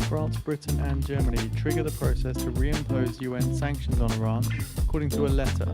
France, Britain and Germany trigger the process to reimpose UN sanctions on Iran, according to a letter.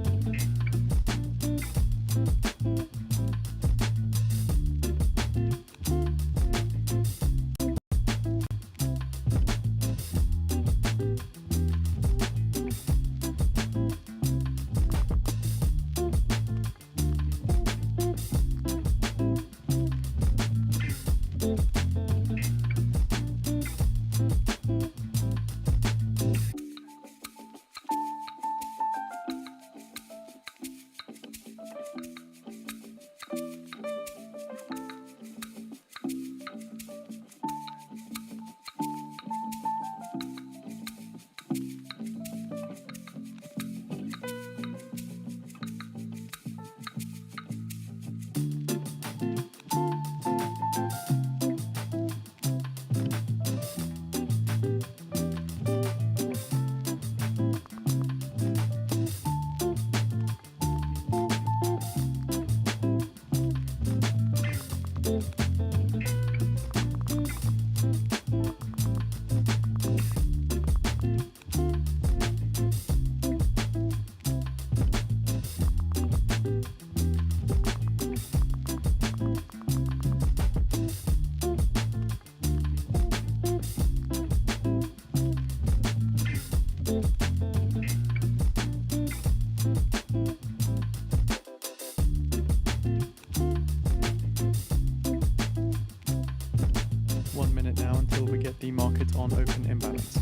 Now until we get the market on open imbalance.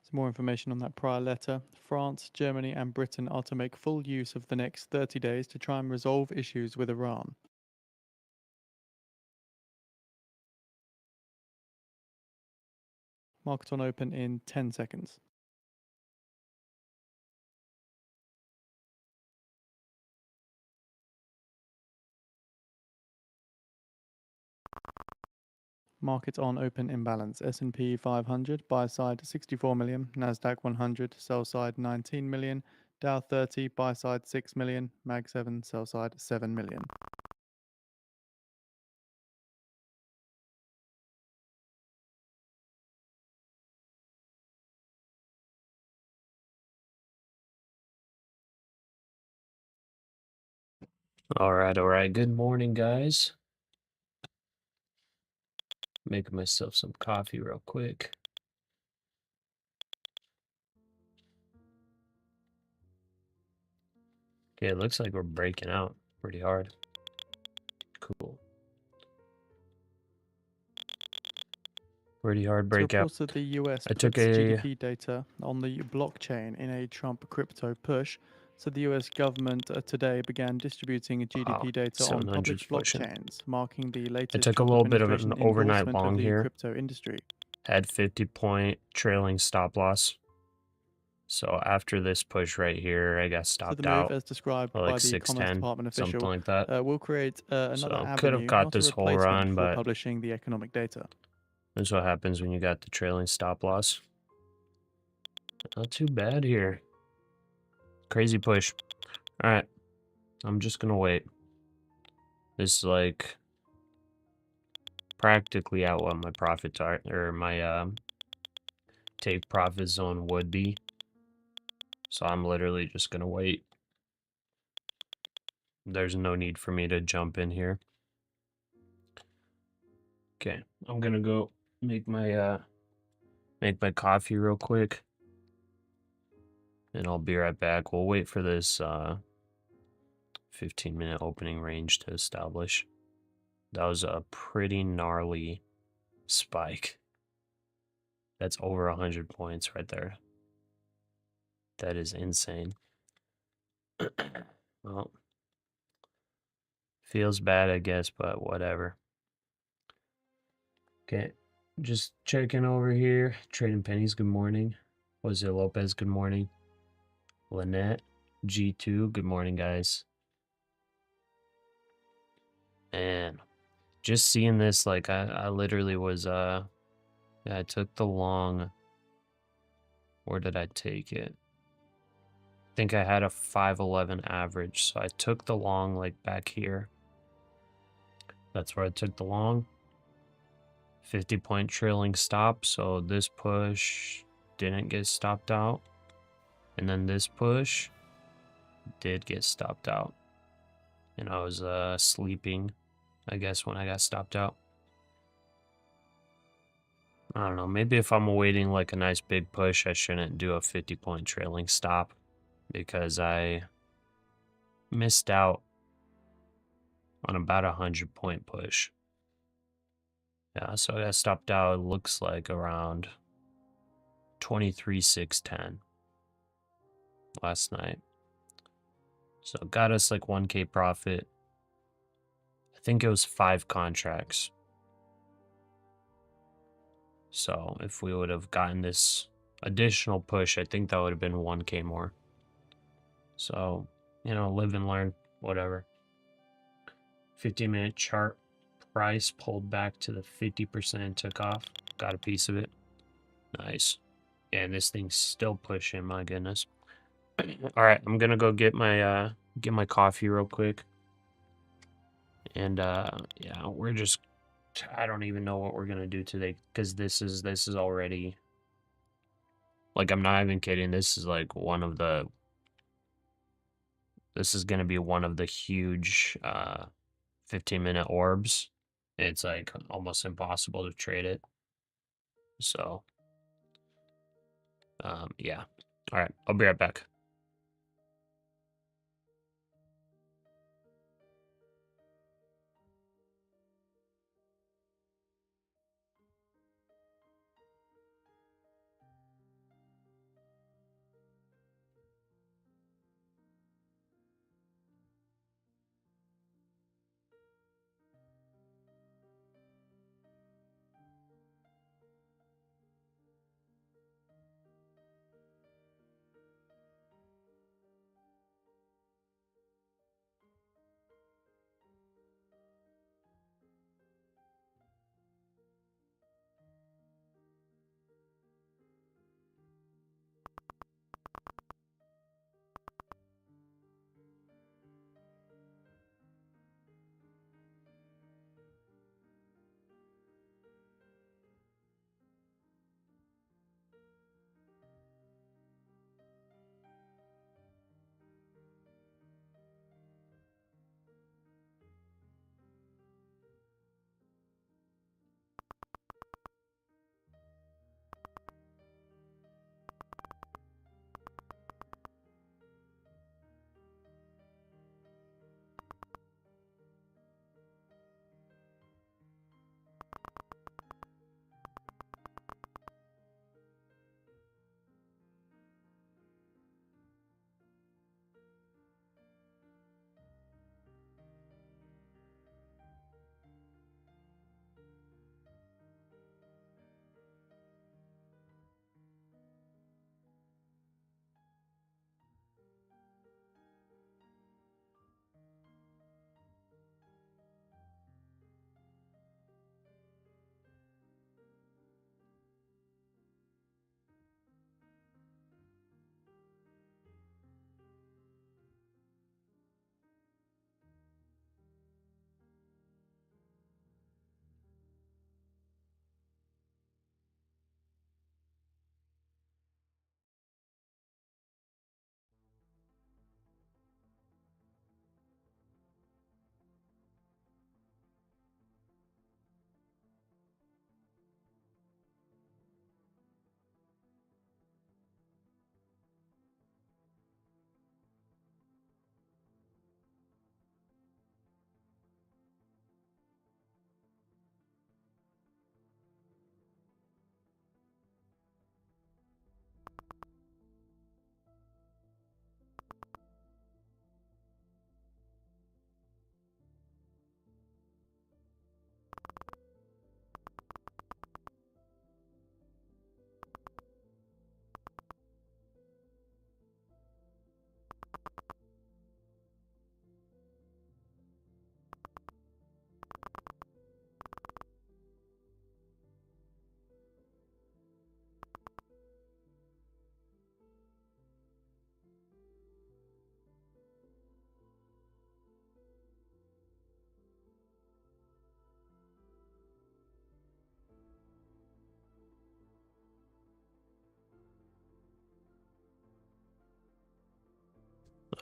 Some more information on that prior letter. France, Germany and Britain are to make full use of the next 30 days to try and resolve issues with Iran. Market on open in 10 seconds. Market on open imbalance. S&P 500, buy side 64 million, NASDAQ 100, sell side 19 million, Dow 30, buy side 6 million, Mag 7, sell side 7 million. All right. Good morning, guys. Making myself some coffee real quick. Okay, it looks like we're breaking out pretty hard. Cool. Pretty hard breakout. Reports that the US puts GDP data on the blockchain in a Trump crypto push. So the US government today began distributing GDP data on public blockchains, marking the latest. I took a little bit of an overnight long here. Crypto industry. Had 50-point trailing stop loss. So after this push right here, I got stopped out. As described like by the Commerce Department official, something like that. Will create another avenue, could have got this whole run, but publishing the economic data. That's what happens when you got the trailing stop loss. Not too bad here. Crazy push. All right, I'm just gonna wait. This is like practically out what my profit target or my take profit zone would be. So I'm literally just gonna wait. There's no need for me to jump in here. Okay, I'm gonna go make my coffee real quick. And I'll be right back. We'll wait for this 15-minute opening range to establish. That was a pretty gnarly spike. That's over 100 points right there. That is insane. Well, feels bad, I guess, but whatever. Okay, just checking over here. Trading pennies, good morning. Jose Lopez, good morning. Lynette, G2, good morning, guys. And just seeing this, like, I literally was, yeah, I took the long. Where did I take it? I think I had a 511 average, so I took the long, like, back here. That's where I took the long. 50-point trailing stop, so this push didn't get stopped out. And then this push did get stopped out. And I was sleeping, I guess, when I got stopped out. I don't know, maybe if I'm awaiting like a nice big push, I shouldn't do a 50-point trailing stop because I missed out on about a 100-point push. Yeah, so I got stopped out, it looks like around 23,610 last night. So got us like 1K profit. I think it was 5 contracts. So if we would have gotten this additional push, I think that would have been 1K more. So, you know, live and learn, whatever. 15-minute chart price pulled back to the 50% and took off. Got a piece of it. Nice. And this thing's still pushing, my goodness. All right, I'm gonna go get my coffee real quick. And yeah, we're just, I don't even know what we're gonna do today because this is already, like, I'm not even kidding. This is like this is gonna be one of the huge 15-minute orbs. It's like almost impossible to trade it. So yeah. All right, I'll be right back.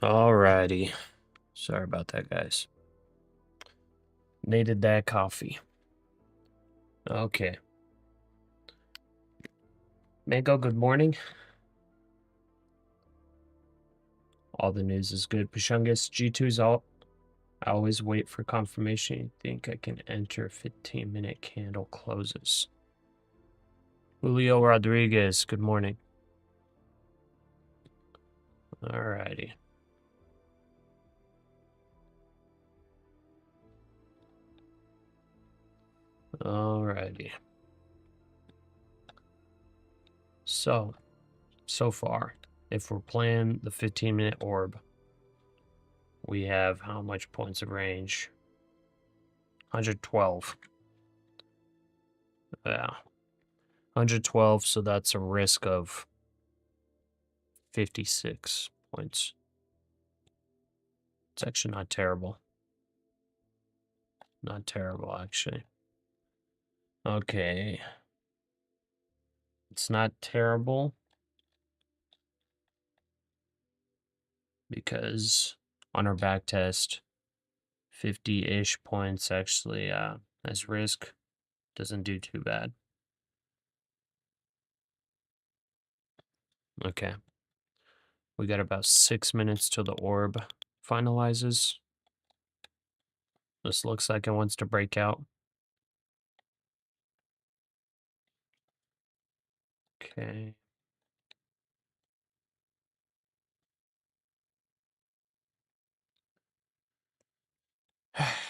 Alrighty. Sorry about that, guys. Needed that coffee. Okay. Mango, good morning. All the news is good. Pashungus, G2's all. I always wait for confirmation. You think I can enter 15-minute candle closes. Julio Rodriguez, good morning. Alrighty. Alrighty. So far, if we're playing the 15-minute orb, we have how much points of range? 112. Yeah. 112, so that's a risk of 56 points. It's actually not terrible. Not terrible, actually. Okay. It's not terrible because on our back test, 50-ish points actually as risk doesn't do too bad. Okay. We got about 6 minutes till the orb finalizes. This looks like it wants to break out. Okay.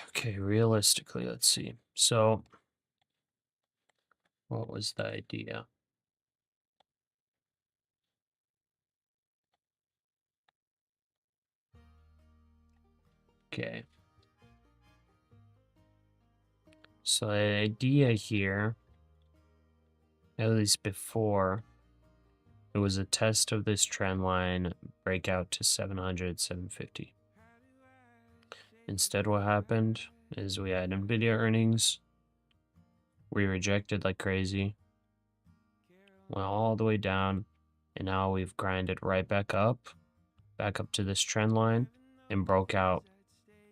Okay, realistically, let's see. So, what was the idea? Okay. So the idea here, at least before, it was a test of this trend line, breakout to 700, 750. Instead, what happened is we had NVIDIA earnings. We rejected like crazy. Went all the way down. And now we've grinded right back up to this trend line, and broke out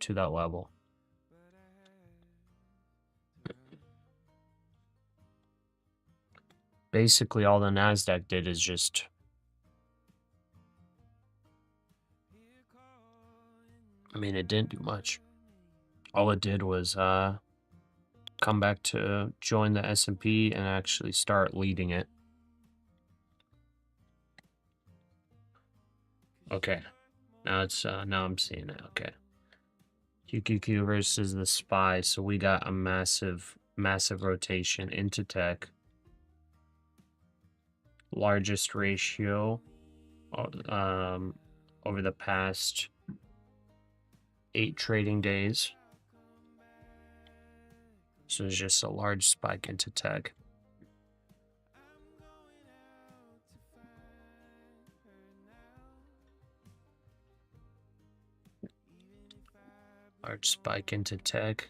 to that level. Basically, all the NASDAQ did is just it didn't do much. All it did was come back to join the S&P and actually start leading it. Okay, now I'm seeing it. Okay, QQQ versus the SPY. So we got a massive rotation into tech. Largest ratio over the past 8 trading days. So it's just a large spike into tech. Large spike into tech.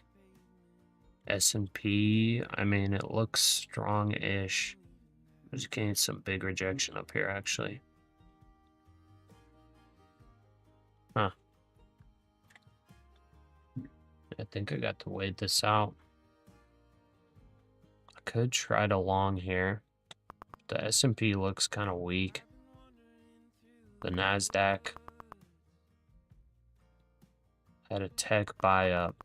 S&P, it looks strong-ish. There's getting some big rejection up here, actually. Huh. I think I got to wait this out. I could try to long here. The S&P looks kind of weak. The NASDAQ had a tech buy up.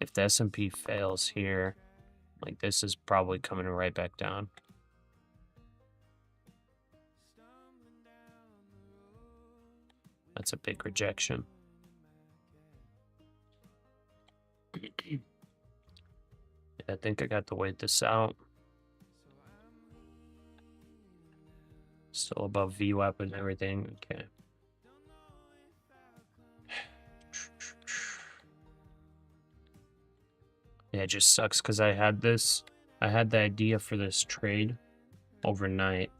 If the S&P fails here, like this is probably coming right back down. That's a big rejection. I think I got to wait this out. Still above VWAP and everything. Okay. Yeah, it just sucks because I had the idea for this trade overnight,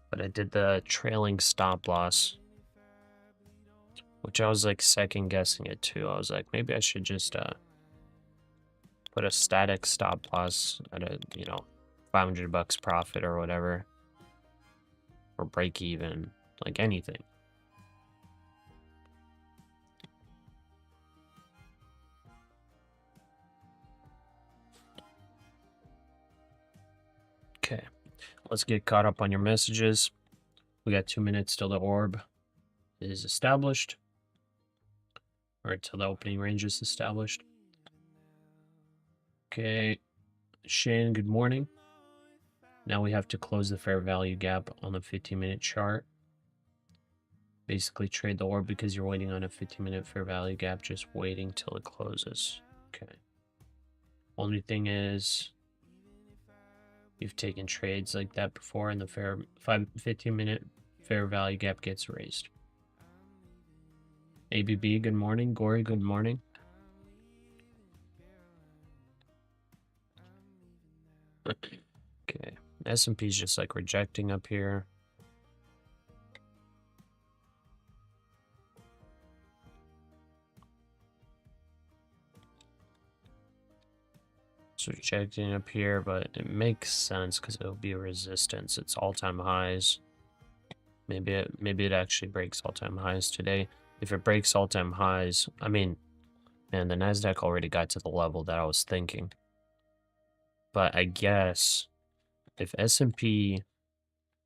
but I did the trailing stop loss, which I was like second guessing it too. I was like, maybe I should just put a static stop loss at a $500 profit or whatever, or break even, like anything. Let's get caught up on your messages. We got 2 minutes till the orb is established, or till the opening range is established. Okay, Shane, good morning. Now we have to close the fair value gap on the 15-minute chart. Basically trade the orb because you're waiting on a 15-minute fair value gap, just waiting till it closes. Okay. Only thing is, you've taken trades like that before and the 15-minute fair value gap gets raised. ABB, good morning. Gory, good morning. Okay, S&P's just like rejecting up here. It's rejecting up here, but it makes sense because it'll be a resistance. It's all-time highs. Maybe it actually breaks all-time highs today. If it breaks all-time highs, I mean, man, the NASDAQ already got to the level that I was thinking. But I guess if S&P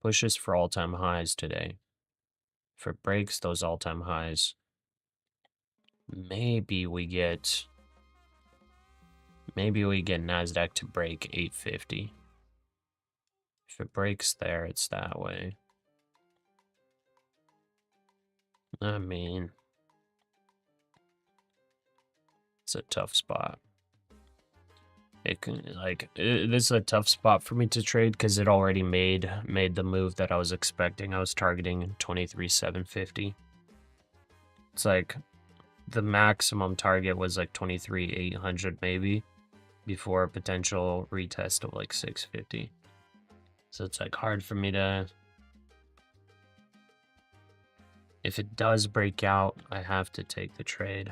pushes for all-time highs today, if it breaks those all-time highs, maybe we get NASDAQ to break 850. If it breaks there, it's that way. I mean, it's a tough spot. It can, like, this is a tough spot for me to trade because it already made the move that I was expecting. I was targeting 23,750. It's like the maximum target was like 23,800 maybe before a potential retest of like 650. So it's like hard for me to, if it does break out, I have to take the trade.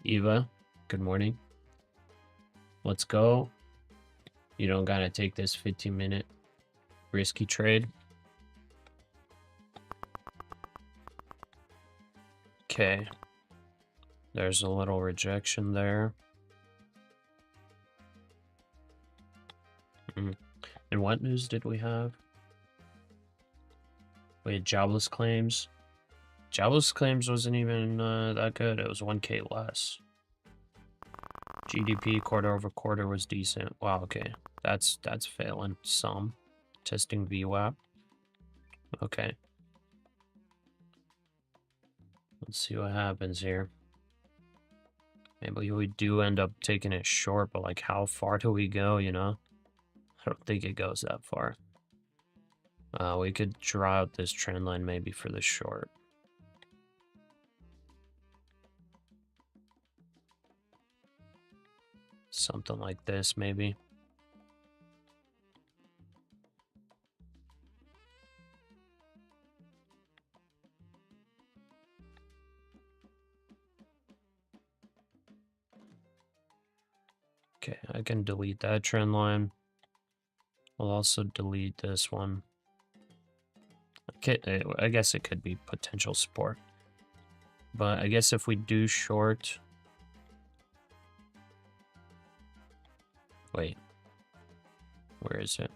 Eva, good morning. Let's go. You don't gotta take this 15-minute risky trade. Okay. There's a little rejection there. And what news did we have? We had jobless claims. Jobless claims wasn't even that good. It was 1K less. GDP quarter over quarter was decent. Wow, okay. That's failing some. Testing VWAP. Okay. Let's see what happens here. Maybe we do end up taking it short, but like how far do we go, you know? I don't think it goes that far. We could draw out this trend line maybe for the short. Something like this, maybe. Okay, I can delete that trend line. We'll also delete this one. Okay, I guess it could be potential support. But I guess if we do short... Wait. Where is it?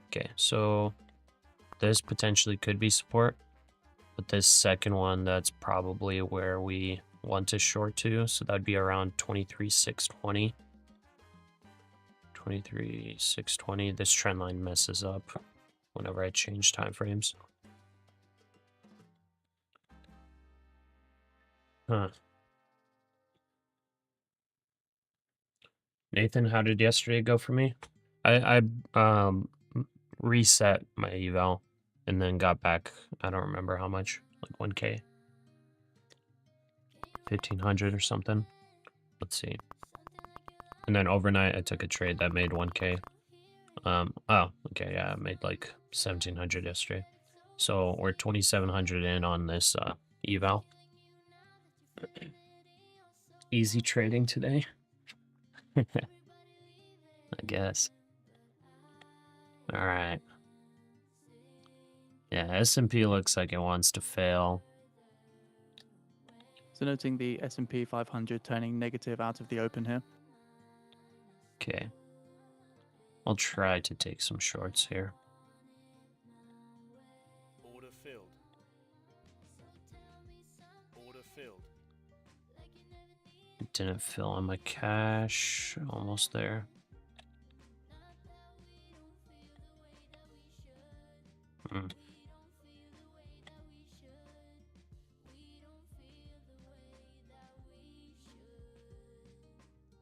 Okay, so this potentially could be support. But this second one, that's probably where we want to short to. So that'd be around 23,620. 23,620. This trend line messes up whenever I change time frames. Huh. Nathan, how did yesterday go for me? I reset my eval and then got back, I don't remember how much, like 1K. 1,500 or something. Let's see. And then overnight I took a trade that made 1K. Oh, okay, yeah, I made like 1,700 yesterday. So we're 2,700 in on this eval. Easy trading today. I guess. All right. Yeah, S&P looks like it wants to fail. So noting the S&P 500 turning negative out of the open here. Okay. I'll try to take some shorts here. Order filled. Order filled. It didn't fill on my cash. Almost there.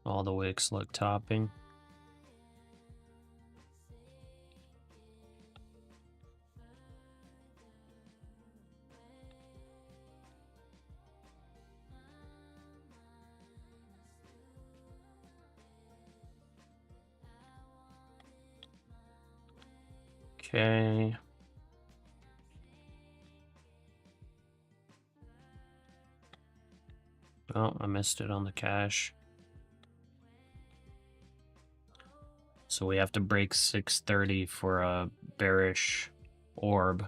All the wicks look topping. Okay. Oh, I missed it on the cash. So we have to break 630 for a bearish orb.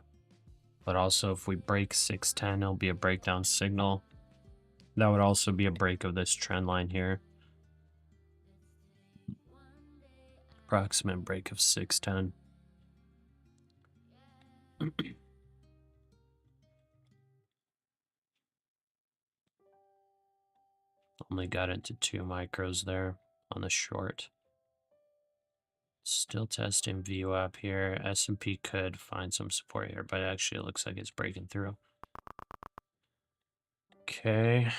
But also if we break 610, it'll be a breakdown signal. That would also be a break of this trend line here. Approximate break of 610. Only got into 2 micros there on the short. Still testing VWAP here. S&P could find some support here, but actually it looks like it's breaking through. Okay.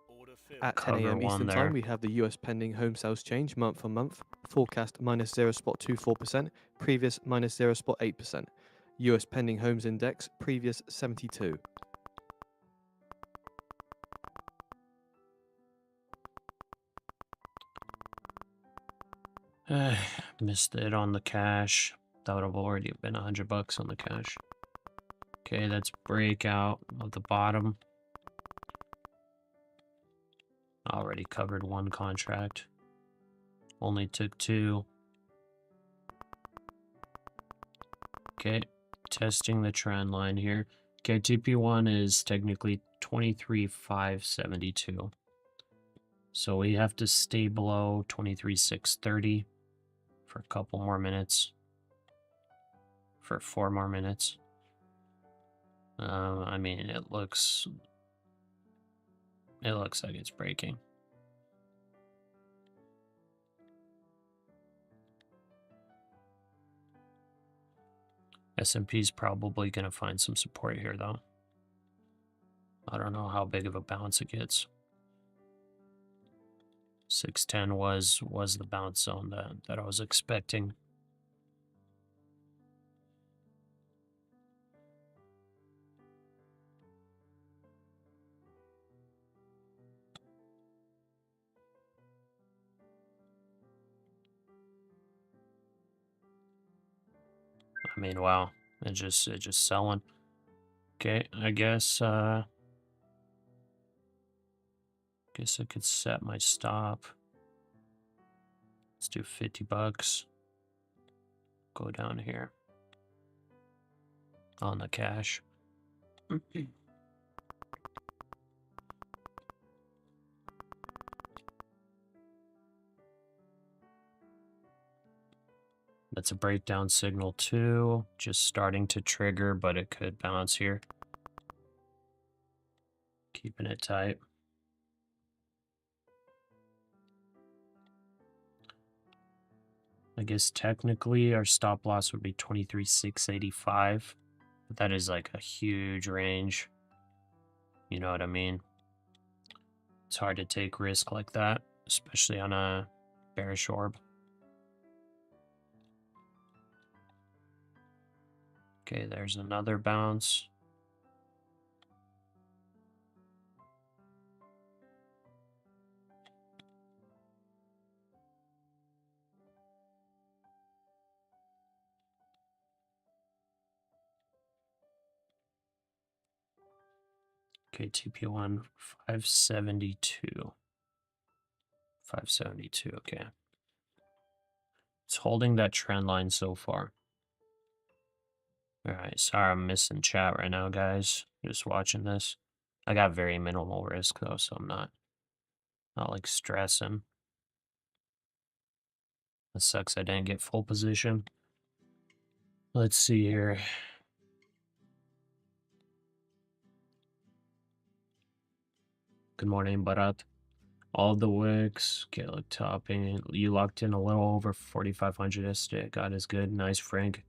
Order filled. At 10 Cover a.m. one Eastern there. Time, we have the US pending home sales change month on month, forecast minus 0.24%, previous minus 0.8%. US pending homes index, previous 72. Missed it on the cash. That would have already been $100 on the cash. Okay, that's breakout of the bottom. Already covered 1 contract. Only took 2. Okay, testing the trend line here. Okay, TP1 is technically 23,572. So we have to stay below 23,630 for a couple more minutes. For 4 more minutes. I mean, it looks like it's breaking. S&P's probably going to find some support here, though. I don't know how big of a bounce it gets. 610 was the bounce zone that I was expecting. I mean, wow, it's just selling. Okay, I guess I could set my stop. Let's do $50. Go down here on the cash. That's a breakdown signal too. Just starting to trigger, but it could bounce here. Keeping it tight. I guess technically our stop loss would be 23,685, but that is like a huge range. You know what I mean? It's hard to take risk like that, especially on a bearish orb. Okay, there's another bounce. Okay, TP1 572. 572, okay. It's holding that trend line so far. Alright, sorry I'm missing chat right now, guys. Just watching this. I got very minimal risk though, so I'm not like stressing. That sucks I didn't get full position. Let's see here. Good morning, Bharat. All the wicks. Okay, look, topping. You locked in a little over 4,500 yesterday. God is good. Nice, Frank.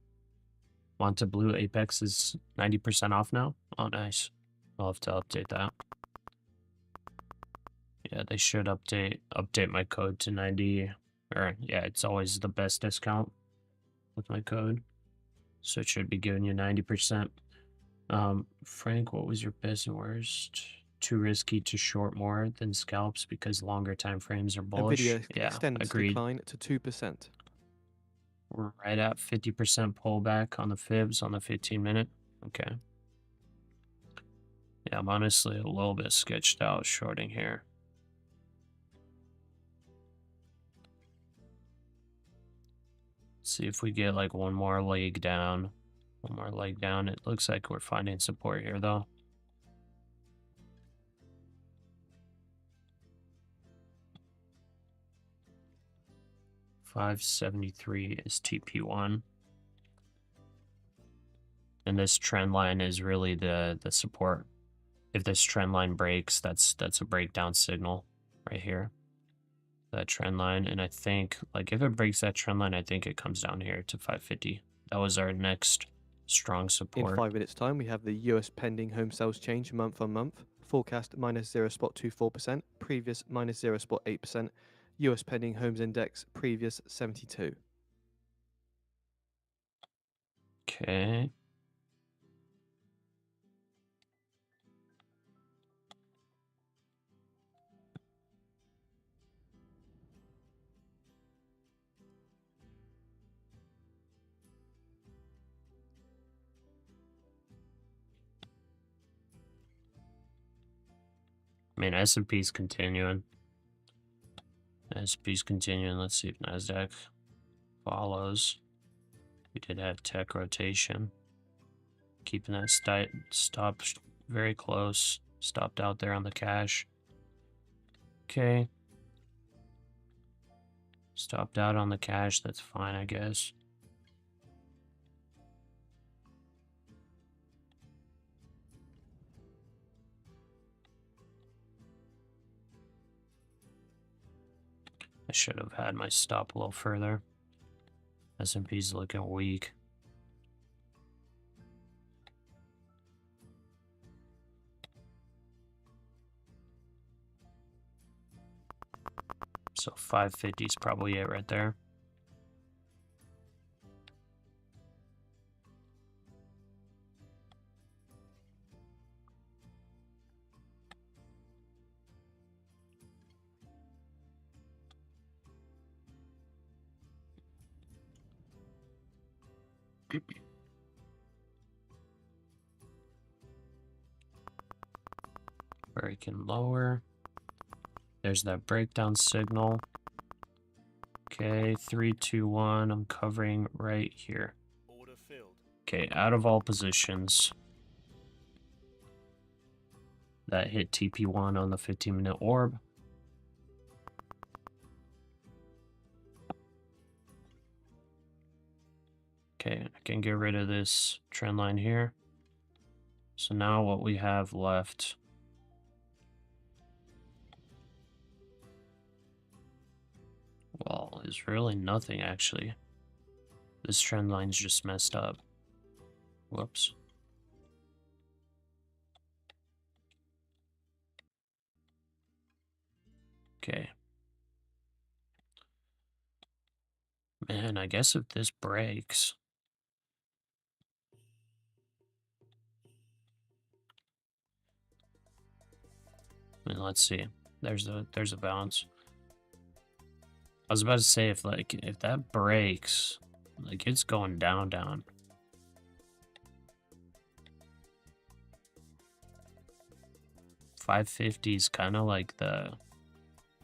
Wanta Blue Apex is 90% off now. Oh, nice. I'll have to update that. Yeah, they should update my code to 90. Or yeah, it's always the best discount with my code. So it should be giving you 90%. Frank, what was your best and worst? Too risky to short more than scalps because longer time frames are bullish. Nvidia Yeah, extends agreed. decline to 2%. We're right at 50% pullback on the fibs on the 15-minute. Okay. Yeah, I'm honestly a little bit sketched out shorting here. See if we get like one more leg down. One more leg down. It looks like we're finding support here though. $573 is TP1. And this trend line is really the support. If this trend line breaks, that's a breakdown signal right here. That trend line, and I think like if it breaks that trend line, I think it comes down here to 550. That was our next strong support. In 5 minutes time, we have the US pending home sales change month on month. Forecast minus 0.24%, previous minus 0.8%. US pending homes index, previous 72. Okay. I mean, S&P's continuing. S&P's continuing. Let's see if NASDAQ follows. We did have tech rotation. Keeping that stop very close. Stopped out there on the cash. Okay. Stopped out on the cash. That's fine, I guess. I should have had my stop a little further. S&P's looking weak. So 550 is probably it right there. Breaking lower. There's that breakdown signal. Okay, 3, 2, 1. I'm covering right here. Order filled. Okay, out of all positions. That hit TP1 on the 15-minute orb. Okay, I can get rid of this trend line here. So now what we have left, well, is really nothing actually. This trend line's just messed up. Whoops. Okay. Man, I guess if this breaks, I mean, let's see. There's a bounce. I was about to say if that breaks, like it's going down. 550 is kind of like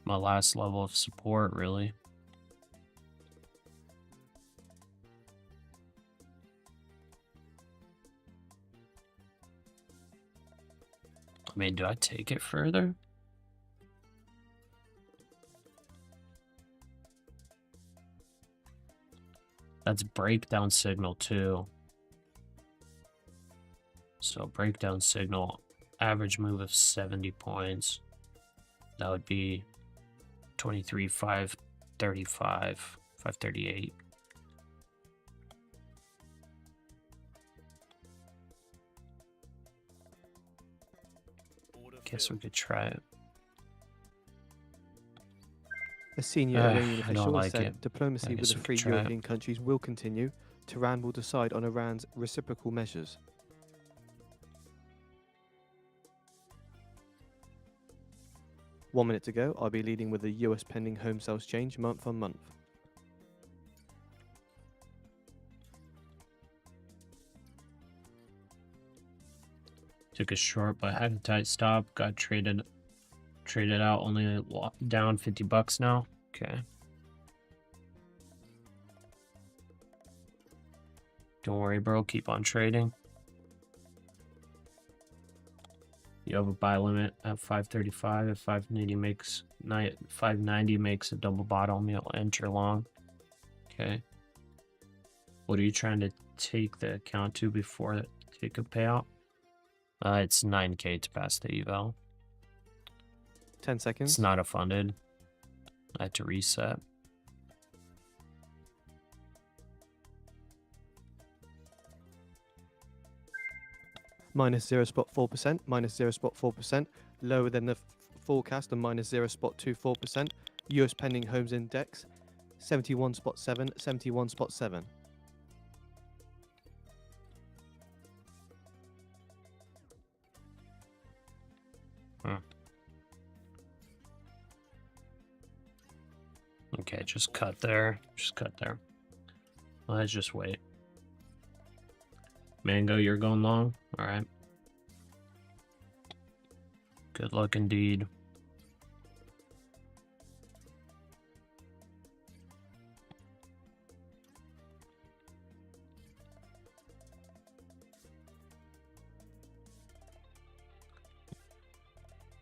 my last level of support, really. I mean, do I take it further? That's breakdown signal too. So breakdown signal, average move of 70 points. That would be 23,535, 538. Order Guess we filled. could try it. A senior Iranian I official don't like said it. diplomacy I with guess the we could three try it. European countries will continue. Tehran will decide on Iran's reciprocal measures. One minute to go. I'll be leading with the US pending home sales change month on month. Took a short, but had a tight stop. Got traded out. Only down 50 bucks now. Okay. Don't worry, bro. Keep on trading. You have a buy limit at 535. If 590 makes a double bottom, you'll enter long. Okay. What are you trying to take the account to before it take a payout? It's 9K to pass the eval. 10 seconds. It's not a funded. I had to reset. Minus 0.4%, minus 0.4%, lower than the forecast of minus 0.24%. US pending homes index 71.7, 71.7. Okay, just cut there. Just cut there. Let's just wait. Mango, you're going long? Alright. Good luck indeed.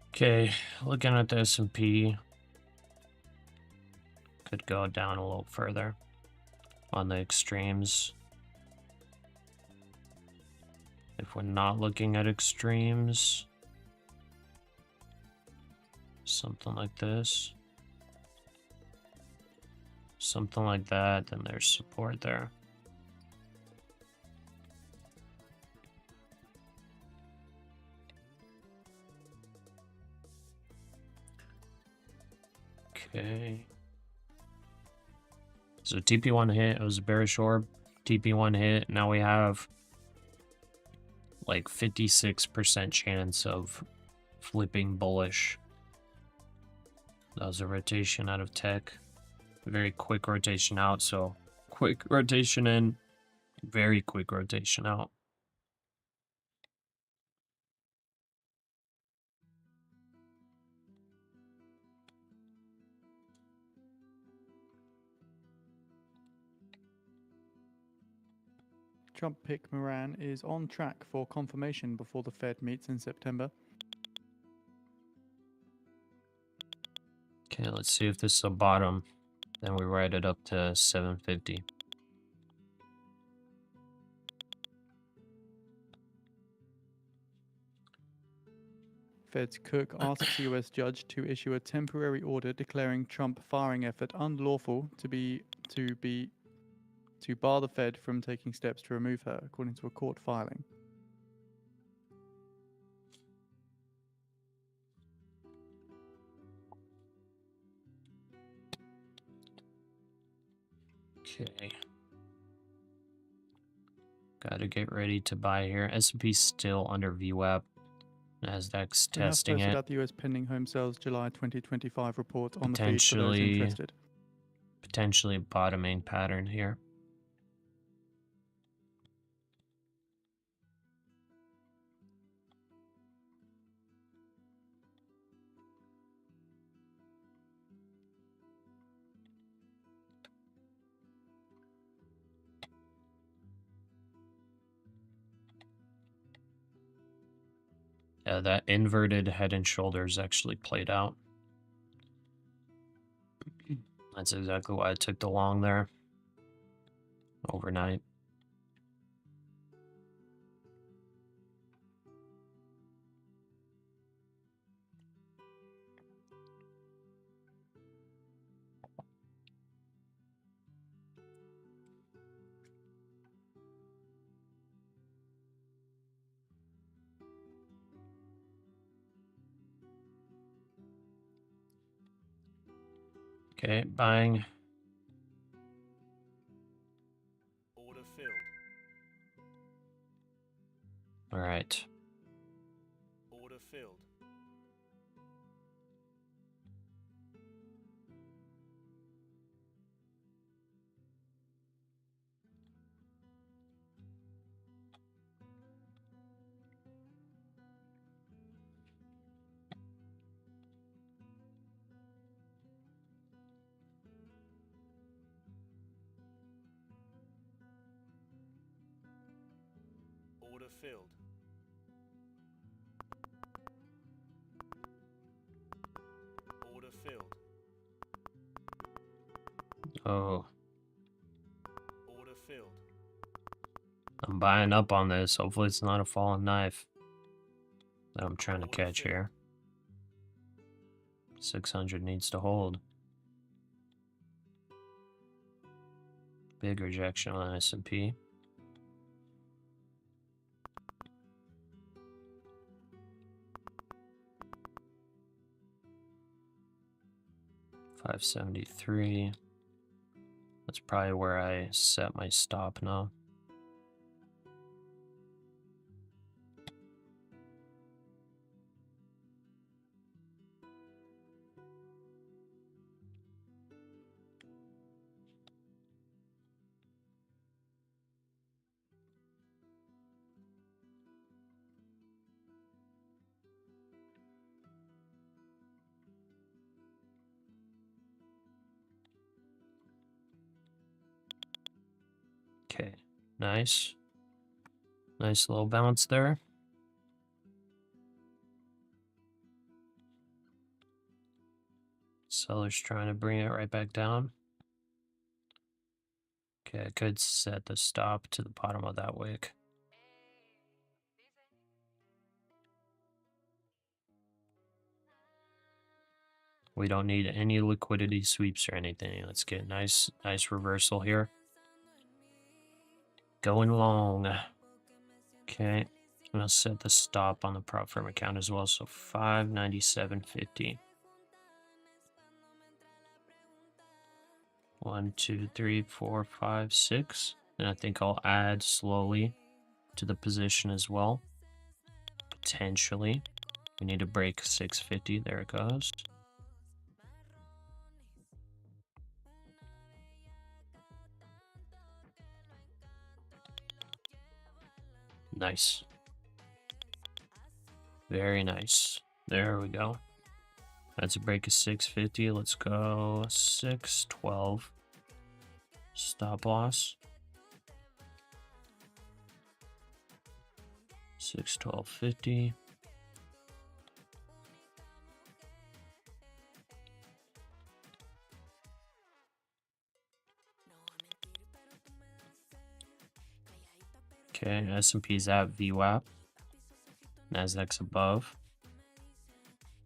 Okay, looking at the S&P. Could go down a little further on the extremes. If we're not looking at extremes, something like this, something like that, then there's support there. Okay. So TP1 hit, it was a bearish orb. TP1 hit, now we have like 56% chance of flipping bullish. That was a rotation out of tech. Very quick rotation out, so quick rotation in, very quick rotation out. Trump pick Moran is on track for confirmation before the Fed meets in September. Okay, let's see if this is a bottom. Then we ride it up to 750. Fed's Cook asks US judge to issue a temporary order declaring Trump firing effort unlawful to bar the Fed from taking steps to remove her, according to a court filing. Okay. Gotta get ready to buy here. S&P's still under VWAP. NASDAQ's We have testing posted it. out the US pending home sales July 2025 report on the feed for those Potentially- interested. Potentially a bottoming pattern here. Yeah, that inverted head and shoulders actually played out. That's exactly why I took the long there overnight. Okay, buying. Order filled. All right. Order filled. Order filled. Order filled. Oh, Order filled. I'm buying up on this. Hopefully it's not a falling knife that I'm trying to Order catch filled. here. 600 needs to hold. Big rejection on S&P. $573. That's probably where I set my stop now. Okay, nice. Nice little bounce there. Seller's trying to bring it right back down. Okay, I could set the stop to the bottom of that wick. We don't need any liquidity sweeps or anything. Let's get nice reversal here. Going long. Okay, I'm gonna set the stop on the prop firm account as well. So 597.50. 1, 2, 3, 4, 5, 6. And I think I'll add slowly to the position as well. Potentially. We need to break 650. There it goes. Nice. Very nice. There we go. That's a break of 650. Let's go 612. Stop loss. 612.50. Okay, S&P's at VWAP. NASDAQ's above.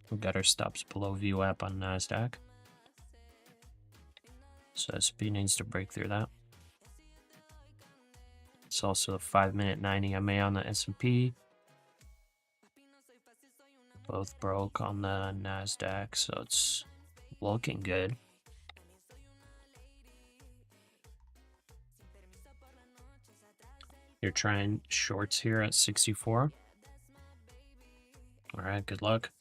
We got our stops below VWAP on NASDAQ. So S&P needs to break through that. It's also a 5-minute 90 MA on the S&P. Both broke on the NASDAQ, so it's looking good. You're trying shorts here at 64. All right, good luck.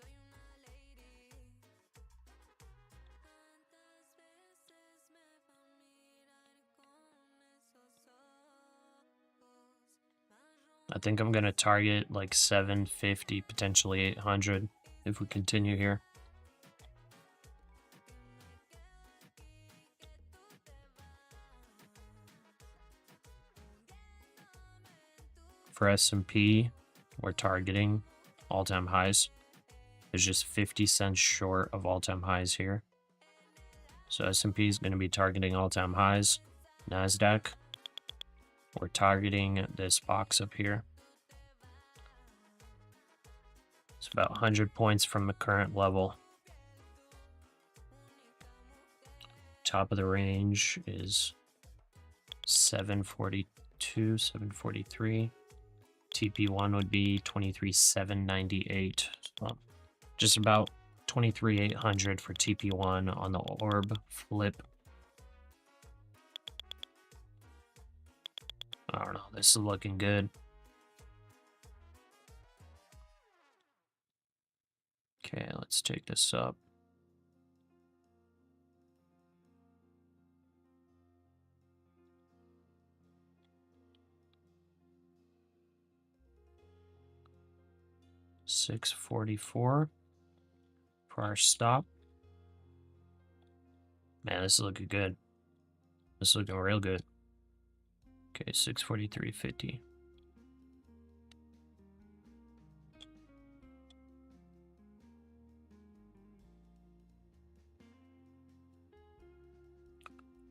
I think I'm going to target like 750, potentially 800 if we continue here. For S&P, we're targeting all-time highs. It's just 50 cents short of all-time highs here. So S&P is going to be targeting all-time highs. NASDAQ, we're targeting this box up here. It's about 100 points from the current level. Top of the range is 742, 743. TP1 would be 23,798. So just about 23,800 for TP1 on the orb flip. I don't know. This is looking good. Okay, let's take this up. $6.44 for our stop. Man, this is looking good. This is looking real good. Okay, 643.50.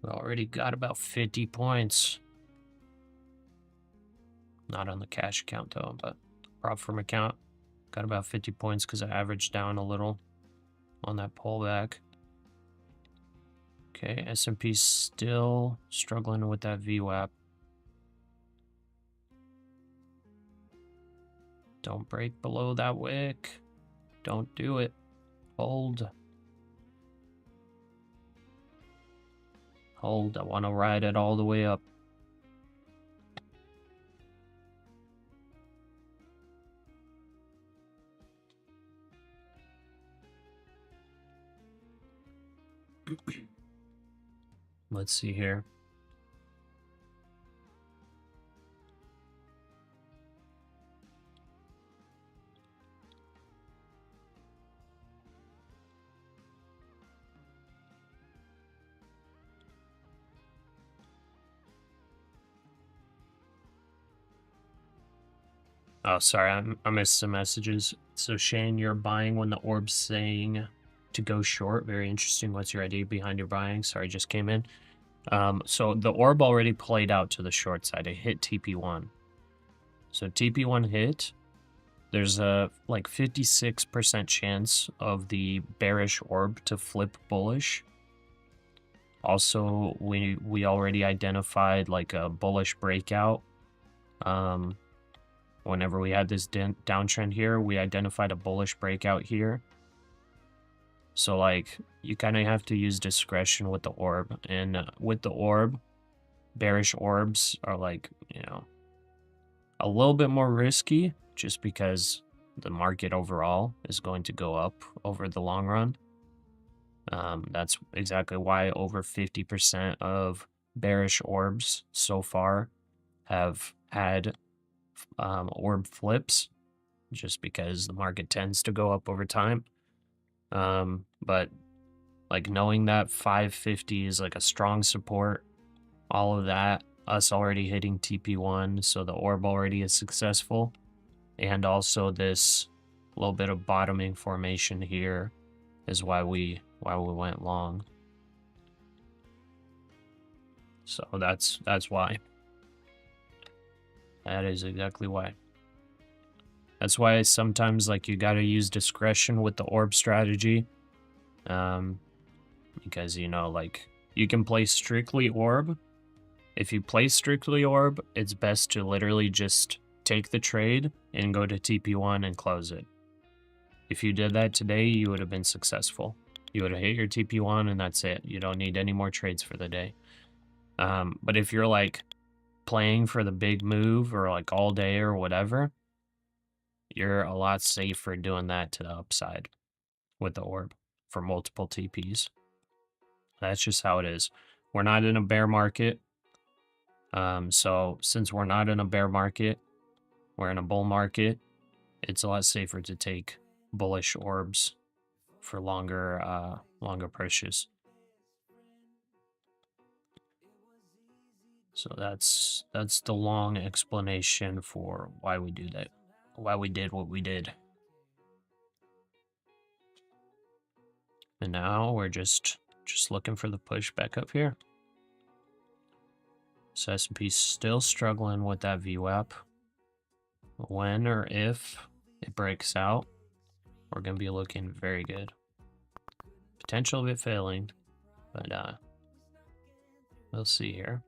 We already got about 50 points. Not on the cash account though, but prop firm account. Got about 50 points because I averaged down a little on that pullback. Okay, S&P's still struggling with that VWAP. Don't break below that wick. Don't do it. Hold. Hold. I want to ride it all the way up. Let's see here. Oh, sorry, I missed some messages. So Shane, you're buying when the orb's saying to go short. Very interesting. What's your idea behind your buying? Sorry, just came in. So the orb already played out to the short side. It hit TP1. So TP1 hit. There's a like 56% chance of the bearish orb to flip bullish. Also, we already identified like a bullish breakout. Whenever we had this downtrend here, we identified a bullish breakout here. So like you kind of have to use discretion with the orb, and with the orb, bearish orbs are like, you know, a little bit more risky just because the market overall is going to go up over the long run. That's exactly why over 50% of bearish orbs so far have had orb flips, just because the market tends to go up over time. But like knowing that 550 is like a strong support, all of that, us already hitting TP1, so the orb already is successful, and also this little bit of bottoming formation here is why we went long. So that's why. That is exactly why. That's why sometimes like you got to use discretion with the orb strategy. Because, you know, like you can play strictly orb. If you play strictly orb, it's best to literally just take the trade and go to TP1 and close it. If you did that today, you would have been successful. You would have hit your TP1 and that's it. You don't need any more trades for the day. But if you're like playing for the big move or like all day or whatever, you're a lot safer doing that to the upside with the orb for multiple TPs. That's just how it is. We're not in a bear market. So since we're not in a bear market, we're in a bull market, it's a lot safer to take bullish orbs for longer pushes. So that's the long explanation for why we do that, why we did what we did. And now we're just looking for the push back up here. So S&P's still struggling with that VWAP. When or if it breaks out, we're going to be looking very good. Potential of it failing, but we'll see here.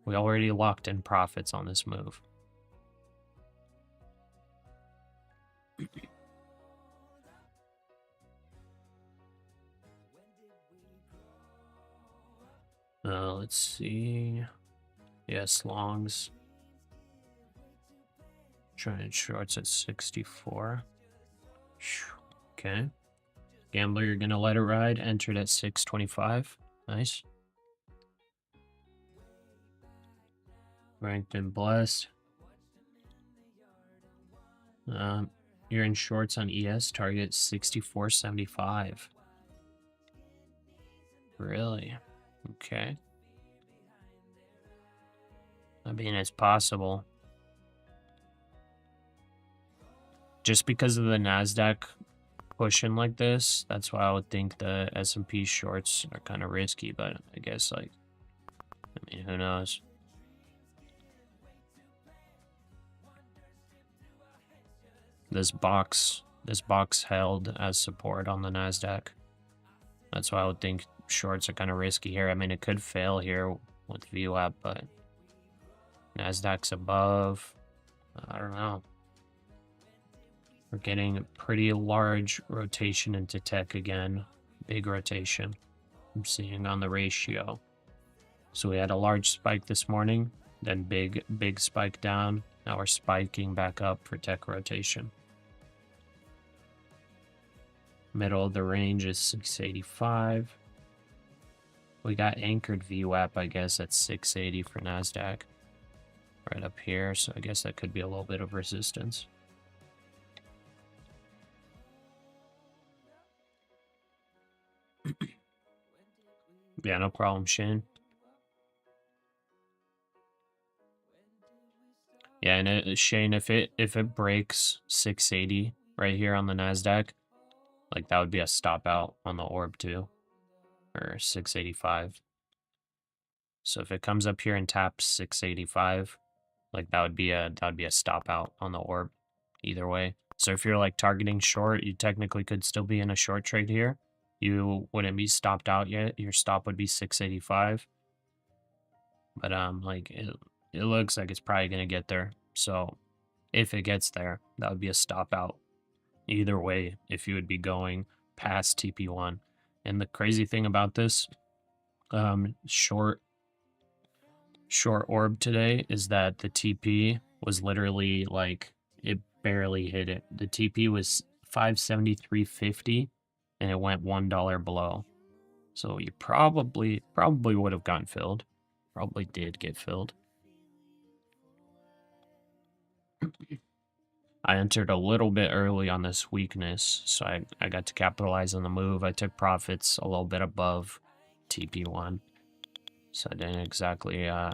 We already locked in profits on this move. Let's see. Yes, longs. Trying shorts at 64. Okay. Gambler, you're gonna let it ride. Entered at 625. Nice. Ranked and blessed. You're in shorts on ES. Target 64.75. Really? Okay. I mean, it's possible. Just because of the NASDAQ pushing like this, that's why I would think the S&P shorts are kind of risky, but I guess, like, I mean, who knows? This box held as support on the NASDAQ. That's why I would think shorts are kind of risky here. I mean, it could fail here with VWAP, but NASDAQ's above. I don't know. We're getting a pretty large rotation into tech again. Big rotation. I'm seeing on the ratio. So we had a large spike this morning, then big spike down. Now we're spiking back up for tech rotation. Middle of the range is 685. We got anchored VWAP, I guess, at 680 for NASDAQ. Right up here, so I guess that could be a little bit of resistance. Yeah, no problem, Shane. Yeah, and Shane, if it breaks 680 right here on the NASDAQ, like that would be a stop out on the orb too, or 685. So if it comes up here and taps 685, like that would be a stop out on the orb either way. So if you're like targeting short, you technically could still be in a short trade here. You wouldn't be stopped out yet. Your stop would be 685. But like it looks like it's probably gonna get there. So if it gets there, that would be a stop out either way if you would be going past TP1. And the crazy thing about this short orb today is that the TP was literally like it barely hit it. The TP was 573.50 and it went $1 below. So you probably would have gotten filled. Probably did get filled. I entered a little bit early on this weakness, so I got to capitalize on the move. I took profits a little bit above TP1. So I didn't exactly, yeah.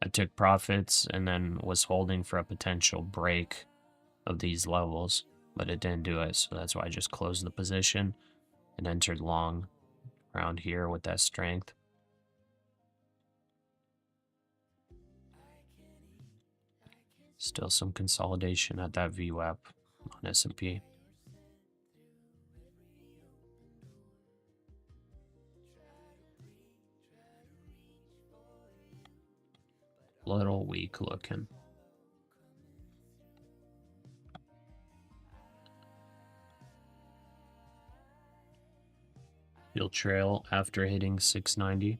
I took profits and then was holding for a potential break of these levels, but it didn't do it. So that's why I just closed the position and entered long around here with that strength. Still some consolidation at that VWAP on S&P. Little weak looking. You'll trail after hitting 690.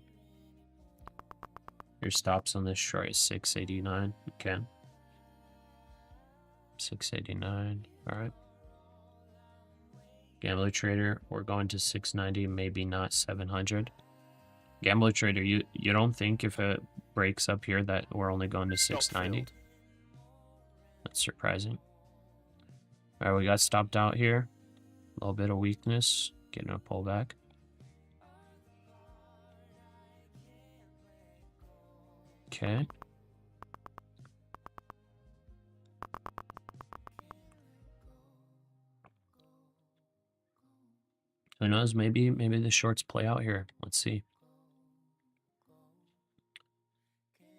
Your stops on this short is 689. Okay. 689. All right. Gambler Trader, we're going to 690, maybe not 700. Gambler Trader, you don't think if it breaks up here that we're only going to 690? That's surprising. All right, we got stopped out here. A little bit of weakness, getting a pullback. Okay. Who knows? Maybe the shorts play out here. Let's see.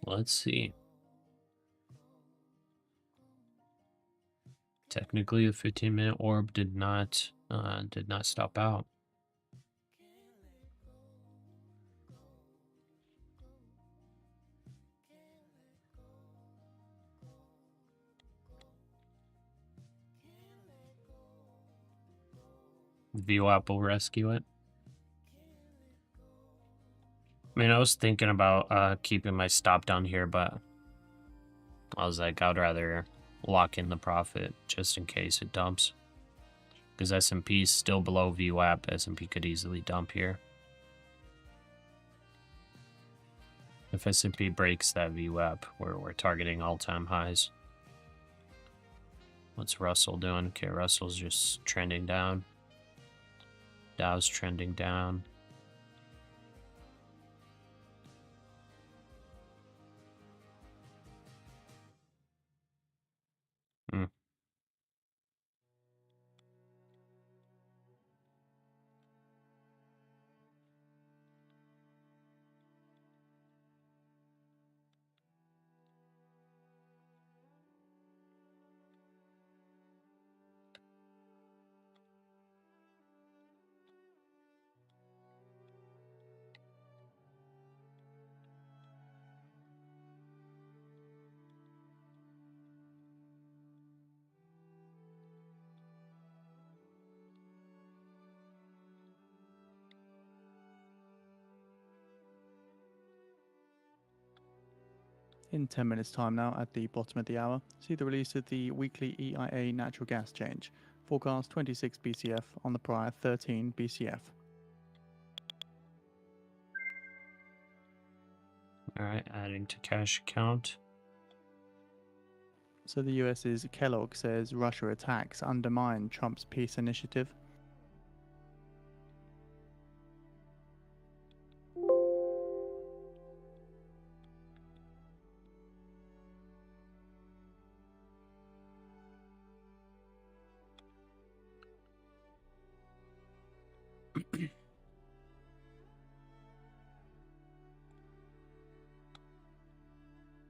Let's see. Technically, the 15-minute orb did not stop out. VWAP will rescue it. I mean, I was thinking about keeping my stop down here, but I was like, I'd rather lock in the profit just in case it dumps. Because S&P is still below VWAP. S&P could easily dump here. If S&P breaks that VWAP, we're targeting all-time highs. What's Russell doing? Okay, Russell's just trending down. Dow's trending down. In 10 minutes time now, at the bottom of the hour, see the release of the weekly EIA natural gas change. Forecast 26 BCF on the prior 13 BCF. Alright, adding to cash account. So the US's Kellogg says Russia attacks undermine Trump's peace initiative.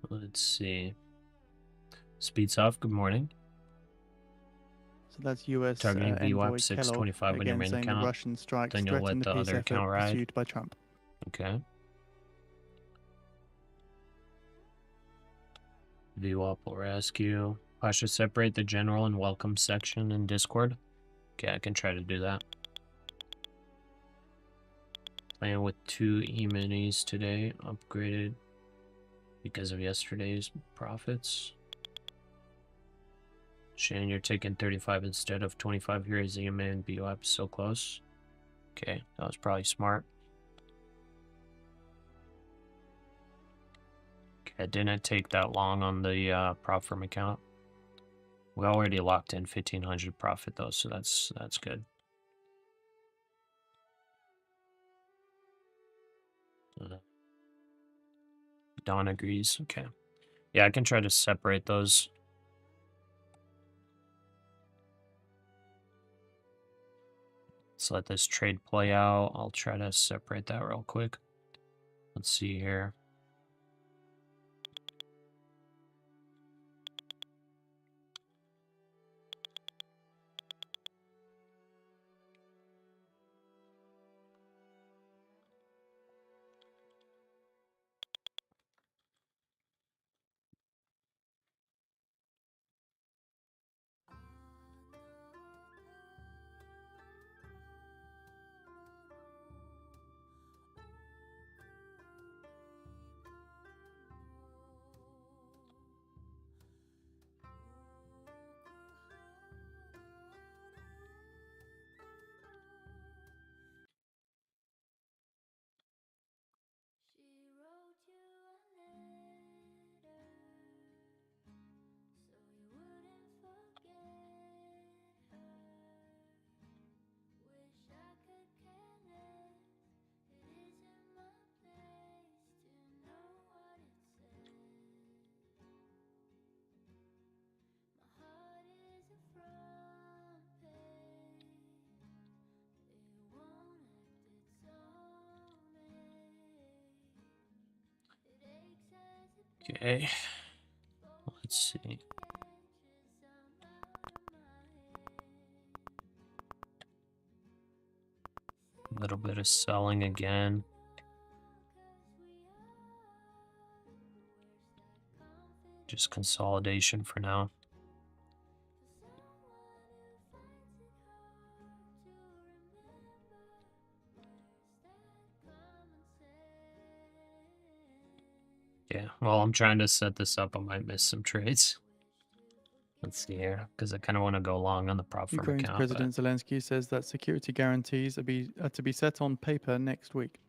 Let's see. Speeds off, good morning. So that's US Targeting envoy VWAP Kellogg 625 on your again main saying the account. Russian strikes Then you'll threaten let the the peace other effort account ride. pursued by Trump. Okay. VWAP will rescue. Pasha, separate the general and welcome section in Discord. Okay, I can try to do that. Playing with 2 E-minis today. Upgraded because of yesterday's profits. Shane, you're taking 35 instead of 25 here. Is E-min and VWAP so close? Okay, that was probably smart. Okay, it didn't take that long on the prop firm account. We already locked in 1500 profit though, so that's good. Don agrees. Okay. Yeah, I can try to separate those. Let's let this trade play out. I'll try to separate that real quick. Let's see here. Okay. Let's see. A little bit of selling again. Just consolidation for now. Yeah, while I'm trying to set this up, I might miss some trades. Let's see here, because I kind of want to go long on the prop firm Ukraine's account. President Zelensky says that security guarantees are to be set on paper next week.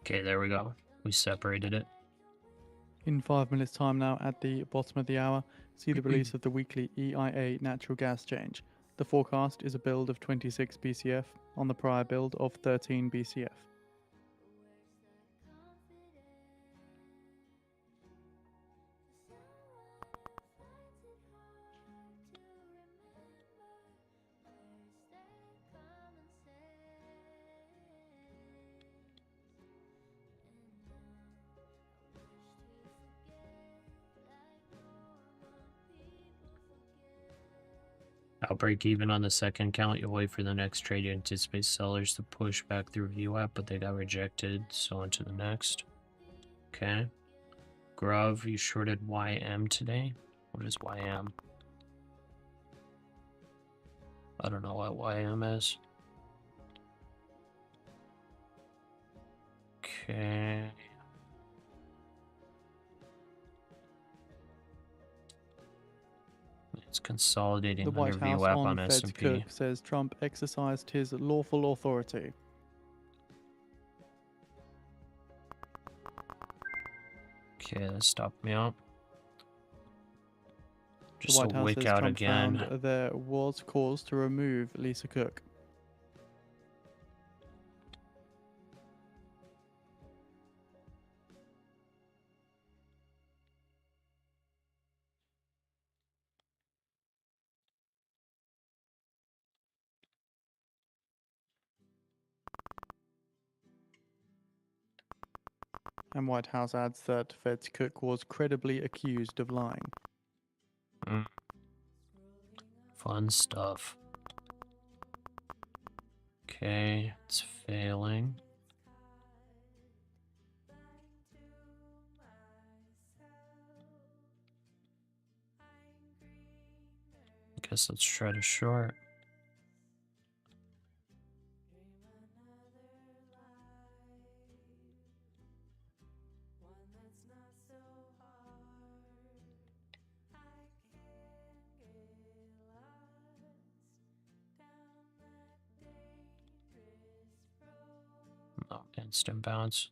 Okay, there we go. We separated it. In 5 minutes time now, at the bottom of the hour, see the release of the weekly EIA natural gas change. The forecast is a build of 26 BCF on the prior build of 13 BCF. I'll break even on the second count. You'll wait for the next trade. You anticipate sellers to push back through VWAP, but they got rejected. So on to the next. Okay. Grov, you shorted YM today. What is YM? I don't know what YM is. Okay. It's consolidating The White under House VWAP on on Fed's S&P. Cook says Trump exercised his lawful authority. Okay, that stopped me out. The Just a White House wick says out Trump again. found there was cause to remove Lisa Cook. And White House adds that Fed's Cook was credibly accused of lying. Fun stuff. Okay, it's failing. Guess let's try to short. Oh, instant bounce.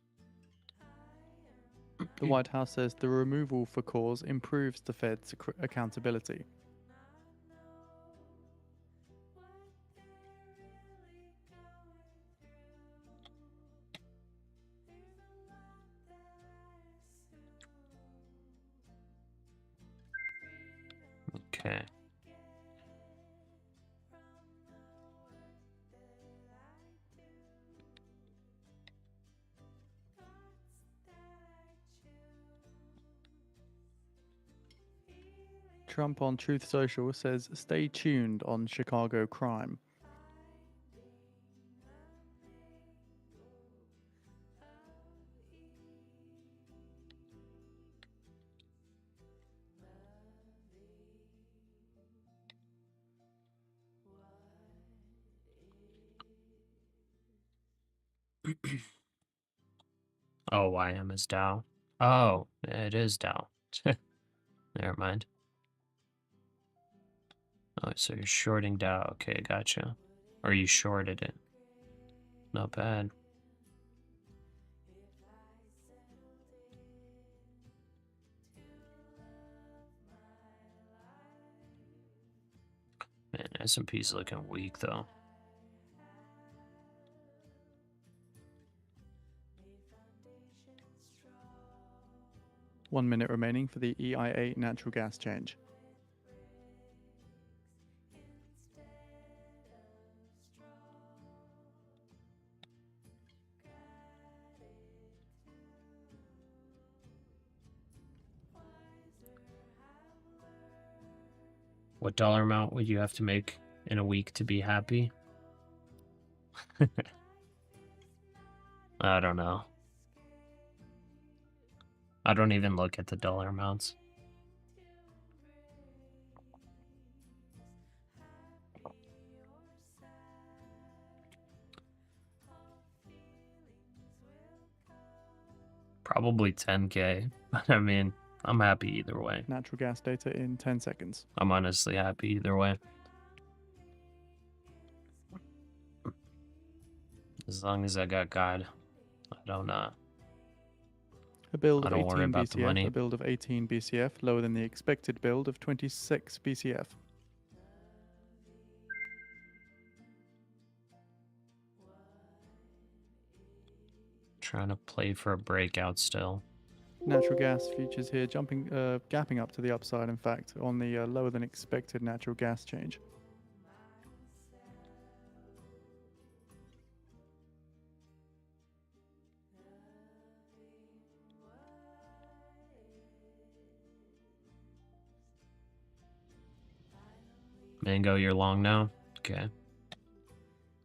The White House says the removal for cause improves the Fed's accountability. Okay. Trump on Truth Social says stay tuned on Chicago crime. Oh, YM is Dow. Oh, it is Dow. Never mind. Oh, so you're shorting Dow. Okay, gotcha. Or you shorted it. Not bad. Man, S&P's looking weak though. One minute remaining for the EIA natural gas change. What dollar amount would you have to make in a week to be happy? I don't know. I don't even look at the dollar amounts. Probably 10K, but I mean, I'm happy either way. Natural gas data in 10 seconds. I'm honestly happy either way. As long as I got God, I don't A build I of don't worry 18 about the money. BCF, a build of 18 BCF, lower than the expected build of 26 BCF. Trying to play for a breakout still. Natural gas futures here jumping, gapping up to the upside, in fact, on the lower than expected natural gas change. Mango, you're long now? Okay.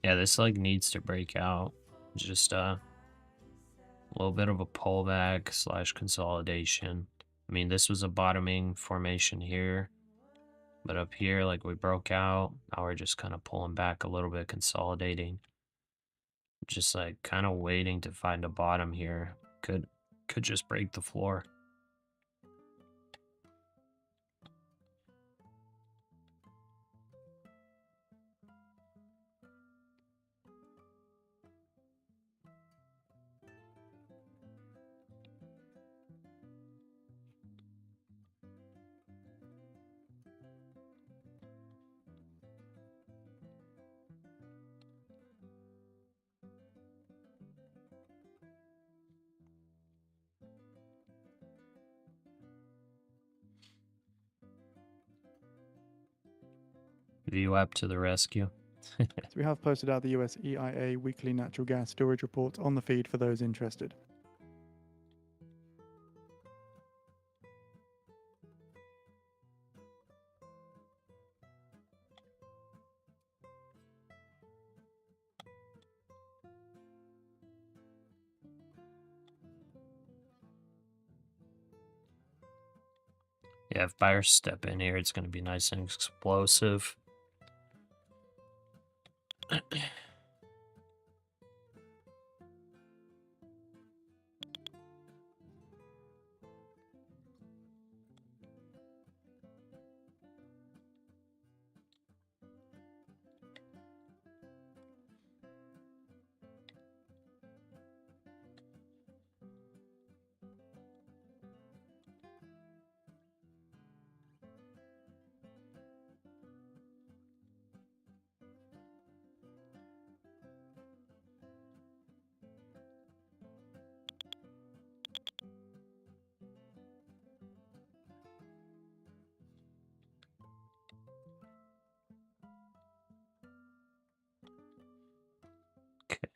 Yeah, this like needs to break out. Just a little bit of a pullback slash consolidation. I mean, this was a bottoming formation here, but up here, like we broke out. Now we're just kind of pulling back a little bit, consolidating. Just like kind of waiting to find a bottom here. Could just break the floor. VWAP to the rescue. So we have posted out the US EIA weekly natural gas storage report on the feed for those interested. Yeah, if buyers step in here, it's going to be nice and explosive.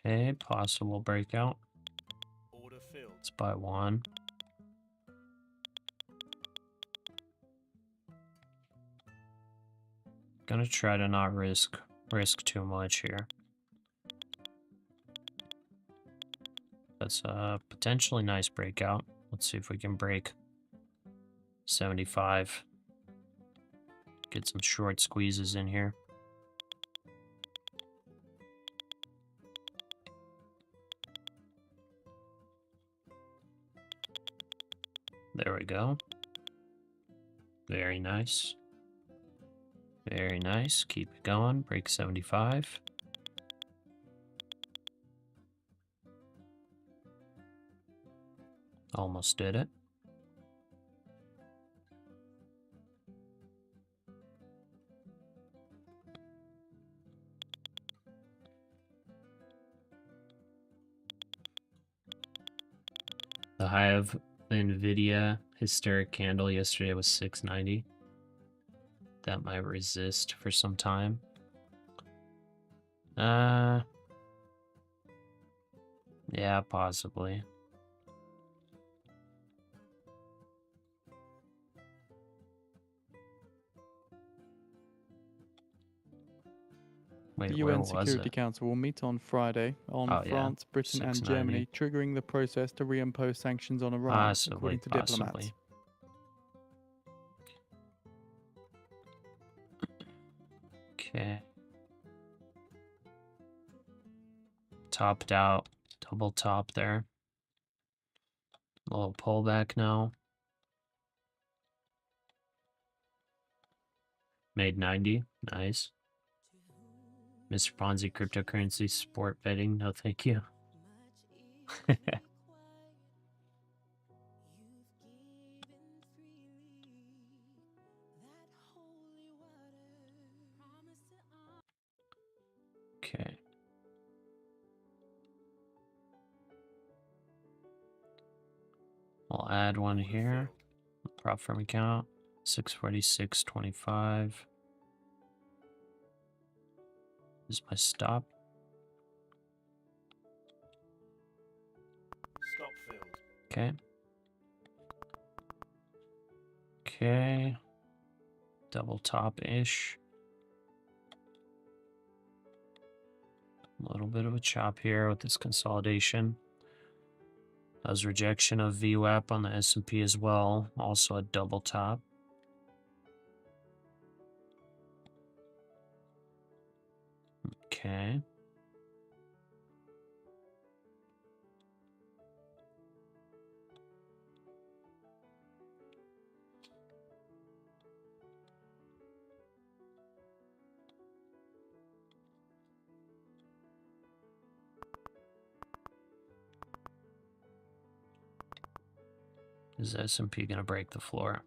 Okay, possible breakout. Order filled. Let's buy one. Gonna try to not risk too much here. That's a potentially nice breakout. Let's see if we can break 75. Get some short squeezes in here. we go. Very nice. Very nice. Keep it going. Break 75. Almost did it. The high of the NVIDIA hysteric candle yesterday was 690. That might resist for some time. Yeah, possibly. Wait, The where UN was Security it? Council will meet on Friday on Oh, yeah. France, Britain, and 690. Germany, triggering the process to reimpose sanctions on Iran, Possibly, according to diplomats. Okay. Topped out. Double top there. A little pullback now. Made 90. Nice. Mr. Ponzi cryptocurrency sport betting. No, thank you. Okay. I'll add one here. Prop firm account. 646.25. This is my stop. Stop filled. Okay. Okay. Double top-ish. A little bit of a chop here with this consolidation. That was rejection of VWAP on the S&P as well. Also a double top. Okay. Is S&P going to break the floor?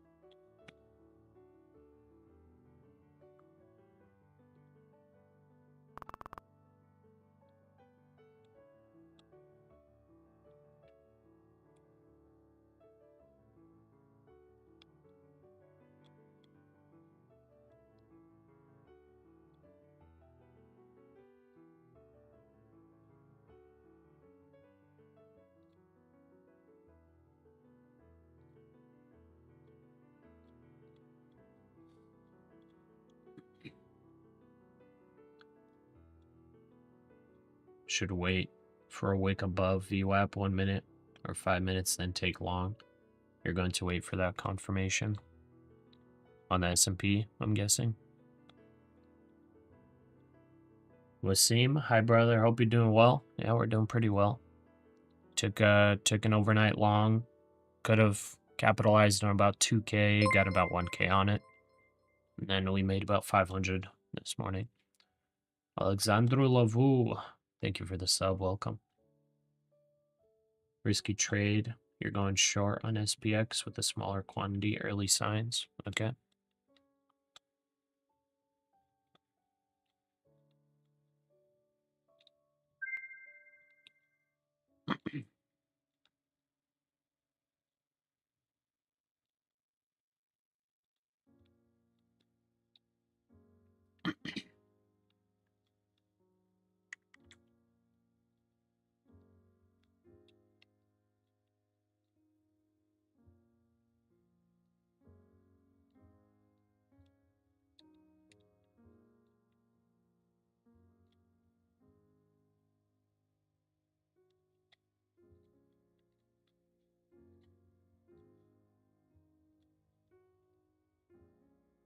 Should wait for a wick above VWAP 1 minute or 5 minutes, then take long. You're going to wait for that confirmation on the S&P, I'm guessing. Wasim, hi brother, hope you're doing well. Yeah, we're doing pretty well. Took an overnight long. Could have capitalized on about 2K, got about 1K on it. And then we made about 500 this morning. Alexandru Lavu, thank you for the sub, welcome. Risky trade. You're going short on SPX with a smaller quantity, early signs. Okay.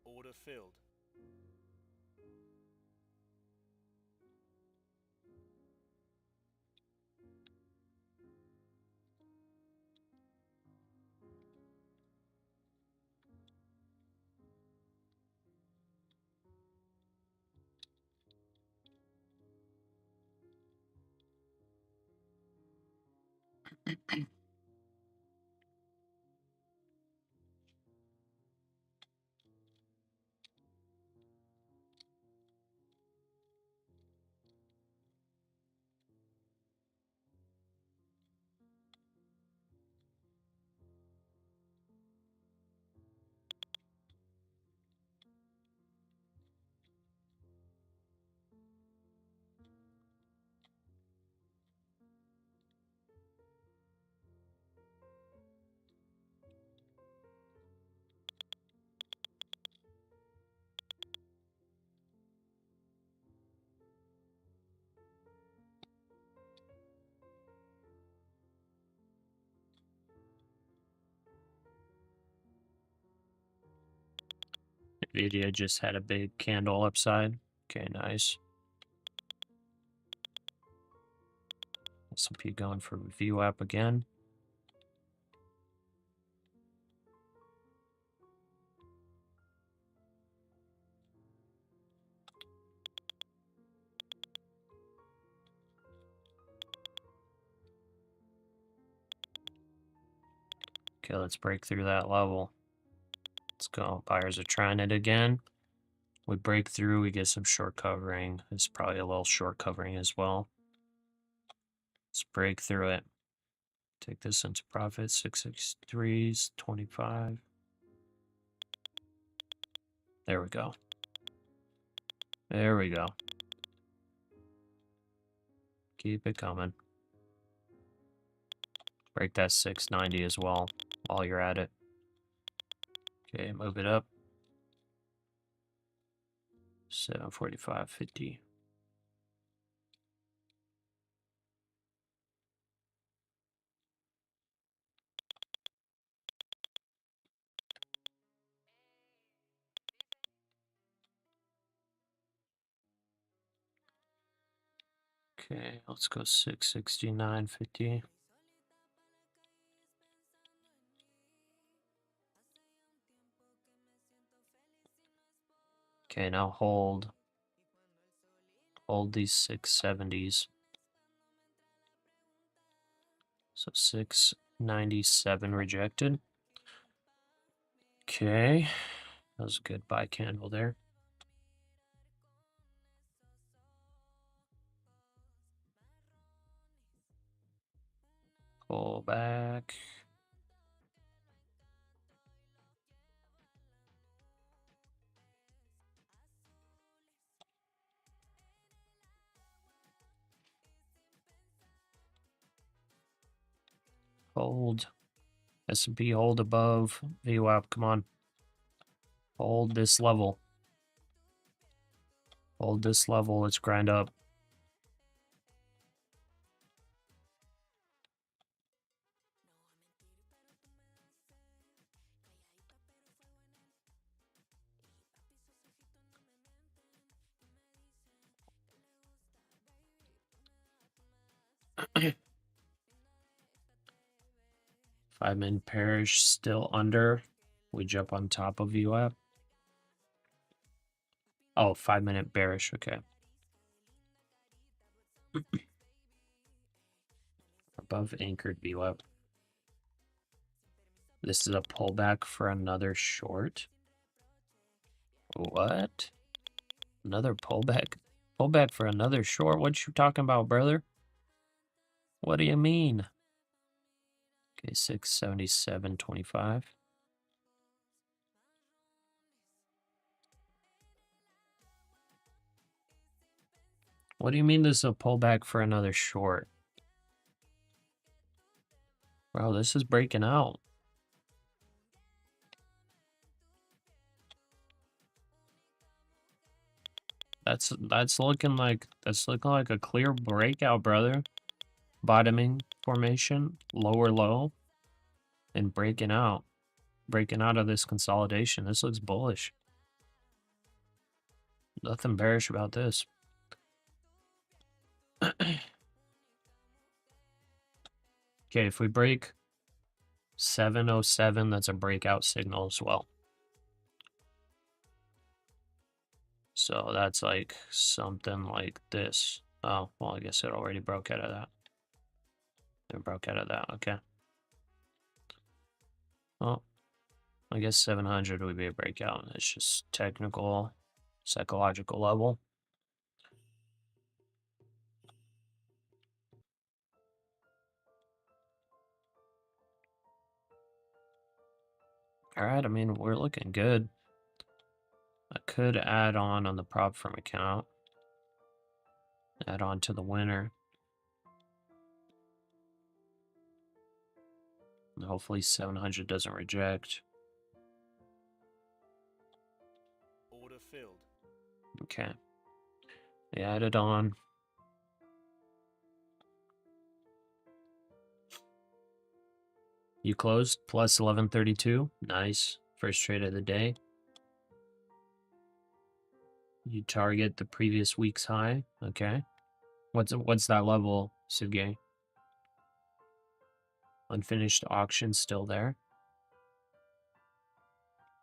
Order filled. Nvidia just had a big candle upside. Okay, nice. S&P going for VWAP again. Okay, let's break through that level. Let's go. Buyers are trying it again. We break through, we get some short covering. It's probably a little short covering as well. Let's break through it. Take this into profit. 663s, 25. There we go. There we go. Keep it coming. Break that 690 as well while you're at it. Okay, move it up. 745.50. Okay, let's go 669.50. Okay, now hold these 670s. So 697 rejected. Okay, that was a good buy candle there. Pull back. Hold. S&P hold above VWAP. Come on. Hold this level. Hold this level. Let's grind up. Five-minute bearish still under. We jump on top of VWAP. Oh, 5-minute bearish. Okay. Above anchored VWAP. This is a pullback for another short. What? Another pullback? Pullback for another short? What you talking about, brother? What do you mean? Okay, 677.25. What do you mean this is a pullback for another short? Bro, this is breaking out. That's looking like a clear breakout, brother. Bottoming formation, lower low, and breaking out. Breaking out of this consolidation. This looks bullish. Nothing bearish about this. Okay, if we break 707, that's a breakout signal as well. So that's like something like this. Oh, well, I guess it already broke out of that. We broke out of that. Okay. Well, I guess 700 would be a breakout. It's just technical, psychological level. All right, I mean, we're looking good. I could add on the prop firm account. Add on to the winner. And hopefully 700 doesn't reject. Order filled. Okay. They added on. You closed plus 1132. Nice. First trade of the day. You target the previous week's high. Okay. What's that level, Suge? Unfinished auction still there.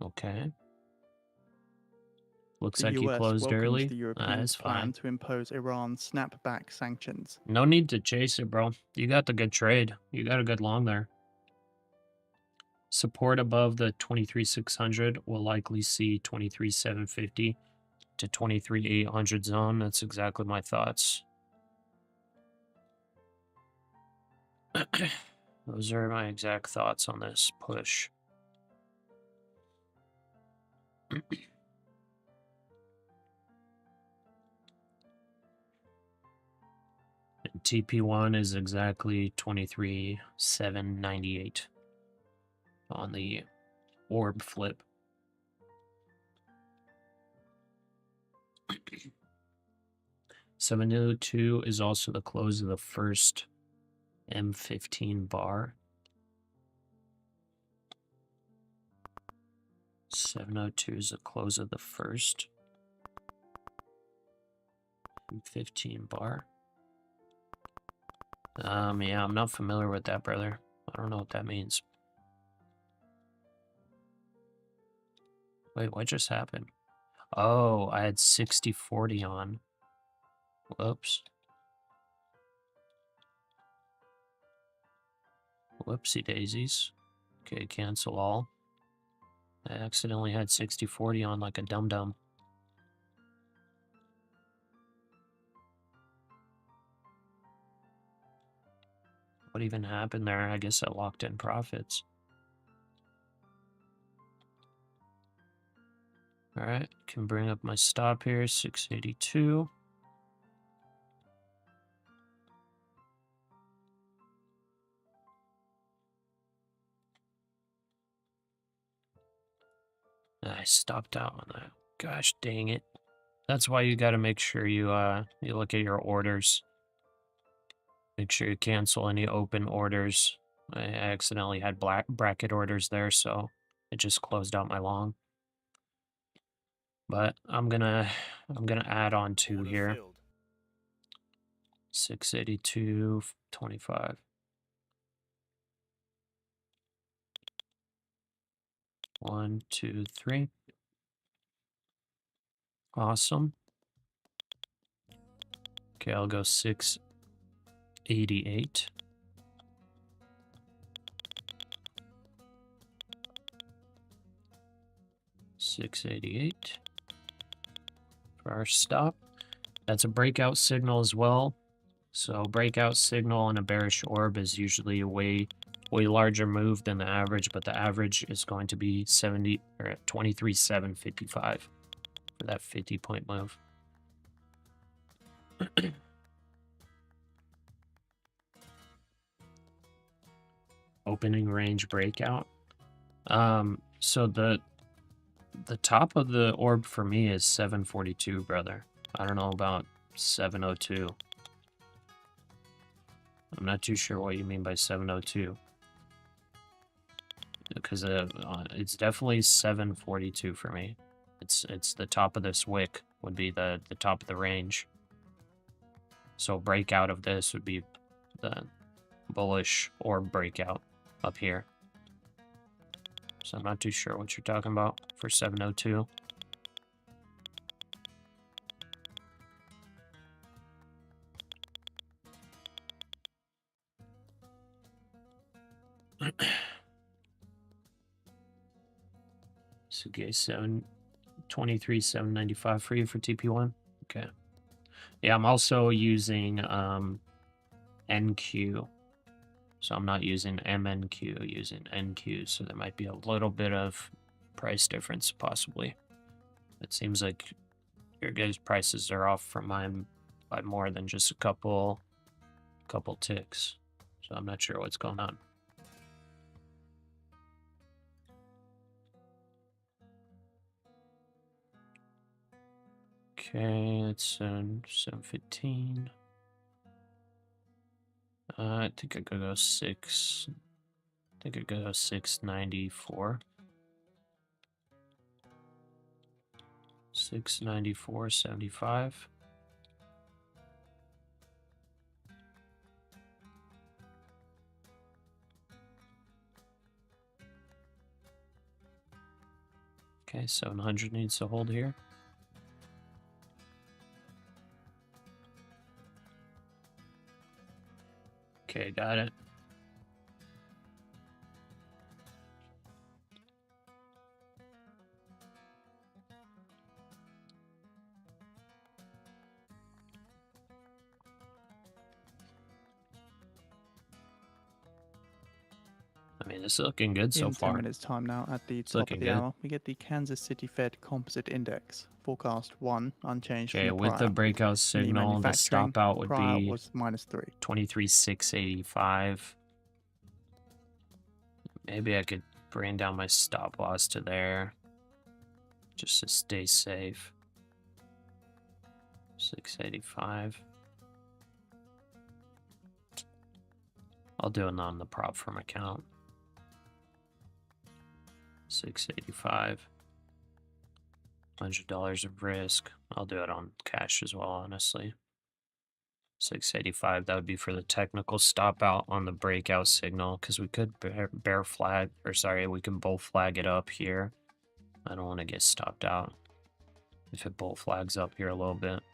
Okay. Looks The like you US closed welcomes early. the That's Europeans' plan fine. to impose Iran's snapback sanctions. No need to chase it, bro. You got the good trade. You got a good long there. Support above the 23,600 will likely see 23,750 to 23,800 zone. That's exactly my thoughts. Those are my exact thoughts on this push. And TP1 is exactly 23,798 on the orb flip. $702 is also the close of the first M15 bar. 702 is the close of the first M15 bar. Yeah, I'm not familiar with that, brother. I don't know what that means. Wait, what just happened? Oh, I had 60/40 on. Whoops. Whoopsie daisies. Okay, cancel all. I accidentally had 60/40 on like a dum-dum. What even happened there? I guess I locked in profits. Alright, can bring up my stop here, 682. I stopped out on that. Gosh dang it. That's why you gotta make sure you look at your orders. Make sure you cancel any open orders. I accidentally had black bracket orders there, so it just closed out my long. But I'm gonna add on 2 Order here. filled. 682.25. 1, 2, 3. Awesome. Okay, I'll go 688. $688 for our stop. That's a breakout signal as well. So breakout signal on a bearish orb is usually a way larger move than the average, but the average is going to be 23,755 for that 50-point move. Opening range breakout. So the top of the orb for me is 742, brother. I don't know about 702. I'm not too sure what you mean by 702. Because it's definitely 742 for me. It's the top of this wick would be the top of the range. So breakout of this would be the bullish orb breakout up here. So I'm not too sure what you're talking about for 702. Okay, 23,795 for you for TP1. Okay. Yeah, I'm also using NQ. So I'm not using MNQ, using NQ. So there might be a little bit of price difference possibly. It seems like your guys' prices are off from mine by more than just a couple ticks. So I'm not sure what's going on. Okay, it's 7:15. I think I could go 6. I think I could go 694. 694.75. Okay, 700 needs to hold here. Okay, got it. I mean, this is looking good so In 10 far. minutes time now, at the It's top looking of the good. hour, we get the Kansas City Fed Composite Index. Forecast 1, unchanged Okay, from the with the prior. breakout In the signal, the manufacturing, stop out would prior be was -3. 23,685. Maybe I could bring down my stop loss to there just to stay safe. 685. I'll do it on the prop firm account. 685. $100 of risk. I'll do it on cash as well, honestly. 685. That would be for the technical stop out on the breakout signal, because we could bear flag, or sorry, we can bull flag it up here. I don't want to get stopped out if it bull flags up here a little bit.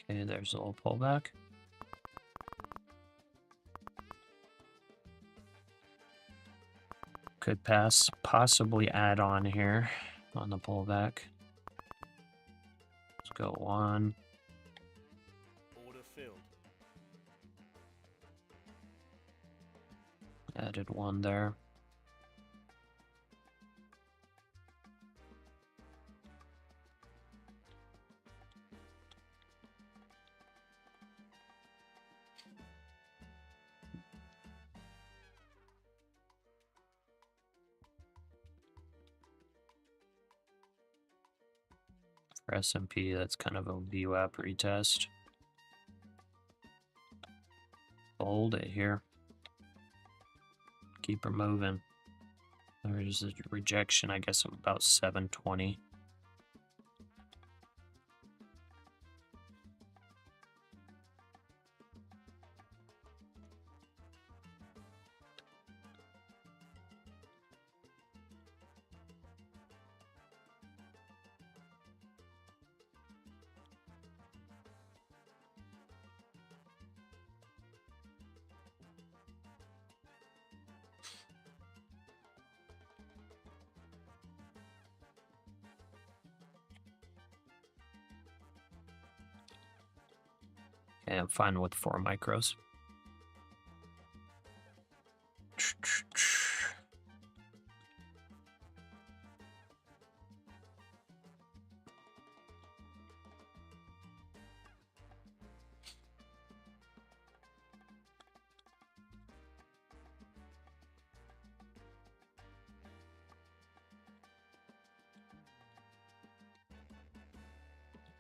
Okay, there's a little pullback. Could possibly add on here on the pullback. Let's go 1. Order filled. Added 1 there. For S&P, that's kind of a VWAP retest. Hold it here. Keep her moving. There's a rejection, I guess, of about 720. Okay, I'm fine with 4 micros.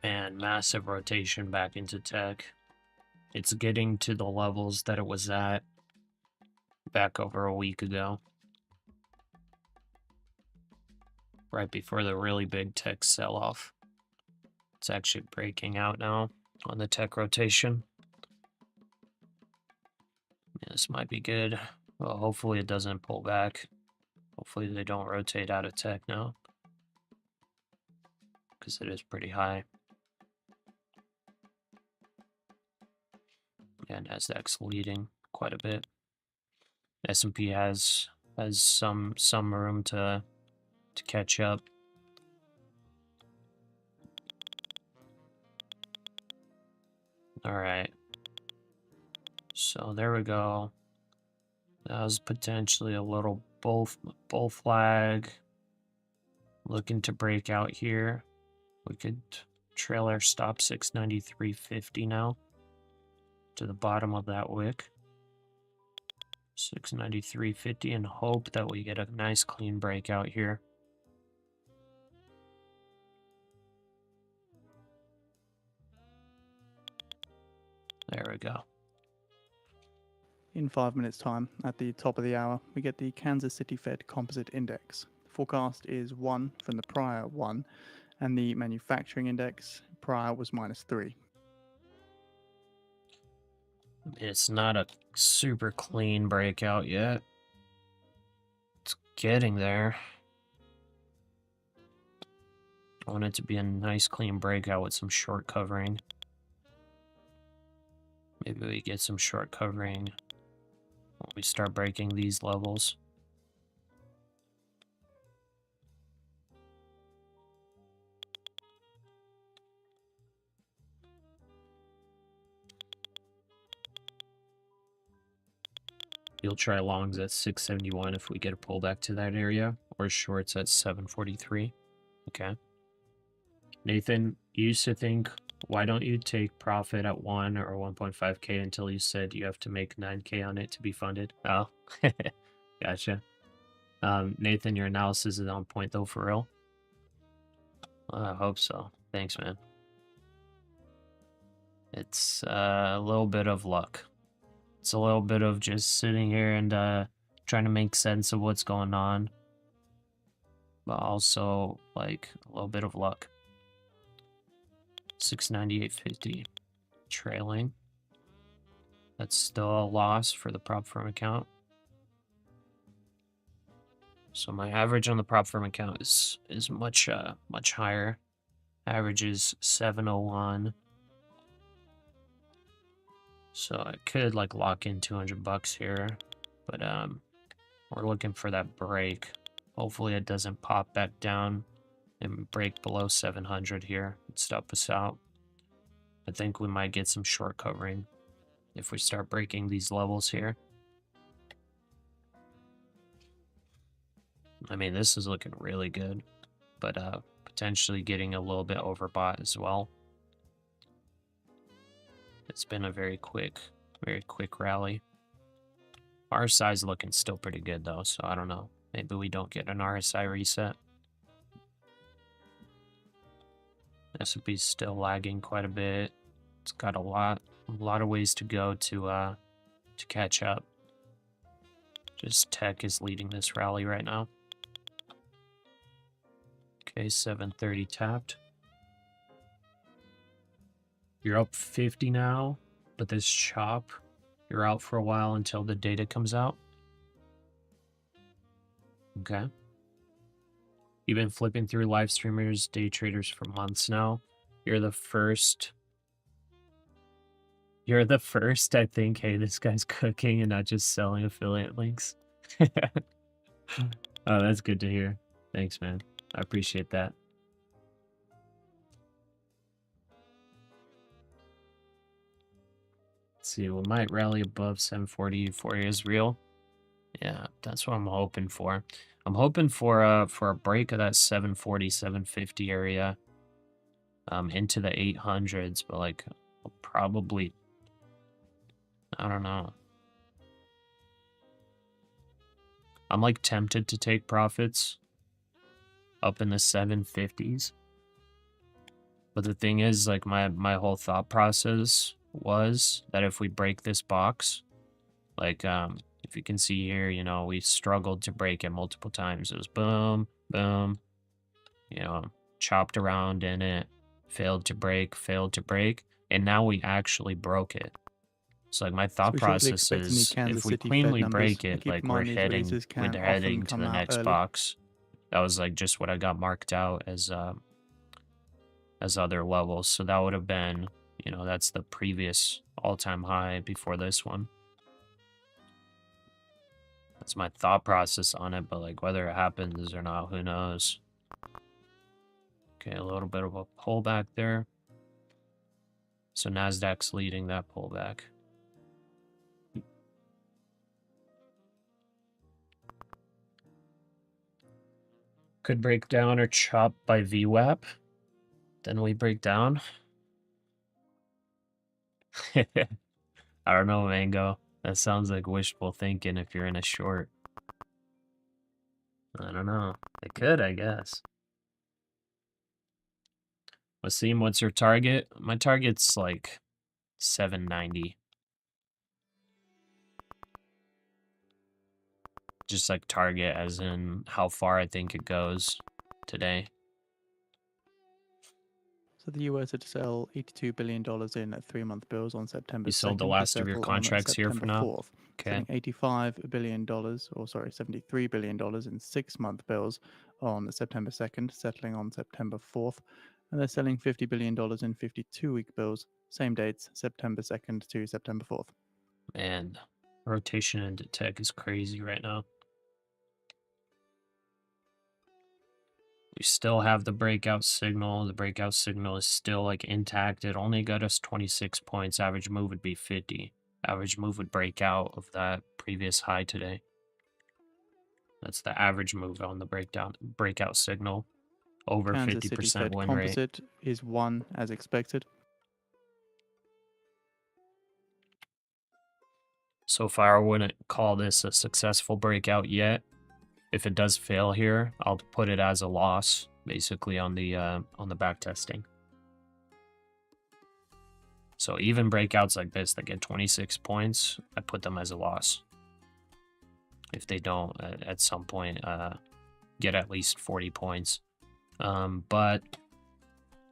And massive rotation back into tech. It's getting to the levels that it was at back over a week ago. Right before the really big tech sell-off. It's actually breaking out now on the tech rotation. Yeah, this might be good. Well, hopefully it doesn't pull back. Hopefully they don't rotate out of tech now, because it is pretty high. Yeah, NASDAQ's leading quite a bit. S&P has some room to catch up. All right. So there we go. That was potentially a little bull flag. Looking to break out here. We could trail our stop 693.50 now to the bottom of that wick. 693.50 and hope that we get a nice clean breakout here. There we go. In 5 minutes' time, at the top of the hour, we get the Kansas City Fed Composite Index. The forecast is 1 from the prior 1, and the manufacturing index prior was -3. It's not a super clean breakout yet. It's getting there. I want it to be a nice clean breakout with some short covering. Maybe we get some short covering when we start breaking these levels. You'll try longs at 671 if we get a pullback to that area, or shorts at 743. Okay. Nathan, you used to think, why don't you take profit at 1 or 1.5K until you said you have to make 9K on it to be funded? Oh, gotcha. Nathan, your analysis is on point though, for real. I hope so. Thanks, man. It's a little bit of luck. It's a little bit of just sitting here and trying to make sense of what's going on, but also like a little bit of luck. 698.50 trailing. That's still a loss for the prop firm account. So my average on the prop firm account is much higher. Average is 701. So I could like lock in 200 bucks here, but we're looking for that break. Hopefully it doesn't pop back down and break below 700 here and stop us out. I think we might get some short covering if we start breaking these levels here. I mean, this is looking really good, but potentially getting a little bit overbought as well. It's been a very quick rally. RSI is looking still pretty good though, so I don't know. Maybe we don't get an RSI reset. S&P's still lagging quite a bit. It's got a lot of ways to go to catch up. Just tech is leading this rally right now. Okay, 730 tapped. You're up 50 now, but this chop, you're out for a while until the data comes out. Okay. You've been flipping through live streamers, day traders for months now. You're the first, I think, hey, this guy's cooking and not just selling affiliate links. Oh, that's good to hear. Thanks, man. I appreciate that. Let's see, we might rally above 740. Euphoria is real. Yeah, that's what I'm hoping for. I'm hoping for a break of that 740, 750 area into the 800s, but like probably, I don't know. I'm like tempted to take profits up in the 750s. But the thing is, like my whole thought process was that if we break this box, like if you can see here, you know, we struggled to break it multiple times. It was boom, boom, you know, chopped around in it, failed to break, and now we actually broke it. So like my So thought we shortly process expect to meet is Kansas if we City Fed cleanly numbers. break And it, keep like in we're mind these releases can often heading to come the out next early. box. That was like just what I got marked out as other levels. So that would have been, you know, that's the previous all-time high before this one. That's my thought process on it, but like whether it happens or not, who knows. Okay, a little bit of a pullback there. So NASDAQ's leading that pullback. Could break down or chop by VWAP. Then we break down. I don't know, Mango. That sounds like wishful thinking if you're in a short. I don't know. It could, I guess. Wasim, what's your target? My target's like 790. Just like target as in how far I think it goes today. So the US had to sell $82 billion in 3-month bills on September 2nd. You sold the to last of your settle on contracts here for September now? 4th, Okay. selling $85 billion, or sorry, $73 billion in 6-month bills on September 2nd, settling on September 4th. And they're selling $50 billion in 52-week bills, same dates, September 2nd to September 4th. Man, rotation into tech is crazy right now. We still have the breakout signal. The breakout signal is still like intact. It only got us 26 points. Average move would be 50. Average move would break out of that previous high today. That's the average move on the breakout signal. Over Kansas City 50% Fed win rate. composite is 1 as expected. So far, I wouldn't call this a successful breakout yet. If it does fail here, I'll put it as a loss, basically on the back testing. So even breakouts like this that get 26 points, I put them as a loss. If they don't at some point get at least 40 points. But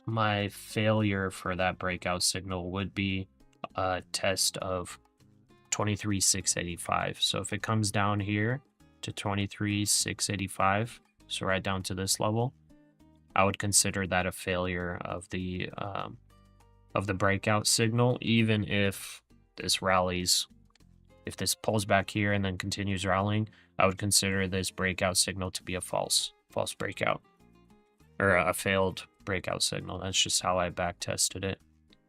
my failure for that breakout signal would be a test of 23,685. So if it comes down here to 23,685, so right down to this level, I would consider that a failure of the breakout signal, even if this rallies. If this pulls back here and then continues rallying, I would consider this breakout signal to be a false breakout, or a failed breakout signal. That's just how I back tested it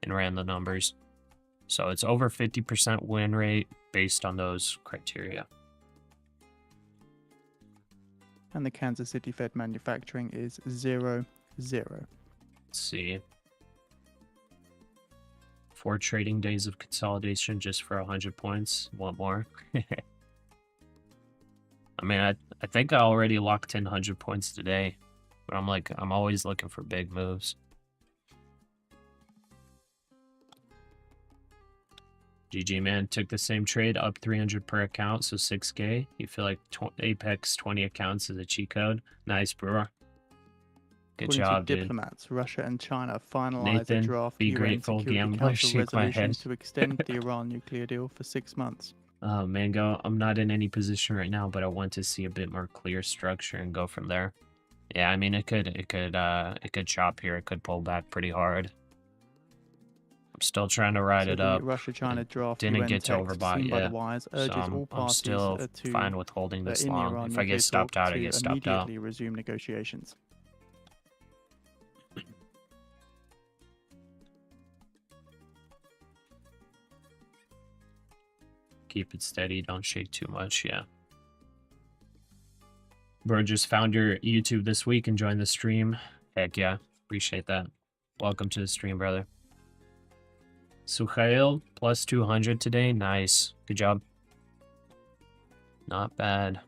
and ran the numbers. So it's over 50% win rate based on those criteria. And the Kansas City Fed manufacturing is 0-0. Let's see. 4 trading days of consolidation just for 100 points. Want more? I mean, I think I already locked in 100 points today, but I'm always looking for big moves. GG, man. Took the same trade, up 300 per account, so 6K. You feel like Apex 20 accounts is a cheat code? Nice, bro. Good According job, to dude. diplomats, Russia and China finalized Nathan, a draft be UN grateful, Security gambler, Council shake my resolution head. to extend the Iran nuclear deal for 6 months. Mango, I'm not in any position right now, but I want to see a bit more clear structure and go from there. Yeah, I mean, it could chop here. It could pull back pretty hard. I'm still trying to ride it up. Russia-China draft Didn't UN get to text overbought seen by the yet, wires so urges all I'm parties still to fine with holding this in the long. Iran If I nuclear get stopped talk out, I to get stopped out. immediately resume negotiations. Keep it steady. Don't shake too much. Yeah. Bro, just found your YouTube this week and joined the stream. Heck yeah. Appreciate that. Welcome to the stream, brother. Sukhail, plus 200 today. Nice. Good job. Not bad.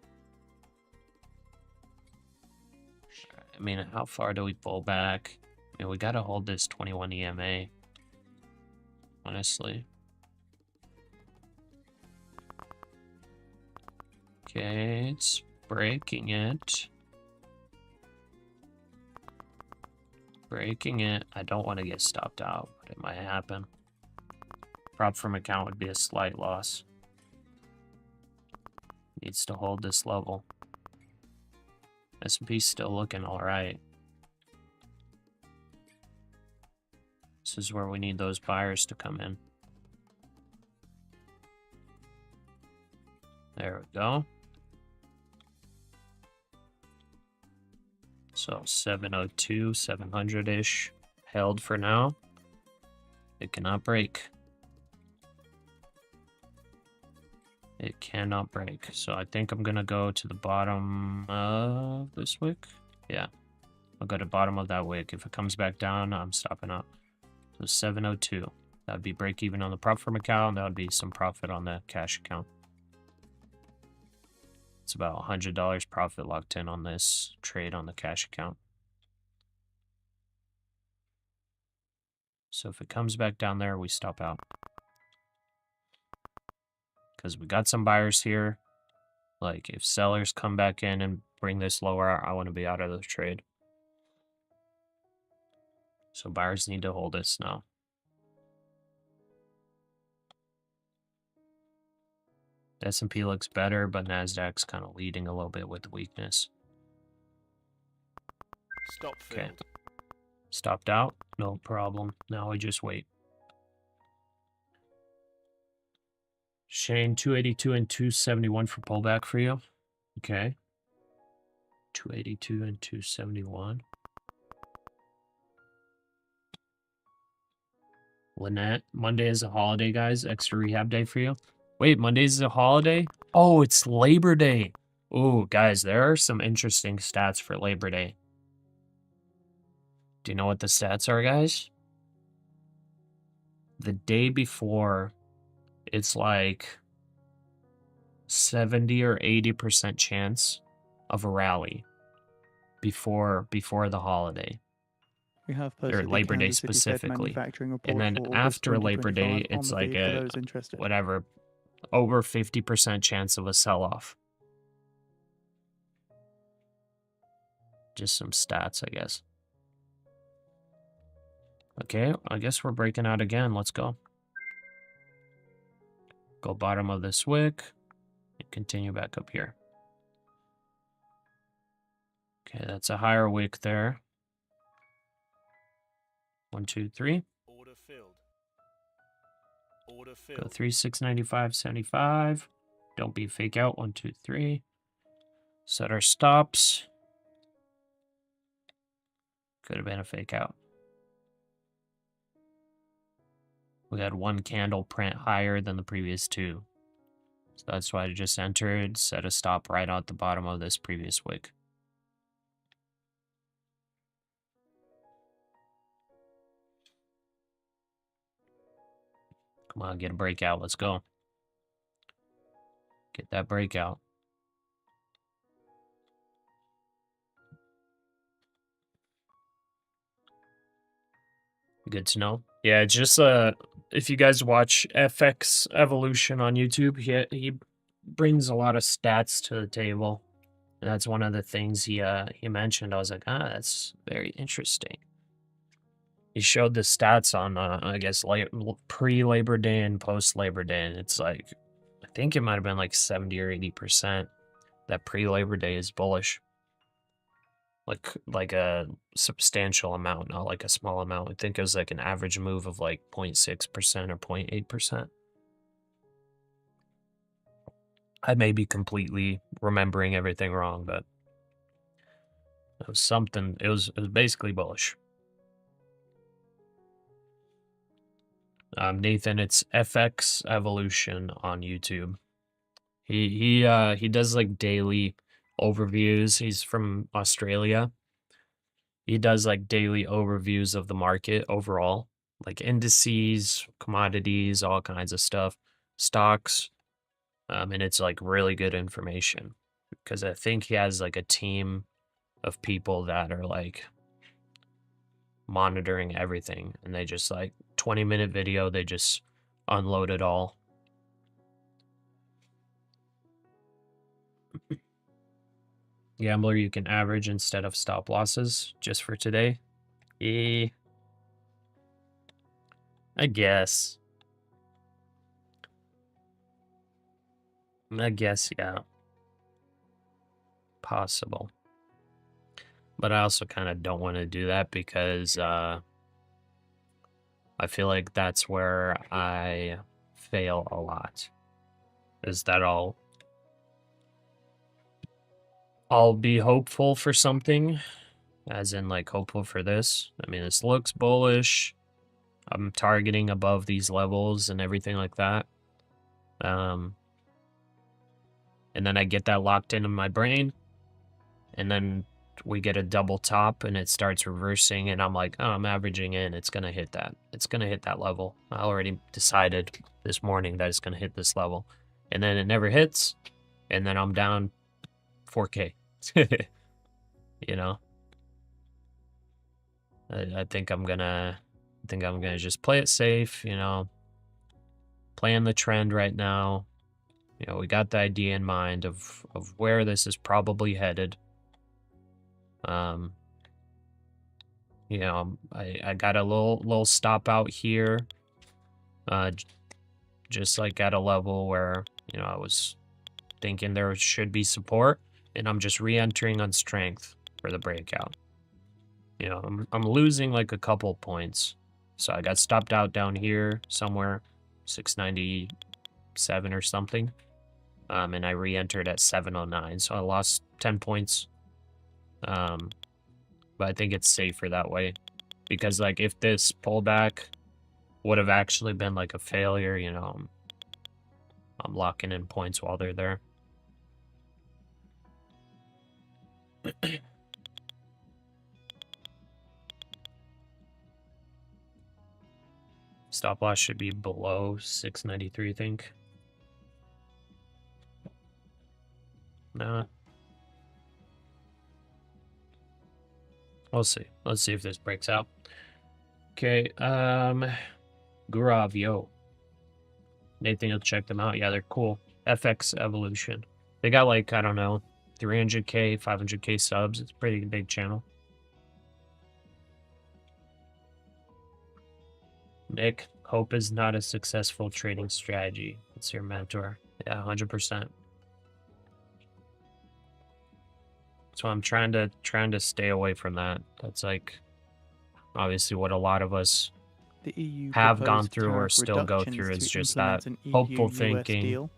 I mean, how far do we pull back? I mean, we got to hold this 21 EMA. honestly. Okay, it's breaking it. Breaking it. I don't want to get stopped out, but it might happen. Prop from account would be a slight loss. Needs to hold this level. S&P's still looking all right. This is where we need those buyers to come in. There we go. So 702, 700-ish held for now. It cannot break. It cannot break. So I think I'm going to go to the bottom of this wick. Yeah. I'll go to bottom of that wick. If it comes back down, I'm stopping out. So 702. That would be break even on the prop firm account. That would be some profit on the cash account. It's about $100 profit locked in on this trade on the cash account. So if it comes back down there, we stop out. Because we got some buyers here. Like, if sellers come back in and bring this lower, I want to be out of the trade. So buyers need to hold this now. The S&P looks better, but NASDAQ's kind of leading a little bit with the weakness. Stop Okay. filled. Stopped out. No problem. Now we just wait. Shane, 282 and 271 for pullback for you. Okay. 282 and 271. Lynette, Monday is a holiday, guys. Extra rehab day for you. Wait, Monday is a holiday? Oh, it's Labor Day. Ooh, guys, there are some interesting stats for Labor Day. Do you know what the stats are, guys? The day before, it's like 70 or 80% chance of a rally before the holiday. We have Or posted the Labor Day Kansas City Fed specifically. manufacturing report And then for August after Labor Day, 2025 on it's the like feed for a those interested. whatever, over 50% chance of a sell-off. Just some stats, I guess. Okay, I guess we're breaking out again. Let's go. Go bottom of this wick and continue back up here. Okay, that's a higher wick there. 1, 2, 3. Order filled. Order Go filled. 3, 6, 95, 75. Don't be fake out. 1, 2, 3. Set our stops. Could have been a fake out. We had one candle print higher than the previous two. So that's why I just entered, set a stop right at the bottom of this previous wick. Come on, get a breakout. Let's go. Get that breakout. Good to know. Yeah, just if you guys watch FX Evolution on YouTube, he brings a lot of stats to the table. And that's one of the things he mentioned. I was like, that's very interesting. He showed the stats on I guess pre-Labor Day and post-Labor Day, and it's like I think it might have been like 70 or 80% that pre-Labor Day is bullish. Like a substantial amount, not like a small amount. I think it was like an average move of like 0.6% or 0.8%. I may be completely remembering everything wrong, but it was something. It was basically bullish. Nathan, it's FX Evolution on YouTube. He does like daily overviews. He's from Australia. He does like daily overviews of the market overall, like indices, commodities, all kinds of stuff, stocks. And it's like really good information because I think he has like a team of people that are like monitoring everything, and they just like 20-minute video, they just unload it all. Gambler, you can average instead of stop losses just for today. I guess. Yeah. Possible. But I also kind of don't want to do that because I feel like that's where I fail a lot. Is that I'll be hopeful for something, as in like hopeful for this. I mean, this looks bullish. I'm targeting above these levels and everything like that. And then I get that locked into my brain, and then we get a double top and it starts reversing, and I'm like, oh, I'm averaging in. It's going to hit that. It's going to hit that level. I already decided this morning that it's going to hit this level. And then it never hits, and then I'm down 4K. You know? I think I'm gonna just play it safe, you know, playing the trend right now. You know, we got the idea in mind of where this is probably headed. You know, I got a little stop out here, just like at a level where, you know, I was thinking there should be support, and I'm just re-entering on strength for the breakout. You know, I'm losing like a couple points, so I got stopped out down here somewhere, 697 or something, and I re-entered at 709, so I lost 10 points. But I think it's safer that way, because like if this pullback would have actually been like a failure, you know, I'm locking in points while they're there. Stop loss should be below 693, I think. Nah. We'll see. Let's see if this breaks out. Okay, Gurav, yo. Nathan, you'll check them out. Yeah, they're cool. FX Evolution. They got like, I don't know, 300K, 500K subs. It's a pretty big channel. Nick, hope is not a successful trading strategy. It's your mentor. Yeah, 100%. So I'm trying to stay away from that. That's like obviously what a lot of us The EU have gone proposed through or tariff still go reductions through. Is to just implement that an hopeful EU-US thinking, deal.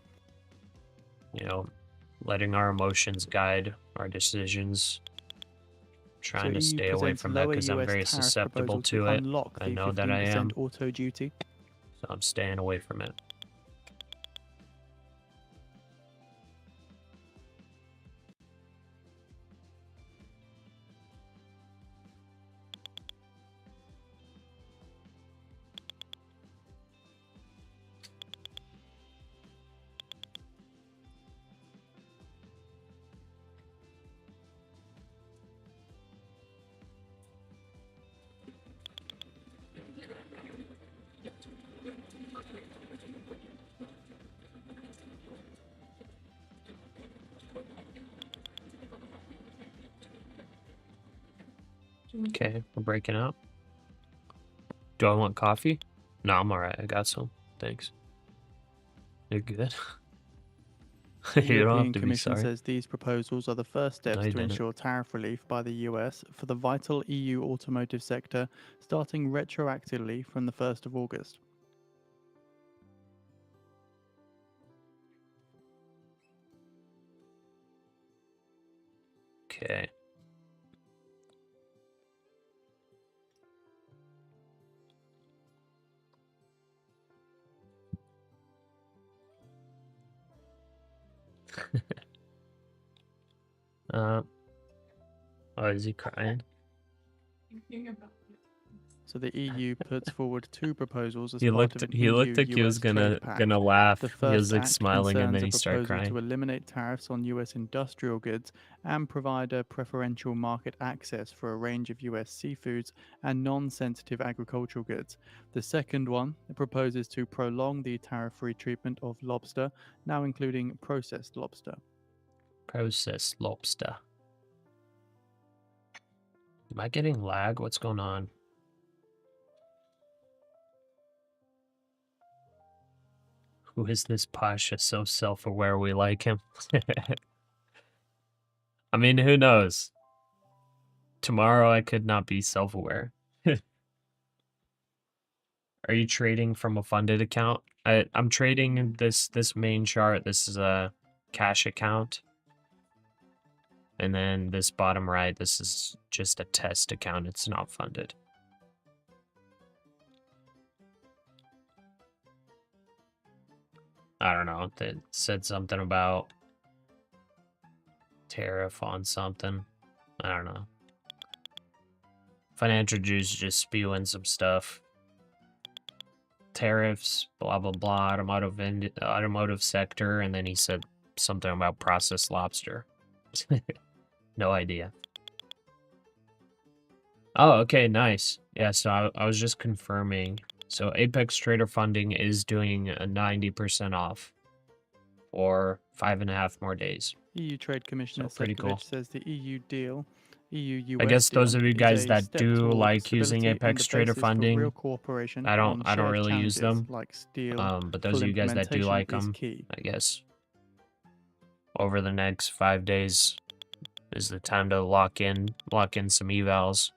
you know, letting our emotions guide our decisions, trying to EU stay away presents from that lower because I'm US very tariff susceptible proposal to it. unlock I the know that I 15% am, auto duty. so I'm staying away from it. Okay, we're breaking out. Do I want coffee? No, I'm alright. I got some. Thanks. You're good. The You don't have European to be Commission sorry. says these proposals are the first steps No, you to didn't. ensure tariff relief by the US for the vital EU automotive sector, starting retroactively from the 1st of August. Okay. Oh, is he crying? So the EU puts forward two proposals as He part looked of an he looked like he was EU-US trade pact. gonna laugh. The He was first like act smiling and concerns then a he started proposal to crying. eliminate tariffs on US industrial goods and provide a preferential market access for a range of US seafoods and non-sensitive agricultural goods. The second one proposes to prolong the tariff-free treatment of lobster, now including processed lobster. Processed lobster. Am I getting lag? What's going on? Who is this Pasha so self-aware we like him? I mean, who knows? Tomorrow I could not be self-aware. Are you trading from a funded account? I'm trading this main chart. This is a cash account. And then this bottom right, this is just a test account. It's not funded. I don't know. It said something about tariff on something. I don't know. Financial Juice just spewing some stuff. Tariffs, blah, blah, blah, automotive sector. And then he said something about processed lobster. No idea. Oh, okay, nice. Yeah, so I was just confirming. So Apex Trader Funding is doing a 90% off for 5.5 more days. EU Trade Commissioner So pretty cool. Sefcovic says the EU deal, EU-US I guess those of you deal guys is a that step do toward like using stability and Apex the Trader basis for real Funding, cooperation I on don't shared really use challenges them. like steel. But those Full of you guys that do implementation like is them, key. I guess over the next 5 days is the time to lock in some evals.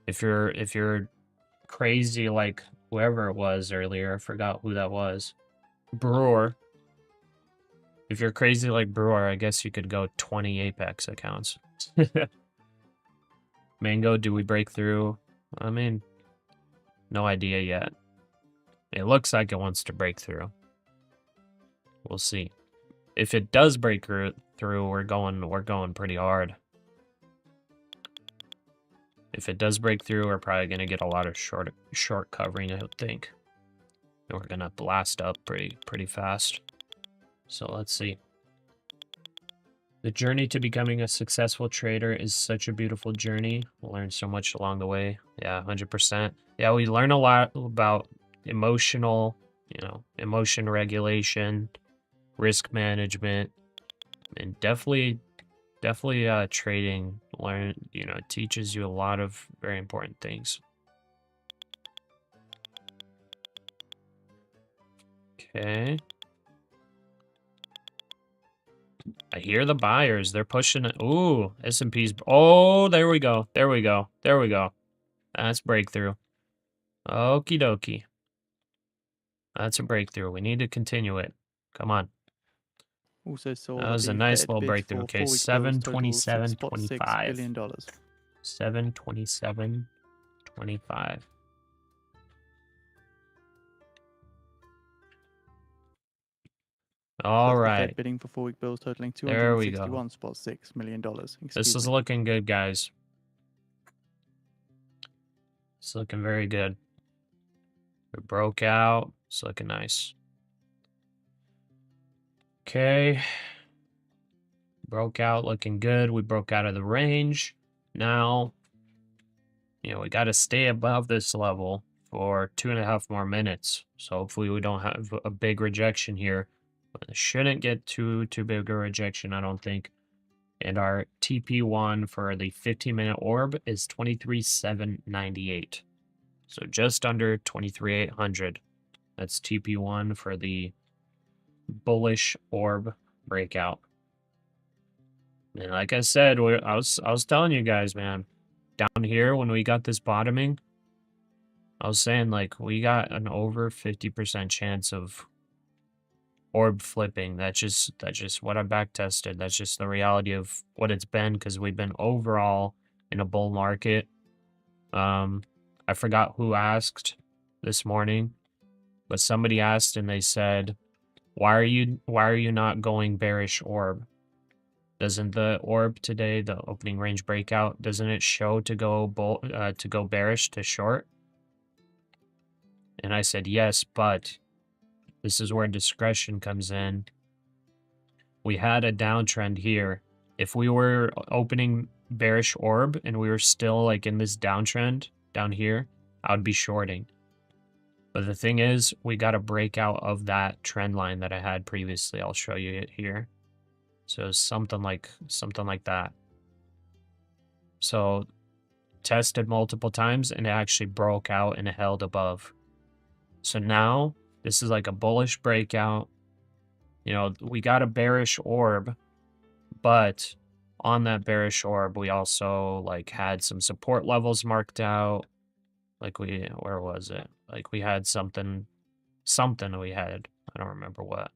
If you're crazy like whoever it was earlier, I forgot who that was. Brewer. If you're crazy like Brewer, I guess you could go 20 Apex accounts. Mango, do we break through? I mean, no idea yet. It looks like it wants to break through. We'll see. If it does break through, we're going pretty hard. If it does break through, we're probably gonna get a lot of short covering, I would think. And we're gonna blast up pretty fast. So let's see. The journey to becoming a successful trader is such a beautiful journey. We'll learn so much along the way. Yeah, 100%. Yeah, we learn a lot about emotion regulation, risk management, and definitely trading teaches you a lot of very important things. Okay. I hear the buyers. They're pushing it. Ooh, S&P's. Oh, there we go. There we go. There we go. That's breakthrough. Okie dokie. That's a breakthrough. We need to continue it. Come on. Also saw That was a the nice Fed little bids breakthrough. for Okay, 4-week bills total $6.6 $727.25. billion. 727.25. All That's the right. Fed bidding for 4-week bills totaling There we go. $261.6 million. This is looking good, guys. It's looking very good. It broke out. It's looking nice. Okay. Broke out, looking good. We broke out of the range. Now, we got to stay above this level for 2.5 more minutes. So hopefully we don't have a big rejection here. But it shouldn't get too big a rejection, I don't think. And our TP1 for the 15-minute orb is 23,798. So just under 23,800. That's TP1 for the bullish orb breakout. And like I said, I was telling you guys, man, down here when we got this bottoming, I was saying like we got an over 50% chance of orb flipping. That's just what I back tested. That's just the reality of what it's been, because we've been overall in a bull market. I forgot who asked this morning, but somebody asked and they said, why are you not going bearish orb? Doesn't the orb today, the opening range breakout, doesn't it show to go bearish to short? And I said yes, but this is where discretion comes in. We had a downtrend here. If we were opening bearish orb and we were still like in this downtrend down here, I would be shorting. But the thing is, we got a breakout of that trend line that I had previously. I'll show you it here. So something like that. So tested multiple times and it actually broke out and it held above. So now this is like a bullish breakout. You know, we got a bearish orb, but on that bearish orb, we also like had some support levels marked out. Like where was it? Like we had something we had. I don't remember what.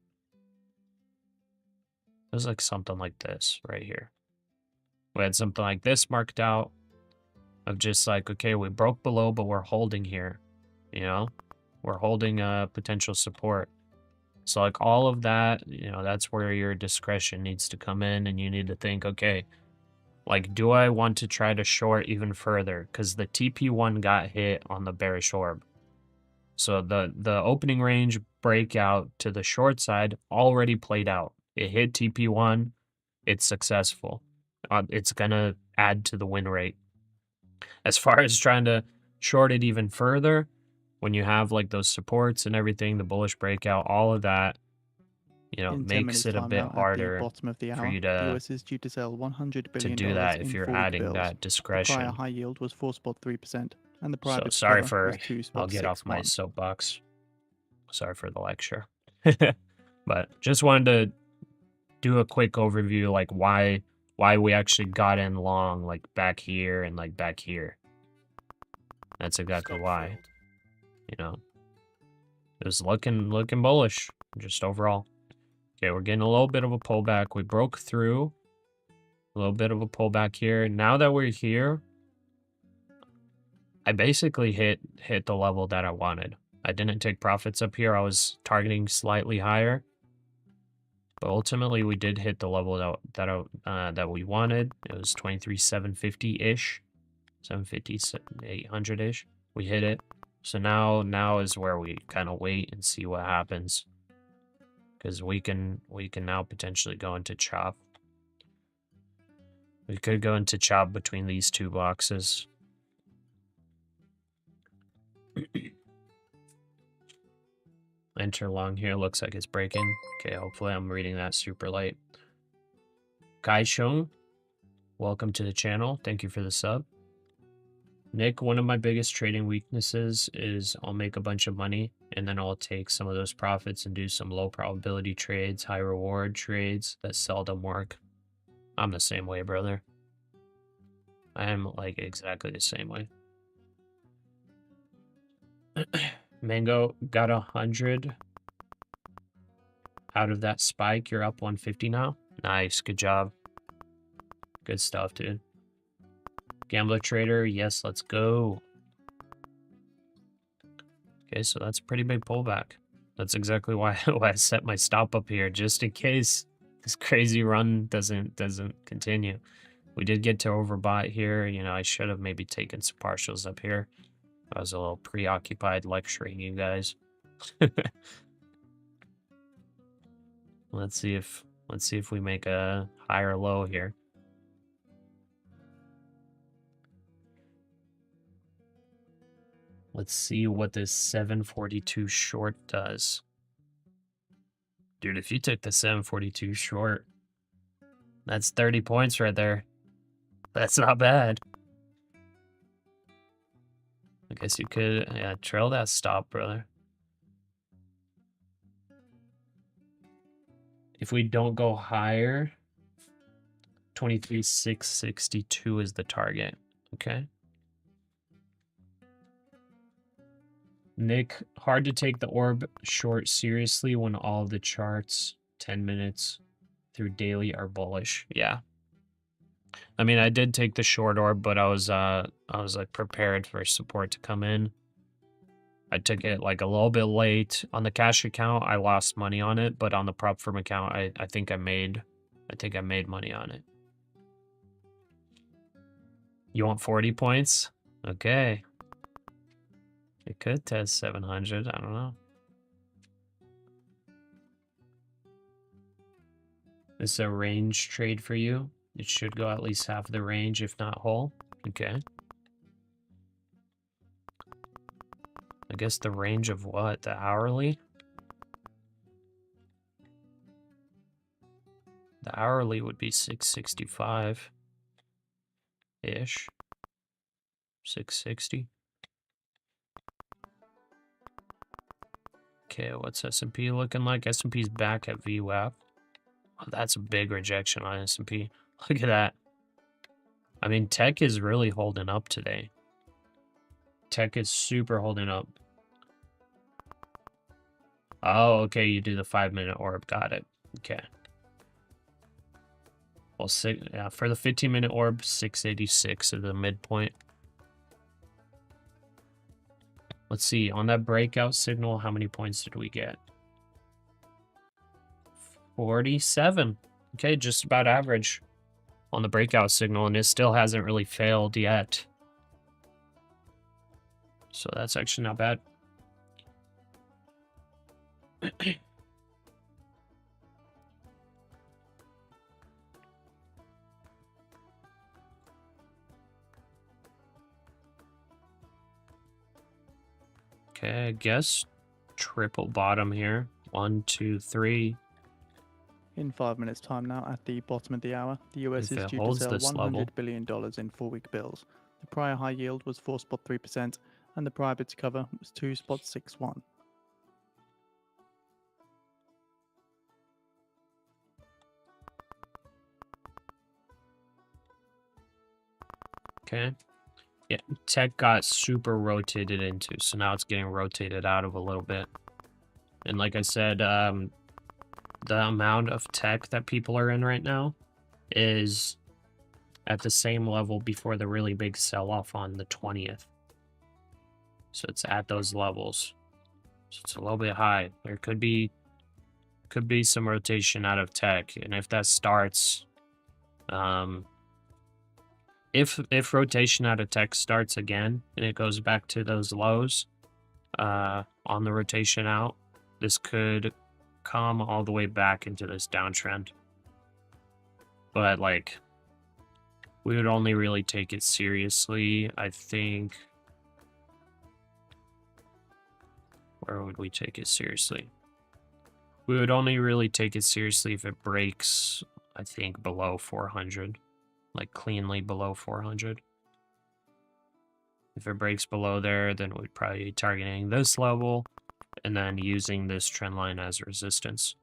It was like something like this right here. We had something like this marked out of just like, okay, we broke below, but we're holding here. You know, we're holding potential support. So like all of that, you know, that's where your discretion needs to come in, and you need to think, okay, like, do I want to try to short even further? Because the TP1 got hit on the bearish orb. So the opening range breakout to the short side already played out. It hit TP1. It's successful. It's going to add to the win rate. As far as trying to short it even further, when you have like those supports and everything, the bullish breakout, all of that, you know, In 10 minutes makes it a time bit now, at the harder bottom of the for hour, you the to US is due to sell $100 billion do that if in you're 4-week adding bills. that The prior discretion. high yield was 4.3%, and the So private sorry cover was for, I'll get off my 2.61. soapbox. Sorry for the lecture. But just wanted to do a quick overview, like why we actually got in long, like back here and like back here. That's exactly Stock why, filled. you know. It was looking bullish, just overall. Okay, we're getting a little bit of a pullback. We broke through. A little bit of a pullback here. Now that we're here, I basically hit the level that I wanted. I didn't take profits up here. I was targeting slightly higher. But ultimately, we did hit the level that we wanted. It was 23,750-ish. 750, 800-ish. We hit it. So now is where we kind of wait and see what happens. Because we can now potentially go into chop. We could go into chop between these two boxes. Enter long here. Looks like it's breaking. Okay, hopefully I'm reading that super light. Kai Shung, welcome to the channel. Thank you for the sub. Nick, one of my biggest trading weaknesses is I'll make a bunch of money and then I'll take some of those profits and do some low probability trades, high reward trades that seldom work. I'm the same way, brother. I am like exactly the same way. Mango got 100 out of that spike. You're up 150 now. Nice, good job. Good stuff, dude. Gambler trader, yes, let's go. Okay, so that's a pretty big pullback. That's exactly why I set my stop up here, just in case this crazy run doesn't continue. We did get to overbought here. You know, I should have maybe taken some partials up here. I was a little preoccupied lecturing you guys. Let's see if we make a higher low here. Let's see what this 742 short does. Dude, if you took the 742 short, that's 30 points right there. That's not bad. I guess you could, yeah, trail that stop, brother. If we don't go higher, 23,662 is the target. Okay. Nick, hard to take the orb short seriously when all the charts 10 minutes through daily are bullish. Yeah. I mean, I did take the short orb, but I was like prepared for support to come in. I took it like a little bit late. On the cash account, I lost money on it, but on the prop firm account, I think I made I think I made money on it. You want 40 points? Okay. It could test 700. I don't know. This is a range trade for you. It should go at least half the range, if not whole. Okay. I guess the range of what? The hourly? The hourly would be 665-ish. 660. Okay, what's S&P looking like? S&P's back at VWAP. Oh, that's a big rejection on S&P. Look at that. I mean, tech is really holding up today. Tech is super holding up. Oh, okay, you do the 5-minute orb. Got it. Okay. Well, yeah, for the 15-minute orb, 686 is the midpoint. Let's see. On that breakout signal, how many points did we get? 47. Okay, just about average on the breakout signal, and it still hasn't really failed yet. So that's actually not bad. Okay, I guess triple bottom here. 1, 2, 3. In 5 minutes time now, at the bottom of the hour, the US If is it due to holds sell this level. $100 billion in 4-week bills. The prior high yield was 4.3%, and the prior bid to cover was 2.61. Okay. Yeah, tech got super rotated into, so now it's getting rotated out of a little bit. And like I said, the amount of tech that people are in right now is at the same level before the really big sell-off on the 20th. So it's at those levels. So it's a little bit high. There could be some rotation out of tech, and if that starts, if rotation out of tech starts again and it goes back to those lows on the rotation out, this could come all the way back into this downtrend. But like, we would only really take it seriously, I think. Where would we take it seriously? We would only really take it seriously if it breaks, I think, below 400. Like, cleanly below 400. If it breaks below there, then we'd probably be targeting this level and then using this trend line as resistance.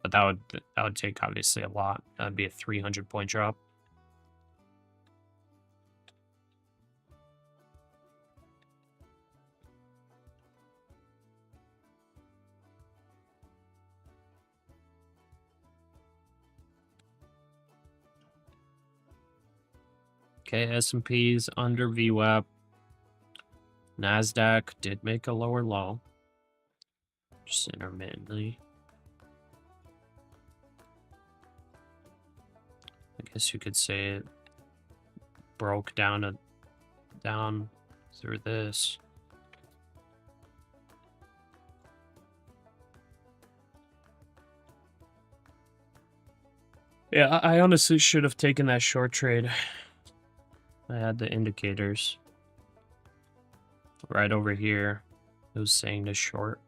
But that would take, obviously, a lot. That would be a 300-point drop. Okay, S&P's under VWAP. NASDAQ did make a lower low. Just intermittently. I guess you could say it broke down through this. Yeah, I honestly should have taken that short trade. I had the indicators right over here. It was saying to short.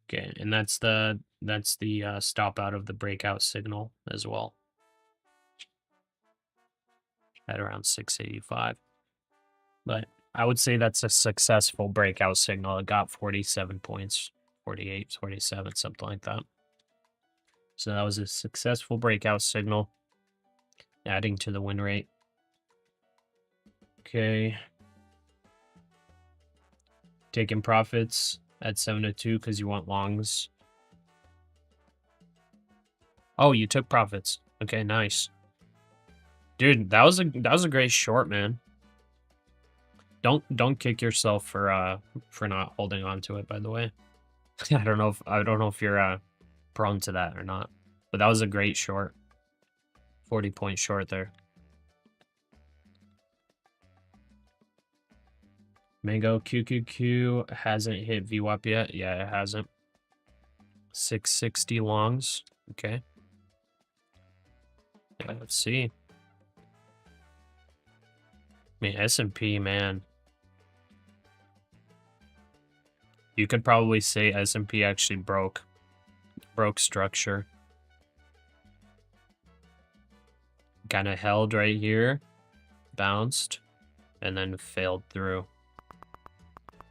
Okay, and that's the stop out of the breakout signal as well. At around 685. But I would say that's a successful breakout signal. It got 47 points, 48, 47, something like that. So that was a successful breakout signal, adding to the win rate. Okay. Taking profits at 702 because you want longs. Oh, you took profits. Okay, nice. Dude, that was a great short, man. Don't kick yourself for not holding on to it, by the way. I don't know if you're prone to that or not. But that was a great short. 40-point short there. Mango QQQ hasn't hit VWAP yet. Yeah, it hasn't. 660 longs. Okay. Yeah, let's see. I mean, S&P, man. You could probably say S&P actually broke structure. Kind of held right here, bounced, and then failed through.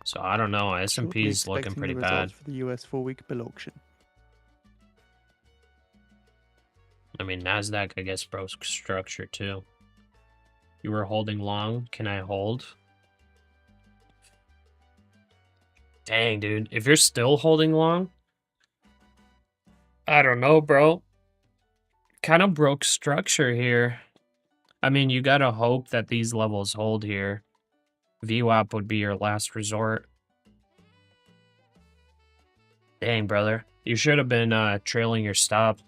So I don't know. Shortly S&P's looking expecting pretty the bad. results for the US 4-week bill auction. I mean, NASDAQ, I guess, broke structure too. You were holding long. Can I hold? Dang, dude. If you're still holding long, I don't know, bro. Kind of broke structure here. I mean, you gotta hope that these levels hold here. VWAP would be your last resort. Dang, brother. You should have been trailing your stop.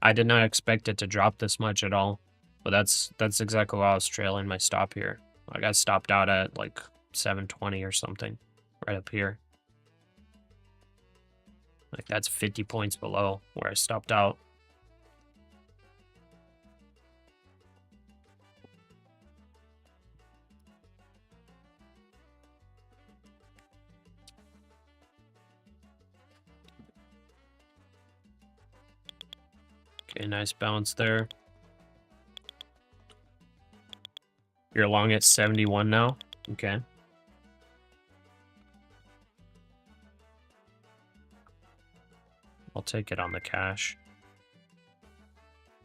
I did not expect it to drop this much at all. But that's exactly why I was trailing my stop here. I got stopped out at like 720 or something. Right up here. Like that's 50 points below where I stopped out. Okay, nice bounce there. You're long at 71 now? Okay. I'll take it on the cash.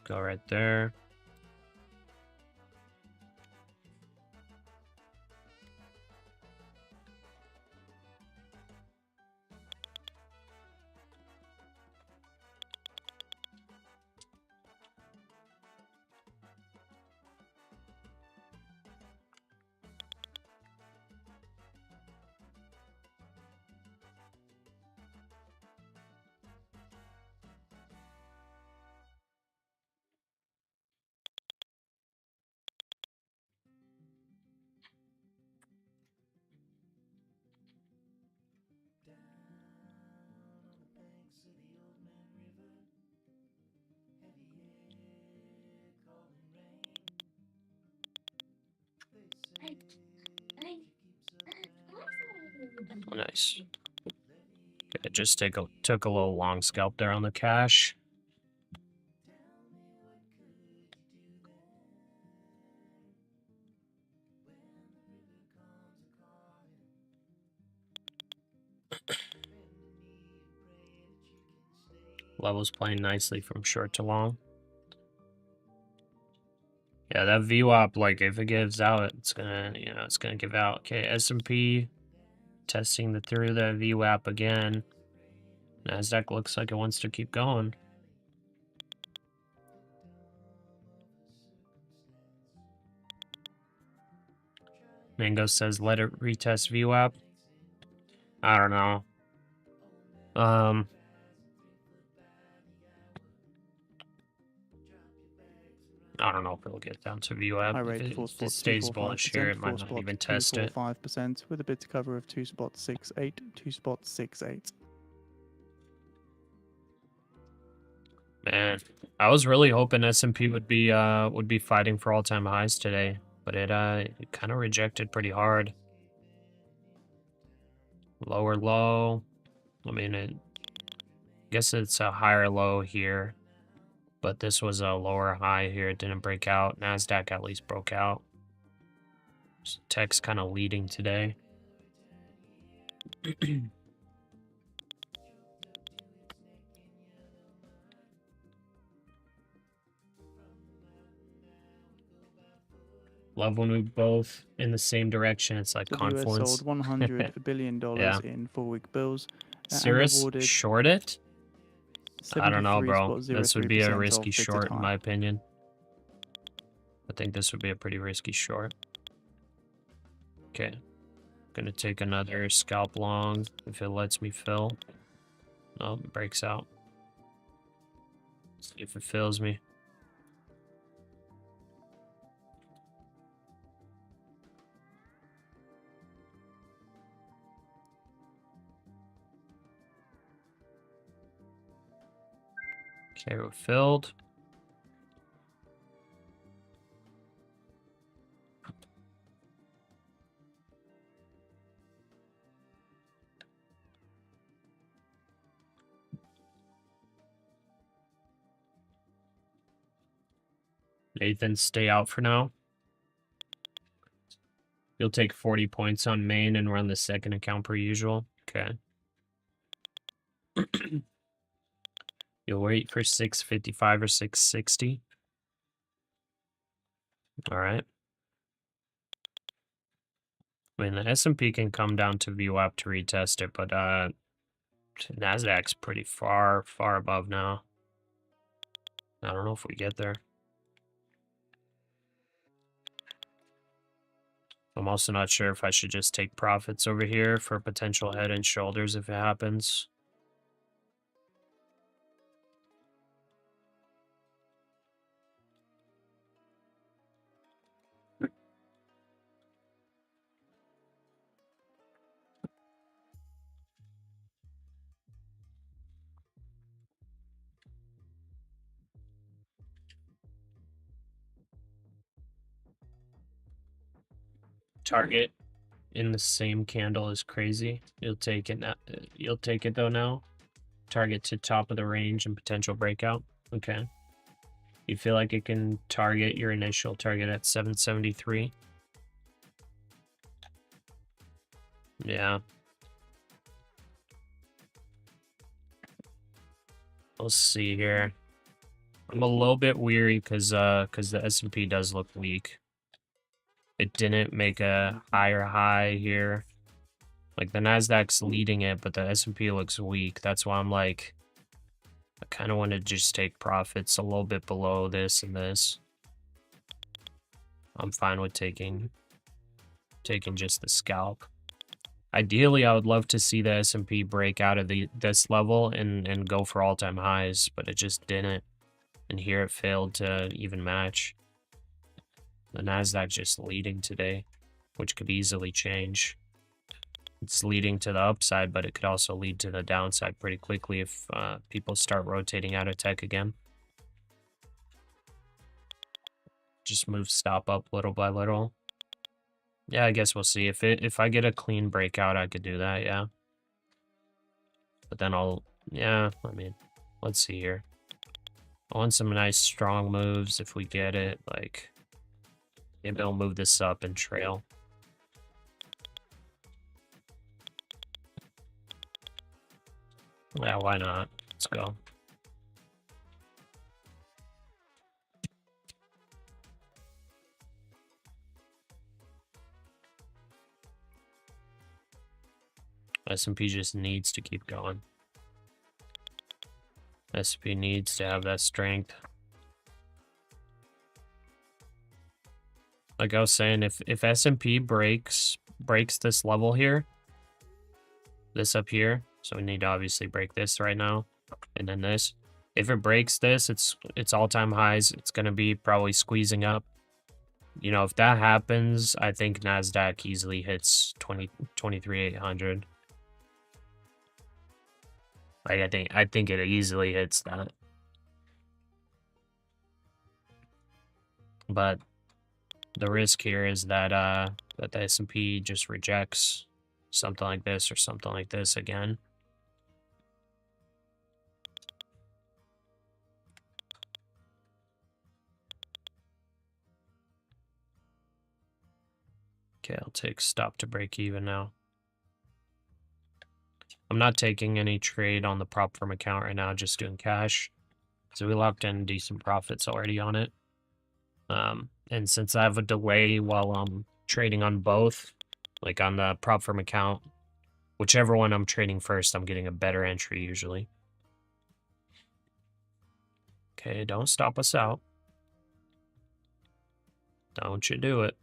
Go right there. Nice. Okay, just took a little long scalp there on the cash. Levels playing nicely from short to long. Yeah, that VWAP, like if it gives out, it's gonna give out. Okay, S&P testing through the VWAP again. NASDAQ looks like it wants to keep going. Mango says let it retest VWAP. I don't know. I don't know if it'll get down to VWAP. High If rate it 4 spot stays bullish here, 245%, it 4 might not spot even test it. 245% with a bid to cover of 2 spot 68, 2 spot 68. Man, I was really hoping S&P would be fighting for all-time highs today, but it kind of rejected pretty hard. Lower low. I mean, I guess it's a higher low here, but this was a lower high here. It didn't break out. NASDAQ at least broke out. So tech's kind of leading today. Love when we both in the same direction. It's like So the US confluence. sold $100 billion Yeah. in 4-week bills. Cirrus awarded short it? I don't know, bro. 73.03% This would be a off risky bid to short, in time. my opinion. I think this would be a pretty risky short. Okay. Gonna take another scalp long if it lets me fill. Oh, it breaks out. See if it fills me. Okay, we're filled. Nathan, stay out for now. You'll take 40 points on main and run the second account per usual. Okay. You'll wait for 655 or 660. All right. I mean, the S&P can come down to VWAP to retest it, but NASDAQ's pretty far above now. I don't know if we get there. I'm also not sure if I should just take profits over here for potential head and shoulders if it happens. Target in the same candle is crazy. You'll take it now. You'll take it though now. Target to top of the range and potential breakout. Okay. You feel like it can target your initial target at 773? Yeah. We'll see here. I'm a little bit weary because the S&P does look weak. It didn't make a higher high here. Like the NASDAQ's leading it, but the S&P looks weak. That's why I'm like, I kind of want to just take profits a little bit below this and this. I'm fine with taking just the scalp. Ideally, I would love to see the S&P break out of this level and go for all-time highs, but it just didn't. And here it failed to even match. The NASDAQ just leading today, which could easily change. It's leading to the upside, but it could also lead to the downside pretty quickly if people start rotating out of tech again. Just move stop up little by little. Yeah, I guess we'll see. If I get a clean breakout, I could do that, yeah. But then yeah, I mean, let's see here. I want some nice strong moves if we get it, like, maybe I'll move this up and trail. Yeah, why not? Let's go. S&P just needs to keep going. S&P needs to have that strength. Like I was saying, if S&P breaks this level here, this up here, so we need to obviously break this right now, and then this. If it breaks this, it's all-time highs. It's gonna be probably squeezing up. You know, if that happens, I think NASDAQ easily hits 23,800. Like I think it easily hits that. But the risk here is that that the S&P just rejects something like this or something like this again. Okay, I'll take stop to break even now. I'm not taking any trade on the prop firm account right now, just doing cash. So we locked in decent profits already on it. And since I have a delay while I'm trading on both, like on the prop firm account, whichever one I'm trading first, I'm getting a better entry usually. Okay, don't stop us out. Don't you do it.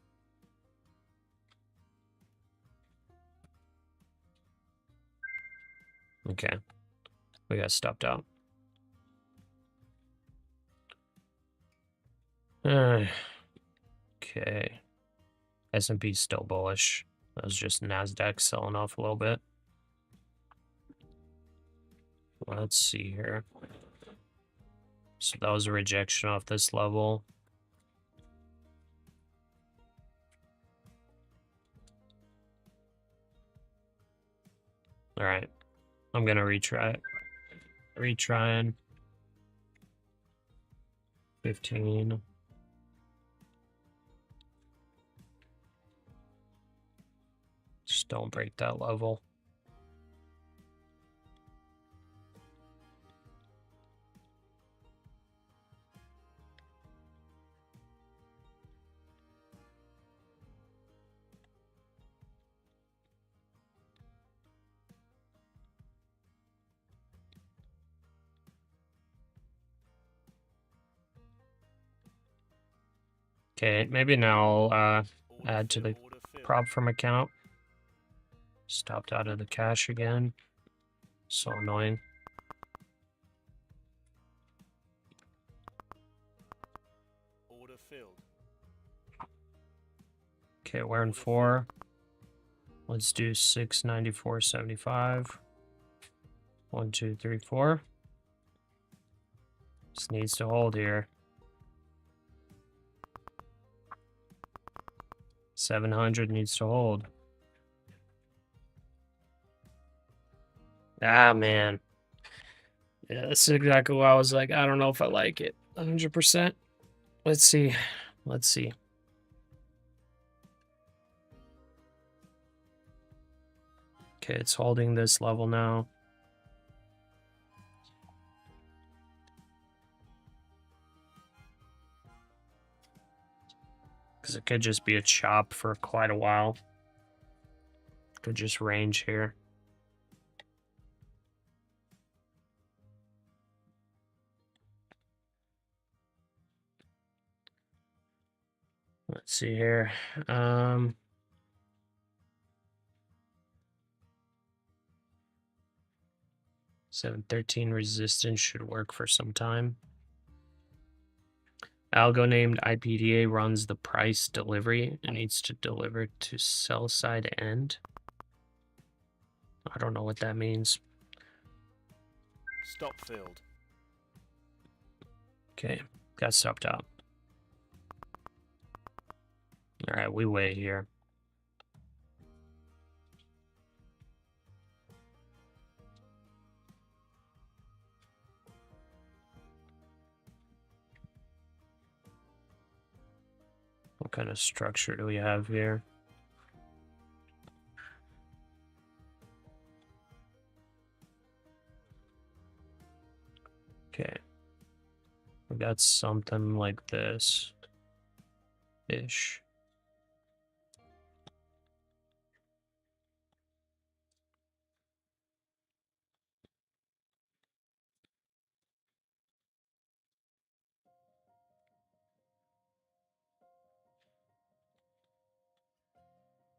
Okay. We got stopped out. Okay. S&P still bullish. That was just NASDAQ selling off a little bit. Let's see here. So that was a rejection off this level. All right. I'm going to retry it. Retrying. 15. Just don't break that level. Okay, maybe now I'll add to the prop firm account. Stopped out of the cash again. So annoying. Order filled. Okay, we're in 4. Let's do 694.75. 1, 2, 3, 4. Just needs to hold here. 700 needs to hold. Ah, man. Yeah, that's exactly why I was like, I don't know if I like it. 100%. Let's see. Let's see. Okay, it's holding this level now. Because it could just be a chop for quite a while. Could just range here. Let's see here. 713 resistance should work for some time. Algo named IPDA runs the price delivery and needs to deliver to sell side end. I don't know what that means. Stop filled. Okay, got stopped out. All right, we wait here. What kind of structure do we have here? Okay. We got something like this. Ish.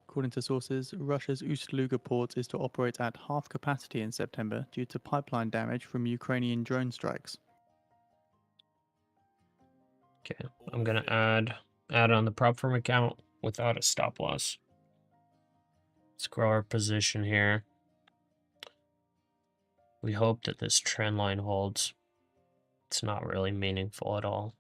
According to sources, Russia's Ust-Luga port is to operate at half capacity in September due to pipeline damage from Ukrainian drone strikes. Okay, I'm gonna add on the prop firm account without a stop loss. Let's grow our position here. We hope that this trend line holds. It's not really meaningful at all.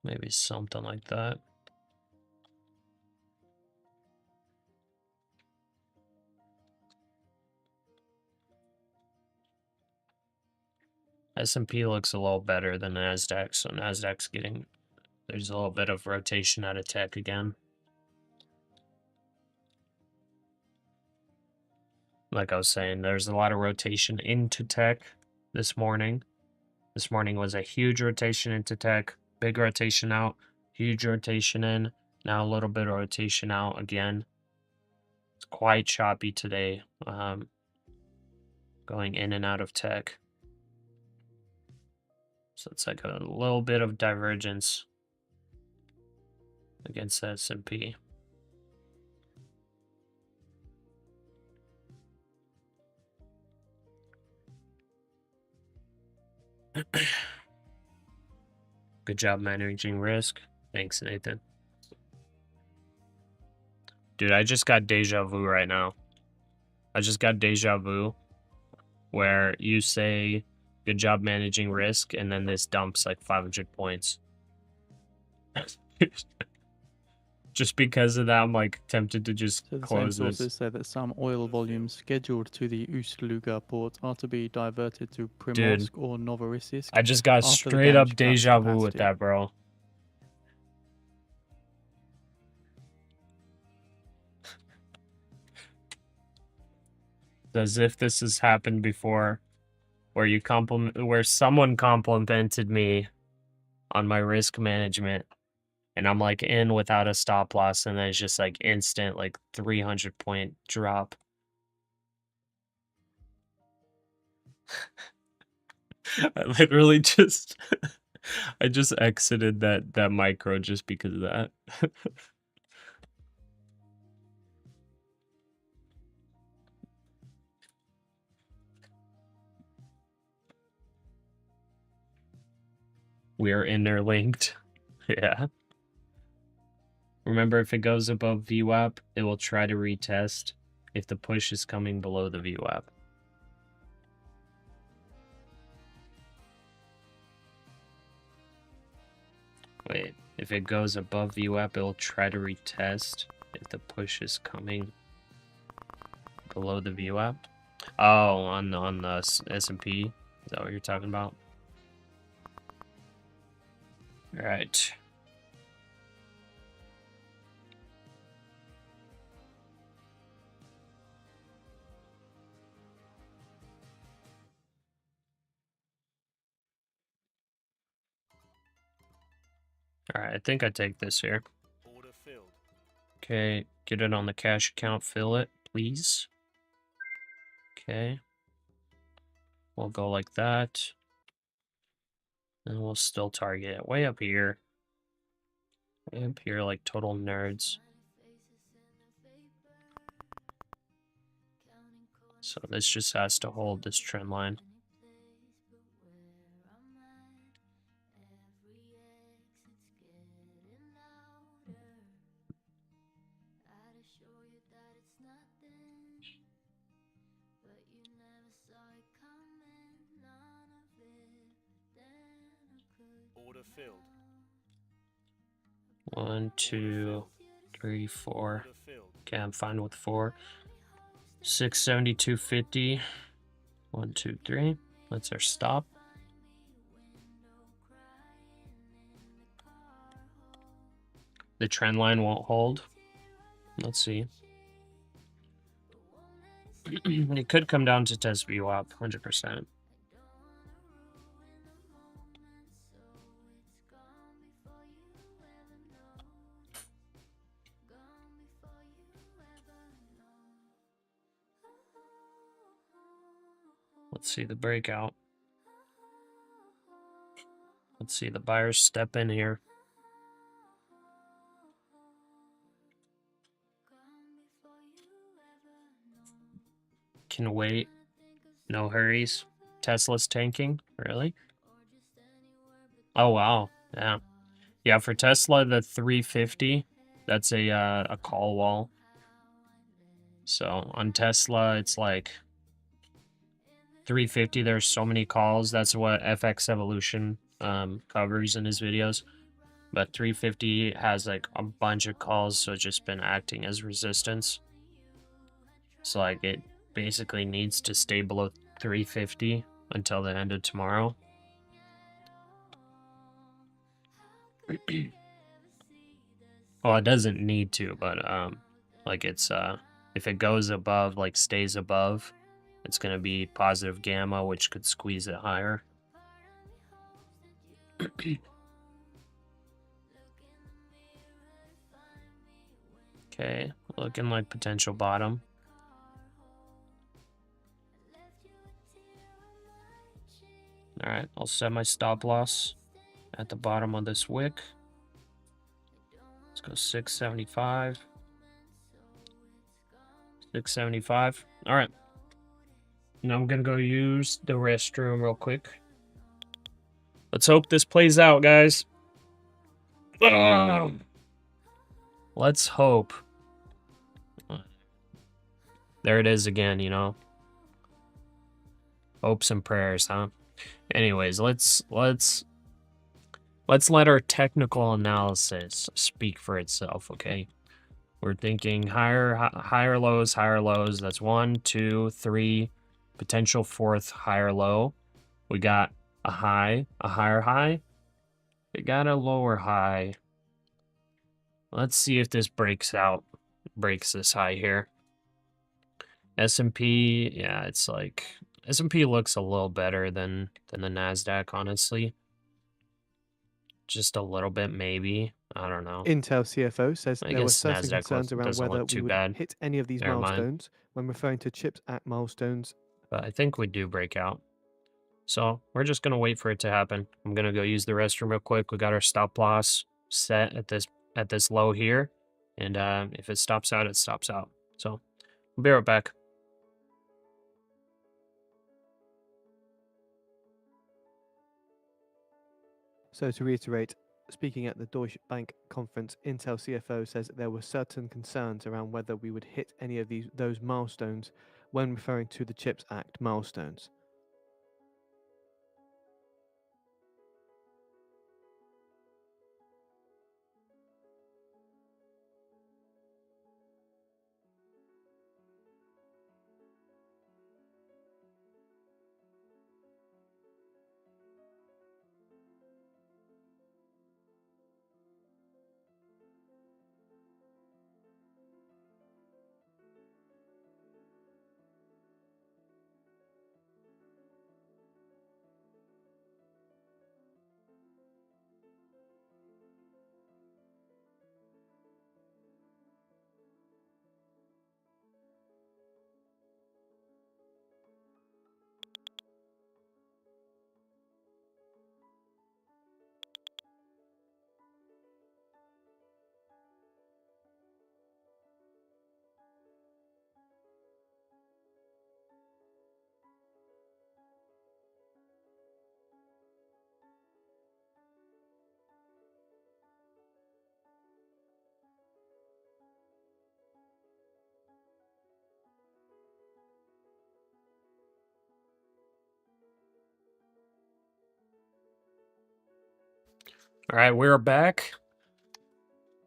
Maybe something like that. S&P looks a little better than NASDAQ, so NASDAQ's getting, there's a little bit of rotation out of tech again. Like I was saying, there's a lot of rotation into tech this morning. This morning was a huge rotation into tech, big rotation out, huge rotation in, now a little bit of rotation out again. It's quite choppy today, going in and out of tech. So it's like a little bit of divergence. against the S&P. Good job managing risk. Thanks, Nathan. Dude, I just got deja vu right now. I just got deja vu where you say, good job managing risk, and then this dumps like 500 points. Just because of that, I'm like tempted to just So the same close sources this. say that some oil volumes scheduled to the Ust-Luga port are to be diverted to Dude, Primorsk or Novorossiysk. I just got after the straight up damage caps deja vu with capacity. that, bro. As if this has happened before, where someone complimented me on my risk management, and I'm like in without a stop loss, and then it's just like instant, like 300 point drop. I literally just I just exited that micro just because of that. We are interlinked. Yeah. Remember, if it goes above VWAP, it will try to retest if the push is coming below the VWAP. Wait, if it goes above VWAP, it will try to retest if the push is coming below the VWAP. Oh, on the S&P? Is that what you're talking about? All right. All right, I think I take this here. Order filled. Okay, get it on the cash account, fill it, please. Okay. We'll go like that. And we'll still target it way up here. Way up here like total nerds. So this just has to hold this trend line. Order filled. 1, 2, 3, 4. Order filled. Okay, I'm fine with 4. 672.50. 1, 2, 3. That's our stop. The trend line won't hold. Let's see. It could come down to test VWAP, 100%. Let's see the breakout. Let's see the buyers step in here. Can wait. No hurries. Tesla's tanking. Really? Oh, wow. Yeah. Yeah, for Tesla, the 350, that's a call wall. So on Tesla, it's like 350, there's so many calls. That's what FX Evolution covers in his videos. But 350 has like a bunch of calls, so it's just been acting as resistance. So like it basically needs to stay below 350 until the end of tomorrow. Well, it doesn't need to, but like it's if it goes above, like stays above, it's gonna be positive gamma, which could squeeze it higher. Okay, looking like potential bottom. All right, I'll set my stop loss at the bottom of this wick. Let's go 675. 675. All right. Now I'm going to go use the restroom real quick. Let's hope this plays out, guys. Let's hope. There it is again, you know. Hopes and prayers, huh? Anyways, let's let our technical analysis speak for itself, okay? We're thinking higher lows, higher lows. That's 1, 2, 3, potential fourth higher low. We got a high, a higher high. We got a lower high. Let's see if this breaks this high here. S&P, yeah, it's like S&P looks a little better than the NASDAQ, honestly. Just a little bit, maybe. I don't know. Intel CFO says I there were guess certain NASDAQ concerns around doesn't whether look we too would bad. hit any of these Never mind. milestones when referring to CHIPS Act milestones. But I think we do break out. So we're just gonna wait for it to happen. I'm gonna go use the restroom real quick. We got our stop loss set at this low here, and if it stops out, it stops out. So we'll be right back. So to reiterate, speaking at the Deutsche Bank conference, Intel CFO says there were certain concerns around whether we would hit any of those milestones when referring to the CHIPS Act milestones. All right, we're back.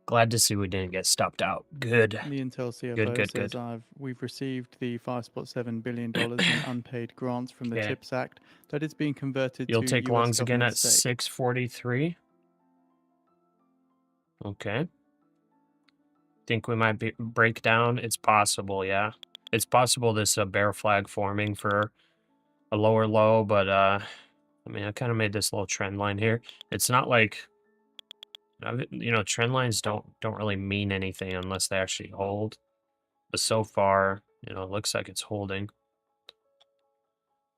Glad to see we didn't get stopped out. Good. The Intel CFO Good, says good. we've received the $5.7 billion in unpaid grants from the Okay. CHIPS Act that is being converted You'll to take US longs again government at stake. 643. Okay. Think we might break down. It's possible, yeah. It's possible this is a bear flag forming for a lower low, but I mean, I kind of made this little trend line here. It's not like, you know, trend lines don't really mean anything unless they actually hold. But so far, you know, it looks like it's holding.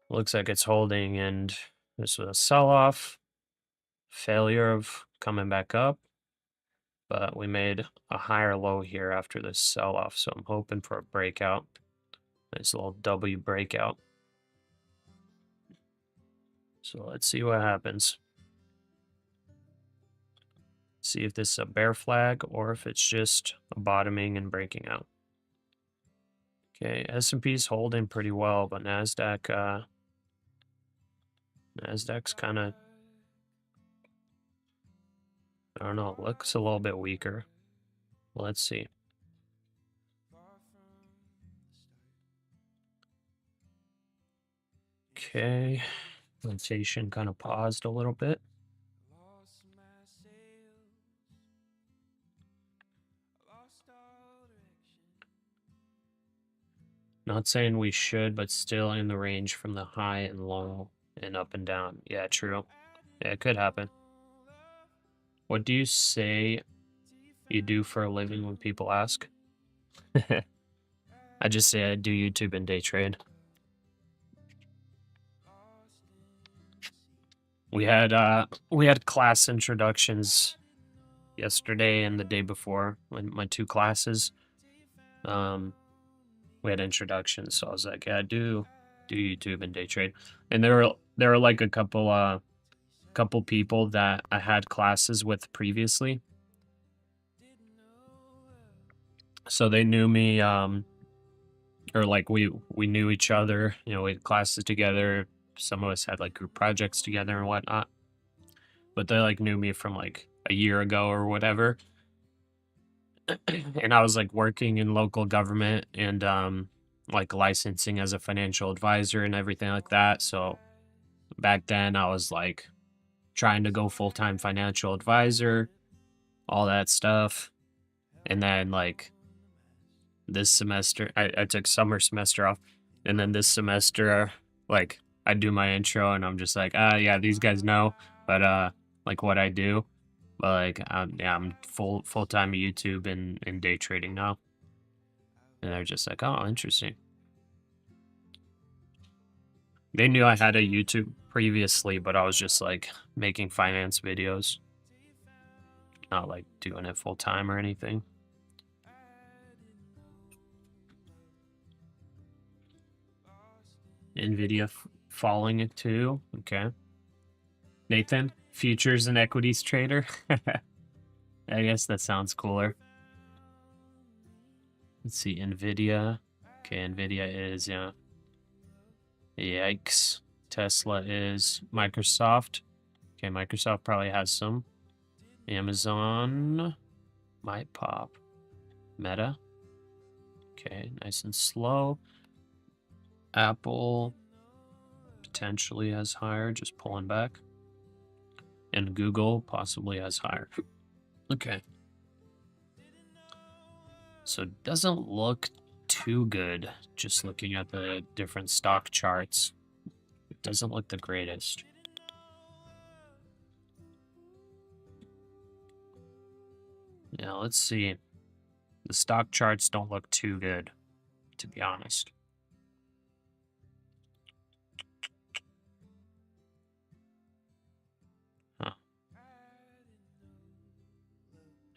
Looks like it's holding, and this was a sell-off, failure of coming back up. But we made a higher low here after this sell-off, so I'm hoping for a breakout. Nice little W breakout. So let's see what happens. See if this is a bear flag or if it's just a bottoming and breaking out. Okay, S&P's holding pretty well, but NASDAQ's kind of, I don't know, looks a little bit weaker. Let's see. Okay, rotation kind of paused a little bit. Not saying we should, but still in the range from the high and low and up and down. Yeah, true. Yeah, it could happen. What do you say you do for a living when people ask? I just say I do YouTube and day trade. We had class introductions yesterday and the day before, when my 2 classes. We had introductions, so I was like, yeah, do YouTube and day trade. And there were like a couple people that I had classes with previously, so they knew me, or like we knew each other. You know, we had classes together. Some of us had like group projects together and whatnot, but they like knew me from like a year ago or whatever. And I was like working in local government and like licensing as a financial advisor and everything like that. So back then I was like trying to go full-time financial advisor, all that stuff. And then like this semester, I took summer semester off, and then this semester, like I do my intro and I'm just like, yeah, these guys know, but like what I do. But like I'm full-time YouTube and day trading now. And they're just like, oh, interesting. They knew I had a YouTube previously, but I was just like making finance videos, not like doing it full time or anything. Nvidia following it too. Okay. Nathan, futures and equities trader. I guess that sounds cooler. Let's see, Nvidia. Okay, Nvidia is, yeah. Yikes. Tesla is Microsoft. Okay, Microsoft probably has some. Amazon might pop. Meta. Okay, nice and slow. Apple potentially has higher, just pulling back. And Google possibly has higher. Okay. So it doesn't look too good just looking at the different stock charts. It doesn't look the greatest. Yeah, let's see. The stock charts don't look too good, to be honest.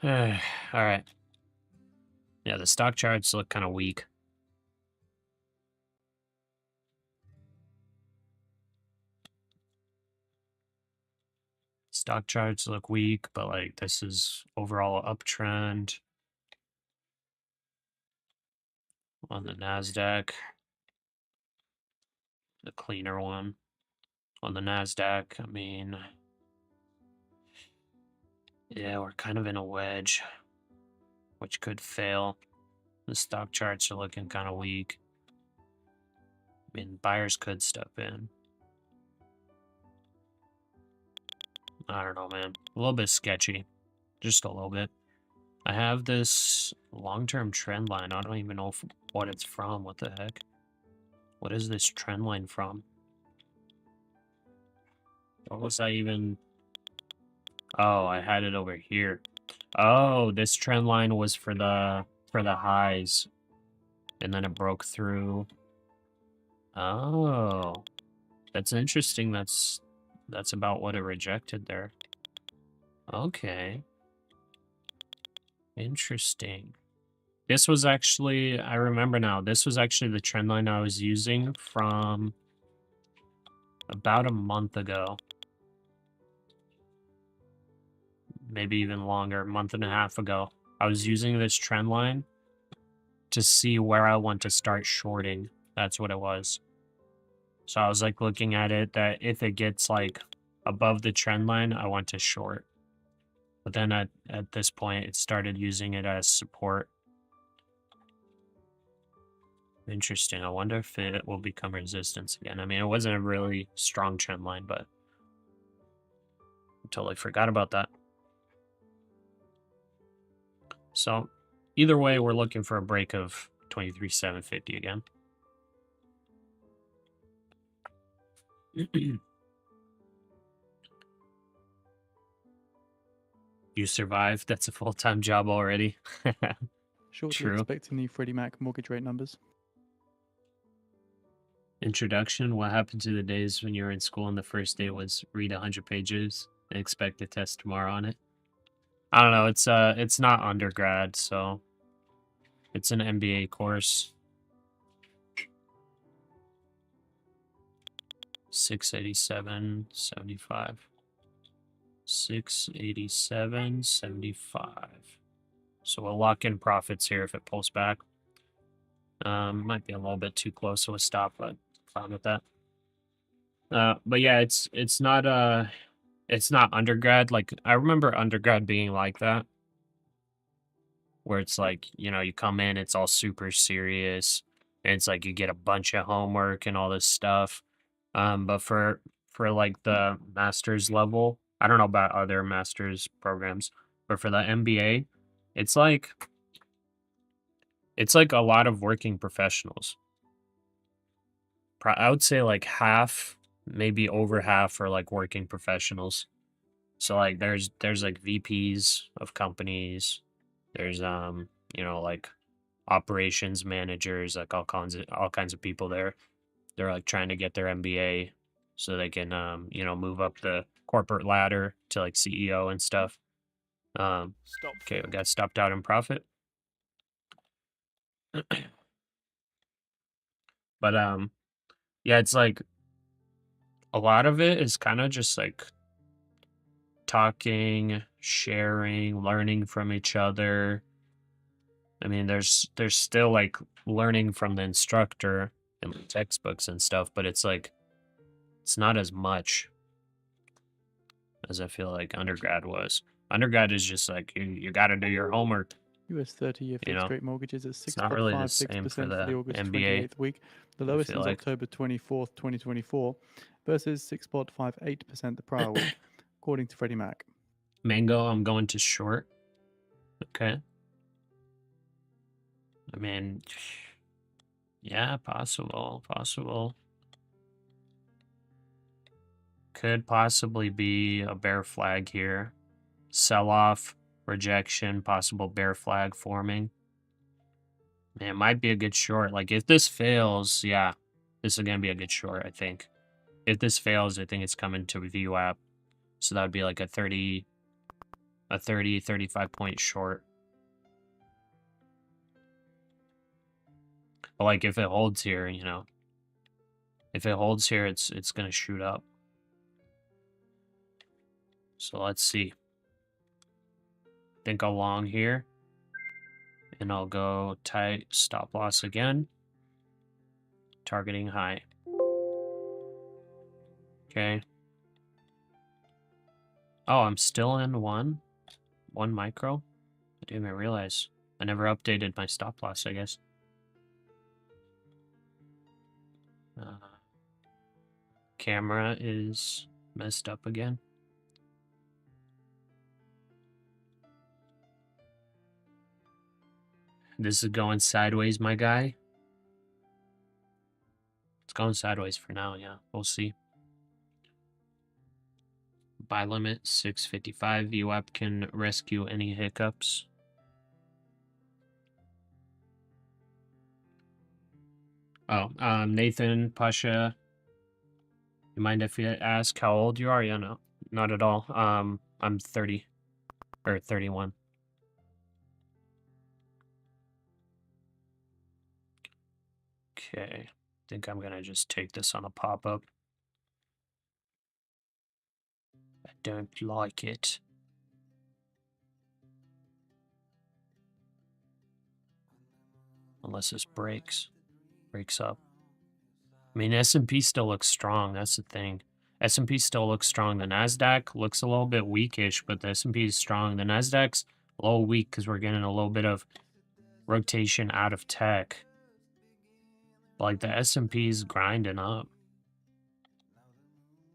Huh. All right. Yeah, the stock charts look kind of weak. Stock charts look weak, but like this is overall uptrend on the NASDAQ. The cleaner one. On the NASDAQ, I mean, yeah, we're kind of in a wedge, which could fail. The stock charts are looking kind of weak. I mean, buyers could step in. I don't know, man. A little bit sketchy. Just a little bit. I have this long-term trend line. I don't even know what it's from. What the heck? What is this trend line from? What was I even... Oh, I had it over here. Oh, this trend line was for the highs. And then it broke through. Oh. That's interesting. That's about what it rejected there. Okay. Interesting. This was actually, I remember now, this was actually the trend line I was using from about a month ago. Maybe even longer, a month and a half ago. I was using this trend line to see where I want to start shorting. That's what it was. So I was like looking at it that if it gets like above the trend line, I want to short. But then at this point, it started using it as support. Interesting. I wonder if it will become resistance again. I mean, it wasn't a really strong trend line, but I totally forgot about that. So either way, we're looking for a break of 23,750 again. You survived. That's a full-time job already. Shortly True. expecting the Freddie Mac mortgage rate numbers. Introduction. What happened to the days when you were in school and the first day was read 100 pages and expect a test tomorrow on it? I don't know. It's not undergrad, so it's an MBA course. 687.75. 687.75. So we'll lock in profits here if it pulls back. Might be a little bit too close to a stop, but fine with that. But yeah, it's not undergrad. Like I remember undergrad being like that, where it's like, you know, you come in, it's all super serious, and it's like you get a bunch of homework and all this stuff. But for like the master's level, I don't know about other master's programs, but for the MBA, it's like a lot of working professionals. I would say like half, maybe over half, are like working professionals. So like there's like VPs of companies, there's you know, like operations managers, like all kinds of people there. They're like trying to get their MBA so they can you know, move up the corporate ladder to like CEO and stuff. Stop Okay, we fill. got stopped out in profit. But yeah, it's like a lot of it is kind of just like talking, sharing, learning from each other. I mean, there's still like learning from the instructor and like textbooks and stuff, but it's like it's not as much as I feel like undergrad was. Undergrad is just like you got to do your homework. US 30-year You fixed know, rate mortgages at it's not really the same 6.56% for for the the August MBA. 28th week, the I lowest feel since like October 24th, 2024, versus 6.58% the prior week, according to Freddie Mac. mango, I'm going to short. Okay. I mean, yeah, possible. Could possibly be a bear flag here. Sell off, rejection, possible bear flag forming. Man, it might be a good short. Like if this fails, yeah, this is gonna be a good short, I think. If this fails, I think it's coming to VWAP. So that would be like a 35 point short. But like if it holds here, you know, if it holds here, it's gonna shoot up. So let's see. Think along here. And I'll go tight stop loss again. Targeting high. Okay. Oh, I'm still in one micro. I didn't even realize. I never updated my stop loss, I guess. Camera is messed up again. This is going sideways, my guy. It's going sideways for now, yeah. We'll see. Buy limit 655. VWAP can rescue any hiccups. Oh, Nathan, Pasha, you mind if you ask how old you are? Yeah, no, not at all. I'm 30 or 31. Okay, I think I'm gonna just take this on a pop-up. I don't like it. Unless this breaks up. I mean, S&P still looks strong. That's the thing. S&P still looks strong. The NASDAQ looks a little bit weakish, but the S&P is strong. The NASDAQ's a little weak because we're getting a little bit of rotation out of tech. But like the S&P is grinding up.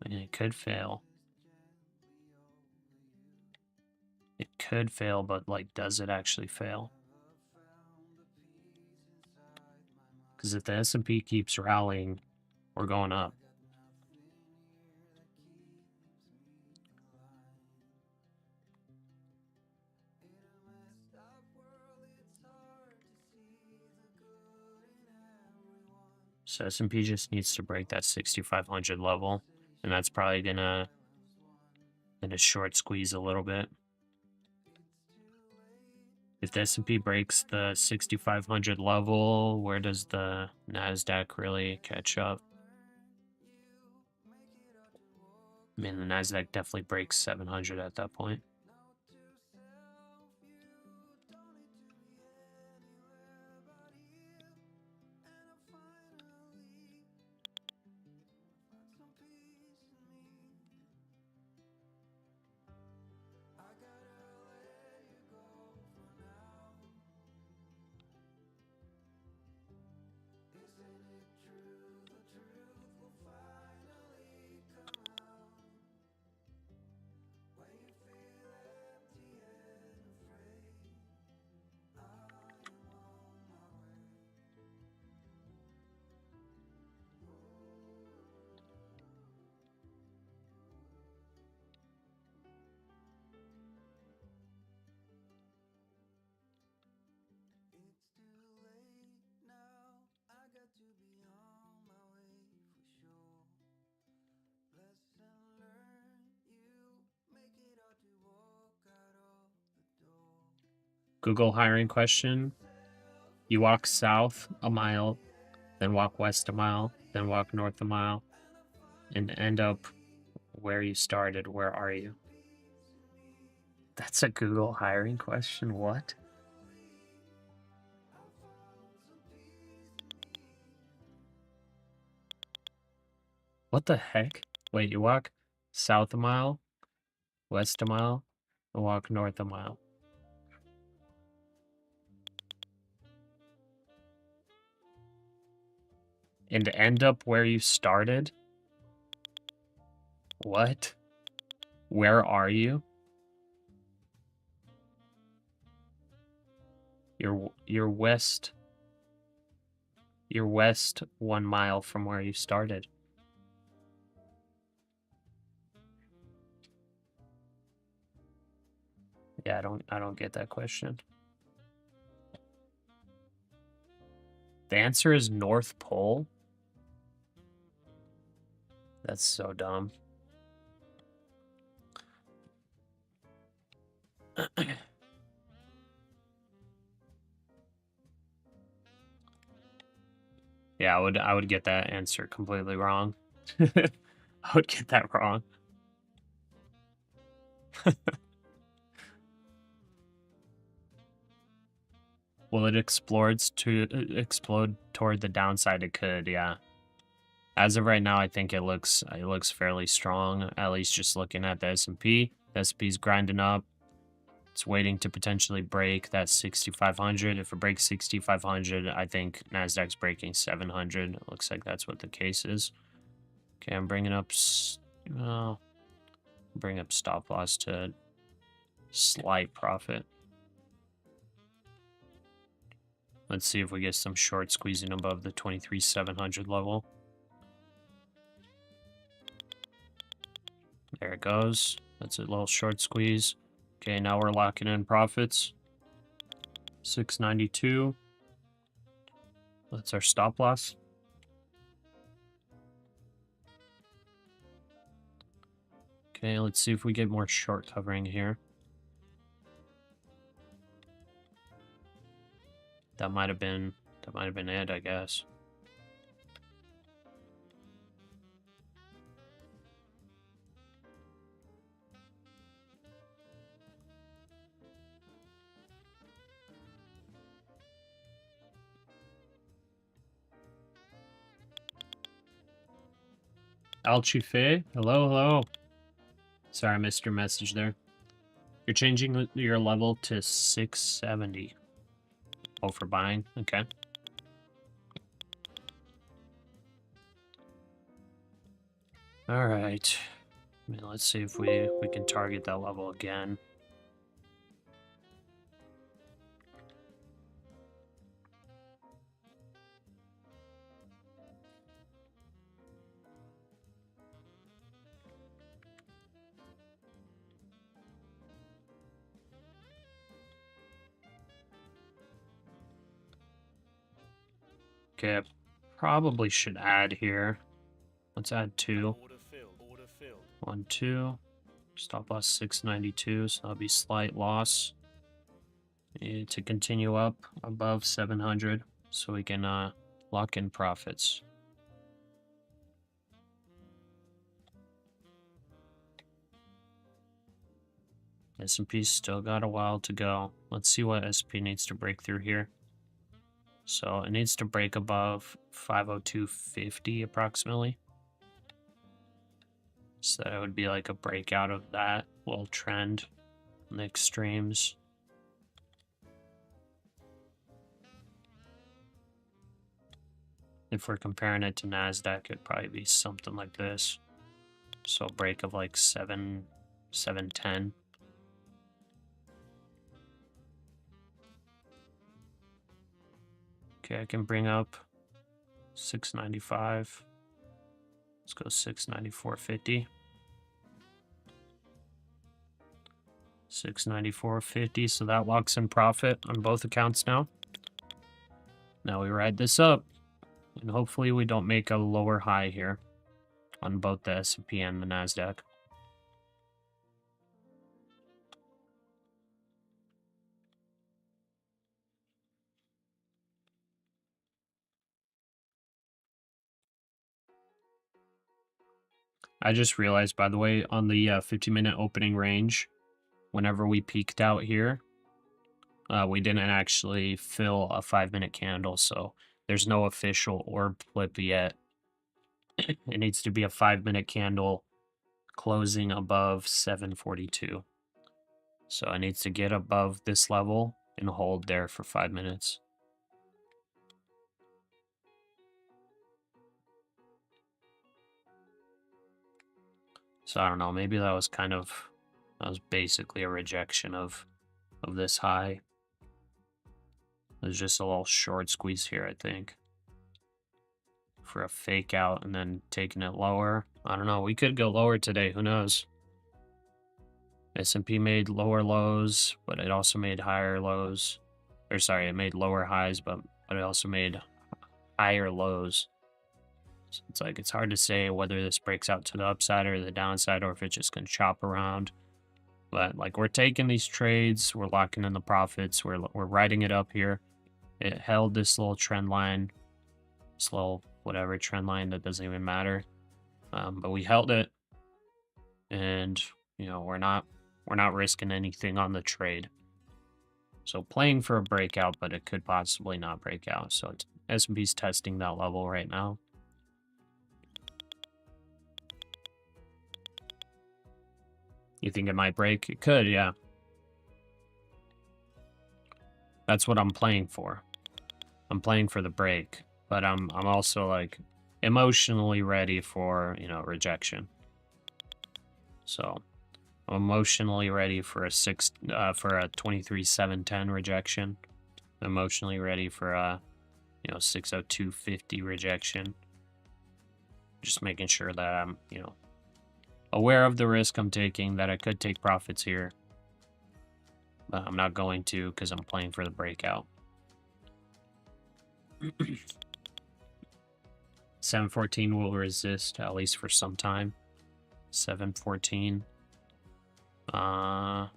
I mean, it could fail. It could fail, but like, does it actually fail? Because if the S&P keeps rallying, we're going up. So S&P just needs to break that 6,500 level, and that's probably gonna short squeeze a little bit. If the S&P breaks the 6,500 level, where does the NASDAQ really catch up? I mean, the NASDAQ definitely breaks 700 at that point. Google hiring question. You walk south a mile, then walk west a mile, then walk north a mile, and end up where you started. Where are you? That's a Google hiring question. What? What the heck? Wait, you walk south a mile, west a mile, and walk north a mile. And end up where you started? What? Where are you? You're west. You're west 1 mile from where you started. Yeah, I don't get that question. The answer is North Pole. That's so dumb. Yeah, I would get that answer completely wrong. I would get that wrong. Will it explode toward the downside? It could, yeah. As of right now, I think it looks fairly strong. At least just looking at the S&P. The S&P's grinding up. It's waiting to potentially break that 6,500. If it breaks 6,500, I think NASDAQ's breaking 700. It looks like that's what the case is. Okay, I'm bringing up... bring up stop loss to slight profit. Let's see if we get some short squeezing above the 23,700 level. There it goes. That's a little short squeeze. Okay, now we're locking in profits. 692. That's our stop loss. Okay, let's see if we get more short covering here. That might have been it, I guess. Alchufe, hello. Sorry, I missed your message there. You're changing your level to 670. Oh, for buying? Okay. All right. I mean, let's see if we can target that level again. Okay, I probably should add here. Let's add 2. Order filled. Order filled. 1, 2. Stop loss 692, so that'll be slight loss. to continue up above 700 so we can lock in profits. S&P's still got a while to go. Let's see what S&P needs to break through here. So it needs to break above 502.50 approximately. So that would be like a breakout of that little trend on the extremes. If we're comparing it to NASDAQ, it'd probably be something like this. So a break of like 710. Okay, I can bring up 695. Let's go 694.50. 694.50, so that locks in profit on both accounts now. Now we ride this up, and hopefully we don't make a lower high here on both the S&P and the NASDAQ. I just realized, by the way, on the 50-minute opening range, whenever we peaked out here, we didn't actually fill a 5-minute candle, so there's no official orb flip yet. It needs to be a 5-minute candle closing above 742. So it needs to get above this level and hold there for 5 minutes. So I don't know, maybe that was basically a rejection of this high. There's just a little short squeeze here, I think, for a fake out and then taking it lower. I don't know, we could go lower today, who knows? S&P made lower lows, but it also made higher lows. Or sorry, it made lower highs, but it also made higher lows. So it's like, it's hard to say whether this breaks out to the upside or the downside, or if it's just going to chop around. But like, we're taking these trades, we're locking in the profits, we're riding it up here. It held this little trend line, this little whatever trend line that doesn't even matter. But we held it, and you know, we're not risking anything on the trade. So playing for a breakout, but it could possibly not break out. So S&P's testing that level right now. You think it might break? It could, yeah. That's what I'm playing for. I'm playing for the break, but I'm also like emotionally ready for, you know, rejection. So I'm emotionally ready for a 23,710 rejection. I'm emotionally ready for a, you know, 602.50 rejection. Just making sure that I'm, you know, aware of the risk I'm taking, that I could take profits here, but I'm not going to because I'm playing for the breakout. 714 will resist at least for some time. 714. I'm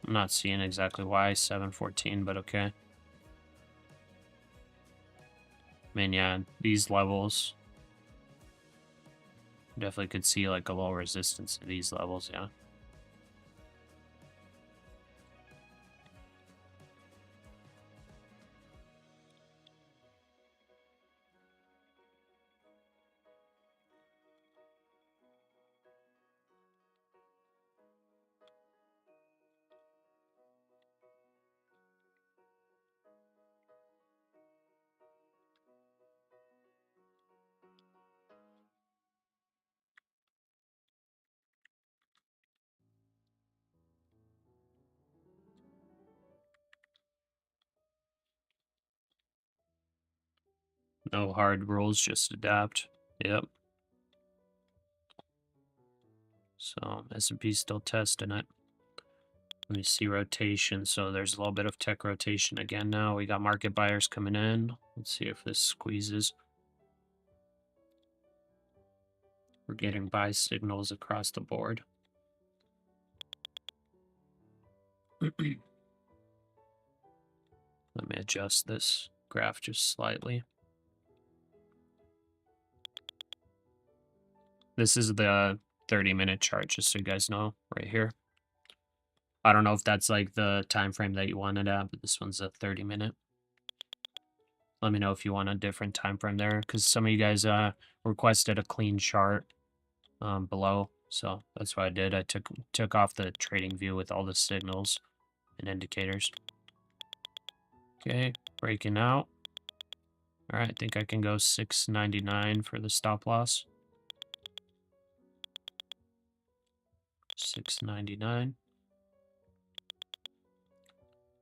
not seeing exactly why 714, but okay. I mean, yeah, these levels definitely could see like a low resistance to these levels, yeah. No hard rules, just adapt. Yep. So S&P's still testing it. Let me see rotation. So there's a little bit of tech rotation again now. We got market buyers coming in. Let's see if this squeezes. We're getting buy signals across the board. Let me adjust this graph just slightly. This is the 30-minute chart, just so you guys know, right here. I don't know if that's like the time frame that you wanted at, but this one's a 30-minute. Let me know if you want a different time frame there, because some of you guys requested a clean chart below, so that's what I did. I took off the trading view with all the signals and indicators. Okay, breaking out. All right, I think I can go 6.99 for the stop loss. 6.99.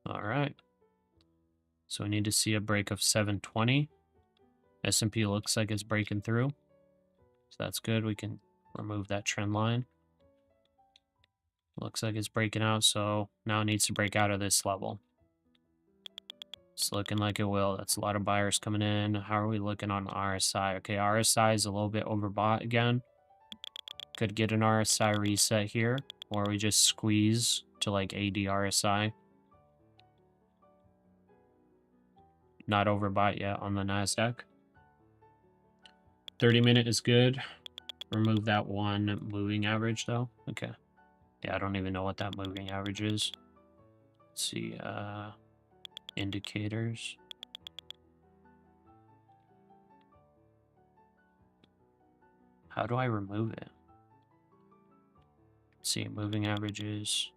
All right. So we need to see a break of 720. S&P looks like it's breaking through. So that's good. We can remove that trend line. Looks like it's breaking out, so now it needs to break out of this level. It's looking like it will. That's a lot of buyers coming in. How are we looking on RSI? Okay, RSI is a little bit overbought again. Could get an RSI reset here, or we just squeeze to like 80 RSI. Not overbought yet on the NASDAQ. 30-minute is good. Remove that one moving average though. Okay. Yeah, I don't even know what that moving average is. Let's see, indicators. How do I remove it? Let's see, moving averages.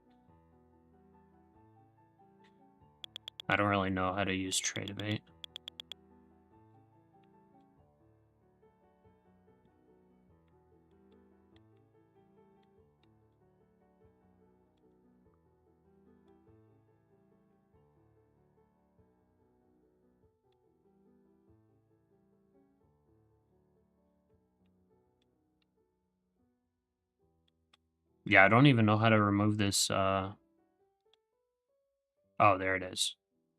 I don't really know how to use Trade-A-Bait. Yeah, I don't even know how to remove this. Oh, there it is.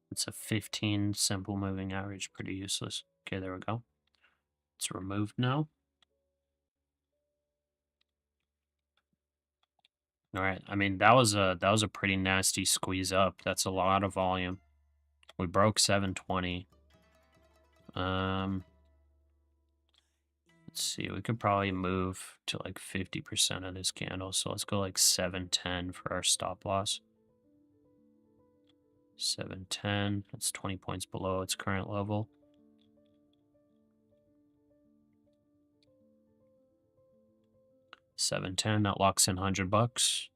It's a 15 simple moving average. Pretty useless. Okay, there we go. It's removed now. All right. I mean, that was a pretty nasty squeeze up. That's a lot of volume. We broke 720. Let's see. We could probably move to like 50% of this candle. So let's go like 710 for our stop loss. 710. That's 20 points below its current level. $710. That locks in $100.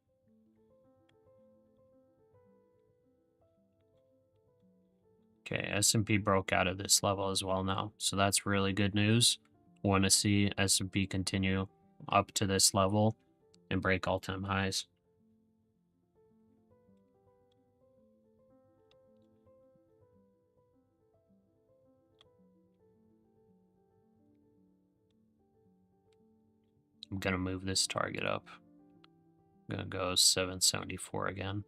Okay, S&P broke out of this level as well now, so that's really good news. Want to see S&P continue up to this level and break all-time highs. I'm gonna move this target up. I'm gonna go 774 again.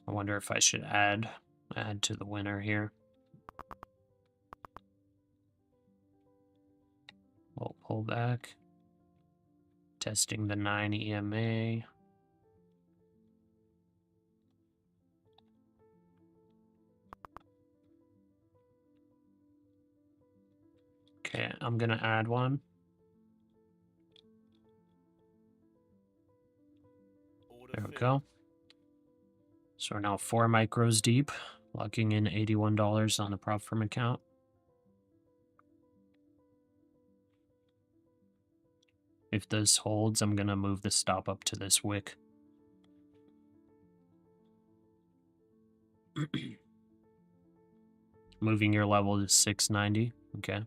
I wonder if I should add to the winner here. We'll pull back. Testing the 9 EMA. Okay, I'm gonna add one. There we go. So we're now 4 micros deep, locking in $81 on the prop firm account. If this holds, I'm gonna move the stop up to this wick. Moving your level to 690. Okay.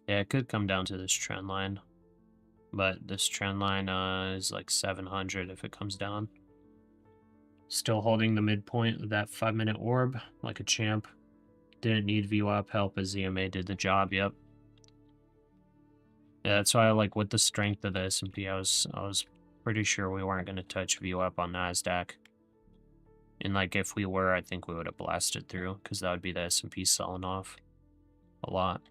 Yeah, it could come down to this trend line, but this trend line is like 700 if it comes down. Still holding the midpoint of that 5-minute orb like a champ. Didn't need VWAP help as EMA did the job. Yep. Yeah, that's why, like, with the strength of the S&P, I was pretty sure we weren't going to touch VWAP on NASDAQ. And, like, if we were, I think we would have blasted through, because that would be the S&P selling off a lot.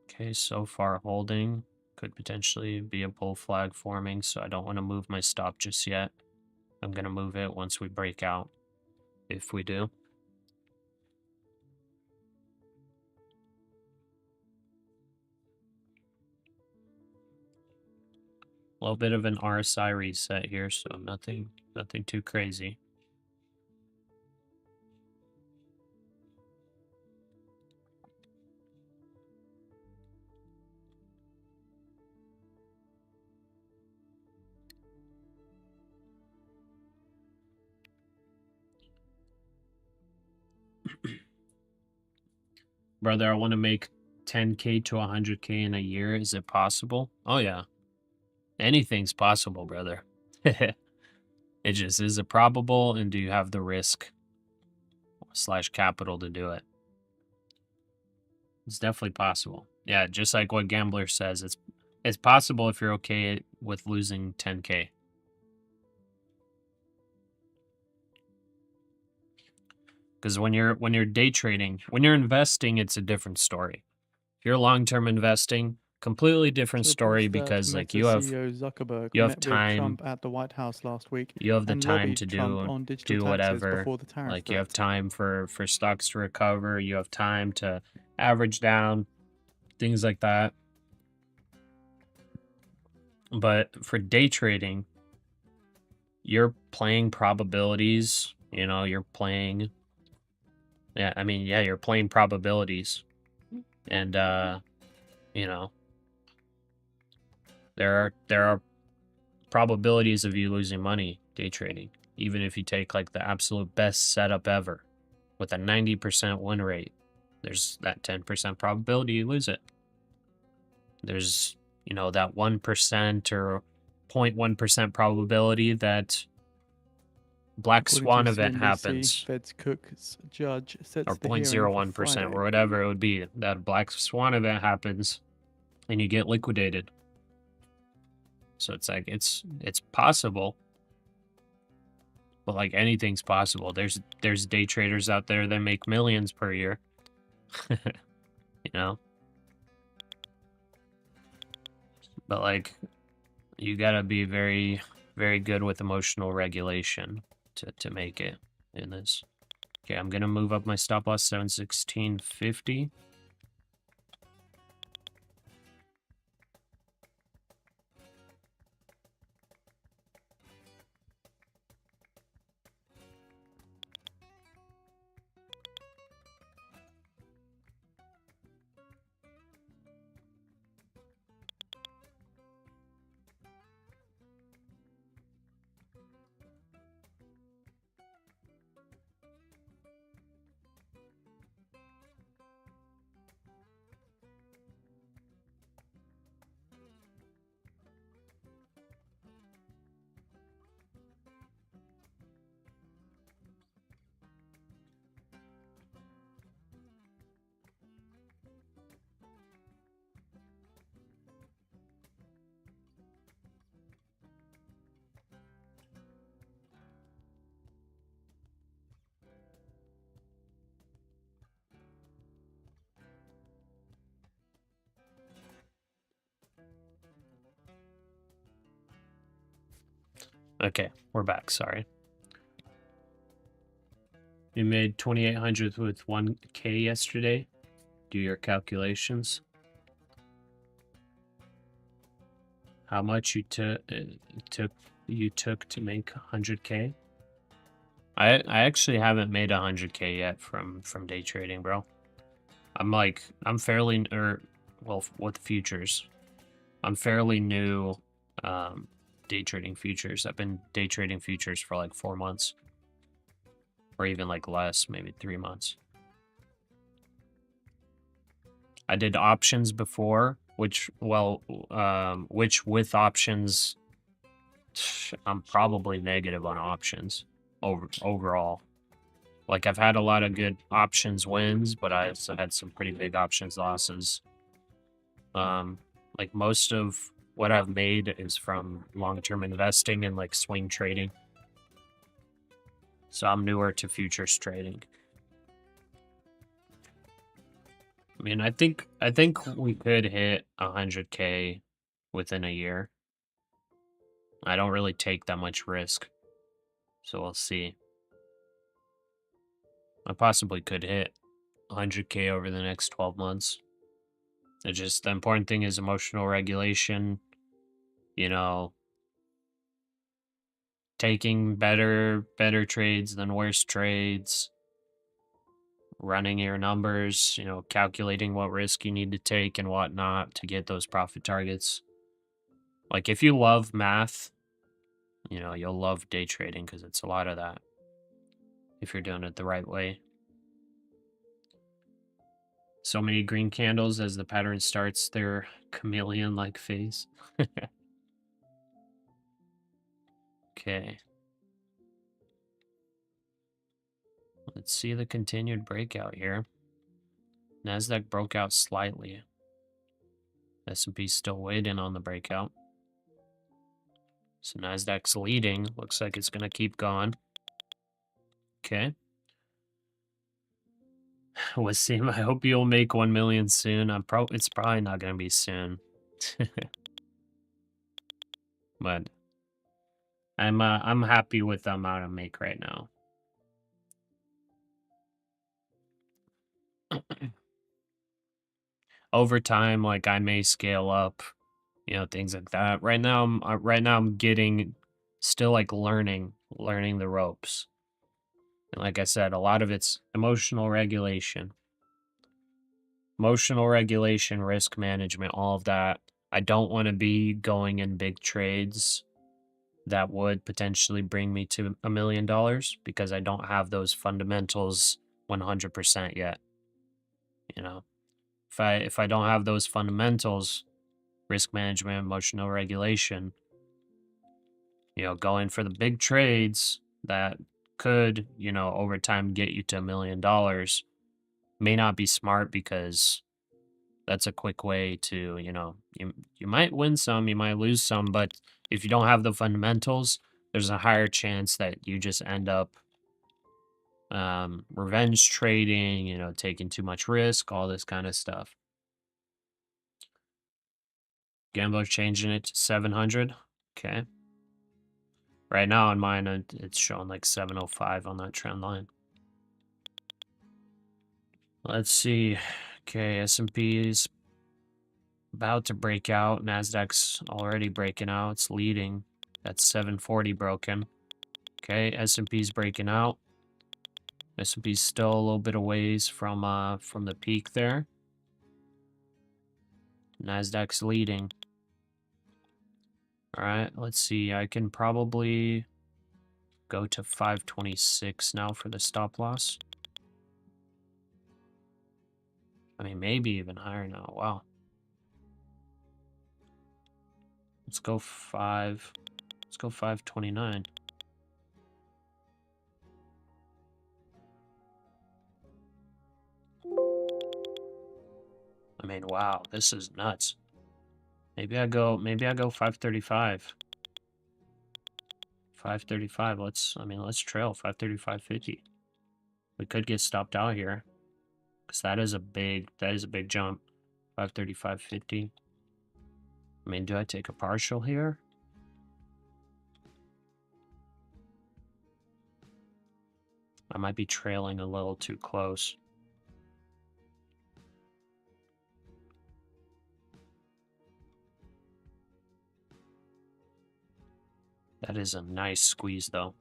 Okay, so far holding. Could potentially be a bull flag forming, so I don't want to move my stop just yet. I'm going to move it once we break out, if we do. A little bit of an RSI reset here, so nothing too crazy. Brother, I want to make 10K to 100K in a year. Is it possible? Oh, yeah. Anything's possible, brother. It just, is it probable, and do you have the risk / capital to do it? It's definitely possible. Yeah, just like what Gambler says, it's possible if you're okay with losing 10K. Because when you're day trading, when you're investing, it's a different story. If you're long-term investing, completely different To story, post that because like Meta you have CEO Zuckerberg you have met with time, Trump at the White House last week you have the and time lobbied to Trump on digital do taxes whatever. before the tariff Like you have threat. time for stocks to recover. You have time to average down, things like that. But for day trading, you're playing probabilities. You know, you're playing. Yeah, I mean, yeah, you're playing probabilities, and you know, there are probabilities of you losing money day trading, even if you take like the absolute best setup ever with a 90% win rate. There's that 10% probability you lose it. There's, you know, that 1% or 0.1% probability that black According swan to event CNBC, happens, Fed's Cook's judge sets or the hearing for 0.01% Friday. or whatever it would be. That black swan event happens and you get liquidated. So it's like it's possible, but like anything's possible. There's day traders out there that make millions per year. You know? But like you gotta be very, very good with emotional regulation to make it in this. Okay, I'm gonna move up my stop loss 716.50. Okay, we're back, sorry. You made 2,800 with 1K yesterday. Do your calculations. How much you took to make 100K? I actually haven't made 100K yet from day trading, bro. I'm fairly, well, with futures, I'm fairly new day trading futures. I've been day trading futures for like 4 months, or even like less, maybe 3 months. I did options before, which with options, I'm probably negative on options overall. Like, I've had a lot of good options wins, but I also had some pretty big options losses. Like, most of what I've made is from long-term investing and, like, swing trading. So I'm newer to futures trading. I mean, I think we could hit 100K within a year. I don't really take that much risk, so we'll see. I possibly could hit 100K over the next 12 months. It's just the important thing is emotional regulation, you know, taking better trades than worse trades, running your numbers, you know, calculating what risk you need to take and whatnot to get those profit targets. Like, if you love math, you know, you'll love day trading because it's a lot of that if you're doing it the right way. So many green candles as the pattern starts their chameleon-like phase. Okay. Let's see the continued breakout here. NASDAQ broke out slightly. S&P's still waiting on the breakout. So NASDAQ's leading. Looks like it's going to keep going. Okay. Wasim, I hope you'll make 1 million soon. It's probably not going to be soon. But I'm happy with the amount I make right now. Over time, like, I may scale up, you know, things like that. Right now I'm getting still, like, learning the ropes. And like I said, a lot of it's emotional regulation. Emotional regulation, risk management, all of that. I don't want to be going in big trades that would potentially bring me to $1 million because I don't have those fundamentals 100% yet. You know, if I don't have those fundamentals, risk management, emotional regulation, you know, going for the big trades that could, you know, over time get you to $1 million may not be smart because that's a quick way to, you know, you might win some, you might lose some, but if you don't have the fundamentals, there's a higher chance that you just end up revenge trading, you know, taking too much risk, all this kind of stuff. Gambler changing it to 700. Okay. Right now on mine, it's showing like 705 on that trend line. Let's see. Okay, S&P is about to break out. NASDAQ's already breaking out. It's leading. That's 740 broken. Okay, S&P's breaking out. S&P's still a little bit of ways from the peak there. NASDAQ's leading. All right, let's see. I can probably go to 526 now for the stop loss. I mean, maybe even higher now. Wow. Let's go 529. I mean, wow, this is nuts. Maybe I go 535. 535. Let's trail 535.50. We could get stopped out here. Because that is a big jump. 535.50. I mean, do I take a partial here? I might be trailing a little too close. That is a nice squeeze, though.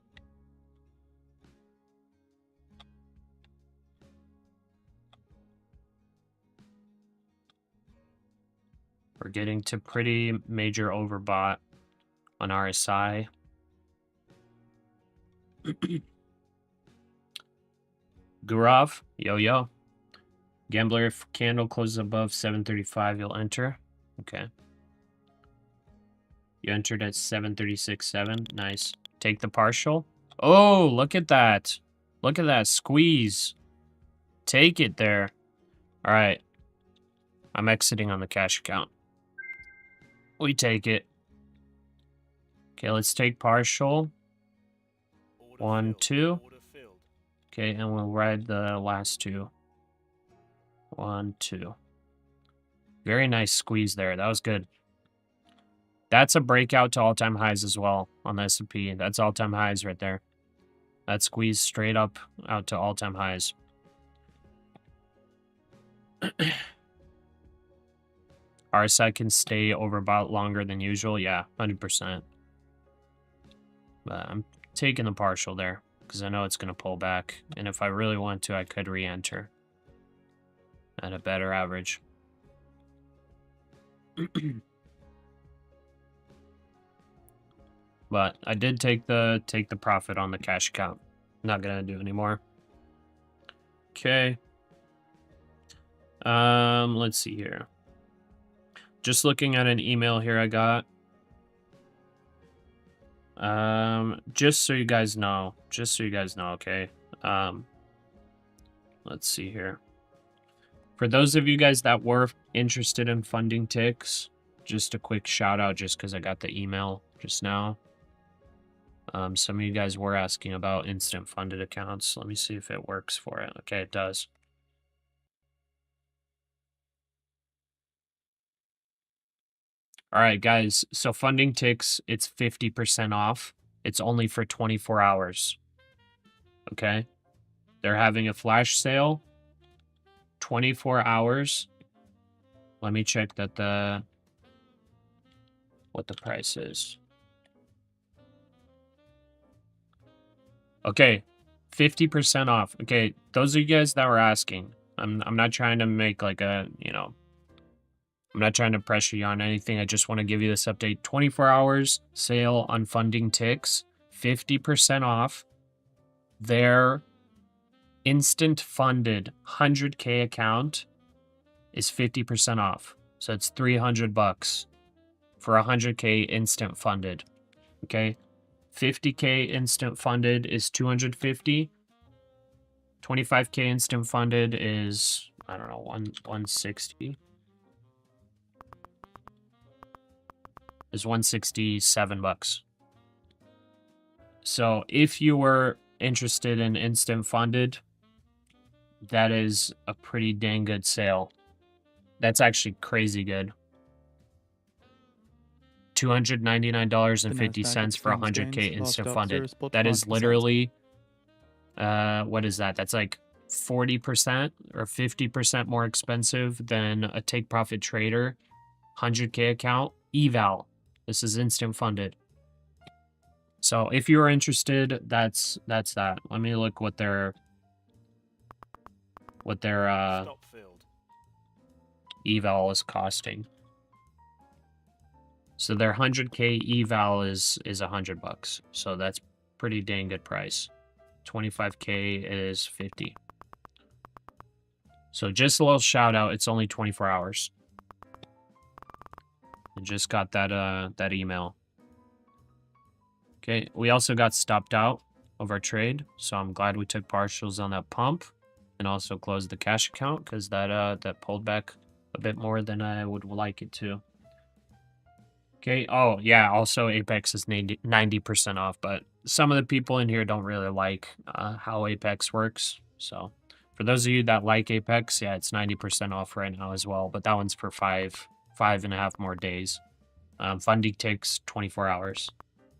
We're getting to pretty major overbought on RSI. Gurav, yo. Gambler, if candle closes above 735, you'll enter. Okay. You entered at 736.7. Nice. Take the partial. Oh, look at that. Look at that squeeze. Take it there. All right. I'm exiting on the cash account. We take it. Okay, let's take partial. Order 1, filled. 2. Order filled. Okay, and we'll ride the last 2. 1, 2. Very nice squeeze there. That was good. That's a breakout to all-time highs as well on the S&P. That's all-time highs right there. That squeeze straight up out to all-time highs. RSI can stay overbought longer than usual. Yeah, 100%. But I'm taking the partial there because I know it's going to pull back. And if I really want to, I could re-enter at a better average. But I did take the profit on the cash account. Not gonna do anymore. Okay. Let's see here. Just looking at an email here I got. Just so you guys know, okay. Let's see here. For those of you guys that were interested in funding ticks, just a quick shout out just because I got the email just now. Some of you guys were asking about instant funded accounts. Let me see if it works for it. Okay, it does. All right, guys. So funding ticks, it's 50% off. It's only for 24 hours. Okay. They're having a flash sale. 24 hours. Let me check that what the price is. Okay, 50% off. Okay, those of you guys that were asking, I'm not trying to make like a, I'm not trying to pressure you on anything. I just want to give you this update. 24 hours sale on funding ticks, 50% off. Their instant funded 100K account is 50% off. So it's $300 for 100K instant funded. Okay. 50K instant funded is 250. 25K instant funded is, I don't know, 160. Is $167. So if you were interested in instant funded, that is a pretty dang good sale. That's actually crazy good. $299.50 for 100K instant funded. That is literally, what is that? That's like 40% or 50% more expensive than a take profit trader 100K account eval. This is instant funded. So if you are interested, that's that. Let me look what their Stop filled. eval is costing. So their 100K eval is $100. So that's pretty dang good price. 25K is 50. So just a little shout out. It's only 24 hours. I just got that email. Okay, we also got stopped out of our trade, so I'm glad we took partials on that pump, and also closed the cash account because that pulled back a bit more than I would like it to. Okay. Oh yeah. Also, Apex is 90% off, but some of the people in here don't really like how Apex works. So for those of you that like Apex, yeah, it's 90% off right now as well. But that one's for 5.5 more days. Funding ticks 24 hours.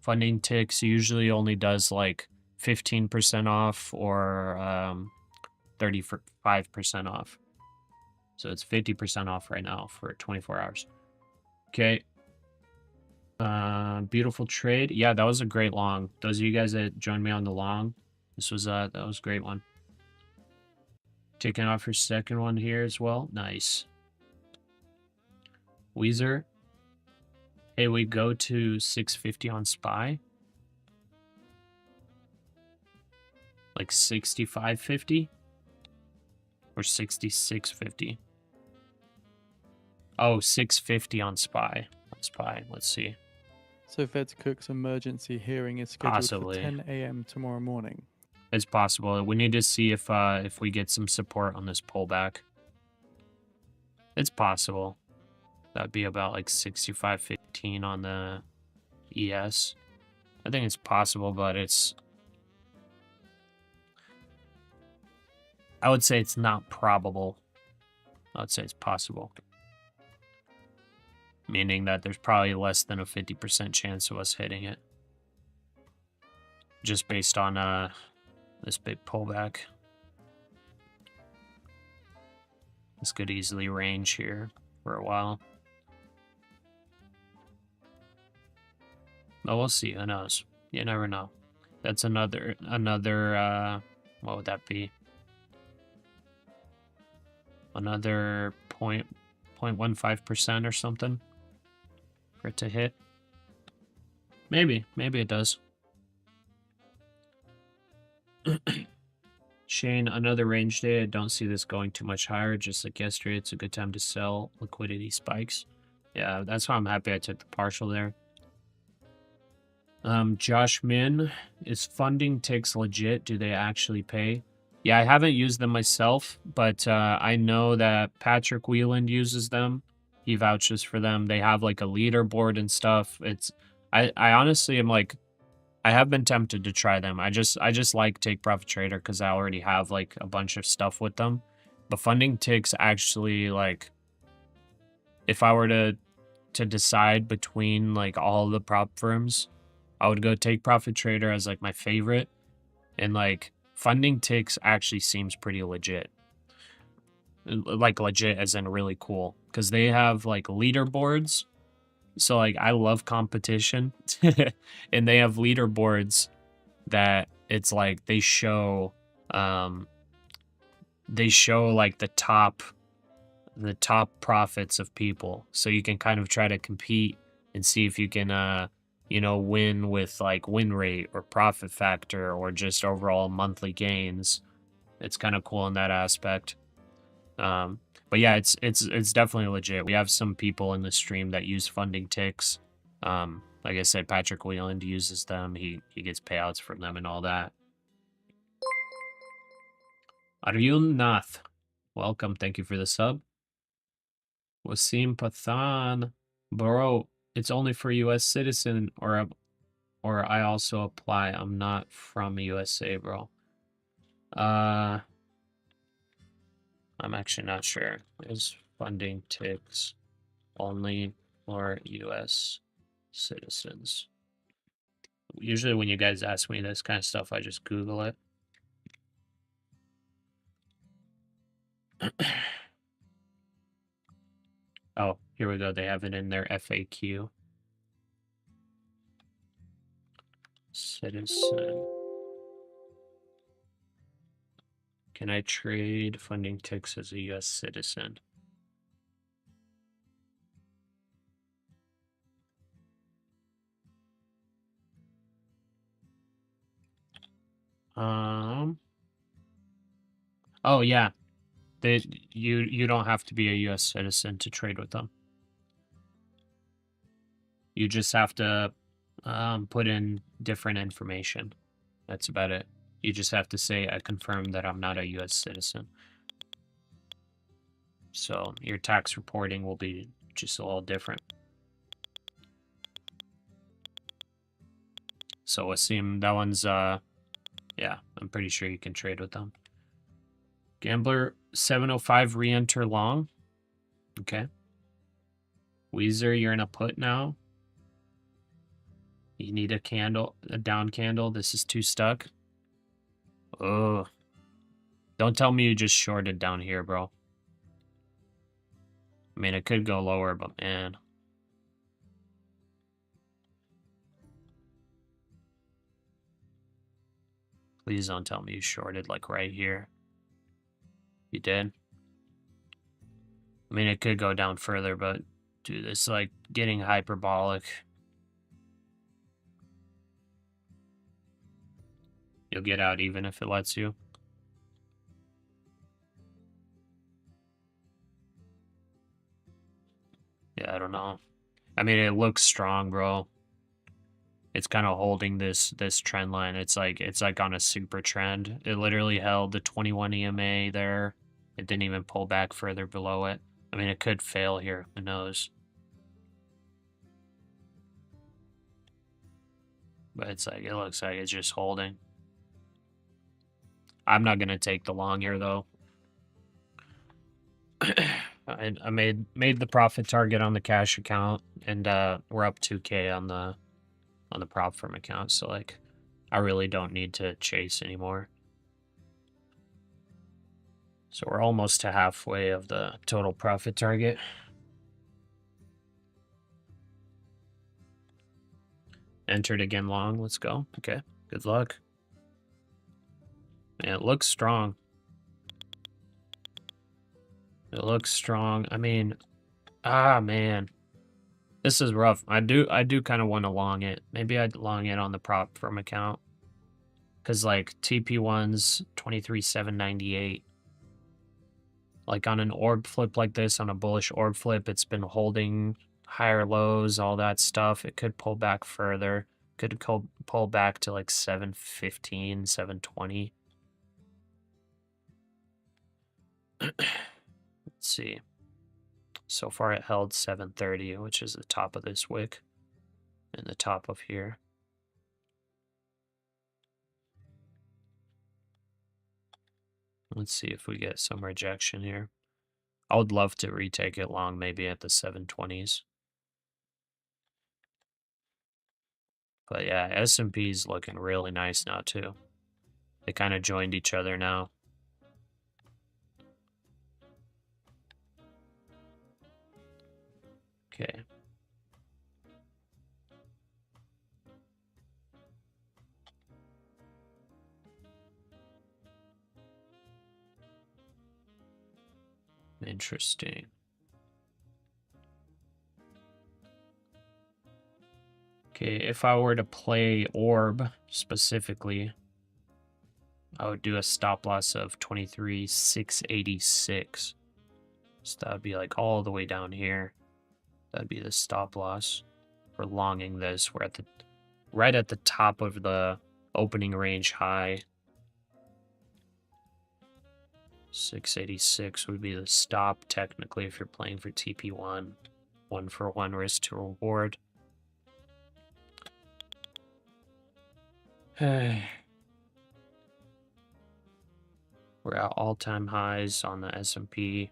Funding ticks usually only does like 15% off or 35% off. So it's 50% off right now for 24 hours. Okay. Beautiful trade. Yeah, that was a great long. Those of you guys that joined me on the long, this was that was a great one. Taking off your second one here as well. Nice. Weezer. Hey, we go to 650 on SPY. Like 65.50 or 66.50. Oh, 650 on SPY. Let's see. So Fed Cook's emergency hearing is scheduled Possibly. for 10 a.m. tomorrow morning. It's possible. We need to see if we get some support on this pullback. It's possible. That'd be about like 65.15 on the ES. I think it's possible, but I would say it's not probable. I would say it's possible. Meaning that there's probably less than a 50% chance of us hitting it. Just based on this big pullback. This could easily range here for a while. But we'll see. Who knows? You never know. That's another what would that be? Another 0.15% or something for it to hit. Maybe it does. Shane, another range day. I don't see this going too much higher. Just like yesterday, it's a good time to sell. Liquidity spikes. Yeah, that's why I'm happy I took the partial there. Josh Min, is funding ticks legit? Do they actually pay? Yeah, I haven't used them myself, but I know that Patrick Wheeland uses them. He vouches for them. They have like a leaderboard and stuff. I honestly am like, I have been tempted to try them. I just like Take Profit Trader because I already have like a bunch of stuff with them. But funding ticks actually, like, if I were to decide between like all the prop firms, I would go Take Profit Trader as like my favorite, and like funding ticks actually seems pretty legit. Like legit as in really cool, because they have like leaderboards. So like I love competition, and they have leaderboards that it's like they show like the top profits of people, so you can kind of try to compete and see if you can win with like win rate or profit factor or just overall monthly gains. It's kind of cool in that aspect. But yeah, it's definitely legit. We have some people in the stream that use funding ticks. Like I said, Patrick Wheeland uses them. He gets payouts from them and all that. Aryun Nath, welcome. Thank you for the sub. Wasim Pathan, bro, it's only for U.S. citizen, or I also apply. I'm not from USA, bro. I'm actually not sure. Is funding ticks only for U.S. citizens? Usually when you guys ask me this kind of stuff, I just Google it. Oh, here we go. They have it in their FAQ. Citizen. Can I trade funding ticks as a U.S. citizen? Oh yeah. You don't have to be a U.S. citizen to trade with them. You just have to put in different information. That's about it. You just have to say, I confirm that I'm not a U.S. citizen. So your tax reporting will be just a little different. So Wasim, that one's, yeah, I'm pretty sure you can trade with them. Gambler 705, re-enter long. Okay. Weezer, you're in a put now. You need a candle, a down candle. This is too stuck. Oh. Don't tell me you just shorted down here, bro. I mean, it could go lower, but man. Please don't tell me you shorted, like, right here. You did? I mean, it could go down further, but, dude, it's, like, getting hyperbolic. You'll get out even if it lets you. Yeah, I don't know. I mean, it looks strong, bro. It's kind of holding this trend line. It's like on a super trend. It literally held the 21 EMA there. It didn't even pull back further below it. I mean, it could fail here. Who knows? But it's like, it looks like it's just holding. I'm not gonna take the long here though. I made the profit target on the cash account, and we're up 2K on the prop firm account. So like, I really don't need to chase anymore. So we're almost to halfway of the total profit target. Entered again long. Let's go. Okay. Good luck. Man, it looks strong. It looks strong. I mean, man. This is rough. I do kind of want to long it. Maybe I'd long it on the prop firm account. Because like TP1's 23,798. Like on an orb flip like this, on a bullish orb flip, it's been holding higher lows, all that stuff. It could pull back further. Could pull back to like 715, 720. Let's see. So far it held 730, which is the top of this wick and the top of here. Let's see if we get some rejection here. I would love to retake it long, maybe at the 720s. But yeah, S&P's looking really nice now too. They kind of joined each other now. Okay. Interesting. Okay, if I were to play orb specifically, I would do a stop loss of 23,686. So that would be like all the way down here. That'd be the stop loss for longing this. We're at the right at the top of the opening range high. 686 would be the stop technically if you're playing for TP1. 1-for-1 risk to reward. We're at all-time highs on the S&P.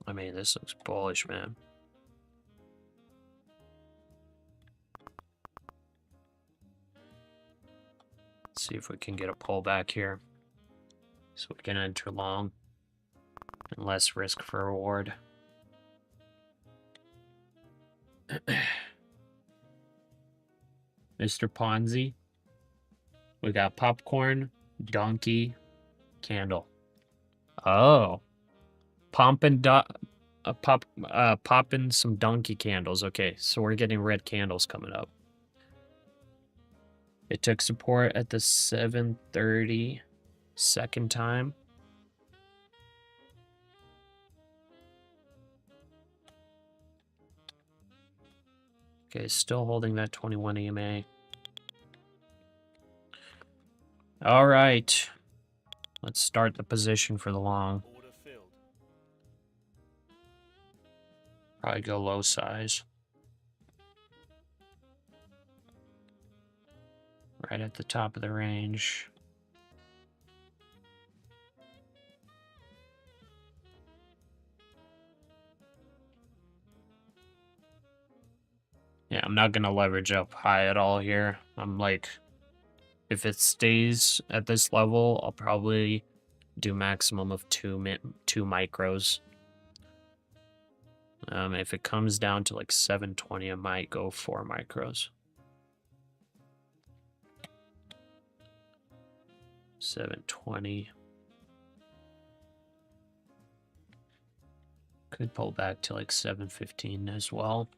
I mean, this looks bullish, man. Let's see if we can get a pullback here. So we can enter long and less risk for reward. Mr. Ponzi. We got popcorn, donkey, candle. Oh. Popping some donkey candles. Okay, so we're getting red candles coming up. It took support at the 730 second time. Okay, still holding that 21 EMA. All right. Let's start the position for the long. Order filled. Probably go low size. Right at the top of the range. Yeah, I'm not going to leverage up high at all here. I'm like, if it stays at this level, I'll probably do maximum of two micros. If it comes down to like 720, I might go 4 micros. 720. Could pull back to like 715 as well.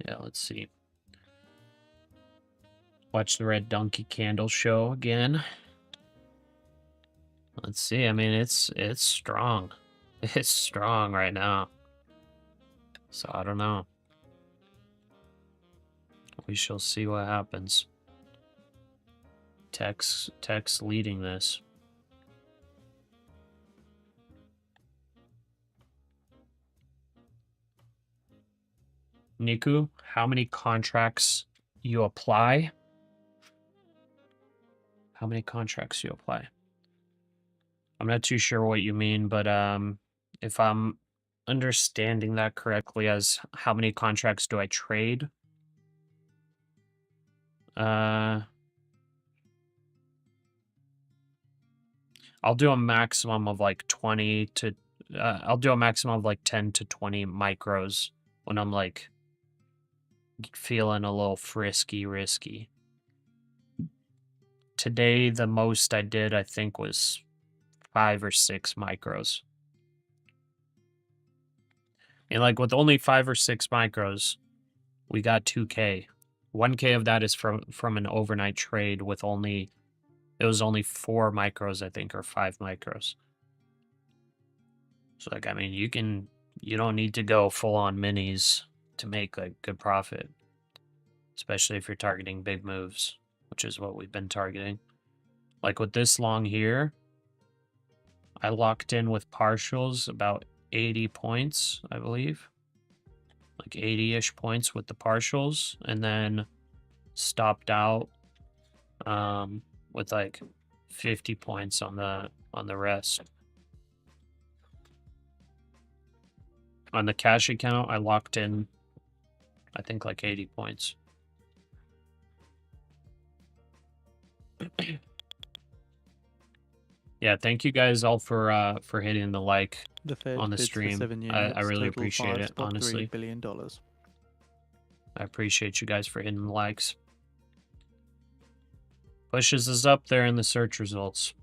Yeah, let's see. Watch the red donkey candle show again. Let's see. I mean, it's strong. It's strong right now. So I don't know. We shall see what happens. Tech's leading this. Niku, how many contracts you apply? How many contracts you apply? I'm not too sure what you mean, but if I'm understanding that correctly as how many contracts do I trade? I'll do a maximum of like 20 to I'll do a maximum of like 10 to 20 micros when I'm like feeling a little risky. Today, the most I did, I think, was 5 or 6 micros. And like with only 5 or 6 micros, we got 2K. 1K of that is from an overnight trade with it was only 4 micros, I think, or 5 micros. So like, I mean, you don't need to go full on minis to make like good profit, especially if you're targeting big moves, which is what we've been targeting. Like with this long here, I locked in with partials about 80 points, I believe. Like 80-ish points with the partials, and then stopped out with like 50 points on the rest. On the cash account, I locked in, I think, like 80 points. Yeah, thank you guys all for hitting the like The Fed on the bids stream. for 7 I units, really total appreciate it, honestly. $5.3 billion. I appreciate you guys for hitting the likes. Pushes us up there in the search results.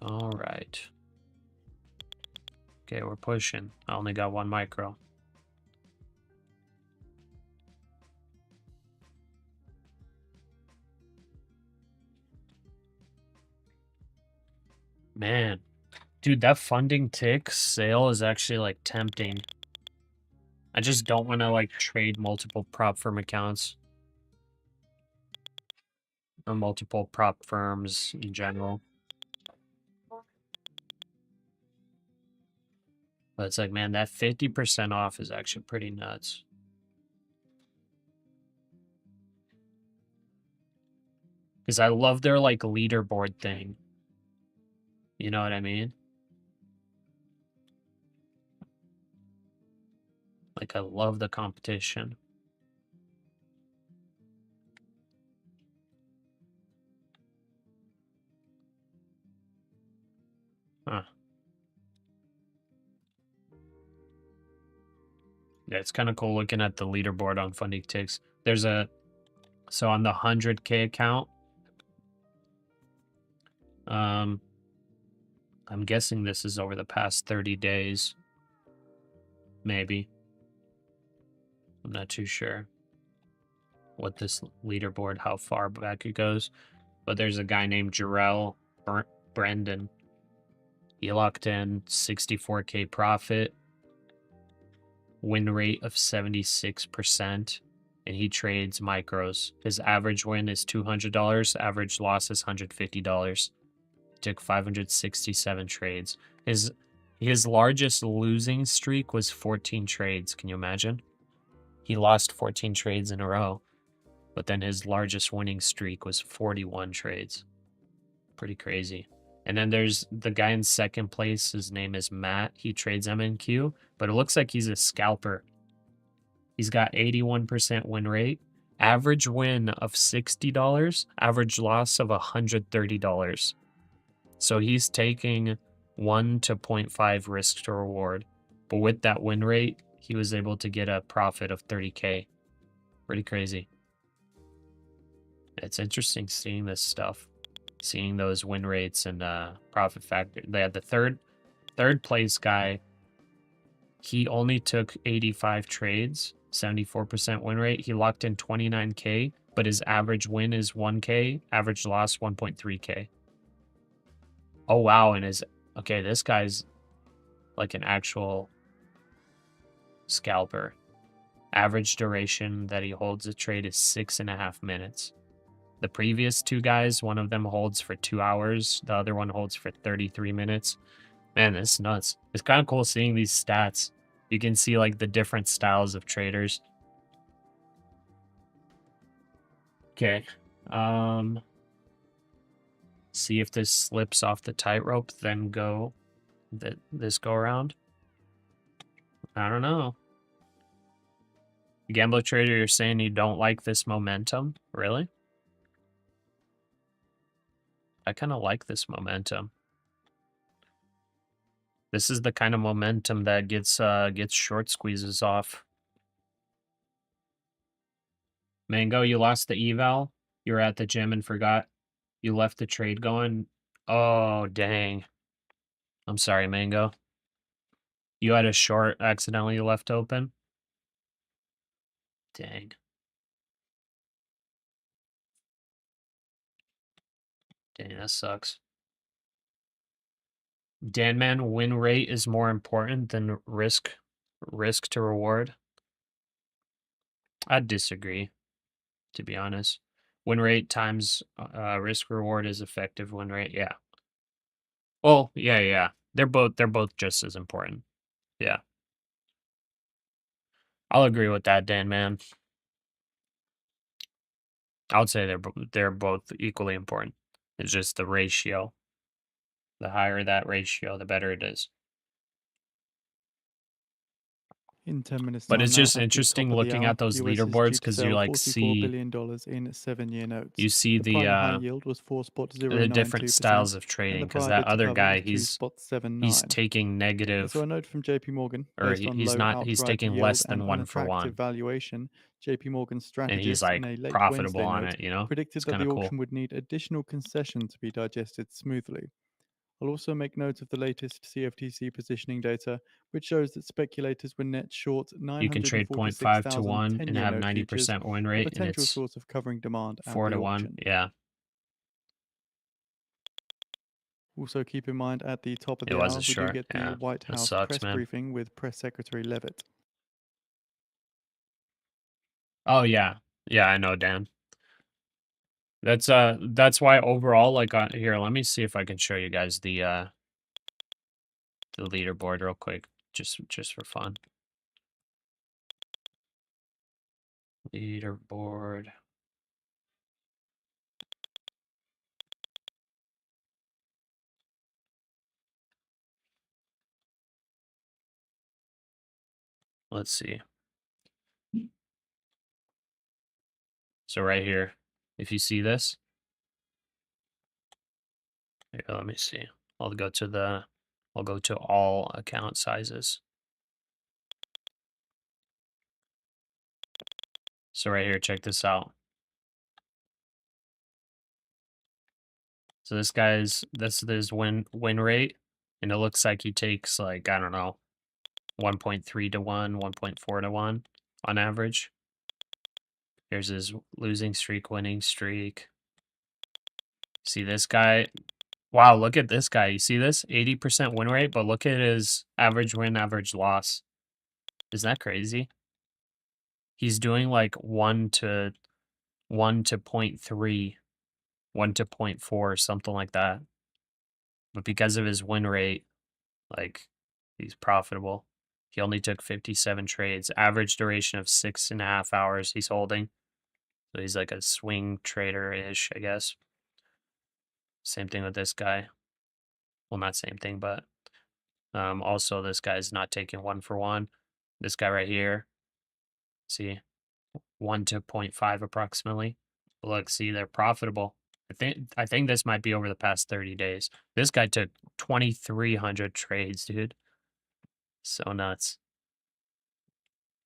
All right. Okay, we're pushing. I only got 1 micro. Man, dude, that funding tick sale is actually like tempting. I just don't want to like trade multiple prop firm accounts or multiple prop firms in general. But it's like, man, that 50% off is actually pretty nuts. Because I love their like leaderboard thing. You know what I mean? Like, I love the competition. Huh. Yeah, it's kind of cool looking at the leaderboard on Funding Ticks. There's so on the 100K account, I'm guessing this is over the past 30 days. Maybe. I'm not too sure what this leaderboard, how far back it goes. But there's a guy named Jarrell Brendan. He locked in 64K profit, win rate of 76%, and he trades micros. His average win is $200, average loss is $150. Took 567 trades. His largest losing streak was 14 trades. Can you imagine? He lost 14 trades in a row, but then his largest winning streak was 41 trades. Pretty crazy. And then there's the guy in second place. His name is Matt. He trades MNQ, but it looks like he's a scalper. He's got 81% win rate, average win of $60, average loss of $130. So he's taking 1 to 0.5 risk to reward. But with that win rate, he was able to get a profit of 30K. Pretty crazy. It's interesting seeing this stuff. Seeing those win rates and profit factor. They had the third place guy. He only took 85 trades, 74% win rate. He locked in 29K, but his average win is 1K, average loss 1.3K. Oh, wow. And okay, this guy's like an actual scalper. Average duration that he holds a trade is 6.5 minutes. The previous two guys, one of them holds for 2 hours. The other one holds for 33 minutes. Man, this is nuts. It's kind of cool seeing these stats. You can see like the different styles of traders. Okay. See if this slips off the tightrope, then go this go around. I don't know. Gambler trader, you're saying you don't like this momentum? Really? I kind of like this momentum. This is the kind of momentum that gets short squeezes off. Mango, you lost the eval. You were at the gym and forgot. You left the trade going. Oh, dang. I'm sorry, Mango. You had a short accidentally left open. Dang. Dang, that sucks. Danman, win rate is more important than risk to reward. I'd disagree, to be honest. Win rate times risk reward is effective win rate. Yeah. Well, yeah. They're both just as important. Yeah. I'll agree with that, Dan, man. I would say they're both equally important. It's just the ratio. The higher that ratio, the better it is. In 10 minutes But time it's now, just at the interesting top of the looking hour, at those the US is due leaderboards to because you sell like $44 see billion in 7-year notes. you see The prime high the yield was different 4.092%, styles of and trading the because private that to other cover guy was he's 2.79. taking negative, So a note from JP Morgan, or based on he's low not he's outright taking yield less and than 1 for unattractive 1, valuation, JP Morgan and he's strategist in like a late profitable Wednesday on note it. You know, predicted it's that kind the of cool. auction would need additional concession to be digested smoothly. I'll also make note of the latest CFTC positioning data, which shows that speculators were net short You can trade 0.5 to 946,000 1 and 10-year have note futures, 90% win a rate, and potential it's source of covering demand at 4 the to 1. auction. Yeah, Also keep in mind at the top of it the was hour, a we do short. get the Yeah, White that House sucks, press man. briefing with Press Secretary Levitt. Oh yeah, I know, Dan. That's why overall, like, here, let me see if I can show you guys the leaderboard real quick, just for fun. Leaderboard. Let's see. So right here, if you see this, here, let me see. I'll go to all account sizes. So right here, check this out. So this is his win rate, and it looks like he takes, like, I don't know, 1.3 to 1, 1.4 to 1 on average. Here's his losing streak, winning streak. See this guy? Wow, look at this guy. You see this? 80% win rate, but look at his average win, average loss. Isn't that crazy? He's doing like 1 to 0.3, 1 to 0.4, something like that. But because of his win rate, like, he's profitable. He only took 57 trades, average duration of 6.5 hours he's holding. So he's like a swing trader-ish, I guess. Same thing with this guy. Well, not same thing, but also this guy's not taking 1 for 1. This guy right here, see, 1 to 0.5 approximately. Look, see, they're profitable. I think this might be over the past 30 days. This guy took 2,300 trades, dude. So nuts.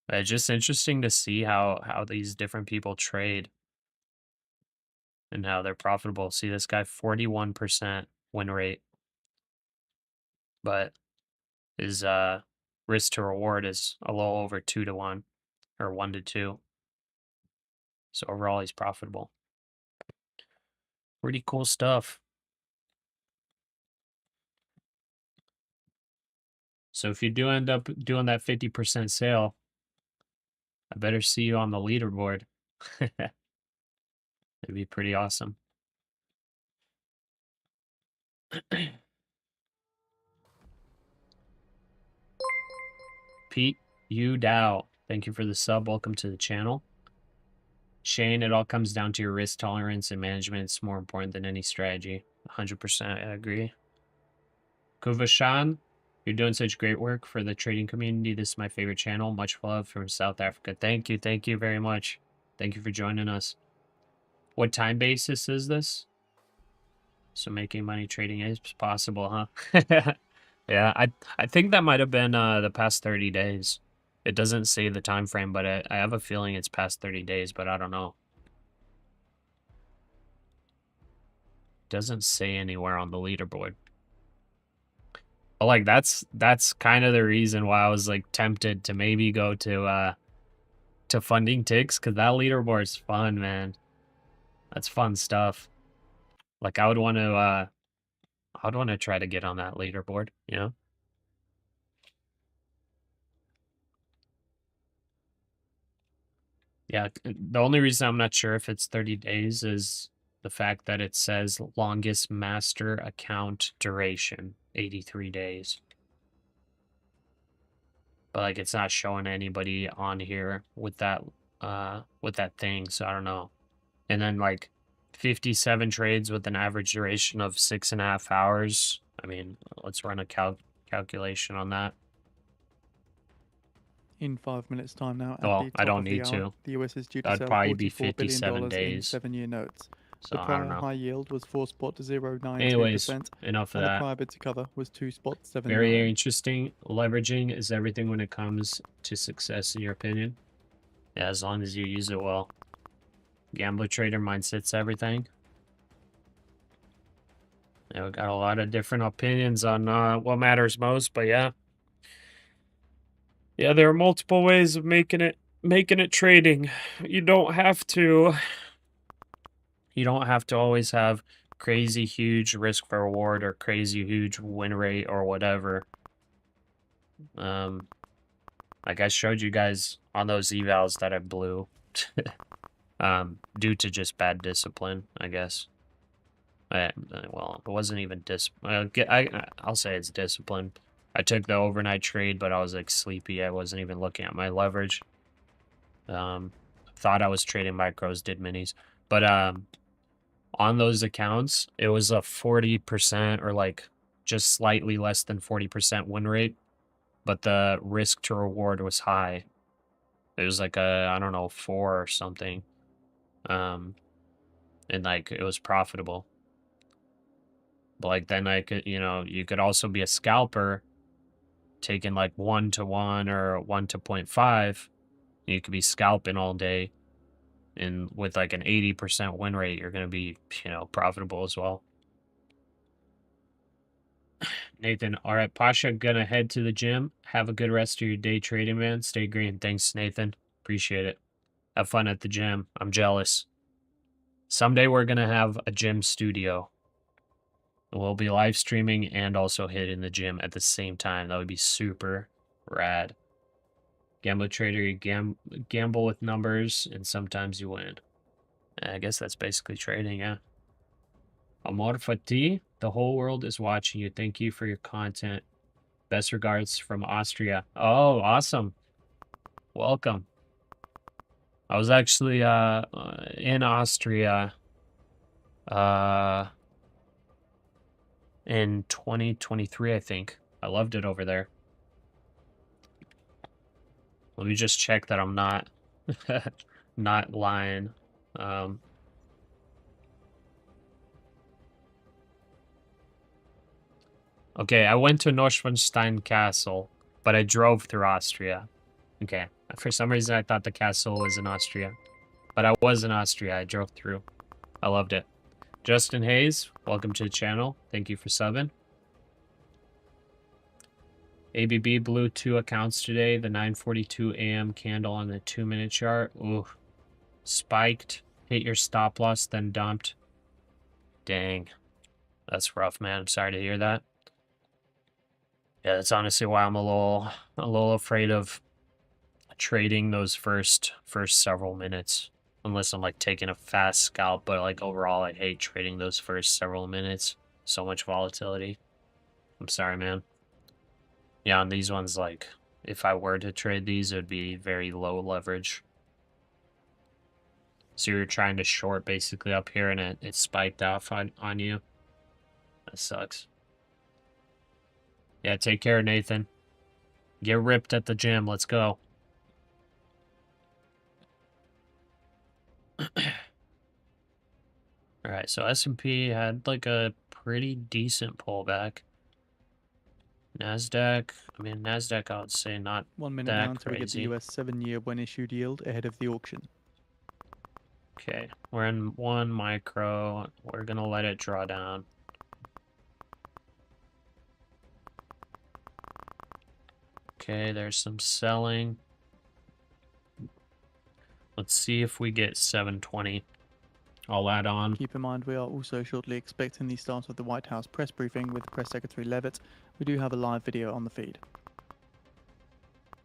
But it's just interesting to see how these different people trade and how they're profitable. See this guy, 41% win rate, but his risk to reward is a little over 2 to 1 or 1 to 2. So overall, he's profitable. Pretty cool stuff. So if you do end up doing that 50% sale, I better see you on the leaderboard. It'd be pretty awesome. Pete Yu Dow, thank you for the sub. Welcome to the channel. Shane, it all comes down to your risk tolerance and management. It's more important than any strategy. 100%, I agree. Kuvashan, you're doing such great work for the trading community. This is my favorite channel. Much love from South Africa. Thank you very much. Thank you for joining us. What time basis is this? So making money trading is possible, huh? Yeah, I think that might have been the past 30 days. It doesn't say the time frame, but I have a feeling it's past 30 days, but I don't know. Doesn't say anywhere on the leaderboard. But like that's kind of the reason why I was like tempted to maybe go to funding ticks, because that leaderboard's fun, man. That's fun stuff. Like I would want to try to get on that leaderboard, you know? Yeah, the only reason I'm not sure if it's 30 days is the fact that it says longest master account duration, 83 days. But like it's not showing anybody on here with that thing, so I don't know. And then like 57 trades with an average duration of 6.5 hours. I mean, let's run a calculation on that. In 5 minutes' time now, at Well, the I top don't of the need hour, to. the US is due to That'd sell probably be $44 billion 57 in days. 7-year notes. So The I don't prior know. high yield was 4.092%, Anyways, enough of and the that. prior bid to cover was 2.79. Very interesting. Leveraging is everything when it comes to success, in your opinion. Yeah, as long as you use it well. Gambler trader mindset's everything. Yeah, we got a lot of different opinions on what matters most, but yeah. Yeah, there are multiple ways of making it trading. You don't have to always have crazy huge risk for reward or crazy huge win rate or whatever. Like I showed you guys on those evals that I blew. Due to just bad discipline, I guess. Well, it wasn't even I'll say it's discipline. I took the overnight trade, but I was like sleepy. I wasn't even looking at my leverage. Thought I was trading micros, did minis, but on those accounts, it was a 40% or like just slightly less than 40% win rate, but the risk to reward was high. It was like I don't know, 4 or something. And like it was profitable. But like then I could, you could also be a scalper taking like 1-to-1 or 1-to-0.5. You could be scalping all day. And with like an 80% win rate, you're going to be, profitable as well. Nathan, all right, Pasha, gonna head to the gym. Have a good rest of your day trading, man. Stay green. Thanks, Nathan. Appreciate it. Have fun at the gym. I'm jealous. Someday we're gonna have a gym studio. We'll be live streaming and also hitting the gym at the same time. That would be super rad. Gambler trader, you gamble with numbers, and sometimes you win. I guess that's basically trading, yeah. Amor Fati, the whole world is watching you. Thank you for your content. Best regards from Austria. Oh, awesome. Welcome. I was actually in Austria in 2023, I think. I loved it over there. Let me just check that I'm not not lying. Okay, I went to Neuschwanstein Castle, but I drove through Austria. Okay, for some reason I thought the castle was in Austria, but I was in Austria. I drove through. I loved it. Justin Hayes, welcome to the channel. Thank you for subbing. ABB blew 2 accounts today. The 9:42 a.m. candle on the 2-minute chart. Ooh, spiked, hit your stop loss, then dumped. Dang. That's rough, man. I'm sorry to hear that. Yeah, that's honestly why I'm a little afraid of trading those first several minutes. Unless I'm like taking a fast scalp, but like overall I hate trading those first several minutes. So much volatility. I'm sorry, man. Yeah, on these ones, like if I were to trade these, it would be very low leverage. So you're trying to short basically up here and it spiked off on you. That sucks. Yeah, take care, Nathan. Get ripped at the gym. Let's go. Alright, so S&P had like a pretty decent pullback. NASDAQ, I would say not 1 minute that now until we get the crazy. US 7-year when issued yield ahead of the auction. Okay, we're in 1 micro. We're gonna let it draw down. Okay, there's some selling. Let's see if we get 720. I'll add on. Keep in mind we are also shortly expecting the start of the White House press briefing with Press Secretary Leavitt. We do have a live video on the feed.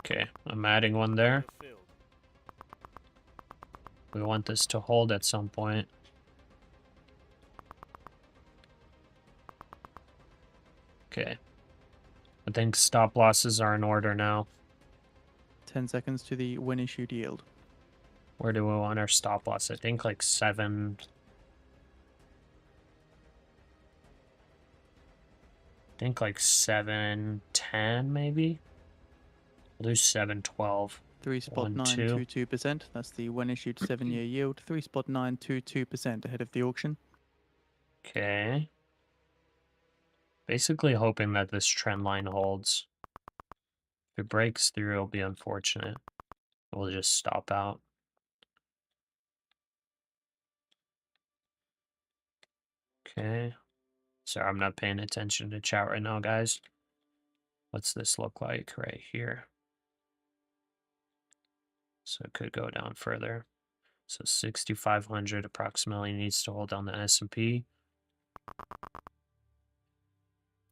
Okay, I'm adding one there. Field. We want this to hold at some point. Okay. I think stop losses are in order now. 10 seconds to the when issued yield. Where do we want our stop loss? I think like 7. I think like 710 maybe. We'll do 712. 3.922%. That's the when issued 7-year yield. 3.922% ahead of the auction. Okay. Basically hoping that this trend line holds. If it breaks through, it'll be unfortunate. We'll just stop out. Okay. Sorry, I'm not paying attention to chat right now, guys. What's this look like right here? So it could go down further. So 6,500 approximately needs to hold down the S&P.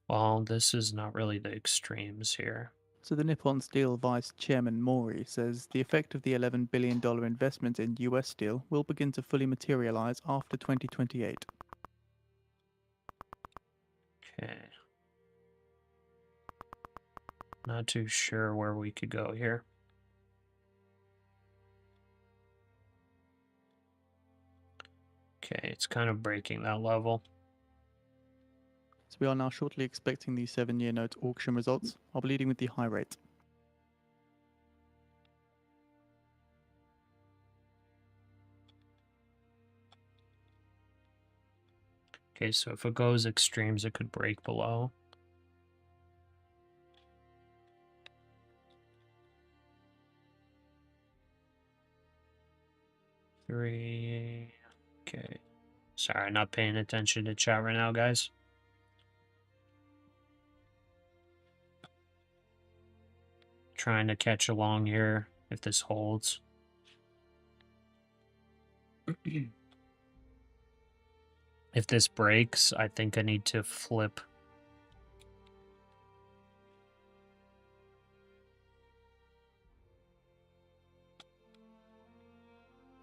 Well, this is not really the extremes here. So the Nippon Steel Vice Chairman Mori says the effect of the $11 billion investment in US steel will begin to fully materialize after 2028. Okay. Not too sure where we could go here. Okay, it's kind of breaking that level. So we are now shortly expecting the 7-year note auction results. I'll be leading with the high rate. Okay, so if it goes extremes, it could break below. Three. Okay. Sorry, not paying attention to chat right now, guys. Trying to catch along here if this holds. If this breaks, I think I need to flip.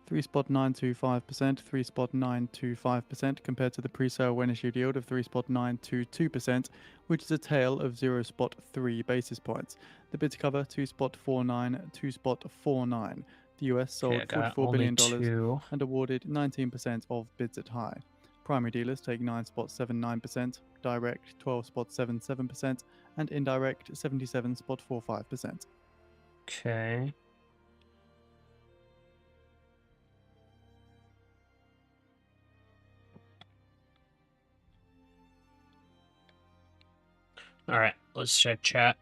Three spot 925%, 3.925% compared to the pre-sale when issued yield of 3.922%, which is a tail of 0.3 basis points. The bid to cover 2.49, 2.49. The US sold Okay, I got $44 billion only 2. and awarded 19% of bids at high. Primary dealers take 9.79%, direct 12.77%, and indirect 77.45%. Okay. All right, let's check chat.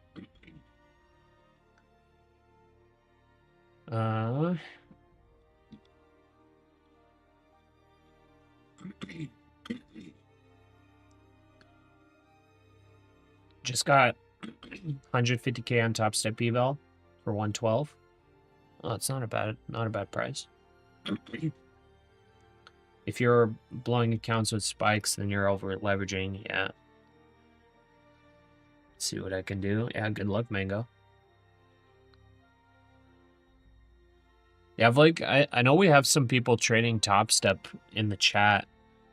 Just got 150K on top step eval for 112. Oh, it's not a bad price. If you're blowing accounts with spikes, then you're over leveraging. Yeah. Let's see what I can do. Yeah, good luck, Mango. Yeah, I know we have some people trading Top Step in the chat,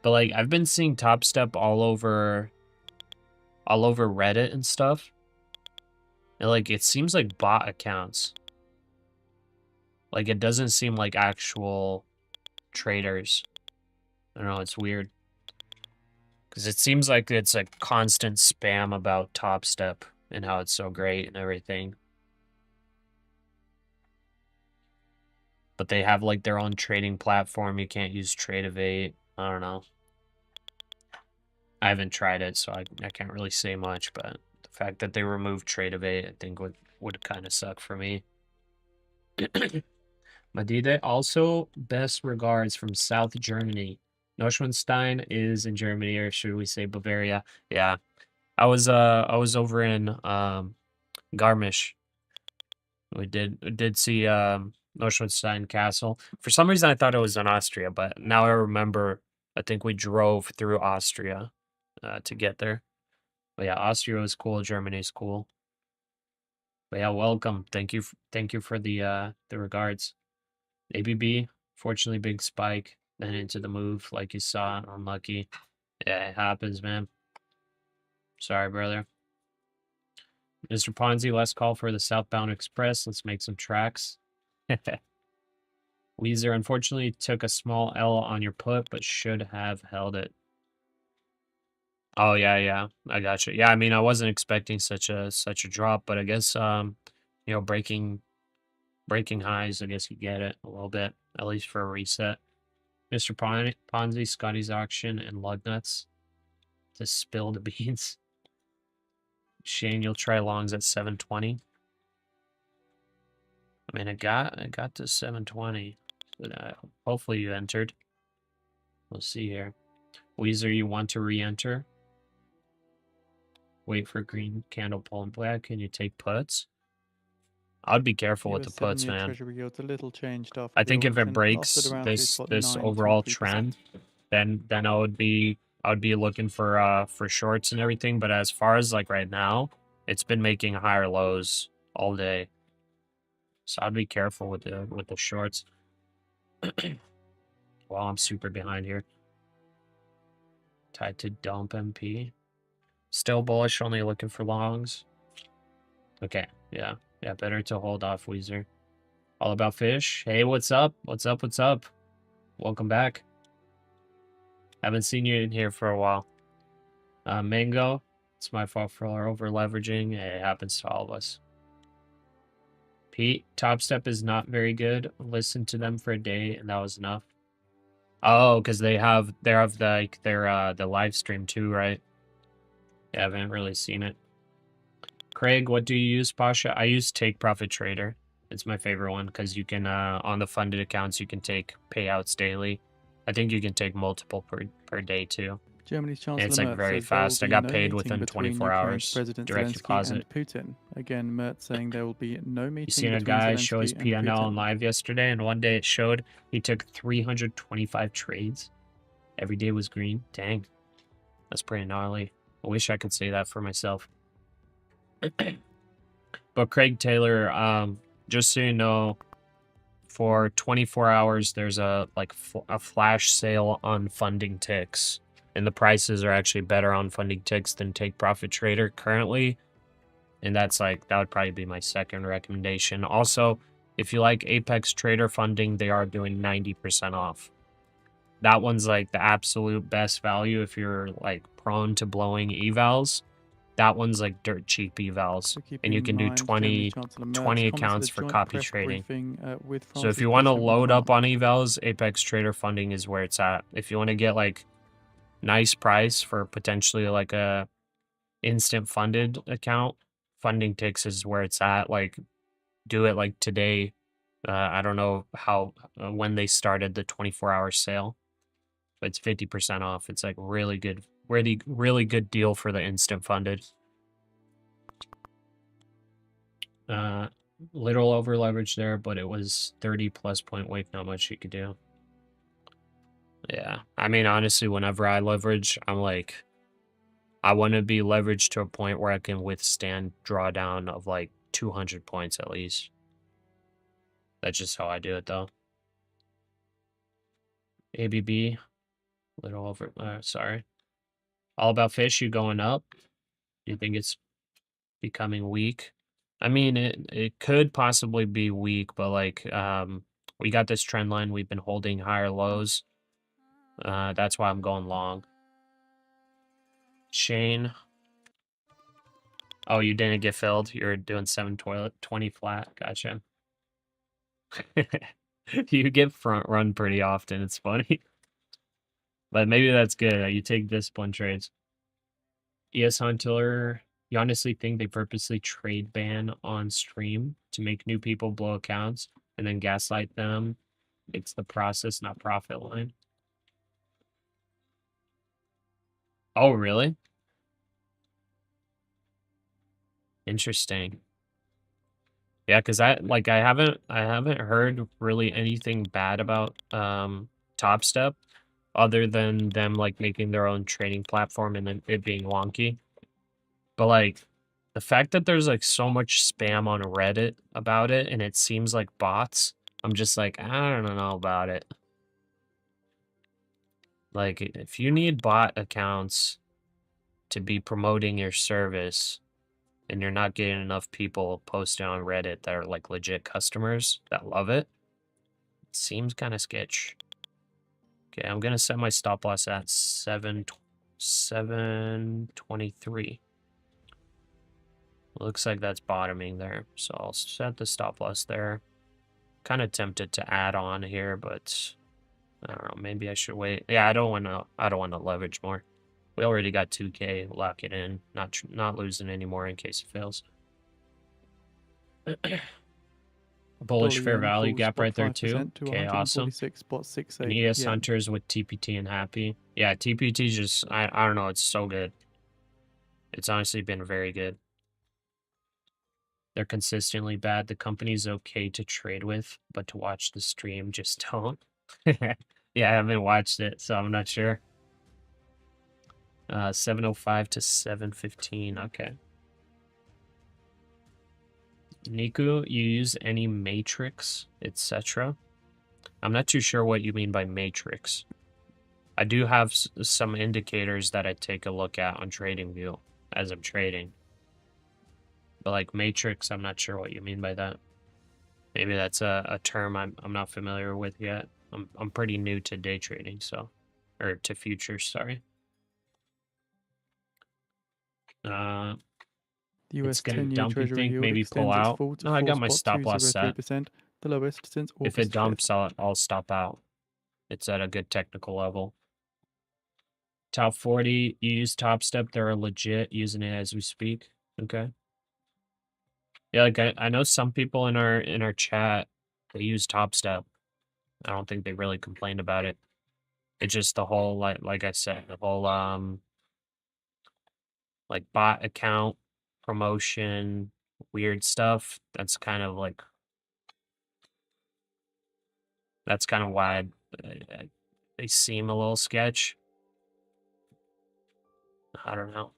but like I've been seeing Top Step all over Reddit and stuff. And like it seems like bot accounts. Like it doesn't seem like actual traders. I don't know, it's weird. Because it seems like it's a constant spam about Top Step and how it's so great and everything. But they have like their own trading platform. You can't use Tradeovate. I don't know. I haven't tried it, so I can't really say much. But the fact that they removed Tradeovate, I think would kind of suck for me. Madide, also best regards from South Germany. Neuschwanstein is in Germany, or should we say Bavaria? Yeah, I was over in Garmisch. We did see Neuschwanstein Castle. For some reason, I thought it was in Austria, but now I remember. I think we drove through Austria to get there. But yeah, Austria is cool. Germany is cool. But yeah, welcome. Thank you for the regards. ABB, fortunately, big spike. Then into the move, like you saw. Unlucky. Yeah, it happens, man. Sorry, brother. Mr. Ponzi, last call for the Southbound Express. Let's make some tracks. Weezer, unfortunately, took a small L on your put, but should have held it. Oh, yeah. I got you. Yeah, I mean, I wasn't expecting such a drop, but I guess, you know, breaking highs, I guess you get it a little bit, at least for a reset. Mr. Ponzi, Scotty's auction, and Lugnuts to spill the beans. Shane, you'll try longs at 720. I mean, I got to 720. But, hopefully you entered. We'll see here. Weezer, you want to re-enter? Wait for green candle pulling black. Can you take puts? I'd be careful with the puts, man. Treasury yield's a little changed after I the think if it auction, breaks lasted around this 3.923%. overall trend, then I would be looking for shorts and everything. But as far as like right now, it's been making higher lows all day. So I'd be careful with the shorts. Well, I'm super behind here. Tied to dump MP. Still bullish, only looking for longs. Okay, yeah. Yeah, better to hold off, Weezer. All about fish. Hey, what's up? What's up? Welcome back. Haven't seen you in here for a while. Mango, it's my fault for over leveraging. It happens to all of us. Pete, Top Step is not very good. Listened to them for a day, and that was enough. Oh, because they have the live stream too, right? Yeah, I haven't really seen it. Craig, what do you use, Pasha? I use Take Profit Trader. It's my favorite one because you can on the funded accounts you can take payouts daily. I think you can take multiple per day too. Germany's Chancellor It's like Merz very says there will fast. I be got no paid meeting within between 24 Ukraine's hours. President Direct Zelensky deposit. and Putin. Again, Merz saying there will be no meeting You seen a between guy Zelensky show his and P&L Putin. on live yesterday, and one day it showed he took 325 trades. Every day was green. Dang, that's pretty gnarly. I wish I could say that for myself. But Craig Taylor, just so you know, for 24 hours there's a flash sale on funding ticks, and the prices are actually better on funding ticks than Take Profit Trader currently, and that would probably be my second recommendation. Also, if you like Apex Trader funding, they are doing 90% off. That one's like the absolute best value if you're like prone to blowing evals. That one's like dirt cheap evals, and you can do 20 accounts for copy trading. So if you want to load up on evals, Apex Trader funding is where it's at. If you want to get like nice price for potentially like a instant funded account, funding ticks is where it's at. Like do it like today. I don't know how when they started the 24-hour sale, but it's 50% off. It's like really good, really good deal for the instant funded. Little over leverage there, but it was 30 plus point wave, not much you could do. Yeah, I mean, honestly, whenever I leverage, I'm like, I want to be leveraged to a point where I can withstand drawdown of like 200 points at least. That's just how I do it though. ABB, little over, sorry. All about fish, you going up? Do you think it's becoming weak? I mean, it could possibly be weak, but like, we got this trend line. We've been holding higher lows. That's why I'm going long. Shane. Oh, you didn't get filled. You're doing 720 flat. Gotcha. You get front run pretty often. It's funny. But maybe that's good. You take discipline trades. ES Hunter, you honestly think they purposely trade ban on stream to make new people blow accounts and then gaslight them? It's the process, not profit line. Oh, really? Interesting. Yeah, because I haven't heard really anything bad about Top Step other than them like making their own trading platform and then it being wonky. But like the fact that there's like so much spam on Reddit about it and it seems like bots, I'm just like, I don't know about it. Like if you need bot accounts to be promoting your service and you're not getting enough people posting on Reddit that are like legit customers that love it, it seems kind of sketch. Okay, I'm gonna set my stop loss at 723. Looks like that's bottoming there, so I'll set the stop loss there. Kind of tempted to add on here, but I don't know. Maybe I should wait. Yeah, I don't want to leverage more. We already got 2K. Lock it in. Not losing any more in case it fails. Bullish fair Bullion value falls gap spot right there 5% too. to Okay, awesome. 146.68 And ES yen. Hunters with TPT and happy. Yeah, TPT just I don't know. It's so good. It's honestly been very good. They're consistently bad. The company's okay to trade with, but to watch the stream, just don't. Yeah, I haven't watched it, so I'm not sure. 705 to 715. Okay. Niku, you use any matrix, etc.? I'm not too sure what you mean by matrix. I do have some indicators that I take a look at on TradingView as I'm trading. But like matrix, I'm not sure what you mean by that. Maybe that's a term I'm not familiar with yet. I'm pretty new to day trading, so, or to futures, sorry. The It's US getting 10-year dump, you Treasury think? yield Maybe pull extends its out? fall to No, I got my stop loss set. 4.203%, the lowest since If it August 5th. dumps, I'll stop out. It's at a good technical level. Top 40, you use Top Step. They're legit using it as we speak. Okay. Yeah, like I know some people in our chat, they use Top Step. I don't think they really complained about it. It's just the whole like I said, the whole like bot account promotion, weird stuff. That's kind of like why they seem a little sketch. I don't know.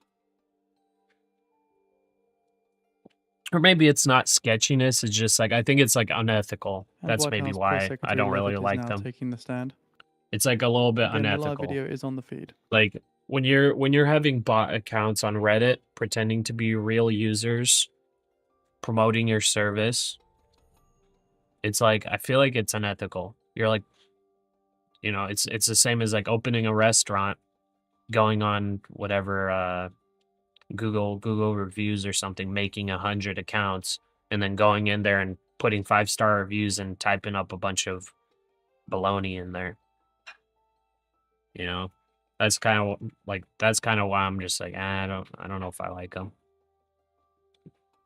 Or maybe it's not sketchiness, it's just like I think it's like unethical. And That's White maybe House Press why I Secretary don't really Leavitt is like now them. taking the stand. It's like a little bit Again, the live unethical. video is on the feed. Like when you're having bot accounts on Reddit pretending to be real users promoting your service, it's like I feel like it's unethical. You're like, you know, it's the same as like opening a restaurant, going on whatever Google reviews or something, making 100 accounts and then going in there and putting 5-star reviews and typing up a bunch of baloney in there. You know, that's kind of why I'm just like, I don't know if I like them.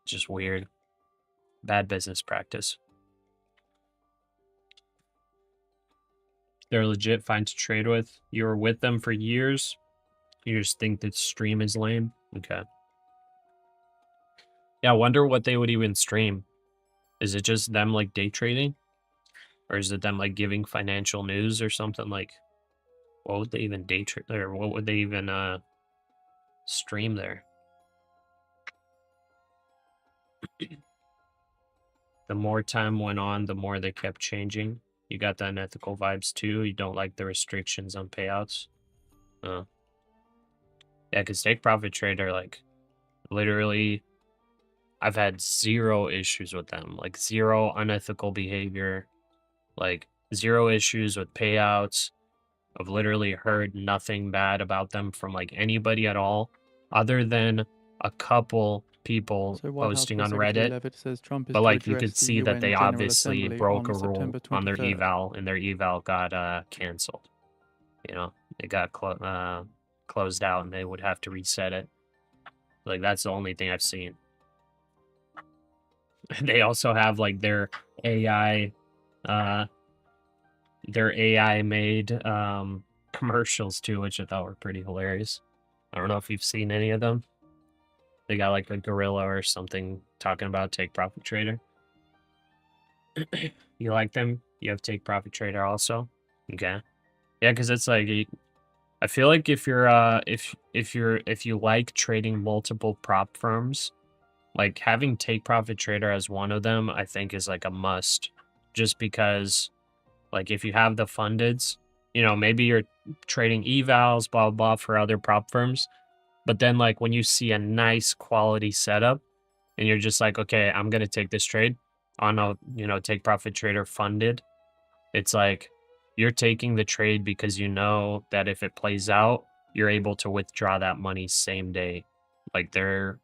Just weird. Bad business practice. They're legit fine to trade with. You were with them for years. You just think that stream is lame. Okay. Yeah, I wonder what they would even stream. Is it just them like day trading? Or is it them like giving financial news or something? Like, what would they even day trade, or what would they even stream there? The more time went on, the more they kept changing. You got the unethical vibes too. You don't like the restrictions on payouts. Yeah, because take profit trader, like, literally, I've had 0 issues with them. Like, 0 unethical behavior. Like, 0 issues with payouts. I've literally heard nothing bad about them from like anybody at all, other than a couple people So White House posting on Press Secretary Reddit. Levitt says Trump is But to like you address could the see that UN they General obviously Assembly broke on a rule September on their 23rd. eval, and their eval got canceled. You know, it got closed out, and they would have to reset it. Like, that's the only thing I've seen. They also have like their AI made commercials too, which I thought were pretty hilarious. I don't know if you've seen any of them. They got like a gorilla or something talking about take profit trader. You like them? You have take profit trader also? Okay. Yeah, because it's like I feel like if you're if you like trading multiple prop firms, like having take profit trader as one of them, I think is like a must. Just because, like, if you have the fundeds, you know, maybe you're trading evals, blah blah for other prop firms, but then like when you see a nice quality setup, and you're just like, okay, I'm gonna take this trade on a, you know, take profit trader funded. It's like you're taking the trade because you know that if it plays out, you're able to withdraw that money same day. Like, there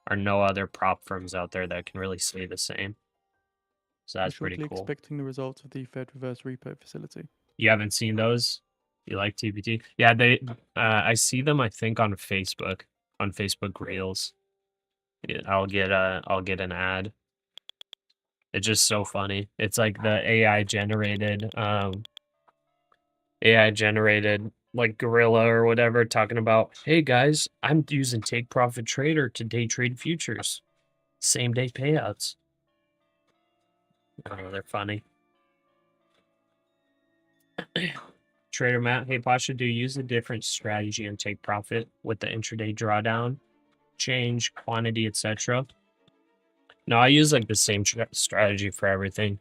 are no other prop firms out there that can really say the same. So We're that's pretty shortly cool. expecting the results of the Fed reverse repo facility. You haven't seen those? You like TPT? Yeah, they I see them, I think, on Facebook Reels. Yeah, I'll get an ad. It's just so funny. It's like the AI generated like gorilla or whatever talking about, hey guys, I'm using take profit trader to day trade futures. Same day payouts. Oh, they're funny. Trader Matt, hey Pasha, do you use a different strategy and take profit with the intraday drawdown, change, quantity, etc.? No, I use like the same strategy for everything.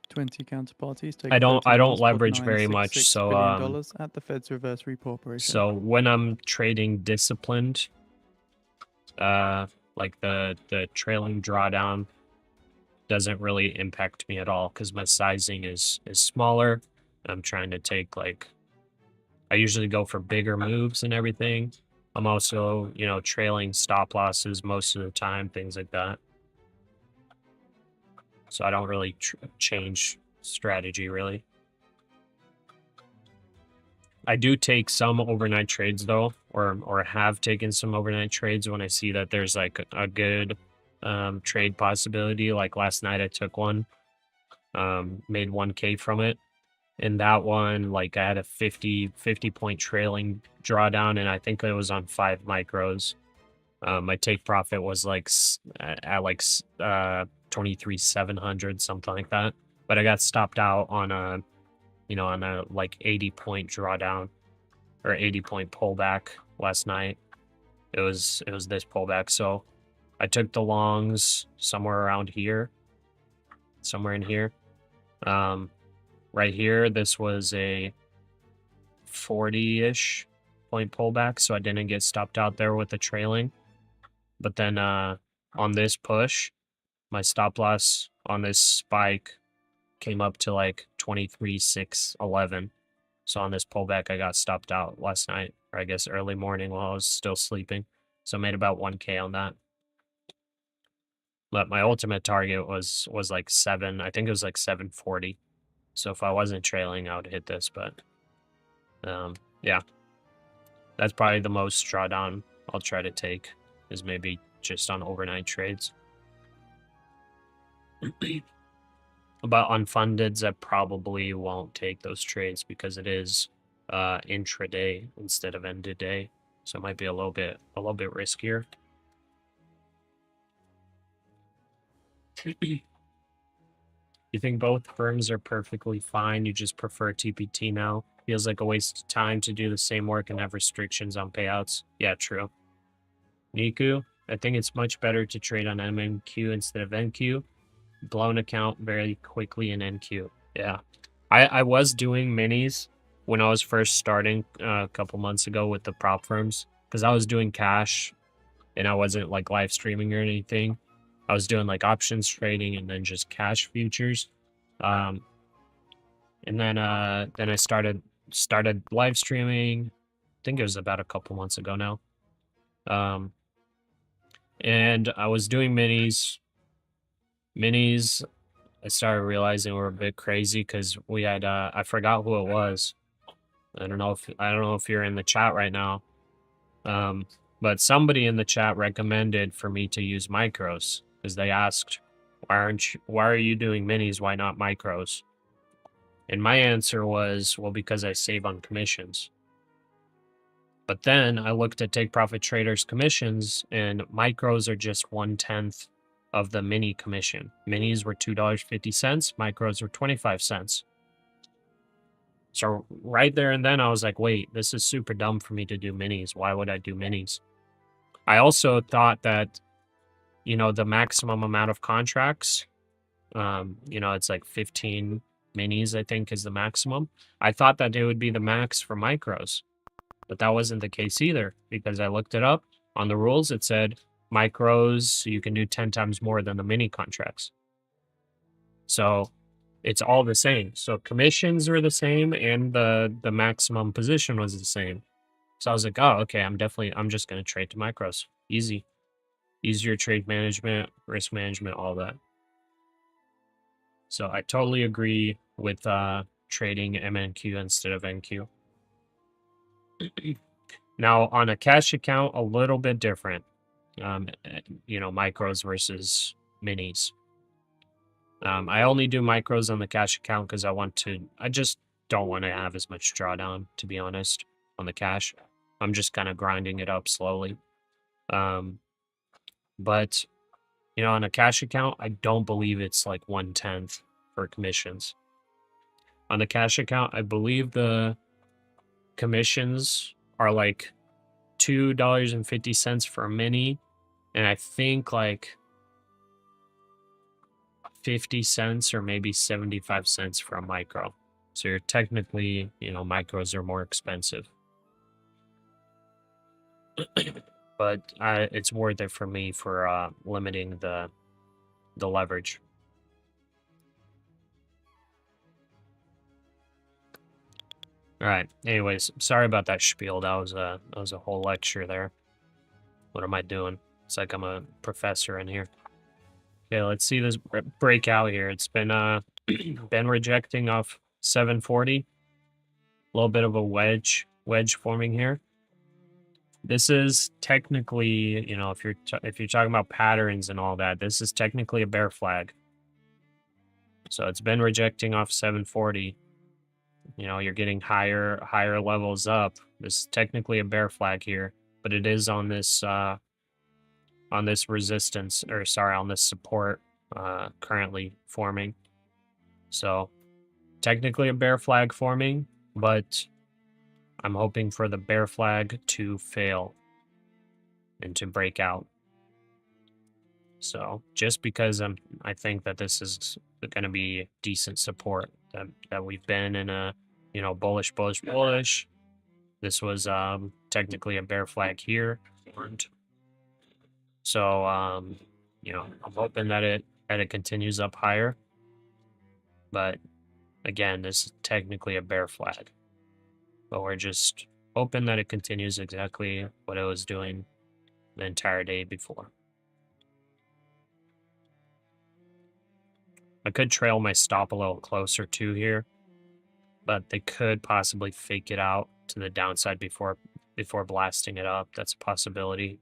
20 counterparties take I don't $13.966 leverage very much, so billion dollars at the Fed's reverse repo operation. so when I'm trading disciplined, like the trailing drawdown doesn't really impact me at all because my sizing is smaller. I'm trying to take, like, I usually go for bigger moves and everything. I'm also, you know, trailing stop losses most of the time, things like that. So I don't really change strategy, really. I do take some overnight trades, though, or have taken some overnight trades when I see that there's, like, a good trade possibility. Like, last night I took one, made 1K from it. And that one, like, I had a 50 point trailing drawdown, and I think it was on 5 micros. My take profit was like at like 23,700, something like that. But I got stopped out on a, you know, on a like 80 point drawdown or 80 point pullback last night. It was this pullback. So I took the longs somewhere around here, somewhere in here. Right here, this was a 40-ish point pullback, so I didn't get stopped out there with the trailing. But then on this push, my stop loss on this spike came up to like 23,611. So on this pullback, I got stopped out last night, or I guess early morning while I was still sleeping. So I made about 1K on that. But my ultimate target was like 7, I think it was like 740. So if I wasn't trailing, I would hit this, but yeah. That's probably the most drawdown I'll try to take, is maybe just on overnight trades. But on fundeds, I probably won't take those trades because it is intraday instead of end of day, so it might be a little bit riskier. You think both firms are perfectly fine, you just prefer TPT now? Feels like a waste of time to do the same work and have restrictions on payouts. Yeah, true. Niku, I think it's much better to trade on MNQ instead of NQ. Blown account very quickly in NQ. Yeah. I was doing minis when I was first starting a couple months ago with the prop firms, because I was doing cash and I wasn't like live streaming or anything. I was doing like options trading and then just cash futures. And then I started live streaming. I think it was about a couple months ago now. And I was doing minis. Minis, I started realizing were a bit crazy because we had I forgot who it was. I don't know if you're in the chat right now. But somebody in the chat recommended for me to use micros because they asked, why are you doing minis? Why not micros? And my answer was, well, because I save on commissions. But then I looked at Take Profit Traders commissions, and micros are just 1/10 of the mini commission. Minis were $2.50, micros were 25 cents. So right there and then I was like, wait, this is super dumb for me to do minis. Why would I do minis? I also thought that, you know, the maximum amount of contracts, you know, it's like 15 minis, I think, is the maximum. I thought that it would be the max for micros, but that wasn't the case either, because I looked it up on the rules. It said micros, you can do 10 times more than the mini contracts. So it's all the same. So commissions are the same and the maximum position was the same. So I was like, oh, okay, I'm just going to trade to micros. Easy. Easier trade management, risk management, all that. So I totally agree with trading MNQ instead of NQ. Now on a cash account, a little bit different. You know, micros versus minis. I only do micros on the cash account because I just don't want to have as much drawdown, to be honest, on the cash. I'm just kind of grinding it up slowly. But, you know, on a cash account, I don't believe it's like 1/10 for commissions. On the cash account, I believe the commissions are like $2.50 for a mini, and I think like 50 cents or maybe 75 cents for a micro. So you're technically, you know, micros are more expensive. But it's worth it for me for limiting the leverage. All right. Anyways, sorry about that spiel. That was a whole lecture there. What am I doing? It's like I'm a professor in here. Okay, let's see this breakout here. It's been been rejecting off 740. A little bit of a wedge forming here. This is technically, you know, if you're talking about patterns and all that, this is technically a bear flag. So it's been rejecting off 740. You know, you're getting higher levels up. This is technically a bear flag here, but it is on this resistance, or sorry, on this support currently forming. So technically a bear flag forming, but I'm hoping for the bear flag to fail and to break out. So just because I think that this is going to be decent support, that we've been in a, you know, bullish. This was technically a bear flag here. So you know, I'm hoping that it continues up higher. But again, this is technically a bear flag. But we're just hoping that it continues exactly what it was doing the entire day before. I could trail my stop a little closer to here, but they could possibly fake it out to the downside before blasting it up. That's a possibility.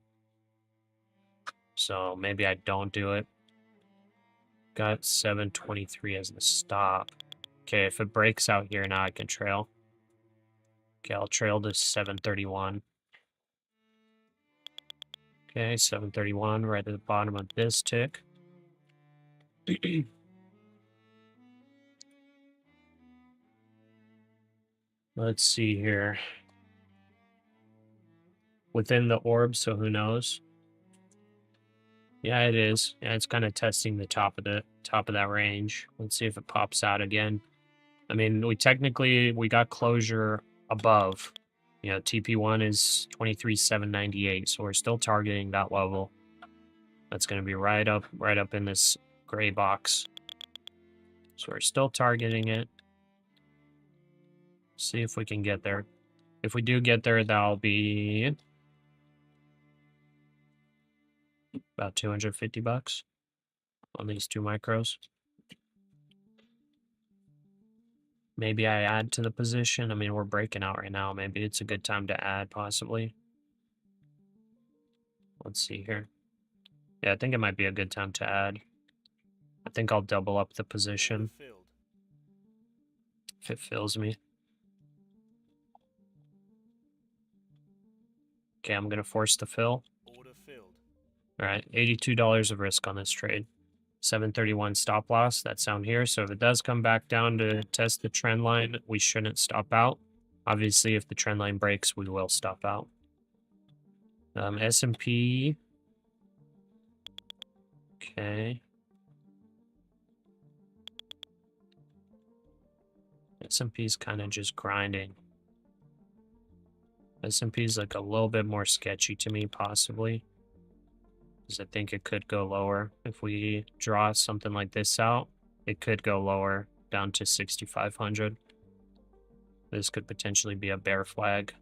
So maybe I don't do it. Got 723 as the stop. Okay, if it breaks out here now, I can trail. Okay, I'll trail to 731. Okay, 731 right at the bottom of this tick. Let's see here. Within the orb, so who knows? Yeah, it is. Yeah, it's kind of testing the top of that range. Let's see if it pops out again. I mean, we got closure above. You know, TP1 is 23,798, so we're still targeting that level. That's going to be right up in this gray box. So we're still targeting it. See if we can get there. If we do get there, that'll be about 250 bucks on these 2 micros. Maybe I add to the position. I mean, we're breaking out right now. Maybe it's a good time to add, possibly. Let's see here. Yeah, I think it might be a good time to add. I think I'll double up the position Filled. if it fills me. Okay, I'm going to force the fill. Order filled. All right, $82 of risk on this trade. 731 stop loss. That's down here. So if it does come back down to test the trend line, we shouldn't stop out. Obviously, if the trend line breaks, we will stop out. S&P. Okay. S&P is kind of just grinding. S&P is like a little bit more sketchy to me, possibly. Because I think it could go lower. If we draw something like this out, it could go lower down to 6,500. This could potentially be a bear flag.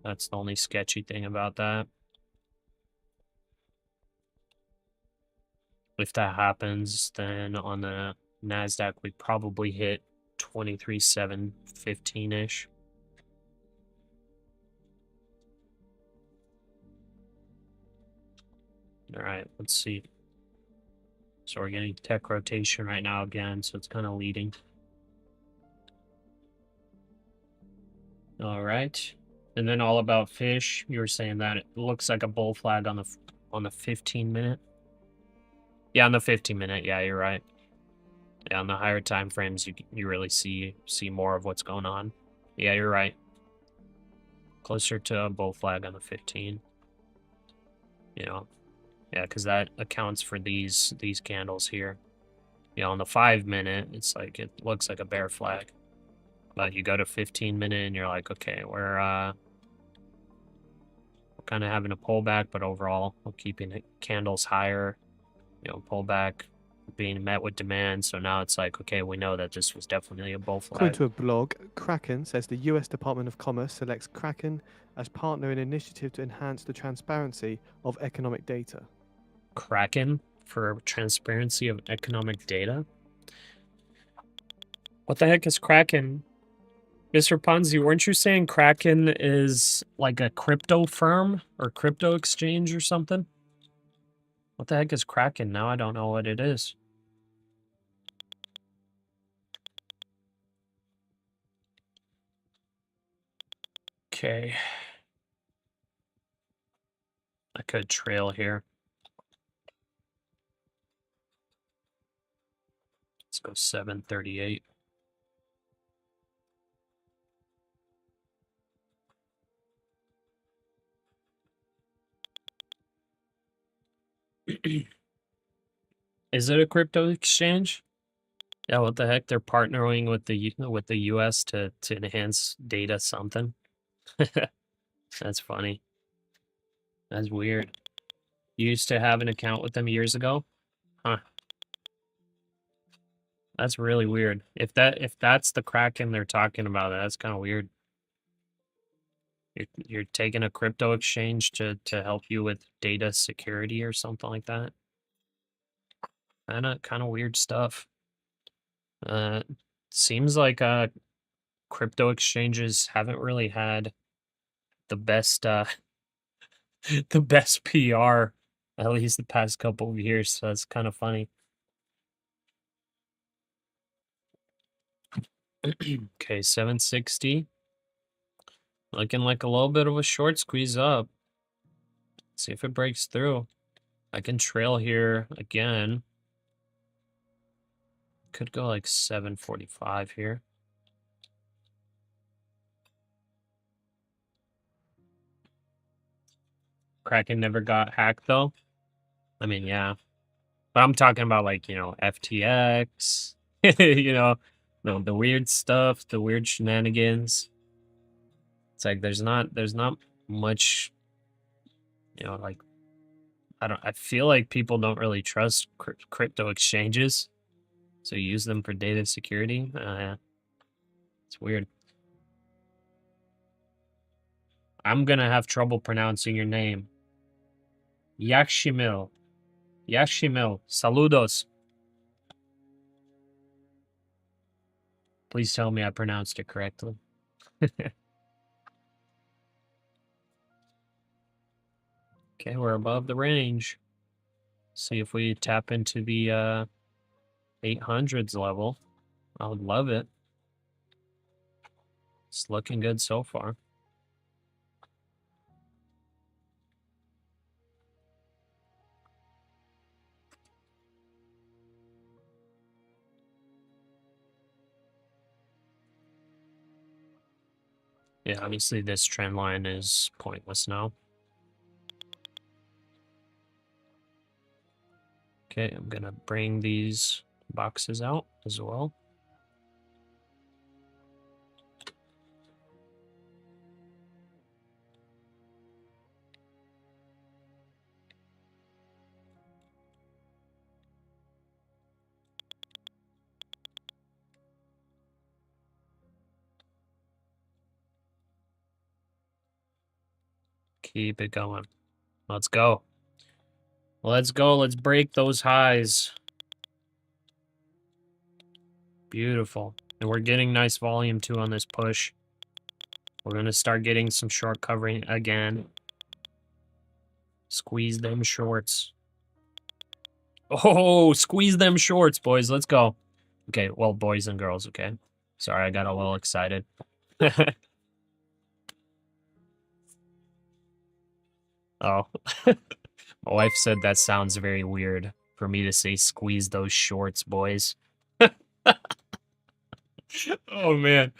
That's the only sketchy thing about that. If that happens, then on the NASDAQ, we probably hit 23,715-ish. All right, let's see. So we're getting tech rotation right now again, so it's kind of leading. All right. And then all about fish, you were saying that it looks like a bull flag on the 15-minute. Yeah, on the 15-minute. Yeah, you're right. Yeah, on the higher time frames, you really see more of what's going on. Yeah, you're right. Closer to a bull flag on the 15. You know, yeah, because that accounts for these candles here. You know, on the 5-minute, it's like it looks like a bear flag. But you go to 15-minute and you're like, okay, we're kind of having a pullback, but overall, we're keeping it candles higher. You know, pullback being met with demand. So now it's like, okay, we know that this was definitely a bull According flag. to a blog, Kraken says the US Department of Commerce selects Kraken as partner in an initiative to enhance the transparency of economic data. Kraken for transparency of economic data? What the heck is Kraken? Mr. Ponzi, weren't you saying Kraken is like a crypto firm or crypto exchange or something? What the heck is Kraken? Now I don't know what it is. Okay. I could trail here. Let's go 738. Is it a crypto exchange? Yeah, what the heck? They're partnering with the US to enhance data something. That's funny. That's weird. You used to have an account with them years ago? Huh. That's really weird. If that's the Kraken they're talking about, that's kind of weird. You're taking a crypto exchange to help you with data security or something like that. Kind of weird stuff. Seems like crypto exchanges haven't really had the best the best PR, at least the past couple of years. So that's kind of funny. Okay, 760. Looking like a little bit of a short squeeze up. See if it breaks through. I can trail here again. Could go like 745 here. Kraken never got hacked though. I mean, yeah. But I'm talking about like, you know, FTX, you know, the weird stuff, the weird shenanigans. It's like there's not much, you know, like I feel like people don't really trust crypto exchanges. So you use them for data security. Yeah. It's weird. I'm gonna have trouble pronouncing your name. Yakshimil. Yakshimil. Saludos. Please tell me I pronounced it correctly. Okay, we're above the range. See if we tap into the 800s level. I would love it. It's looking good so far. Yeah, obviously this trend line is pointless now. Okay, I'm gonna bring these boxes out as well. Keep it going. Let's go. Let's go. Let's break those highs. Beautiful. And we're getting nice volume too on this push. We're going to start getting some short covering again. Squeeze them shorts. Oh, squeeze them shorts, boys. Let's go. Okay, well, boys and girls, okay? Sorry, I got a little excited. Oh. My wife said that sounds very weird for me to say squeeze those shorts, boys. Oh, man.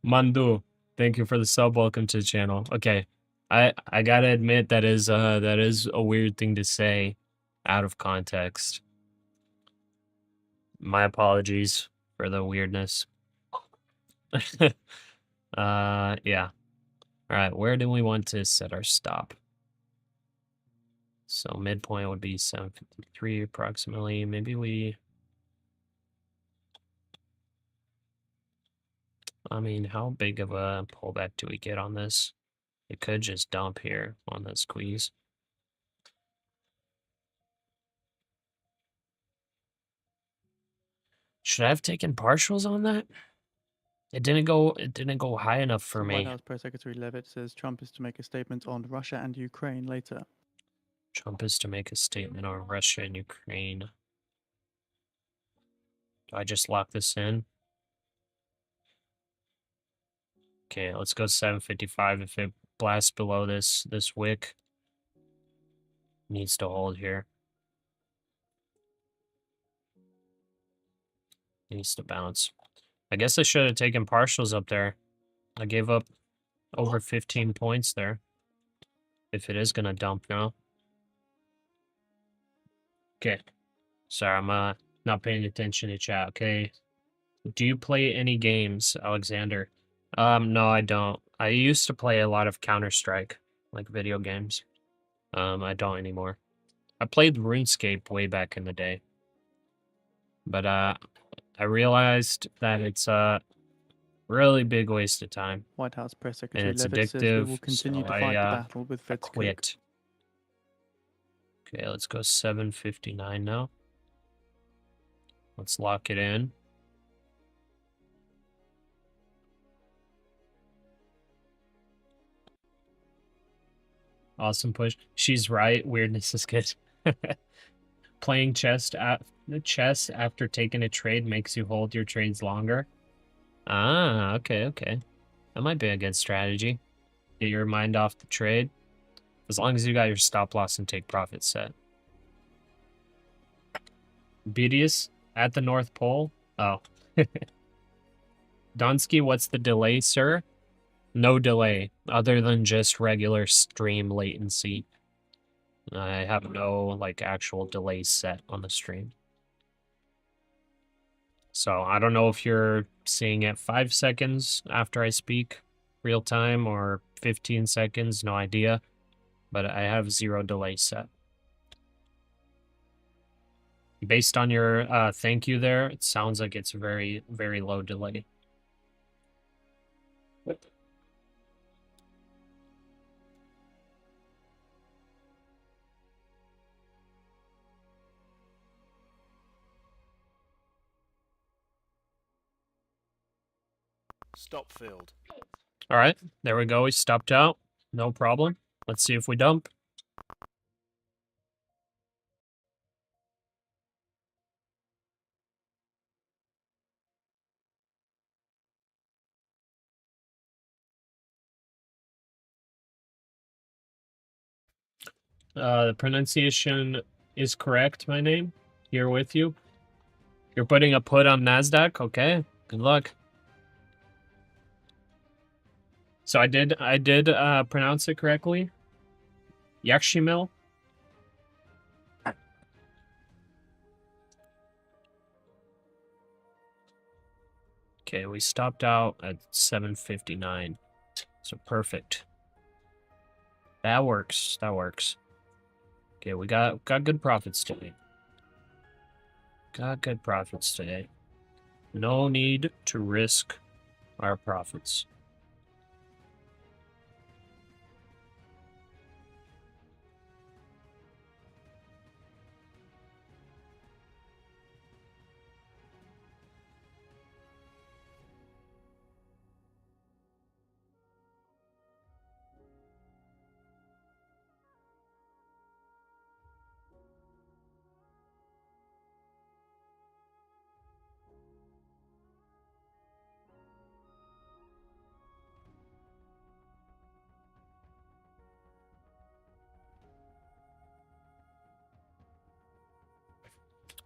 Mandu, thank you for the sub. Welcome to the channel. Okay. I gotta admit that is a weird thing to say out of context. My apologies for the weirdness. Yeah. All right, where do we want to set our stop? So midpoint would be 753 approximately. Maybe we... I mean, how big of a pullback do we get on this? It could just dump here on the squeeze. Should I have taken partials on that? It didn't go high enough for So me. White House Press Secretary Levitt says Trump is to make a statement on Russia and Ukraine later. Trump is to make a statement on Russia and Ukraine. Do I just lock this in? Okay, let's go 755. If it blasts below this wick, needs to hold here. Needs to bounce. I guess I should have taken partials up there. I gave up over 15 points there. If it is gonna dump now. Okay. Sorry, I'm not paying attention to chat, okay? Do you play any games, Alexander? No, I don't. I used to play a lot of Counter-Strike, like video games. I don't anymore. I played RuneScape way back in the day. But I realized that it's a really big waste of time. White House Press And Secretary it's Levitt says we will addictive, continue so to fight the battle with I Fed's cook. quit. Okay, let's go 759 now. Let's lock it in. Awesome push. She's right. Weirdness is good. Playing chess after taking a trade makes you hold your trades longer. Ah, okay, okay. That might be a good strategy. Get your mind off the trade. As long as you got your stop loss and take profit set. Beedius at the North Pole. Oh. Donsky, what's the delay, sir? No delay, other than just regular stream latency. I have no, like, actual delay set on the stream. So I don't know if you're seeing it 5 seconds after I speak real time or 15 seconds, no idea. But I have 0 delay set. Based on your thank you there, it sounds like it's very, very low delay. Stop filled. All right, there we go. We stopped out. No problem. Let's see if we dump. The pronunciation is correct, my name. Here with you. You're putting a put on NASDAQ? Okay, good luck. So I did pronounce it correctly. Yakshimil. Okay, we stopped out at 7:59. So perfect. That works. That works. Okay, we got good profits today. Got good profits today. No need to risk our profits.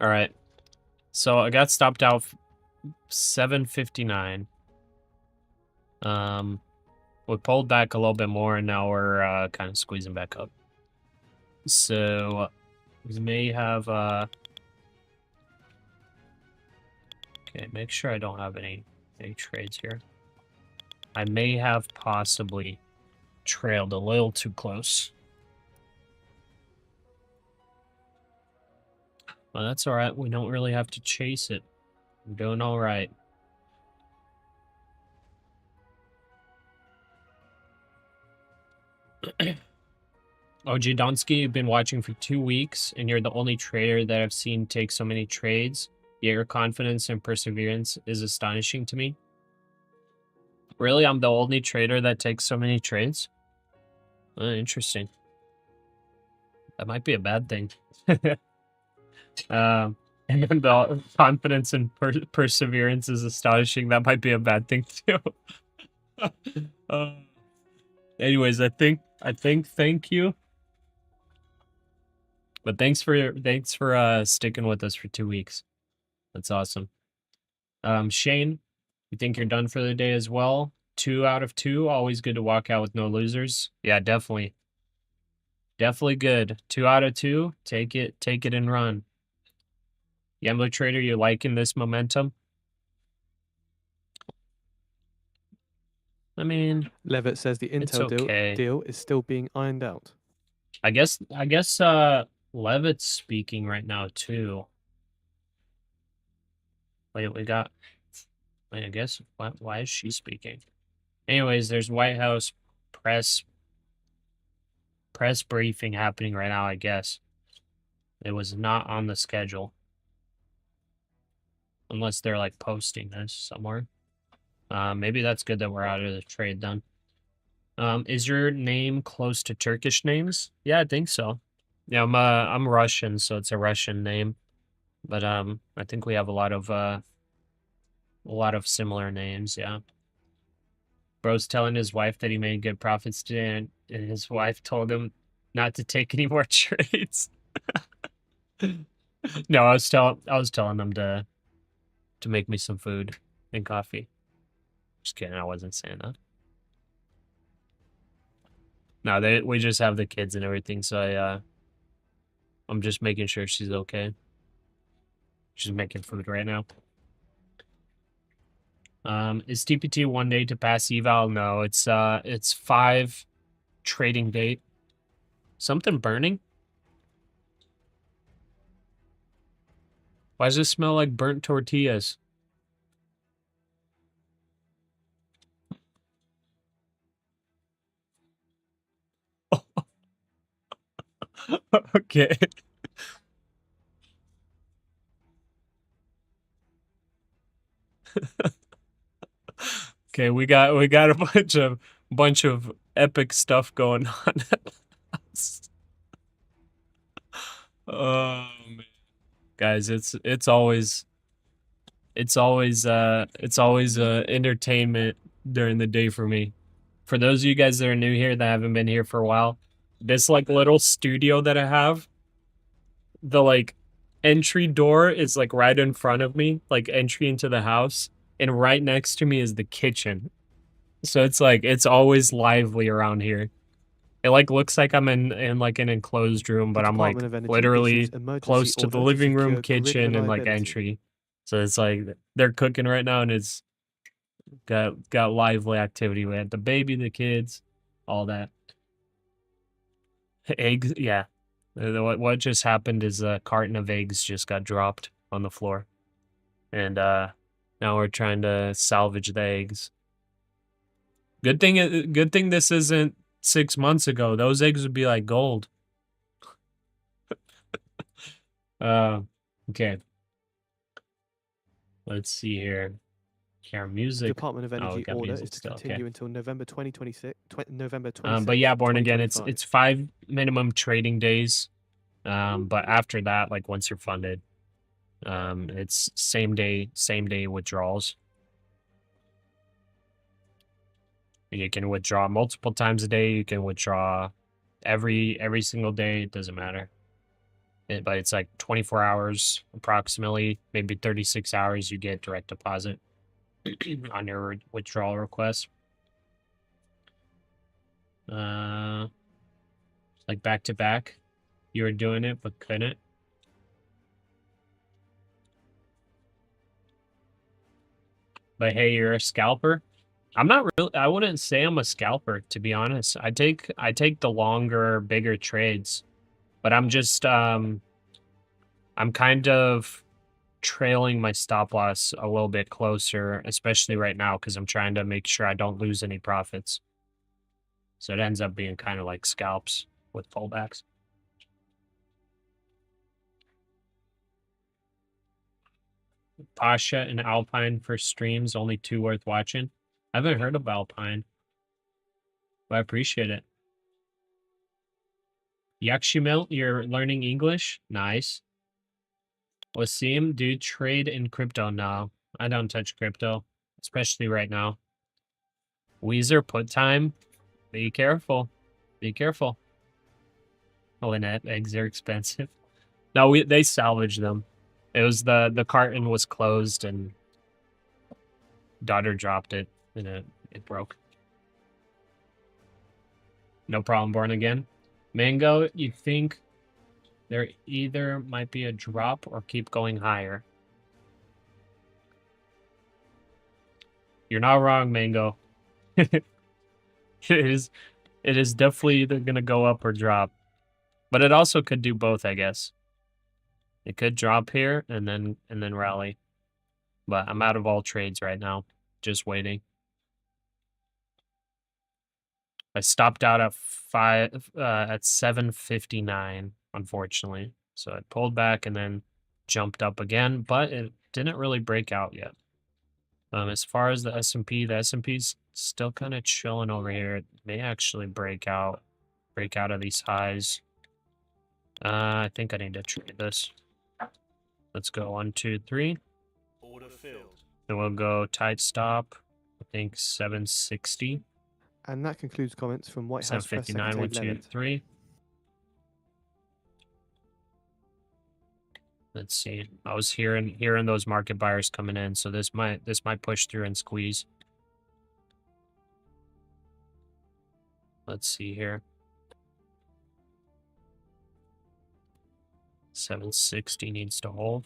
All right. So I got stopped out 7:59. We pulled back a little bit more, and now we're kind of squeezing back up. So we may have okay, make sure I don't have any trades here. I may have possibly trailed a little too close. Well, that's all right. We don't really have to chase it. We're doing all right. OG Donsky, you've been watching for 2 weeks, and you're the only trader that I've seen take so many trades. Yet your confidence and perseverance is astonishing to me. Really? I'm the only trader that takes so many trades? Interesting. That might be a bad thing. And then the confidence and perseverance is astonishing. That might be a bad thing too. Anyways, I think thank you. But thanks for sticking with us for 2 weeks. That's awesome. Shane, you think you're done for the day as well? 2 out of 2. Always good to walk out with no losers. Yeah, definitely. Definitely good. 2 out of 2. Take it and run. Gambler Trader, you liking this momentum? I mean, Levitt says the it's Intel okay. deal is still being ironed out. I guess Levitt's speaking right now too. Wait, I guess why is she speaking? Anyways, there's White House press briefing happening right now, I guess. It was not on the schedule. Unless they're like posting this somewhere. Maybe that's good that we're out of the trade then. Is your name close to Turkish names? Yeah, I think so. Yeah, I'm Russian, so it's a Russian name. But I think we have a lot of similar names, yeah. Bro's telling his wife that he made good profits today, and his wife told him not to take any more trades. No, I was telling them to to make me some food and coffee. Just kidding, I wasn't saying that. No, we just have the kids and everything, so I'm just making sure she's okay. She's making food right now. Is TPT 1 day to pass eval? No, it's 5 trading date. Something burning? Why does it smell like burnt tortillas? Okay. Okay, we got a bunch of epic stuff going on. Oh man. Guys, it's always entertainment during the day for me. For those of you guys that are new here that haven't been here for a while, this like little studio that I have, the like entry door is like right in front of me, like entry into the house, and right next to me is the kitchen. So it's like it's always lively around here. It like looks like I'm in like an enclosed room, The but I'm like Department of Energy literally issues emergency close to the order to living room, secure grid kitchen, and like reliability. entry. So it's like they're cooking right now, and it's got lively activity. We had the baby, the kids, all that. Eggs, yeah. What just happened is a carton of eggs just got dropped on the floor, and now we're trying to salvage the eggs. Good thing this isn't 6 months ago. Those eggs would be like gold. Okay. Let's see here. Care music. Department of Oh, we Energy got order music is to still, continue okay. until November 2026. November 26th. But yeah, born again, it's 2025. 5 minimum trading days. But after that, like once you're funded, it's same day withdrawals. You can withdraw multiple times a day. You can withdraw every single day. It doesn't matter. But it's like 24 hours approximately, maybe 36 hours. You get direct deposit on your withdrawal request. Like back to back, you were doing it but couldn't. But hey, you're a scalper. I'm not really. I wouldn't say I'm a scalper, to be honest. I take the longer, bigger trades, but I'm just I'm kind of trailing my stop loss a little bit closer, especially right now because I'm trying to make sure I don't lose any profits. So it ends up being kind of like scalps with pullbacks. Pasha and Alpine for streams, only 2 worth watching. I haven't heard of Alpine, but I appreciate it. Yakshimil, you're learning English? Nice. Wasim, do you trade in crypto? No, I don't touch crypto, especially right now. Weezer, put time. Be careful. Be careful. Oh, Lynette, eggs are expensive. No, they salvaged them. It was the carton was closed and daughter dropped it and it broke. No problem, born again. Mango, you think there either might be a drop or keep going higher? You're not wrong, Mango. It is definitely either gonna go up or drop. But it also could do both, I guess. It could drop here and then rally. But I'm out of all trades right now. Just waiting. I stopped out at 7:59, unfortunately. So I pulled back and then jumped up again, but it didn't really break out yet. As far as the S&P's still kind of chilling over here. It may actually break out of these highs. I think I need to trade this. Let's go 1, 2, 3. Order filled. Then we'll go tight stop. I think 760. And that concludes comments from White House Press 759, Secretary 1, 2, Leonard. 3. Let's see. I was hearing those market buyers coming in, so this might push through and squeeze. Let's see here. 760 needs to hold.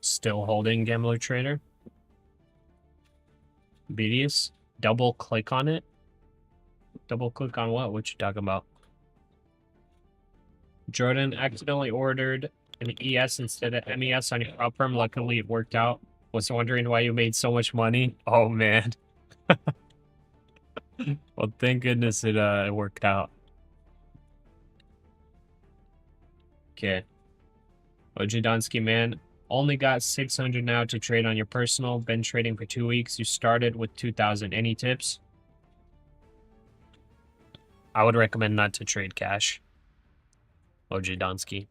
Still holding, Gambler Trader. BDS. Double click on it. Double click on what? What you talking about? Jordan accidentally ordered an ES instead of MES on your prop firm. Luckily, it worked out. Was wondering why you made so much money. Oh, man. Well, thank goodness it worked out. Okay. OG Donsky, man. Only got 600 now to trade on your personal. Been trading for 2 weeks. You started with 2,000. Any tips? I would recommend not to trade cash. OG Donsky.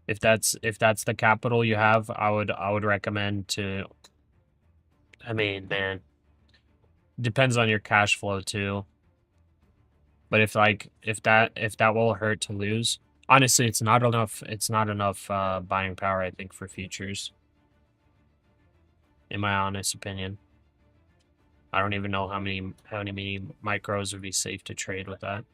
If that's the capital you have, I would recommend to. I mean, man, depends on your cash flow too. But if that will hurt to lose, honestly, it's not enough. It's not enough buying power, I think, for futures. In my honest opinion, I don't even know how many micros would be safe to trade with that.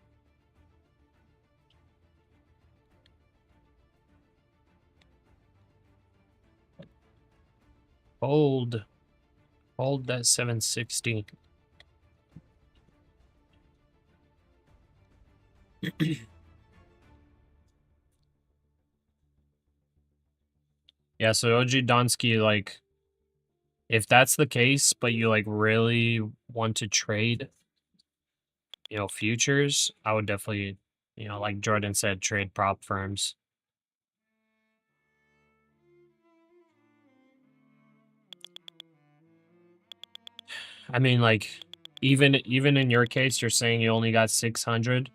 Hold that 760. Yeah, so OG Donsky, like, if that's the case, but you like really want to trade, futures, I would definitely, like Jordan said, trade prop firms. I mean, like, even in your case, you're saying you only got 600.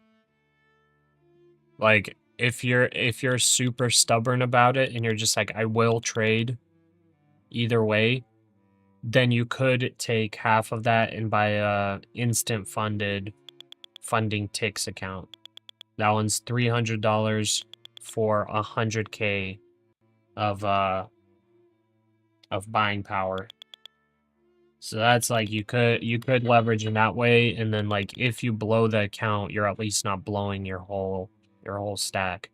Like, if you're super stubborn about it and you're just like, I will trade either way, then you could take half of that and buy a instant funding ticks account. That one's $300 for 100K of buying power. So that's like you could leverage in that way, and then like if you blow the account, you're at least not blowing your whole stack.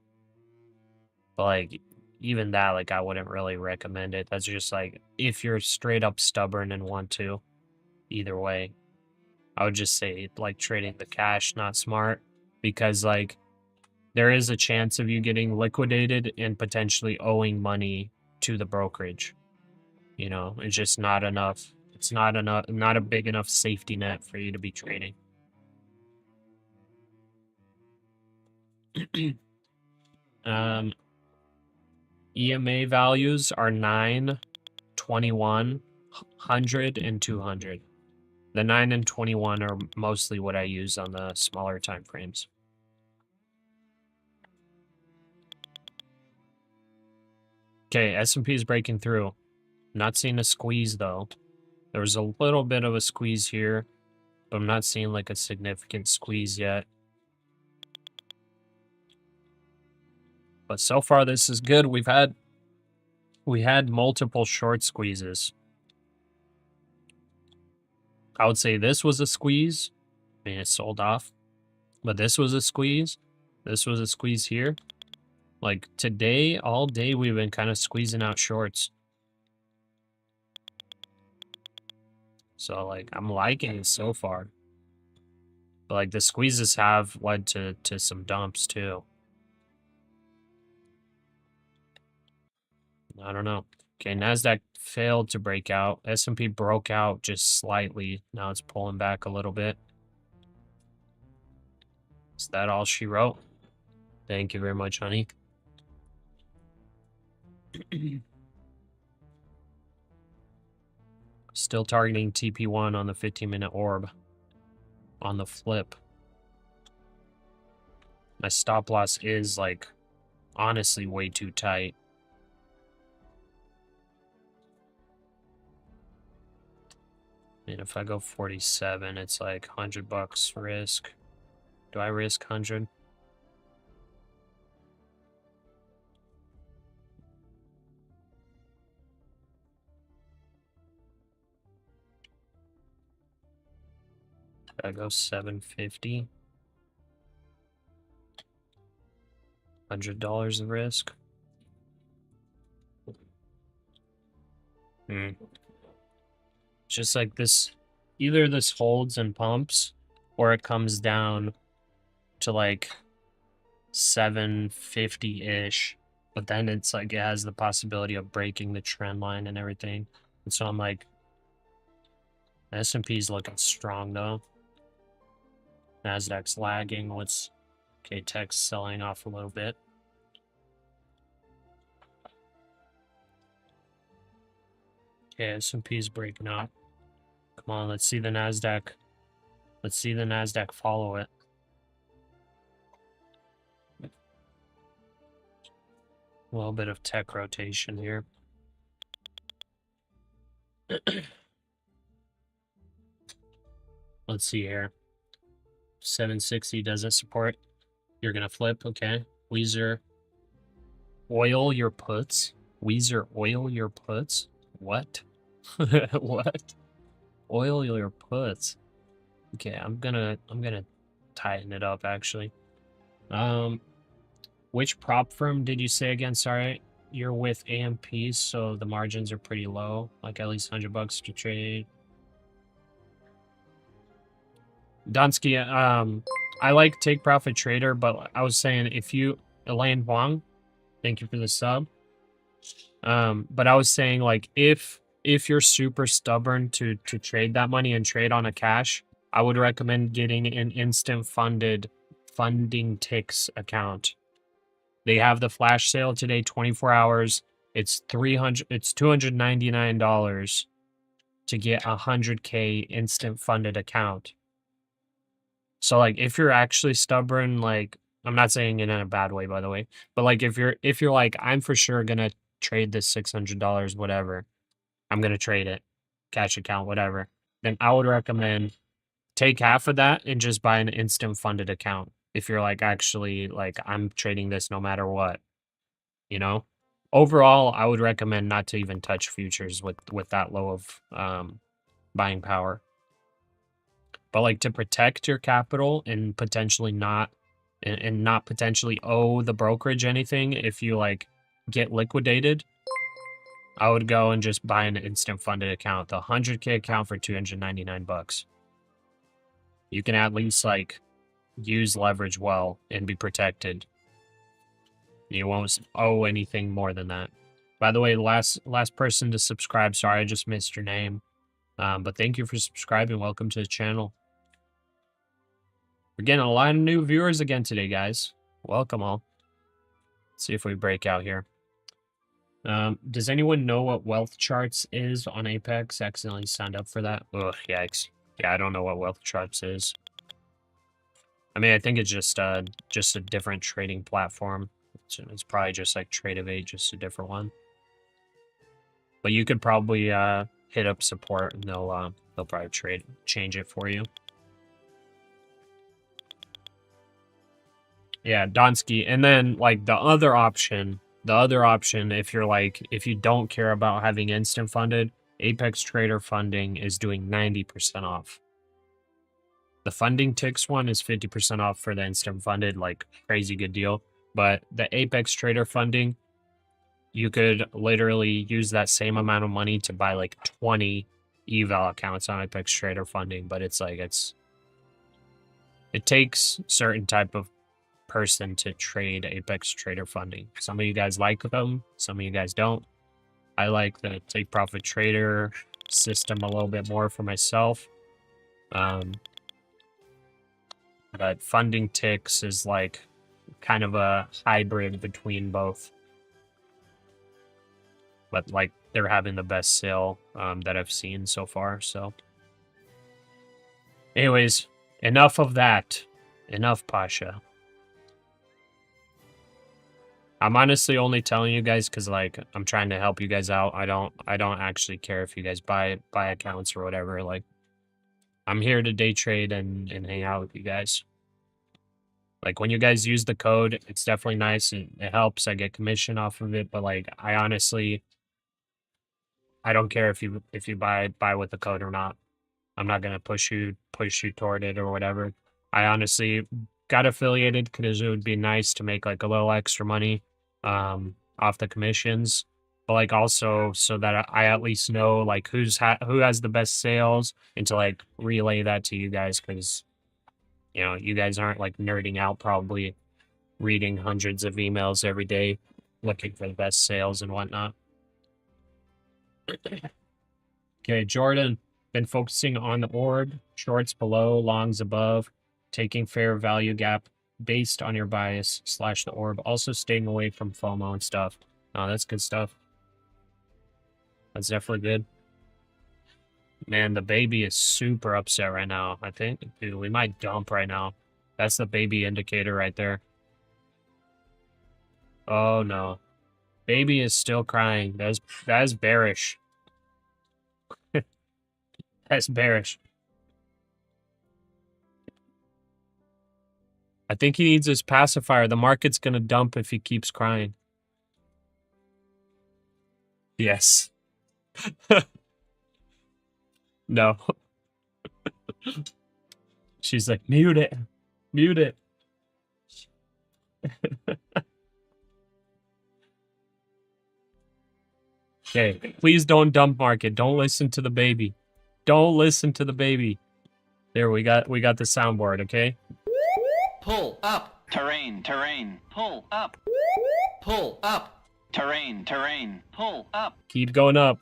But like even that, like I wouldn't really recommend it. That's just like if you're straight up stubborn and want to. Either way, I would just say like trading the cash not smart, because like there is a chance of you getting liquidated and potentially owing money to the brokerage. It's just not enough. It's not a big enough safety net for you to be trading. EMA values are 9, 21, 100, and 200. The 9 and 21 are mostly what I use on the smaller time frames. Okay, S&P is breaking through. Not seeing a squeeze though. There was a little bit of a squeeze here, but I'm not seeing like a significant squeeze yet. But so far this is good. We had multiple short squeezes. I would say this was a squeeze. I mean, it sold off. But this was a squeeze. This was a squeeze here. Like today, all day we've been kind of squeezing out shorts. So like I'm liking it so far. But like the squeezes have led to some dumps too. I don't know. Okay, NASDAQ failed to break out. S&P broke out just slightly. Now it's pulling back a little bit. Is that all she wrote? Thank you very much, honey. Still targeting TP1 on the 15-minute orb. On the flip. My stop loss is, like, honestly way too tight. And if I go 47, it's like $100 risk. Do I risk 100? I go 750. $100 of risk. Just like this, either this holds and pumps, or it comes down to like 750-ish. But then it's like it has the possibility of breaking the trend line and everything. And so I'm like, S&P's looking strong though. NASDAQ's lagging. What's K-Tech's selling off a little bit. Okay, S&P's breaking up. Come on, let's see the NASDAQ. Let's see the NASDAQ follow it. A little bit of tech rotation here. Let's see here. 760 doesn't support. You're gonna flip, okay. Weezer, oil your puts. Weezer, oil your puts. What? What? Oil your puts. Okay, I'm gonna tighten it up actually. Which prop firm did you say again? Sorry, you're with AMP, so the margins are pretty low, like at least $100 to trade. Donsky, I like Take Profit Trader, but I was saying if you, Elaine Huang, thank you for the sub. But I was saying like if you're super stubborn to trade that money and trade on a cash, I would recommend getting an instant funding ticks account. They have the flash sale today, 24 hours. It's $299 to get a 100K instant funded account. So like if you're actually stubborn, like I'm not saying it in a bad way, by the way, but like if you're like, I'm for sure gonna trade this $600, whatever, I'm gonna trade it, cash account, whatever, then I would recommend take half of that and just buy an instant funded account. If you're like, actually, like I'm trading this no matter what, you know. Overall, I would recommend not to even touch futures with that low of buying power. But like to protect your capital and potentially not potentially owe the brokerage anything if you like get liquidated, I would go and just buy an instant funded account, the 100K account for $299. You can at least like use leverage well and be protected. You won't owe anything more than that. By the way, last person to subscribe, sorry I just missed your name. But thank you for subscribing. Welcome to the channel. We're getting a lot of new viewers again today, guys. Welcome all. Let's see if we break out here. Does anyone know what wealth charts is on Apex? Accidentally signed up for that. Ugh, yikes. Yeah, I don't know what wealth charts is. I mean, I think it's just a different trading platform. It's probably just like Trade-of-8, just a different one. But you could probably hit up support and they'll probably change it for you. Yeah, Donsky. And then like the other option, if you're like, if you don't care about having instant funded, Apex Trader Funding is doing 90% off. The funding ticks one is 50% off for the instant funded, like crazy good deal. But the Apex Trader Funding, you could literally use that same amount of money to buy like 20 eval accounts on Apex Trader Funding. But it's like, it takes certain type of person to trade Apex Trader Funding. Some of you guys like them, some of you guys don't. I like the Take Profit Trader system a little bit more for myself. But funding ticks is like kind of a hybrid between both. But like they're having the best sale that I've seen so far. So anyways, enough of that. Enough, Pasha. I'm honestly only telling you guys because like I'm trying to help you guys out. I don't actually care if you guys buy accounts or whatever. Like I'm here to day trade and hang out with you guys. Like, when you guys use the code, it's definitely nice and it helps. I get commission off of it, but like, I honestly, I don't care if you buy with the code or not. I'm not gonna push you toward it or whatever. I honestly got affiliated because it would be nice to make like a little extra money off the commissions, but like also so that I at least know like who has the best sales and to like relay that to you guys, because you know you guys aren't like nerding out probably reading hundreds of emails every day looking for the best sales and whatnot. Okay, Jordan, been focusing on the orb, shorts below, longs above, taking fair value gap based on your bias / the orb, also staying away from FOMO and stuff. Oh, that's good stuff. That's definitely good. Man, the baby is super upset right now, I think. Dude, we might dump right now. That's the baby indicator right there. Oh, no. Baby is still crying. That is bearish. That's bearish. I think he needs his pacifier. The market's going to dump if he keeps crying. Yes. No. She's like, mute it. Mute it. Okay, please don't dump market. Don't listen to the baby. Don't listen to the baby. There, we got the soundboard, okay? Pull up. Terrain, terrain. Pull up. Pull up. Terrain, terrain. Pull up. Keep going up.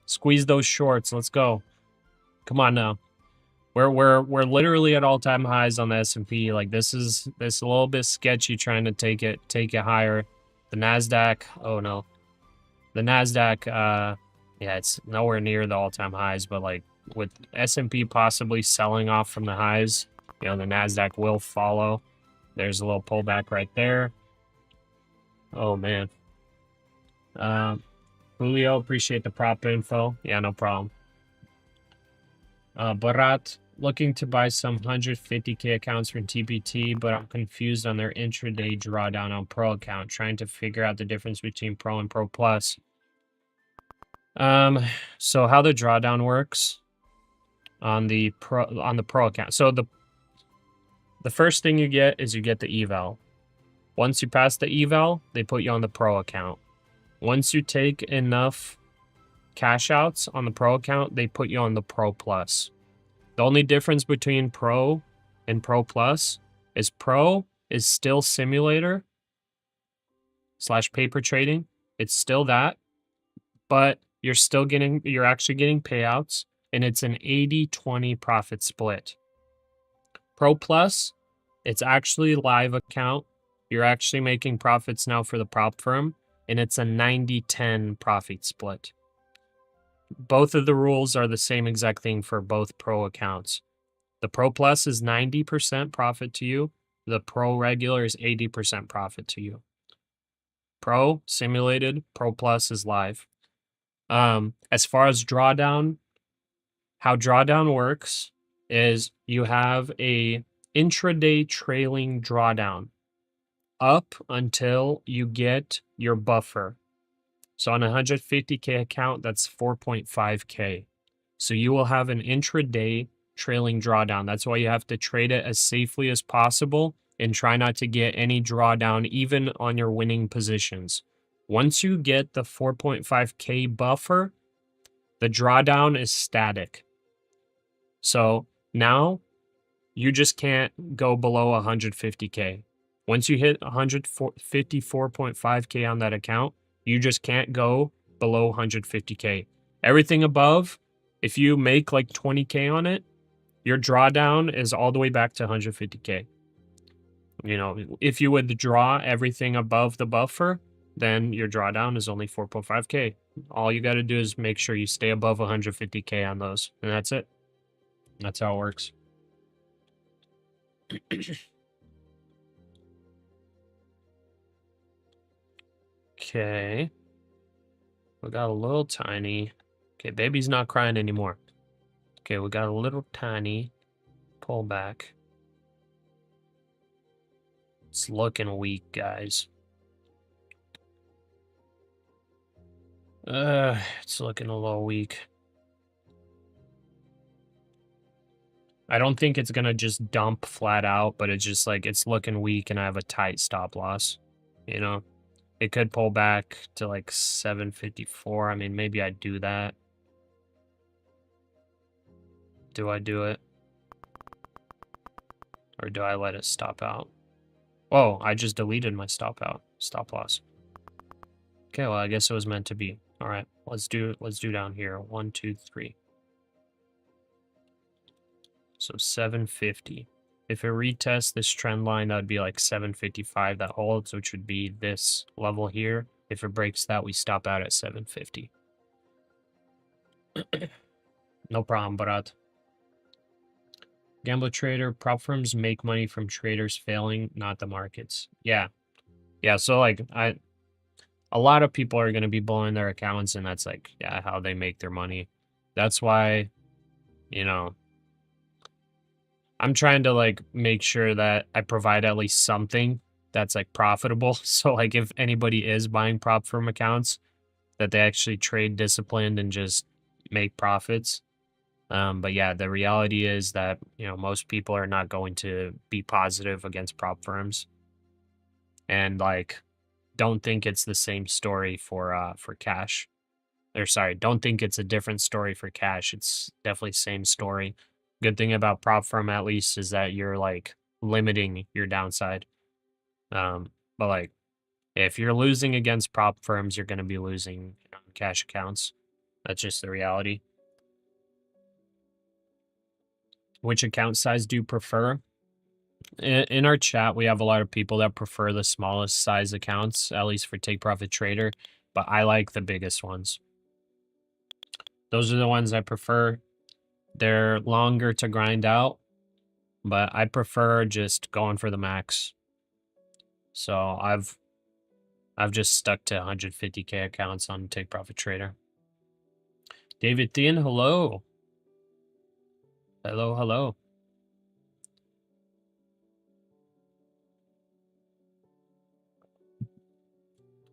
Squeeze those shorts. Let's go. Come on now. We're literally at all-time highs on the S&P. Like this is a little bit sketchy trying to take it higher. The NASDAQ, oh no. The NASDAQ, yeah, it's nowhere near the all-time highs, but like with S&P possibly selling off from the highs, you know, the NASDAQ will follow. There's a little pullback right there. Oh man. Julio, appreciate the prop info. Yeah, no problem. Barat, looking to buy some 150K accounts from TPT, but I'm confused on their intraday drawdown on Pro account, trying to figure out the difference between Pro and Pro Plus. So how the drawdown works on the Pro account. So the first thing you get is you get the eval. Once you pass the eval, they put you on the Pro account. Once you take enough cash outs on the Pro account, they put you on the Pro Plus. The only difference between Pro and Pro Plus is Pro is still simulator / paper trading. It's still that, but you're actually getting payouts, and it's an 80-20 profit split. Pro Plus, it's actually live account. You're actually making profits now for the prop firm, and it's a 90-10 profit split. Both of the rules are the same exact thing for both Pro accounts. The Pro Plus is 90% profit to you. The Pro regular is 80% profit to you. Pro simulated, Pro Plus is live. As far as drawdown, how drawdown works is you have a intraday trailing drawdown up until you get your buffer. So on a 150K account, that's 4.5K. So you will have an intraday trailing drawdown. That's why you have to trade it as safely as possible and try not to get any drawdown even on your winning positions. Once you get the 4.5K buffer, the drawdown is static. So now you just can't go below 150K. Once you hit 154.5K on that account, you just can't go below 150K. Everything above, if you make like 20K on it, your drawdown is all the way back to 150K. You know, if you would draw everything above the buffer, then your drawdown is only 4.5K. All you got to do is make sure you stay above 150K on those, and that's it. That's how it works. Okay. We got a little tiny. Okay, baby's not crying anymore. Okay, we got a little tiny pullback. It's looking weak, guys. It's looking a little weak. I don't think it's gonna just dump flat out, but it's just like it's looking weak and I have a tight stop loss. You know, it could pull back to like 754. I mean, maybe I do that. Do I do it? Or do I let it stop out? Whoa, I just deleted my stop loss. Okay, well, I guess it was meant to be. All right, let's do down here. 1, 2, 3. So 750. If it retests this trend line, that would be like 755 that holds, which would be this level here. If it breaks that, we stop out at 750. No problem, Barat. Gambler trader, prop firms make money from traders failing, not the markets. Yeah. Yeah, so like a lot of people are going to be blowing their accounts, and that's like, yeah, how they make their money. That's why, you know, I'm trying to like make sure that I provide at least something that's like profitable. So like if anybody is buying prop firm accounts, that they actually trade disciplined and just make profits. But yeah, the reality is that, you know, most people are not going to be positive against prop firms. And like, don't think it's the same story for cash. Or sorry, don't think it's a different story for cash. It's definitely same story. Good thing about prop firm at least is that you're like limiting your downside. But like if you're losing against prop firms, you're going to be losing on cash accounts. That's just the reality. Which account size do you prefer? In our chat, we have a lot of people that prefer the smallest size accounts, at least for Take Profit Trader, but I like the biggest ones. Those are the ones I prefer. They're longer to grind out, but I prefer just going for the max. So I've just stuck to 150K accounts on Take Profit Trader. David Thien, hello. Hello, hello.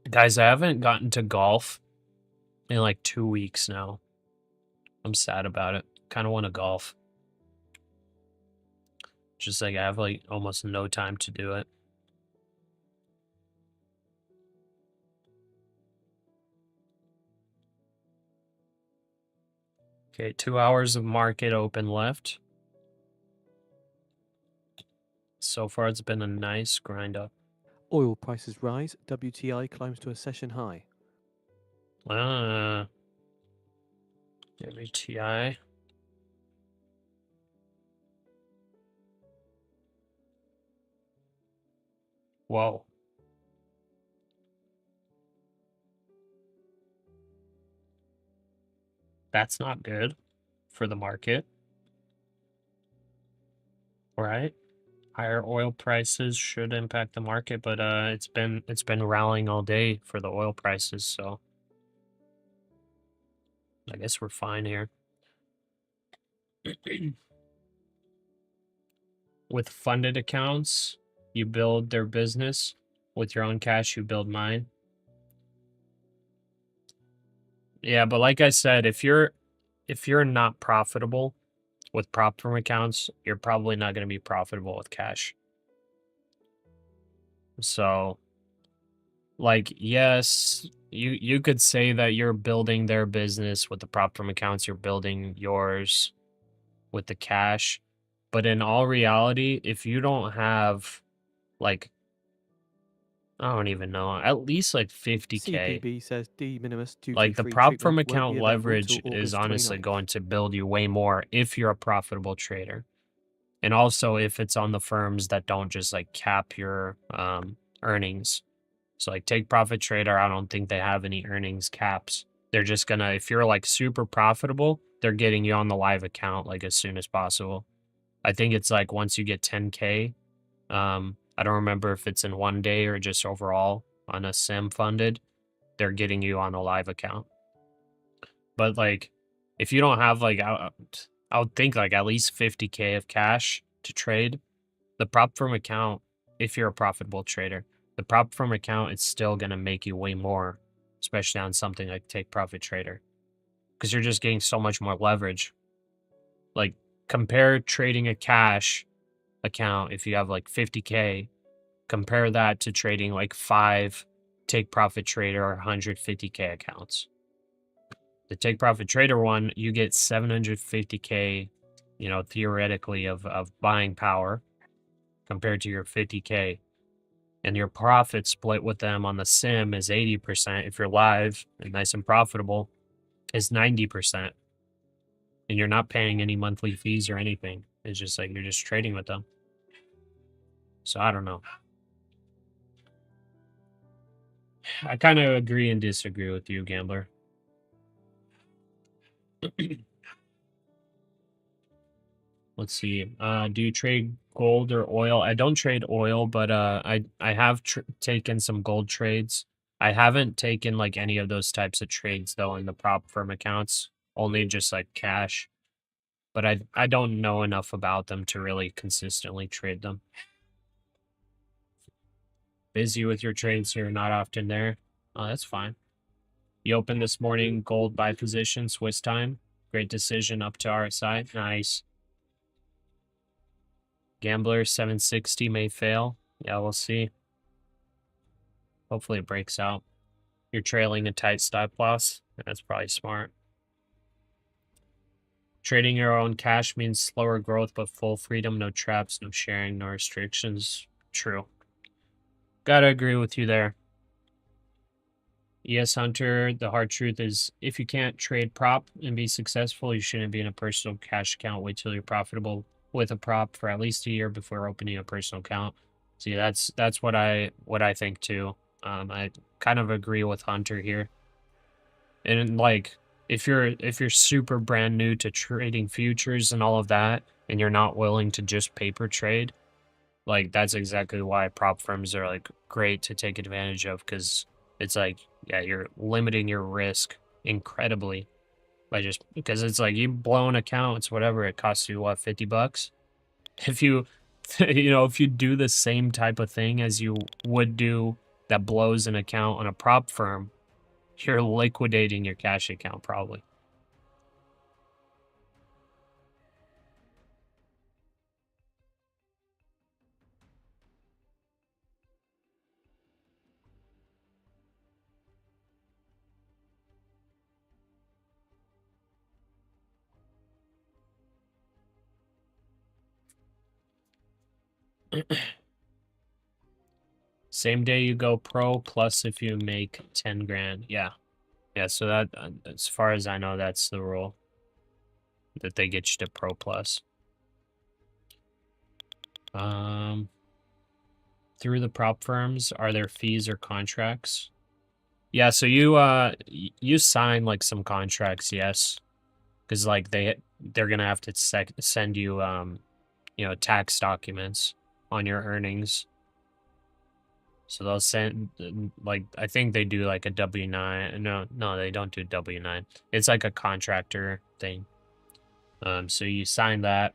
Guys, I haven't gotten to golf in like 2 weeks now. I'm sad about it. Kind of want to golf. Just like I have like almost no time to do it. Okay, 2 hours of market open left. So far, it's been a nice grind up. Oil prices rise. WTI climbs to a session high. WTI. Whoa. That's not good for the market. Right? Higher oil prices should impact the market, but it's been rallying all day for the oil prices, so I guess we're fine here. With funded accounts, you build their business. With your own cash, you build mine. Yeah, but like I said, if you're not profitable with prop firm accounts, you're probably not going to be profitable with cash. So, like, yes, you could say that you're building their business with the prop firm accounts, you're building yours with the cash. But in all reality, if you don't have, like, I don't even know, at least like 50K. CPB says de minimis duty Like the free prop firm treatment won't be account available leverage till is August honestly 29th. going to build you way more if you're a profitable trader. And also if it's on the firms that don't just like cap your earnings. So like Take Profit Trader, I don't think they have any earnings caps. They're just gonna, if you're like super profitable, they're getting you on the live account like as soon as possible. I think it's like once you get 10K, I don't remember if it's in 1 day or just overall on a sim funded, they're getting you on a live account. But like, if you don't have like, I would think like at least 50K of cash to trade. The prop firm account, if you're a profitable trader, the prop firm account is still going to make you way more, especially on something like Take Profit Trader, because you're just getting so much more leverage. Like, compare trading a cash account if you have like 50K, compare that to trading like 5 Take Profit Trader or 150K accounts. The Take Profit Trader one, you get 750K, you know, theoretically of buying power compared to your 50K. And your profit split with them on the sim is 80%. If you're live and nice and profitable, is 90%. And you're not paying any monthly fees or anything. It's just like you're just trading with them. So I don't know. I kind of agree and disagree with you, Gambler. Let's see. Do you trade gold or oil? I don't trade oil, but I have taken some gold trades. I haven't taken like any of those types of trades though in the prop firm accounts. Only just like cash. But I don't know enough about them to really consistently trade them. Busy with your trades here, not often there. Oh, that's fine. You opened this morning, gold buy position, Swiss time. Great decision up to RSI. Nice. Gambler 760 may fail. Yeah, we'll see. Hopefully it breaks out. You're trailing a tight stop loss. That's probably smart. Trading your own cash means slower growth, but full freedom, no traps, no sharing, no restrictions. True. Gotta agree with you there. Yes, Hunter, the hard truth is if you can't trade prop and be successful, you shouldn't be in a personal cash account. Wait till you're profitable with a prop for at least a year before opening a personal account. See, that's what I think too. I kind of agree with Hunter here. And like if you're super brand new to trading futures and all of that, and you're not willing to just paper trade, like that's exactly why prop firms are like great to take advantage of, because it's like, yeah, you're limiting your risk incredibly by just because it's like you blow an account, it's whatever, it costs you what, $50? If you if you do the same type of thing as you would do that blows an account on a prop firm, you're liquidating your cash account probably. Same day you go pro plus if you make 10 grand. Yeah. Yeah, so that, as far as I know, that's the rule. That they get you to pro plus. Through the prop firms, are there fees or contracts? Yeah, so you sign like some contracts, yes. Because like they're gonna have to send you tax documents on your earnings. So they'll send, like, I think they do like a W-9. No, they don't do W-9. It's like a contractor thing. So you sign that.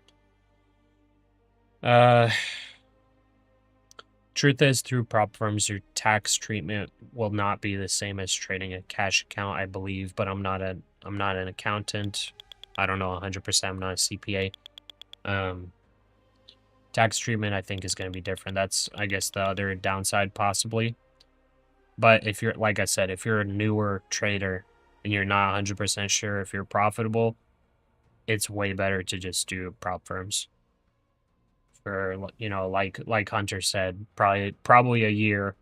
Truth is, through prop firms, your tax treatment will not be the same as trading a cash account, I believe. But I'm not an accountant. I don't know 100%. I'm not a CPA. Tax treatment, I think, is going to be different. That's, I guess, the other downside possibly. But if you're, like I said, if you're a newer trader and you're not 100% sure if you're profitable, it's way better to just do prop firms. For, like Hunter said, probably a year.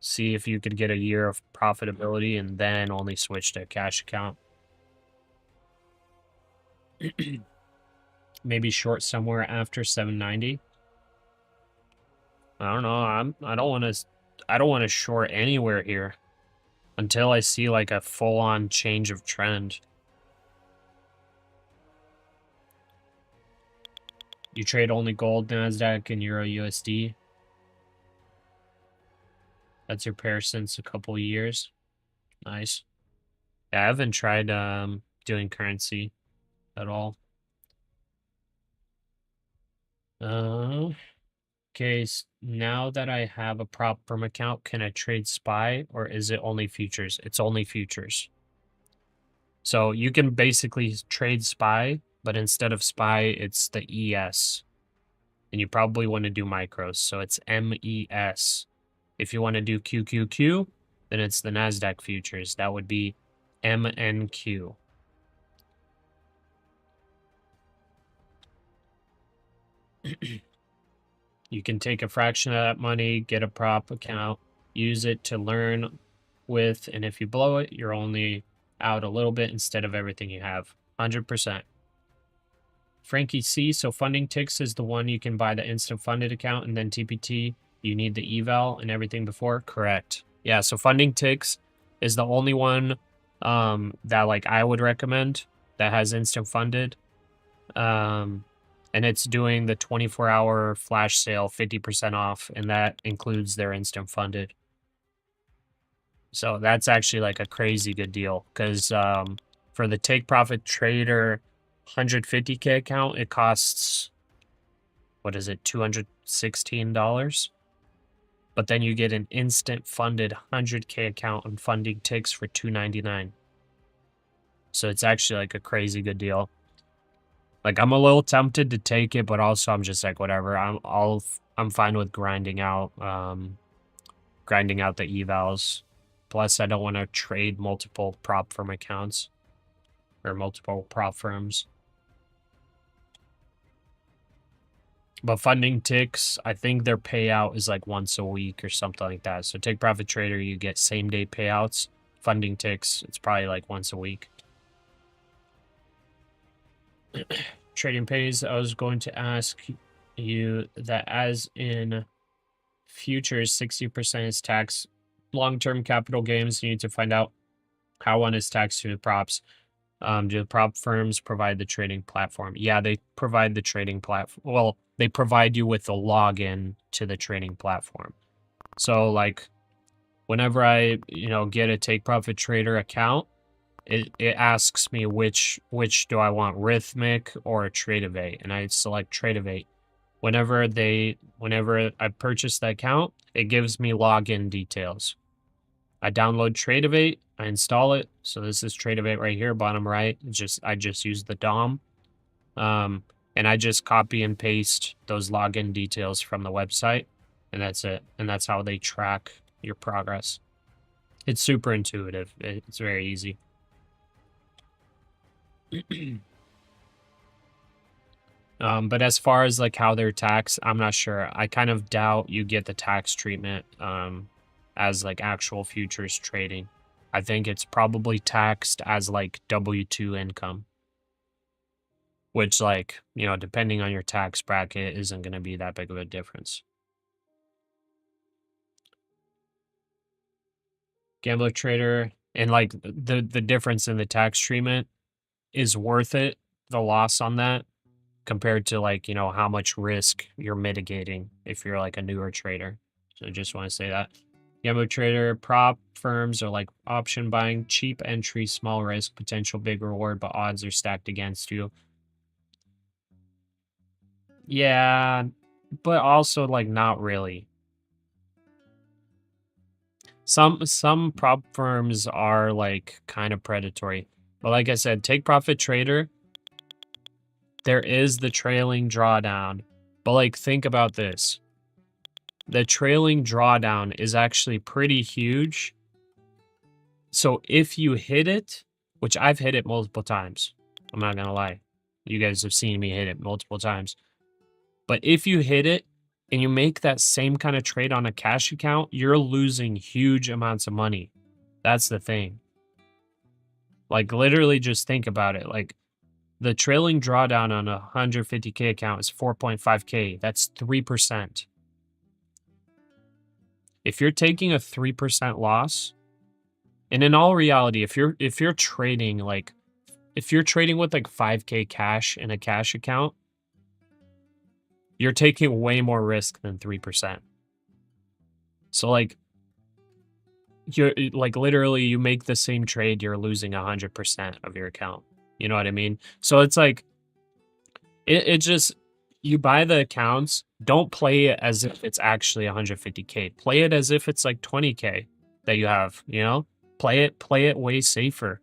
See if you could get a year of profitability and then only switch to a cash account. Maybe short somewhere after 790. I don't know. I don't want to short anywhere here until I see like a full-on change of trend. You trade only gold, NASDAQ, and Euro USD. That's your pair since a couple years. Nice. Yeah, I haven't tried doing currency at all. Okay, now that I have a prop firm account, can I trade SPY or is it only futures? It's only futures. So you can basically trade SPY, but instead of SPY, it's the ES. And you probably want to do micros, so it's MES. If you want to do QQQ, then it's the NASDAQ Futures. That would be MNQ. You can take a fraction of that money, get a prop account, use it to learn with, and if you blow it, you're only out a little bit instead of everything you have. 100%. Frankie C, so funding ticks is the one you can buy the instant funded account, and then TPT, you need the eval and everything before? Correct. Yeah, so funding ticks is the only one that like I would recommend that has instant funded. And it's doing the 24-hour flash sale 50% off, and that includes their instant funded. So that's actually like a crazy good deal because for the Take Profit Trader 150K account, it costs, what is it, $216? But then you get an instant funded 100K account on funding ticks for $299. So it's actually like a crazy good deal. Like, I'm a little tempted to take it, but also I'm just like, whatever. I'm fine with grinding out the evals. Plus, I don't want to trade multiple prop firm accounts or multiple prop firms. But funding ticks, I think their payout is like once a week or something like that. So Take Profit Trader, you get same day payouts. Funding ticks, it's probably like once a week. Trading pays, I was going to ask you that as in futures, 60% is tax. Long-term capital gains, you need to find out how one is taxed through the props. Do the prop firms provide the trading platform? Yeah, they provide the trading platform. Well, they provide you with a login to the trading platform. So like whenever I, get a Take Profit Trader account, it asks me which do I want, Rhythmic or Tradeovate, and I select Tradeovate. Whenever I purchase the account, it gives me login details. I download Tradeovate, I install it. So this is Tradeovate right here, bottom right. I just use the DOM. And I just copy and paste those login details from the website, and that's it. And that's how they track your progress. It's super intuitive. It's very easy. But as far as like how they're taxed, I'm not sure. I kind of doubt you get the tax treatment as like actual futures trading. I think it's probably taxed as like W-2 income, which like, depending on your tax bracket isn't going to be that big of a difference. Gambler Trader, and like the difference in the tax treatment is worth it, the loss on that, compared to like, how much risk you're mitigating if you're like a newer trader. So I just want to say that. Gambler Trader, prop firms are like option buying, cheap entry, small risk, potential big reward, but odds are stacked against you. Yeah, but also like not really. Some prop firms are like kind of predatory. But like I said, Take Profit Trader, there is the trailing drawdown. But like think about this. The trailing drawdown is actually pretty huge. So if you hit it, which I've hit it multiple times, I'm not going to lie. You guys have seen me hit it multiple times. But if you hit it and you make that same kind of trade on a cash account, you're losing huge amounts of money. That's the thing. Like literally just think about it. Like the trailing drawdown on a 150K account is 4.5K. That's 3%. If you're taking a 3% loss, and in all reality, if you're trading like, if you're trading with like 5K cash in a cash account, you're taking way more risk than 3%. So like, you're like literally you make the same trade, you're losing 100% of your account. You know what I mean? So it's like, it just, you buy the accounts, don't play it as if it's actually 150K. Play it as if it's like 20K that you have, you know? Play it way safer.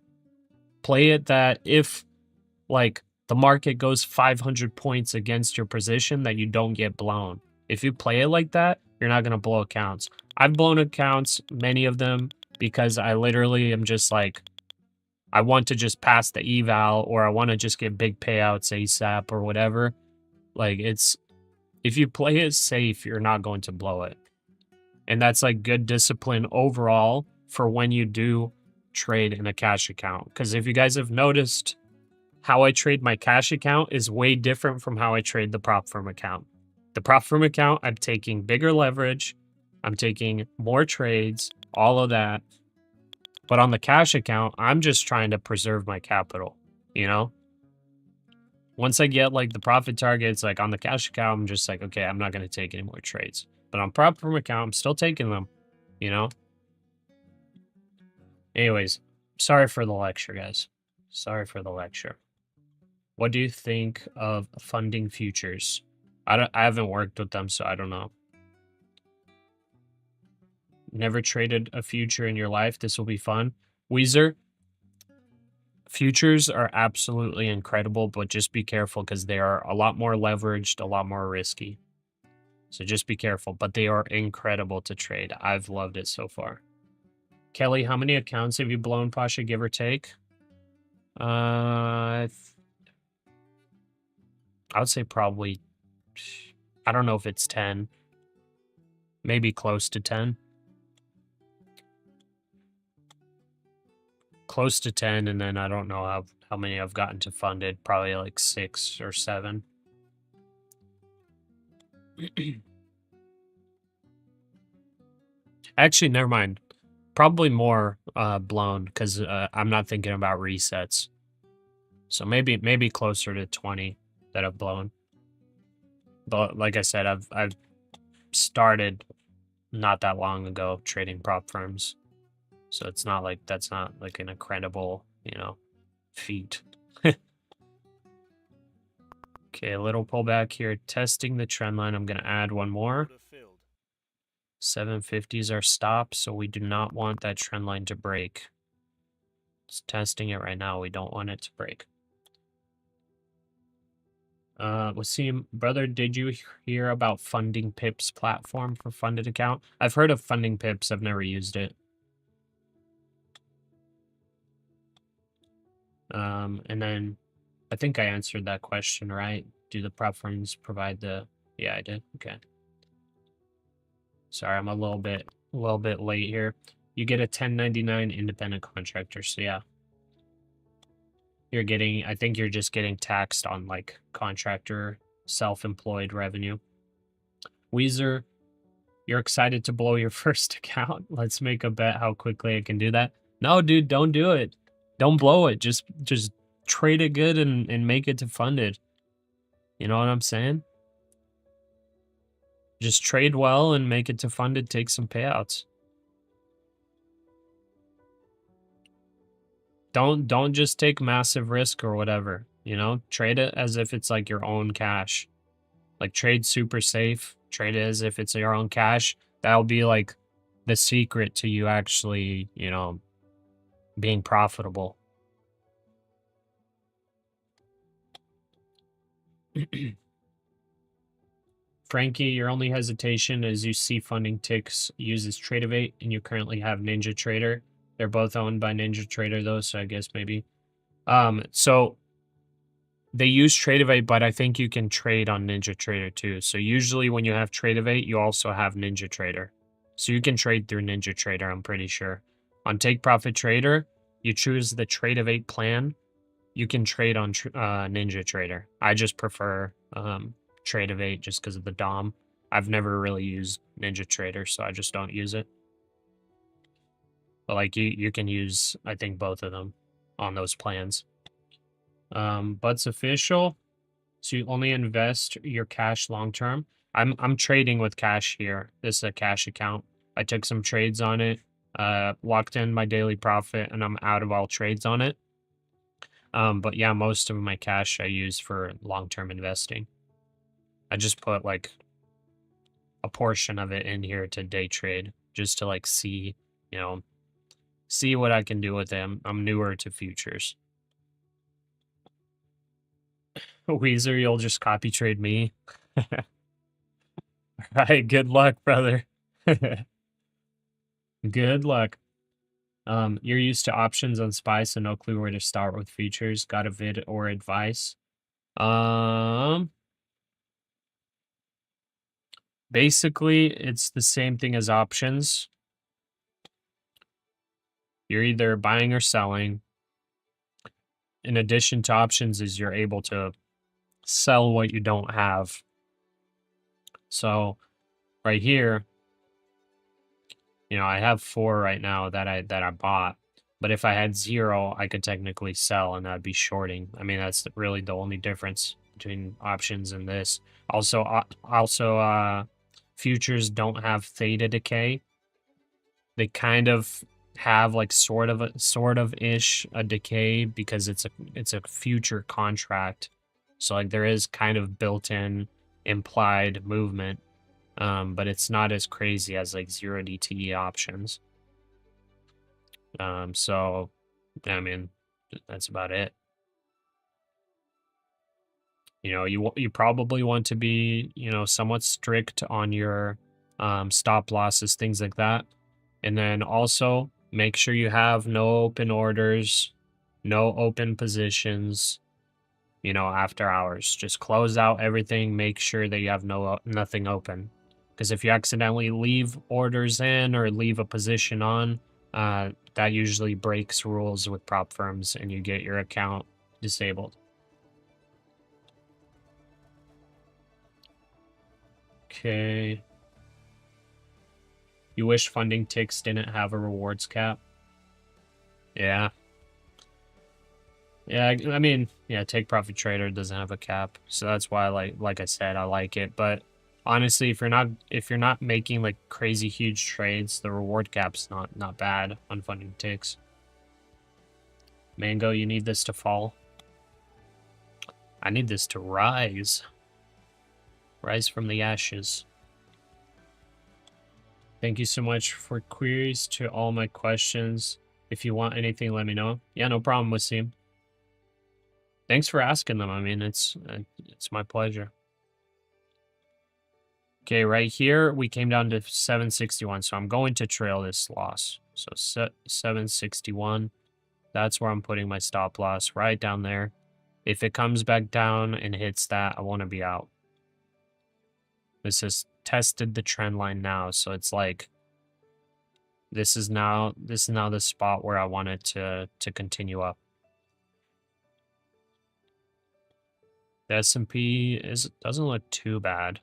Play it that if like the market goes 500 points against your position, that you don't get blown. If you play it like that, you're not going to blow accounts. I've blown accounts, many of them, because I literally am just like, I want to just pass the eval, or I want to just get big payouts ASAP or whatever. Like, it's, if you play it safe, you're not going to blow it. And that's like good discipline overall for when you do trade in a cash account. Because if you guys have noticed, how I trade my cash account is way different from how I trade the prop firm account. The prop firm account, I'm taking bigger leverage, I'm taking more trades, all of that. But on the cash account, I'm just trying to preserve my capital, you know? Once I get like the profit targets, like on the cash account, I'm just like, okay, I'm not going to take any more trades. But on prop firm account, I'm still taking them, you know? Anyways, sorry for the lecture, guys. Sorry for the lecture. What do you think of funding futures? I haven't worked with them, so I don't know. Never traded a future in your life. This will be fun. Weezer, futures are absolutely incredible, but just be careful because they are a lot more leveraged, a lot more risky. So just be careful, but they are incredible to trade. I've loved it so far. Kelly, how many accounts have you blown, Pasha, give or take? I would say probably, I don't know if it's 10. Maybe close to 10. Close to 10, and then I don't know how many I've gotten to funded. Probably like 6 or 7. Actually, never mind. Probably more blown because I'm not thinking about resets. So maybe closer to 20 that I've blown. But like I said, I've started not that long ago trading prop firms. So it's not like, that's not like an incredible, you know, feat. Okay, a little pullback here. Testing the trend line. I'm going to add one more. Order filled. 750 is our stop, so we do not want that trend line to break. It's testing it right now. We don't want it to break. Wasim, brother, did you hear about Funding Pips platform for funded account? I've heard of Funding Pips. I've never used it. And then I think I answered that question, right? Do the prop firms provide the... Yeah, I did. Okay. Sorry, I'm a little bit late here. You get a 1099 independent contractor, so yeah. You're getting, I think you're just getting taxed on like contractor, self-employed revenue. Weezer, you're excited to blow your first account. Let's make a bet how quickly I can do that. No, dude, don't do it. Don't blow it. Just trade it good and make it to funded. You know what I'm saying? Just trade well and make it to funded, take some payouts. Don't just take massive risk or whatever, you know? Trade it as if it's like your own cash. Like trade super safe, trade it as if it's your own cash. That'll be like the secret to you actually, you know, being profitable. Frankie, your only hesitation is you see funding ticks uses Tradeovate and you currently have Ninja Trader. They're both owned by Ninja Trader though, so I guess maybe. So they use Tradeovate, but I think you can trade on Ninja Trader too. So usually when you have Tradeovate, you also have Ninja Trader. So you can trade through Ninja Trader, I'm pretty sure. On Take Profit Trader, you choose the Tradeovate plan. You can trade on Ninja Trader. I just prefer Tradeovate just because of the DOM. I've never really used Ninja Trader, so I just don't use it. But like you can use, I think, both of them on those plans. But's official. So you only invest your cash long term. I'm trading with cash here. This is a cash account. I took some trades on it, locked in my daily profit, and I'm out of all trades on it. But yeah, most of my cash I use for long-term investing. I just put like a portion of it in here to day trade just to like see, you know, see what I can do with them. I'm newer to futures. Weezer, you'll just copy trade me. Right, good luck, brother. Good luck. You're used to options on SPY, so no clue where to start with futures. Got a vid or advice? Basically, it's the same thing as options. You're either buying or selling. In addition to options is you're able to sell what you don't have. So right here, you know, I have 4 right now that I bought. But if I had 0, I could technically sell and that'd be shorting. I mean, that's really the only difference between options and this. Also, futures don't have theta decay. They kind of have like sort of ish a decay because it's a future contract. So like there is kind of built-in implied movement, but it's not as crazy as like 0 DTE options. So I mean, that's about it. You know, you probably want to be, you know, somewhat strict on your stop losses, things like that. And then also make sure you have no open orders, no open positions, you know, after hours. Just close out everything, make sure that you have nothing open. Because if you accidentally leave orders in or leave a position on, that usually breaks rules with prop firms and you get your account disabled. Okay. You wish funding ticks didn't have a rewards cap? Yeah. Yeah, I mean, yeah, Take Profit Trader doesn't have a cap. So that's why like I said, I like it. But honestly, if you're not making like crazy huge trades, the reward cap's not bad on funding ticks. Mango, you need this to fall. I need this to rise. Rise from the ashes. Thank you so much for queries to all my questions. If you want anything, let me know. Yeah, no problem, Wasim. Thanks for asking them. I mean, it's my pleasure. Okay, right here, we came down to 761. So I'm going to trail this loss. So 761. That's where I'm putting my stop loss, right down there. If it comes back down and hits that, I want to be out. This has tested the trend line now, so it's like this is now the spot where I want it to continue up. The S&P doesn't look too bad.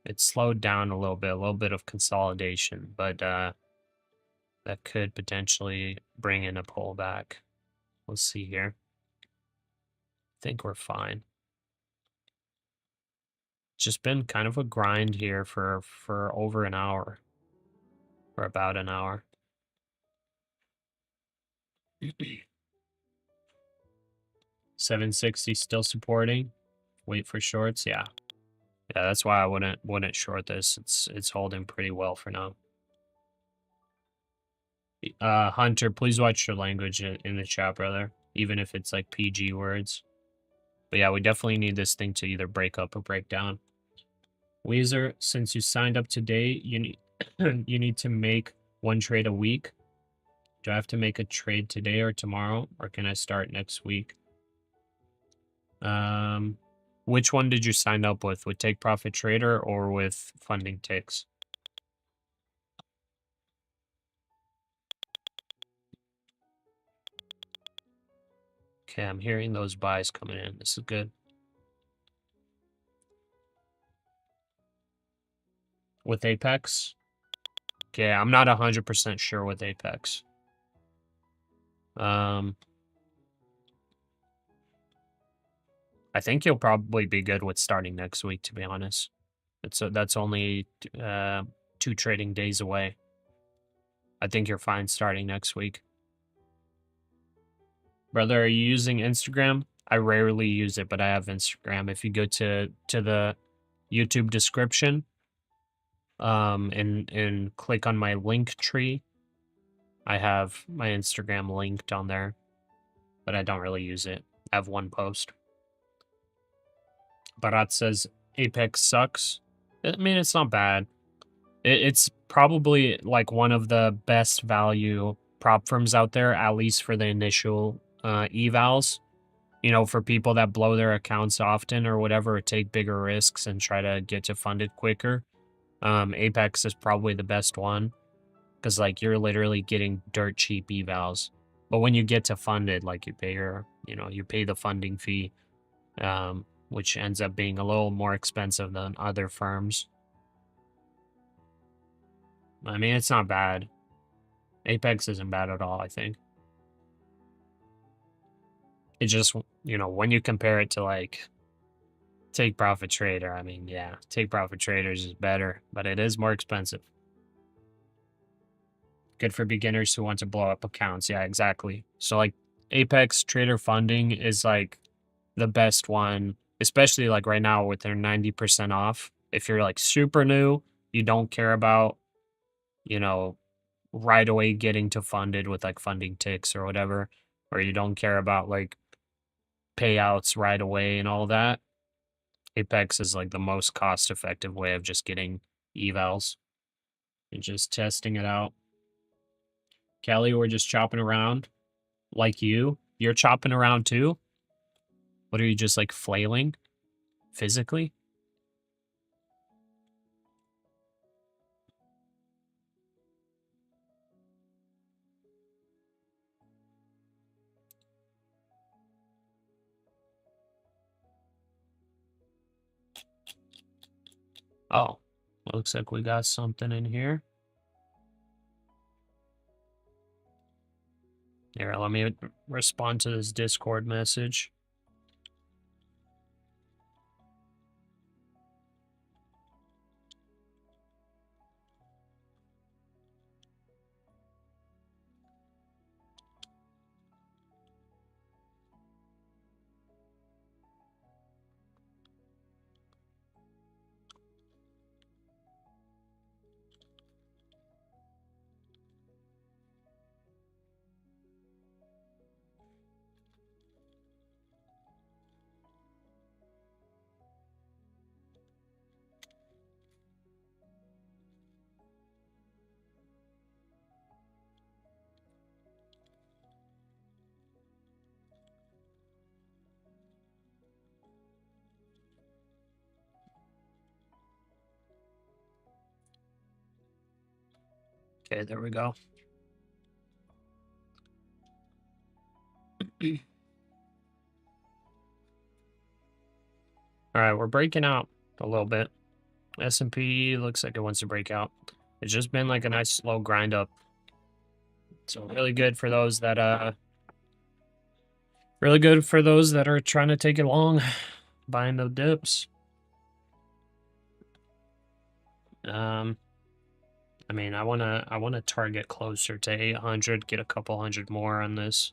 It slowed down a little bit of consolidation, but that could potentially bring in a pullback. Let's see here. I think we're fine. It's just been kind of a grind here for over an hour. For about an hour. 760 still supporting. Wait for shorts. Yeah, that's why I wouldn't short this. It's holding pretty well for now. Hunter, please watch your language in the chat, brother. Even if it's like PG words. But yeah, we definitely need this thing to either break up or break down. Weezer, since you signed up today, you need you need to make 1 trade a week. Do I have to make a trade today or tomorrow, or can I start next week? Which one did you sign up with Take Profit Trader or with Funding Ticks? Okay, I'm hearing those buys coming in. This is good. With Apex? Okay, I'm not 100% sure with Apex. I think you'll probably be good with starting next week, to be honest. That's only 2 trading days away. I think you're fine starting next week. Brother, are you using Instagram? I rarely use it, but I have Instagram. If you go to the YouTube description. And click on my link tree. I have my Instagram linked on there, but I don't really use it. I have one post. Barat says Apex sucks. I mean, it's not bad. It's probably like one of the best value prop firms out there, at least for the initial evals. You know, for people that blow their accounts often or whatever, or take bigger risks and try to get to funded quicker. Apex is probably the best one because like you're literally getting dirt cheap evals. But when you get to funded, like you pay you pay the funding fee, which ends up being a little more expensive than other firms. I mean, it's not bad. Apex isn't bad at all, I think. It just, when you compare it to like Take Profit Trader, I mean, yeah, Take Profit Traders is better, but it is more expensive. Good for beginners who want to blow up accounts. Yeah, exactly. So like Apex Trader Funding is like the best one, especially like right now with their 90% off. If you're like super new, you don't care about, right away getting to funded with like funding ticks or whatever, or you don't care about like payouts right away and all that. Apex is like the most cost effective way of just getting evals and just testing it out. Kelly, we're just chopping around like you. You're chopping around too? What are you just like flailing physically? Oh, looks like we got something in here. Here, let me respond to this Discord message. Okay, there we go. All right, we're breaking out a little bit. S&P looks like it wants to break out. It's just been like a nice slow grind up. So really good for those that are trying to take it long, buying the dips. I mean, I wanna target closer to 800, get a couple hundred more on this.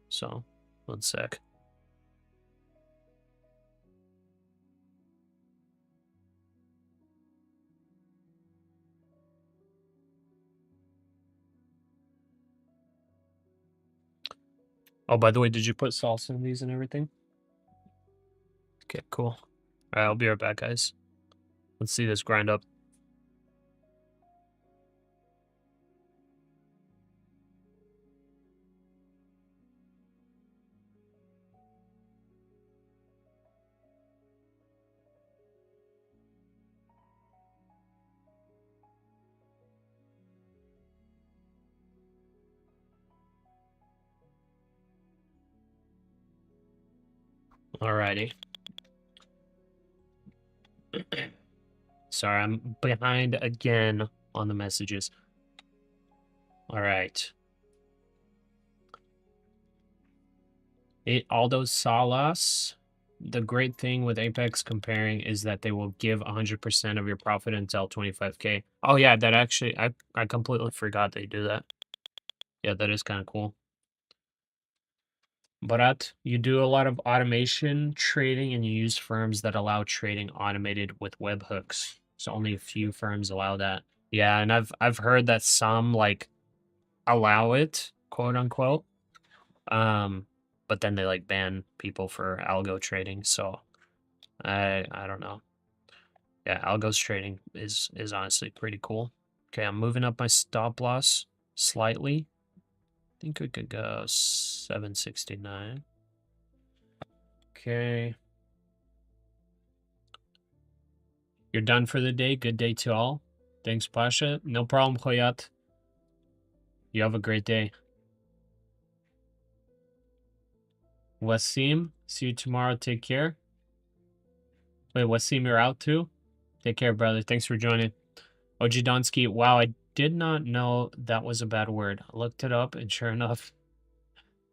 So, 1 sec. Oh, by the way, did you put salsa in these and everything? Okay, cool. All right, I'll be right back, guys. Let's see this grind up. Alrighty. Sorry, I'm behind again on the messages. All right. Aldo Salas. The great thing with Apex comparing is that they will give 100% of your profit until 25K. Oh yeah, that actually, I completely forgot they do that. Yeah, that is kind of cool. But you do a lot of automation trading and you use firms that allow trading automated with webhooks. So only a few firms allow that. Yeah, and I've heard that some like allow it, quote unquote. But then they like ban people for algo trading. So I don't know. Yeah, algos trading is honestly pretty cool. Okay, I'm moving up my stop loss slightly. I think we could go 769. Okay. You're done for the day. Good day to all. Thanks, Pasha. No problem, Khoyat. You have a great day. Wasim, see you tomorrow. Take care. Wait, Wasim, you're out too? Take care, brother. Thanks for joining. Ojidonsky, wow, I did not know that was a bad word. I looked it up, and sure enough,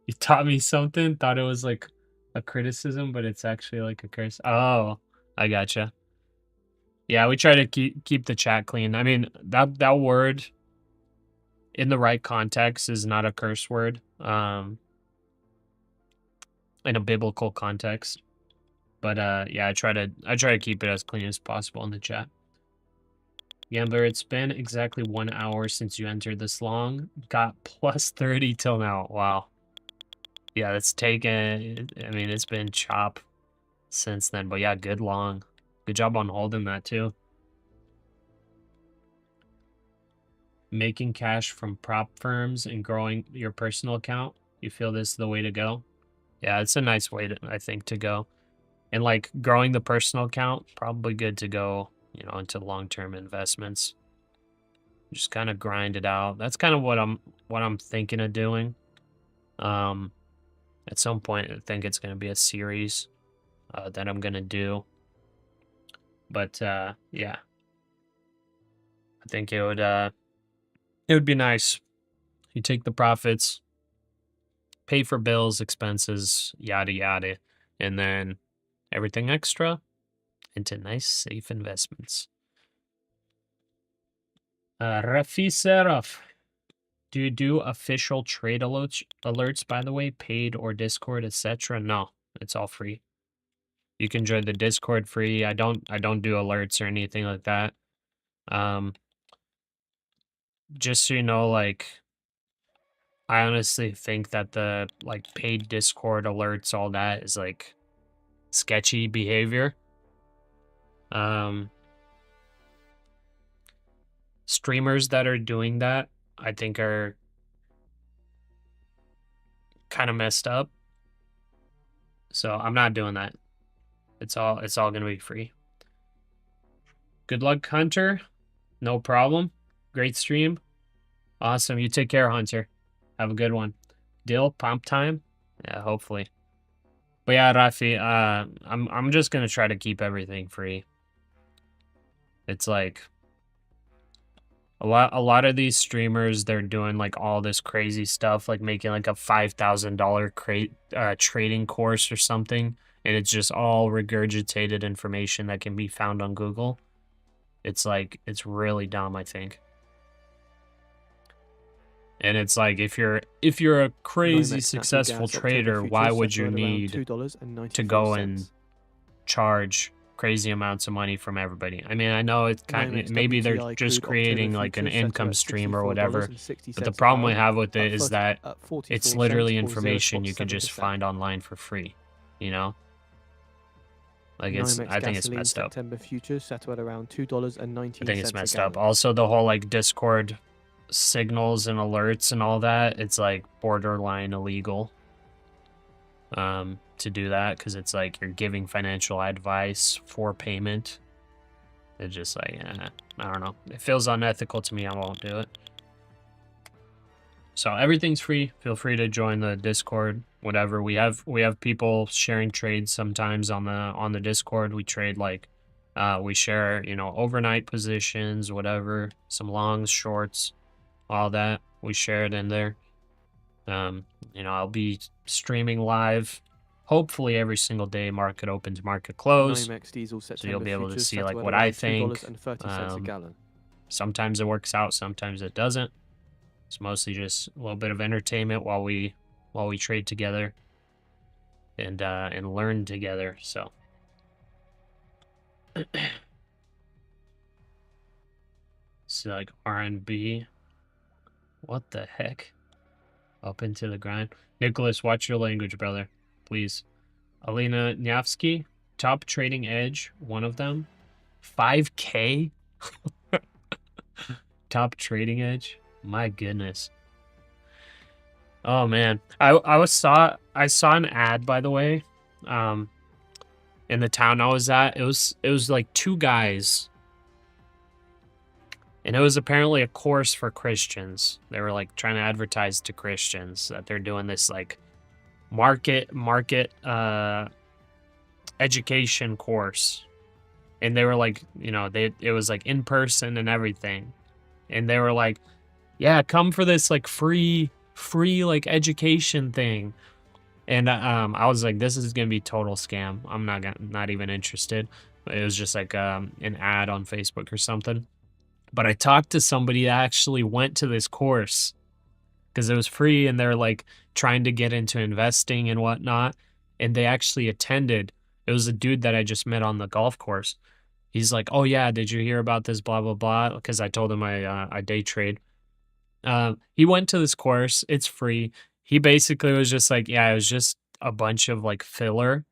you taught me something. Thought it was like a criticism, but it's actually like a curse. Oh, I gotcha. Yeah, we try to keep the chat clean. I mean, that word in the right context is not a curse word. In a biblical context. But yeah, I try to keep it as clean as possible in the chat. Gambler, it's been exactly 1 hour since you entered this long. Got plus 30 till now. Wow. Yeah, that's taken. I mean, it's been chop since then. But yeah, good long. Good job on holding that too. Making cash from prop firms and growing your personal account. You feel this is the way to go? Yeah, it's a nice way to, I think, to go. And like growing the personal account, probably good to go, you know, into long-term investments. Just kind of grind it out. That's kind of what I'm thinking of doing. At some point, I think it's going to be a series that I'm going to do. But yeah, I think it would be nice. You take the profits, pay for bills, expenses, yada yada, and then everything extra into nice, safe investments. Rafi Seraf, do you do official trade alerts, by the way, paid or Discord, etc.? No, it's all free. You can join the Discord free. I don't do alerts or anything like that. Just so you know, like, I honestly think that the like paid Discord alerts, all that is like sketchy behavior. Streamers that are doing that, I think, are kind of messed up. So I'm not doing that. It's all gonna be free. Good luck, Hunter. No problem. Great stream. Awesome. You take care, Hunter. Have a good one. Deal pump time. Yeah, hopefully. But yeah, Rafi, I'm just gonna try to keep everything free. It's like a lot of these streamers, they're doing like all this crazy stuff, like making like a $5,000 trading course or something, and it's just all regurgitated information that can be found on Google. It's like, it's really dumb, I think. And it's like, if you're a crazy successful trader, why would you need to go and charge crazy amounts of money from everybody? I mean, I know it's kind of, maybe they're just creating like an income stream or whatever, but the problem I have with it is that it's literally information you can just find online for free, you know? Like, I think it's messed up. Futures settle at around $2.19. I think it's messed up. Also, the whole like Discord signals and alerts and all that, it's like borderline illegal to do that, because it's like you're giving financial advice for payment. It's just like, I don't know. It feels unethical to me. I won't do it. So everything's free. Feel free to join the Discord, whatever. We have people sharing trades sometimes on the Discord. We trade like we share, you know, overnight positions, whatever, some longs, shorts, all that. We share it in there. You know, I'll be streaming live hopefully every single day, market open to market close. So you'll be able to see like what I think. Sometimes it works out, sometimes it doesn't. It's mostly just a little bit of entertainment while we trade together. and learn together. So so like R&B. What the heck? Up into the grind. Nicholas, watch your language, brother. Please. Alina Nyavsky, top trading edge, one of them. 5K? Top trading edge? My goodness. Oh man. I saw an ad, by the way. In the town I was at. It was like two guys. And it was apparently a course for Christians. They were like trying to advertise to Christians that they're doing this like market education course. And they were like, you know, it was like in person and everything. And they were like, yeah, come for this like free like education thing. And I was like, this is gonna be total scam. I'm not even interested. It was just like an ad on Facebook or something. But I talked to somebody that actually went to this course because it was free and they're like trying to get into investing and whatnot. And they actually attended. It was a dude that I just met on the golf course. He's like, oh yeah, did you hear about this, blah, blah, blah? Because I told him I day trade. He went to this course. It's free. He basically was just like, yeah, it was just a bunch of like filler.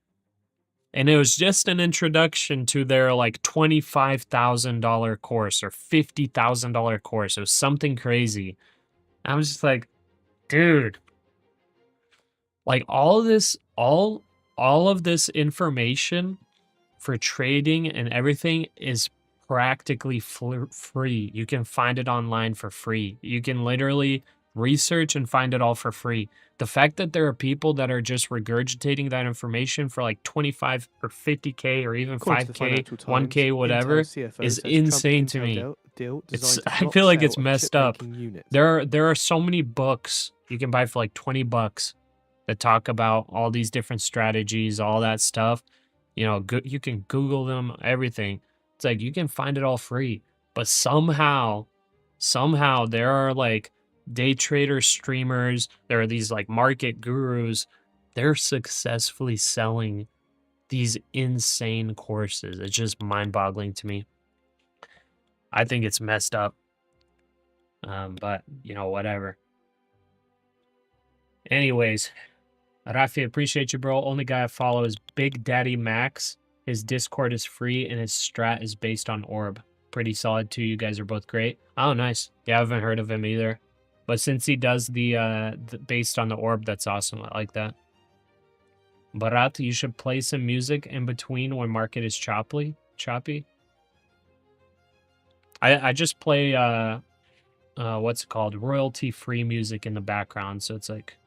And it was just an introduction to their like $25,000 course or $50,000 course. It was something crazy. I was just like, dude, like all of this information for trading and everything is practically free. You can find it online for free. You can literally research and find it all for free. The fact that there are people that are just regurgitating that information for like 25 or 50K or even 5K, 1K, whatever, is insane to me. I feel like it's messed up. There are so many books you can buy for like $20 that talk about all these different strategies, all that stuff. You know, you can Google them, everything. It's like you can find it all free. But somehow there are like day trader streamers, there are these like market gurus, they're successfully selling these insane courses. It's just mind-boggling to me. I think it's messed up. But you know, whatever. Anyways, Rafi, appreciate you, bro. Only guy I follow is Big Daddy Max. His Discord is free and his strat is based on orb. Pretty solid too. You guys are both great. Oh, nice. Yeah, I haven't heard of him either. But since he does the based on the orb, that's awesome. I like that. Barat, you should play some music in between when market is choppy. I just play what's it called? Royalty-free music in the background, so it's like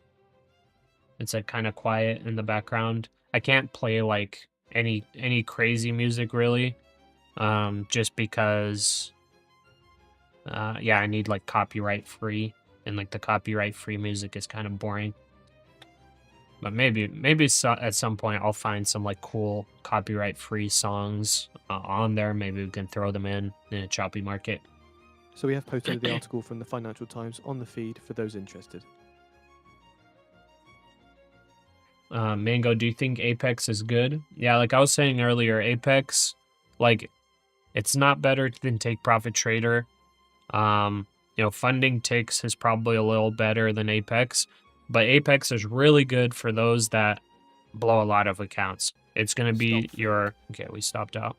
kind of quiet in the background. I can't play like any crazy music really, just because yeah, I need like copyright free, and like the copyright free music is kind of boring. But maybe at some point I'll find some like cool copyright free songs on there. Maybe we can throw them in a choppy market. So we have posted the article from the Financial Times on the feed for those interested. Mango, do you think Apex is good? Yeah, like I was saying earlier, Apex, like, it's not better than Take Profit Trader. You know, Funding Ticks is probably a little better than Apex, but Apex is really good for those that blow a lot of accounts. It's going to be your... Okay, we stopped out.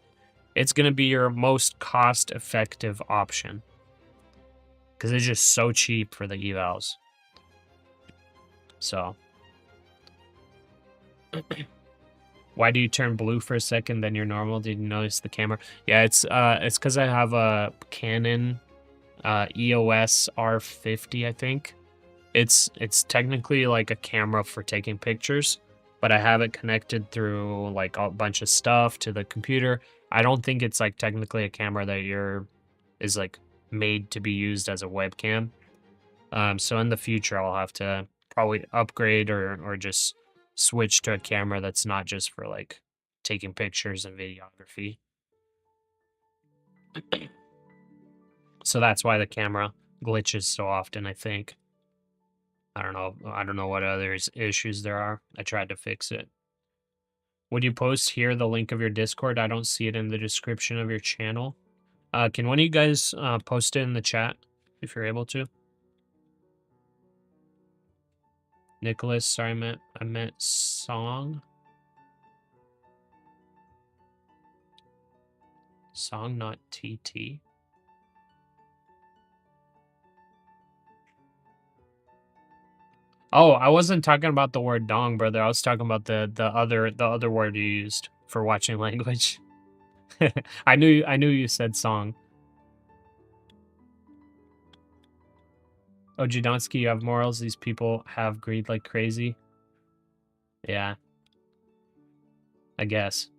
It's going to be your most cost-effective option, because it's just so cheap for the evals. So... Why do you turn blue for a second, then you're normal? Did you notice the camera? Yeah, it's because I have a Canon EOS R50, I think. It's technically like a camera for taking pictures, but I have it connected through like a bunch of stuff to the computer. I don't think it's like technically a camera that is like made to be used as a webcam. So in the future I'll have to probably upgrade or just switch to a camera that's not just for like taking pictures and videography. So that's why the camera glitches so often, I think. I don't know what other issues there are. I tried to fix it. Would you post here the link of your Discord? I don't see it in the description of your channel. Can one of you guys post it in the chat if you're able to? Nicholas, sorry, I meant song. Song, not TT. Oh, I wasn't talking about the word dong, brother. I was talking about the other word you used for watching language. I knew you said song. Oh, Judonsky, you have morals. These people have greed like crazy. Yeah. I guess.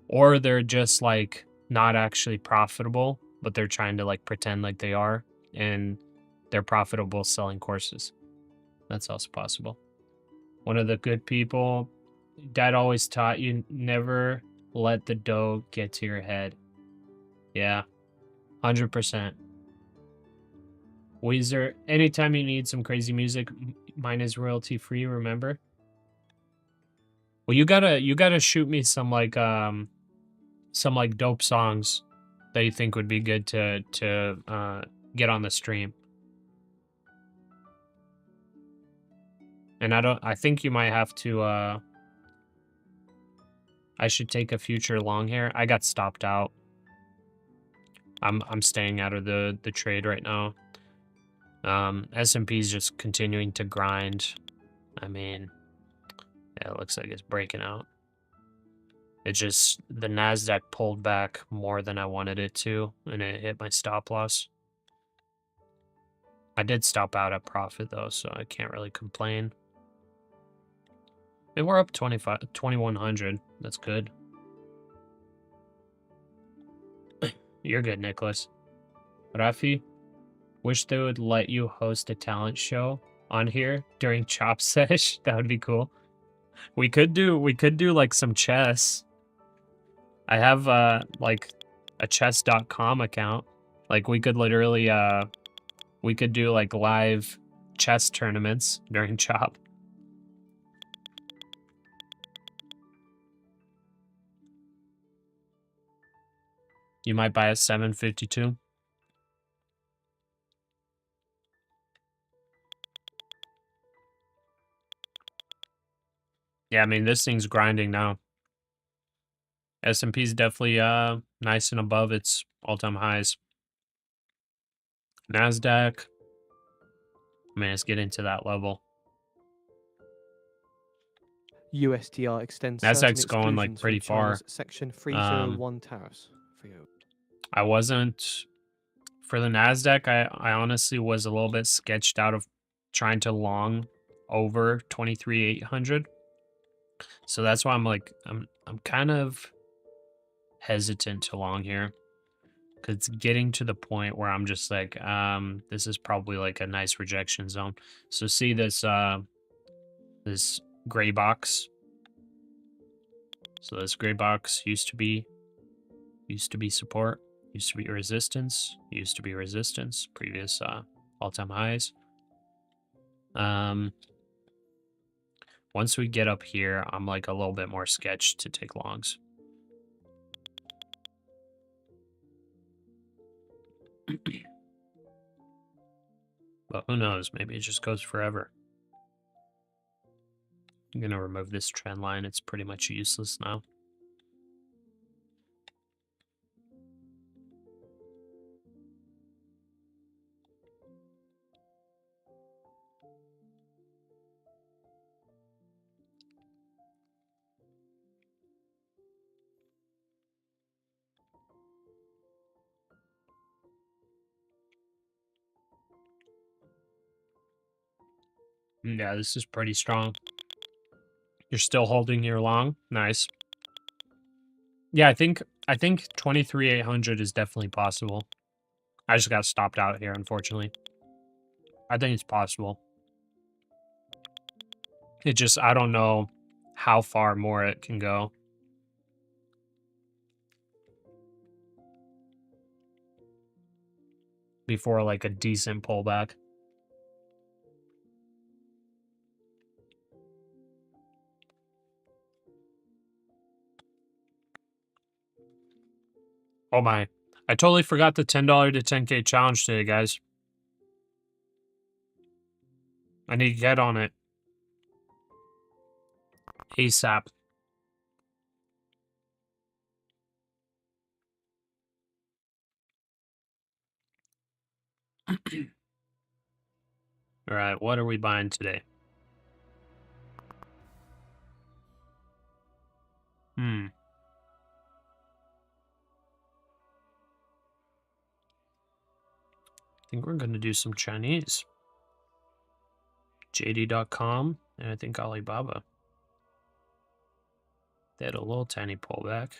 Or they're just like not actually profitable, but they're trying to like pretend like they are, and they're profitable selling courses. That's also possible. One of the good people, Dad always taught you never let the dough get to your head. Yeah, 100%. Weezer, anytime you need some crazy music, mine is royalty free, remember? Well, you gotta shoot me some like dope songs that you think would be good to get on the stream. And I think you might have to I should take a future long here. I got stopped out. I'm staying out of the trade right now. S&P is just continuing to grind. I mean, yeah, it looks like it's breaking out. It just, the NASDAQ pulled back more than I wanted it to, and it hit my stop loss. I did stop out at profit though, so I can't really complain. And we're up 2,100. That's good. You're good, Nicholas. Rafi, wish they would let you host a talent show on here during Chop Sesh. That would be cool. We could do like some chess. I have like a chess.com account. Like we could literally we could do like live chess tournaments during Chop. You might buy a 752. Yeah, I mean this thing's grinding now. S&P's definitely nice and above its all-time highs. NASDAQ, I mean, it's getting to that level. USTR extends NASDAQ's certain going like exclusions pretty from China's far. Section 301 tariffs. I wasn't for the NASDAQ. I honestly was a little bit sketched out of trying to long over 23,800. So that's why I'm like I'm kind of hesitant to long here. Cause it's getting to the point where I'm just like, this is probably like a nice rejection zone. So see this this gray box. So this gray box used to be support, used to be resistance, previous all-time highs. Once we get up here, I'm like a little bit more sketched to take longs. But who knows? Maybe it just goes forever. I'm gonna remove this trend line. It's pretty much useless now. Yeah, this is pretty strong. You're still holding your long. Nice. Yeah, I think 23,800 is definitely possible. I just got stopped out here, unfortunately. I think it's possible. It just, I don't know how far more it can go. Before like a decent pullback. Oh my. I totally forgot the $10 to 10K challenge today, guys. I need to get on it. ASAP. All right, what are we buying today? I think we're going to do some Chinese. JD.com, and I think Alibaba. They had a little tiny pullback.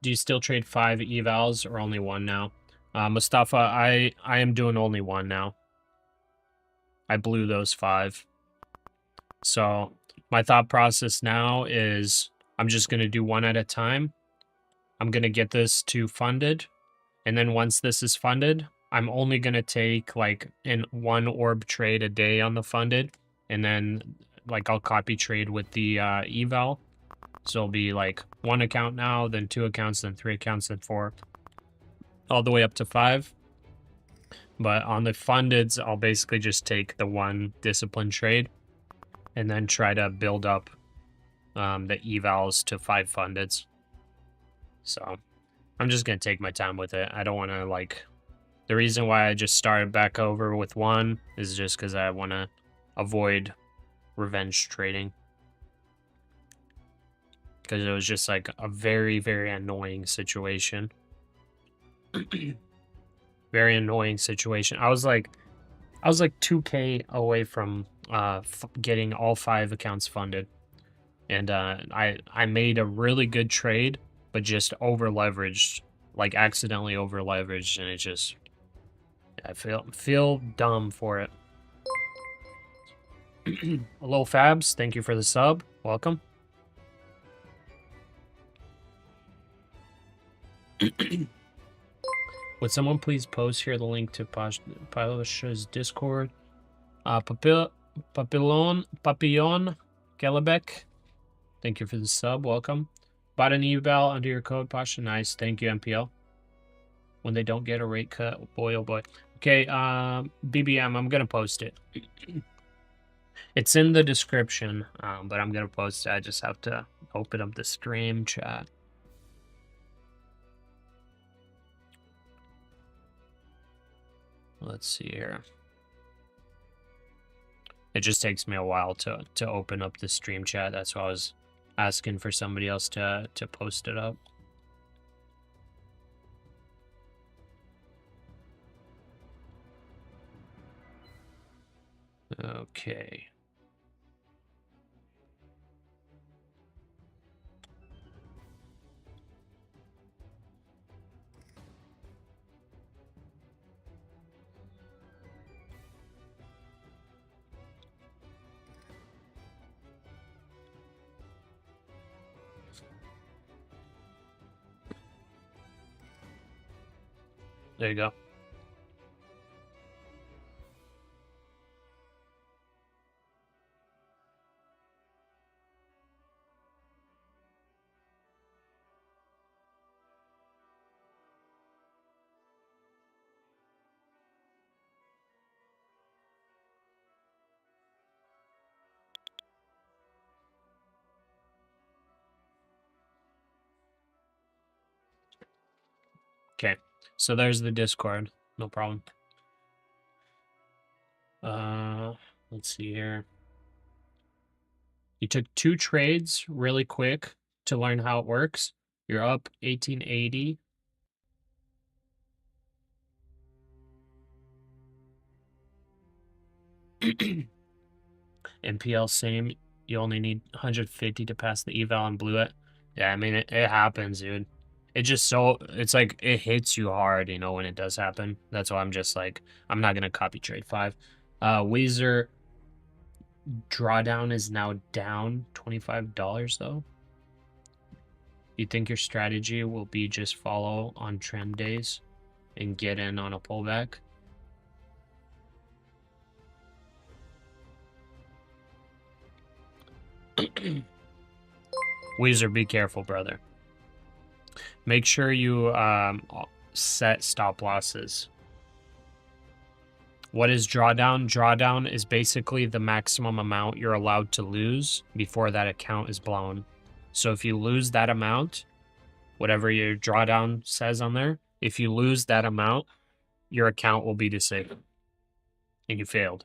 Do you still trade 5 evals or only 1 now? Mustafa, I am doing only 1 now. I blew those 5. So my thought process now is I'm just going to do 1 at a time. I'm going to get this to funded. And then once this is funded, I'm only going to take like in 1 orb trade a day on the funded. And then like I'll copy trade with the eval. So it'll be like 1 account now, then 2 accounts, then 3 accounts, then 4. All the way up to 5. But on the fundeds, I'll basically just take the 1 discipline trade and then try to build up the evals to 5 fundeds. So I'm just going to take my time with it. I don't want to like... The reason why I just started back over with 1 is just because I want to avoid revenge trading. Because it was just like a very, very annoying situation. Very annoying situation. I was like 2K away from getting all 5 accounts funded. And I made a really good trade, but just over leveraged, like accidentally over leveraged, and it just I feel dumb for it. Hello Fabs, thank you for the sub. Welcome. Would someone please post here the link to Pasha's Discord? Papillon Gellebeck, thank you for the sub. Welcome. Bought an eval under your code, Pasha. Nice. Thank you, MPL. When they don't get a rate cut, boy, oh boy. Okay, BBM, I'm going to post it. It's in the description, but I'm going to post it. I just have to open up the stream chat. Let's see here. It just takes me a while to open up the stream chat. That's why I was asking for somebody else to post it up. Okay. There you go. Okay, so there's the Discord. No problem. Let's see here. You took 2 trades really quick to learn how it works. You're up 1880. MPL same. You only need 150 to pass the eval and blew it. Yeah, I mean it happens, dude. It just it's like it hits you hard, you know, when it does happen. That's why I'm just like I'm not gonna copy trade 5. Weezer drawdown is now down $25 though. You think your strategy will be just follow on trend days and get in on a pullback? Weezer, be careful, brother. Make sure you set stop losses. What is drawdown? Drawdown is basically the maximum amount you're allowed to lose before that account is blown. So if you lose that amount, whatever your drawdown says on there, if you lose that amount, your account will be disabled and you failed.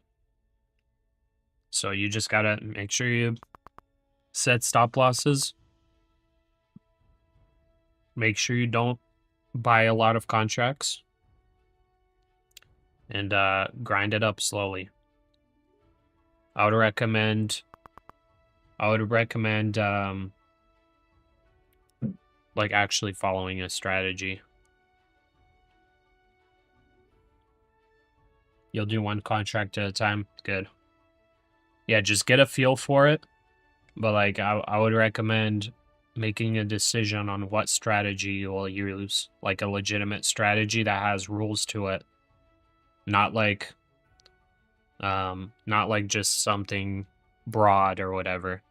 So you just gotta make sure you set stop losses. Make sure you don't buy a lot of contracts. And grind it up slowly. I would recommend like actually following a strategy. You'll do one contract at a time. Good. Yeah, just get a feel for it. But like I would recommend making a decision on what strategy you will use. Like a legitimate strategy that has rules to it. Not like just something broad or whatever.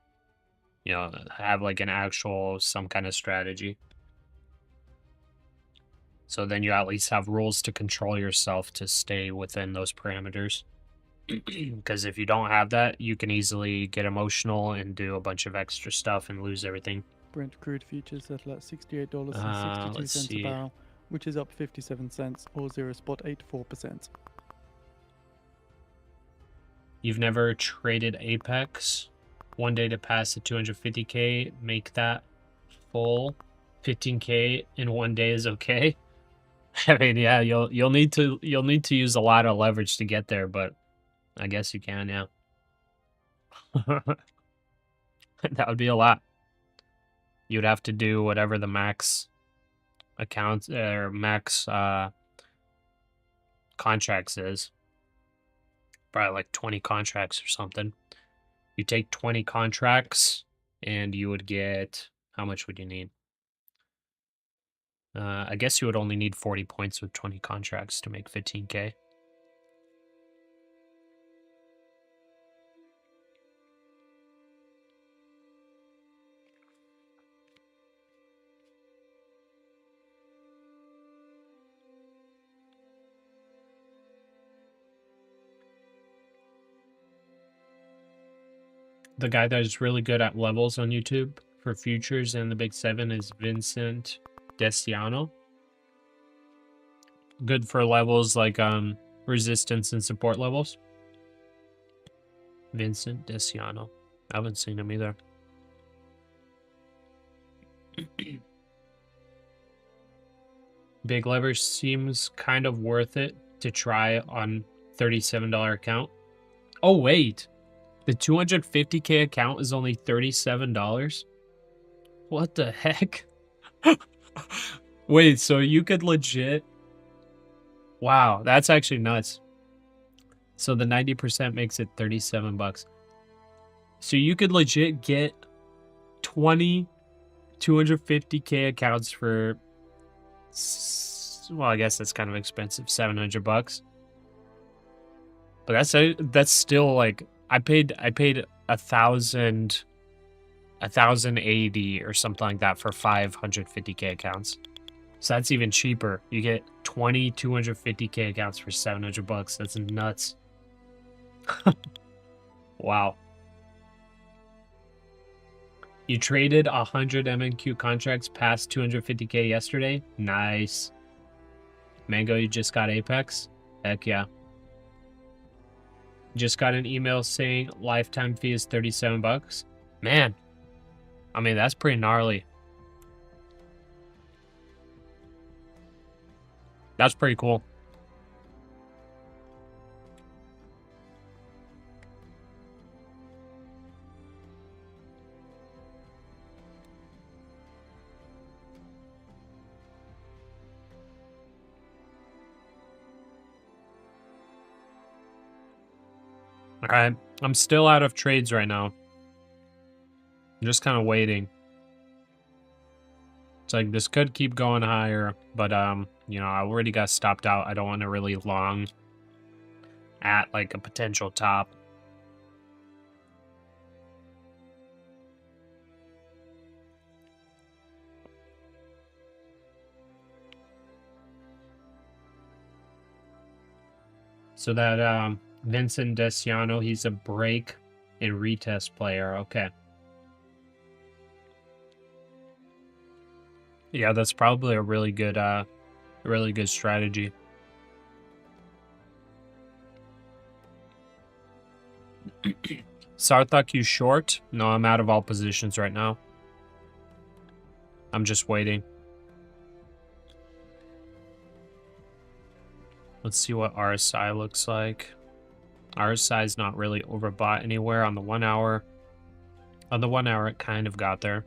You know, have like an actual some kind of strategy. So then you at least have rules to control yourself to stay within those parameters. Because if you don't have that, you can easily get emotional and do a bunch of extra stuff and lose everything. Brent crude futures settle at $68.62 let's a see. barrel, which is up 57 cents or 0.84%. You've never traded Apex? One day to pass the 250K, make that full 15K in one day is okay. I mean, yeah, you'll need to use a lot of leverage to get there, but I guess you can, yeah. That would be a lot. You'd have to do whatever the max accounts or max contracts is. Probably like 20 contracts or something. You take 20 contracts and you would get, how much would you need? I guess you would only need 40 points with 20 contracts to make 15K. The guy that is really good at levels on YouTube for futures and the Big Seven is Vincent Desiano. Good for levels like resistance and support levels. Vincent Desiano. I haven't seen him either. Big leverage seems kind of worth it to try on $37 account. Oh wait. The 250K account is only $37? What the heck? Wait, so you could legit... Wow, that's actually nuts. So the 90% makes it 37 bucks. So you could legit get 20 250K accounts for... Well, I guess that's kind of expensive, 700 bucks. But that's still like... I paid 1,080 or something like that for 550K accounts. So that's even cheaper. You get 20 250K accounts for 700 bucks. That's nuts. Wow. You traded 100 MNQ contracts past 250K yesterday? Nice. Mango, you just got Apex? Heck yeah. Just got an email saying lifetime fee is 37 bucks. Man, I mean, that's pretty gnarly. That's pretty cool. All right, I'm still out of trades right now. I'm just kind of waiting. It's like this could keep going higher, but you know, I already got stopped out. I don't want to really long at like a potential top. So that Vincent Desiano, he's a break and retest player. Okay. Yeah, that's probably a really good strategy. Sarthak, you short? No, I'm out of all positions right now. I'm just waiting. Let's see what RSI looks like. RSI is not really overbought anywhere on the 1 hour. On the 1 hour, it kind of got there.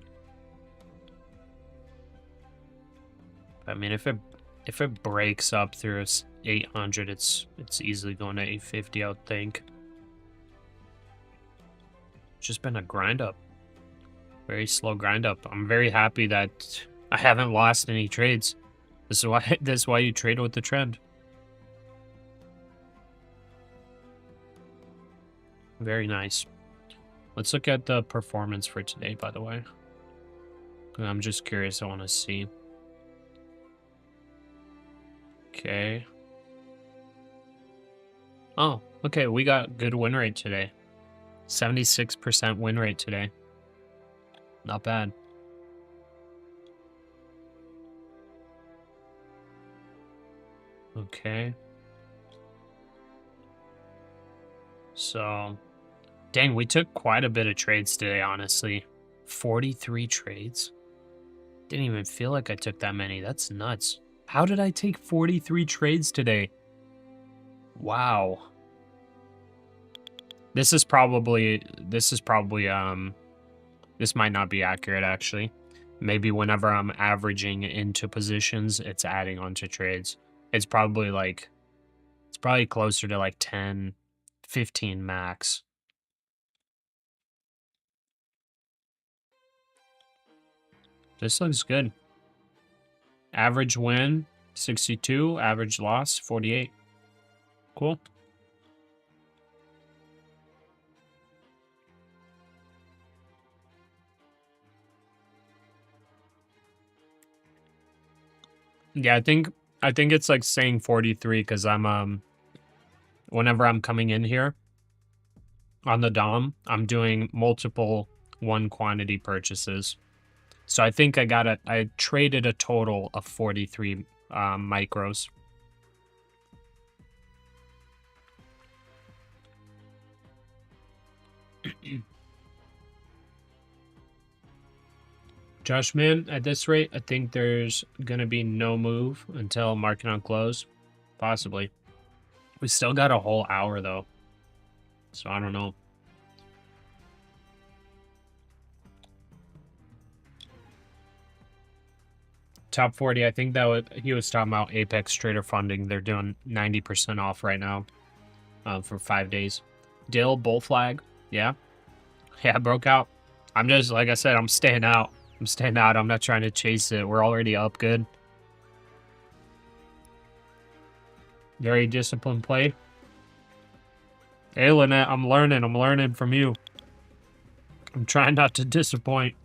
I mean, if it breaks up through 800, it's easily going to 850, I would think. It's just been a grind up. Very slow grind up. I'm very happy that I haven't lost any trades. This is why you trade with the trend. Very nice. Let's look at the performance for today, by the way. I'm just curious. I want to see. Okay. Oh, okay. We got good win rate today. 76% win rate today. Not bad. Okay. So, dang, we took quite a bit of trades today, honestly. 43 trades? Didn't even feel like I took that many. That's nuts. How did I take 43 trades today? Wow. This might not be accurate, actually. Maybe whenever I'm averaging into positions, it's adding onto trades. It's probably closer to like 10, 15 max. This looks good. Average win, 62. Average loss, 48. Cool. Yeah, I think it's like saying 43 because I'm whenever I'm coming in here on the DOM, I'm doing multiple one quantity purchases. So I think I traded a total of 43 micros. Josh, man, at this rate, I think there's going to be no move until market on close. Possibly. We still got a whole hour, though. So I don't know. Top 40, I think he was talking about Apex Trader Funding. They're doing 90% off right now for 5 days. Dill, Bull Flag, yeah. Yeah, broke out. I'm just, like I said, I'm staying out. I'm not trying to chase it. We're already up good. Very disciplined play. Hey, Lynette, I'm learning from you. I'm trying not to disappoint.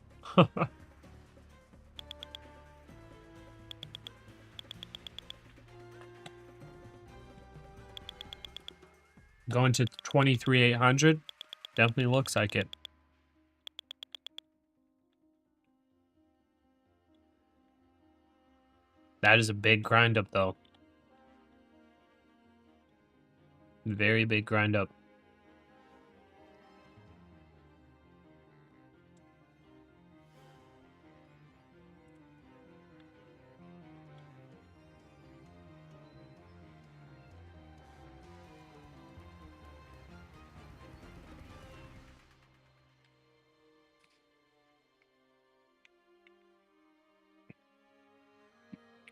Going to 23,800. Definitely looks like it. That is a big grind up, though. Very big grind up.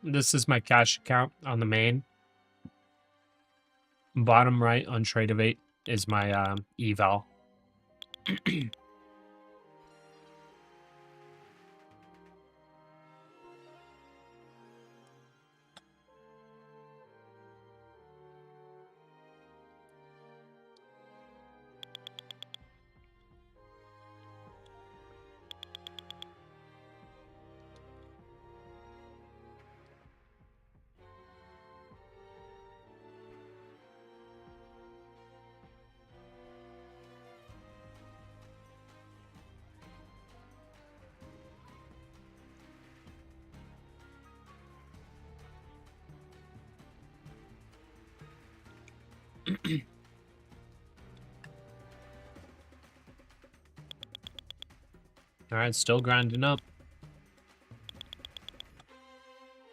This is my cash account on the main. Bottom right on Tradeovate is my eval. All right, still grinding up.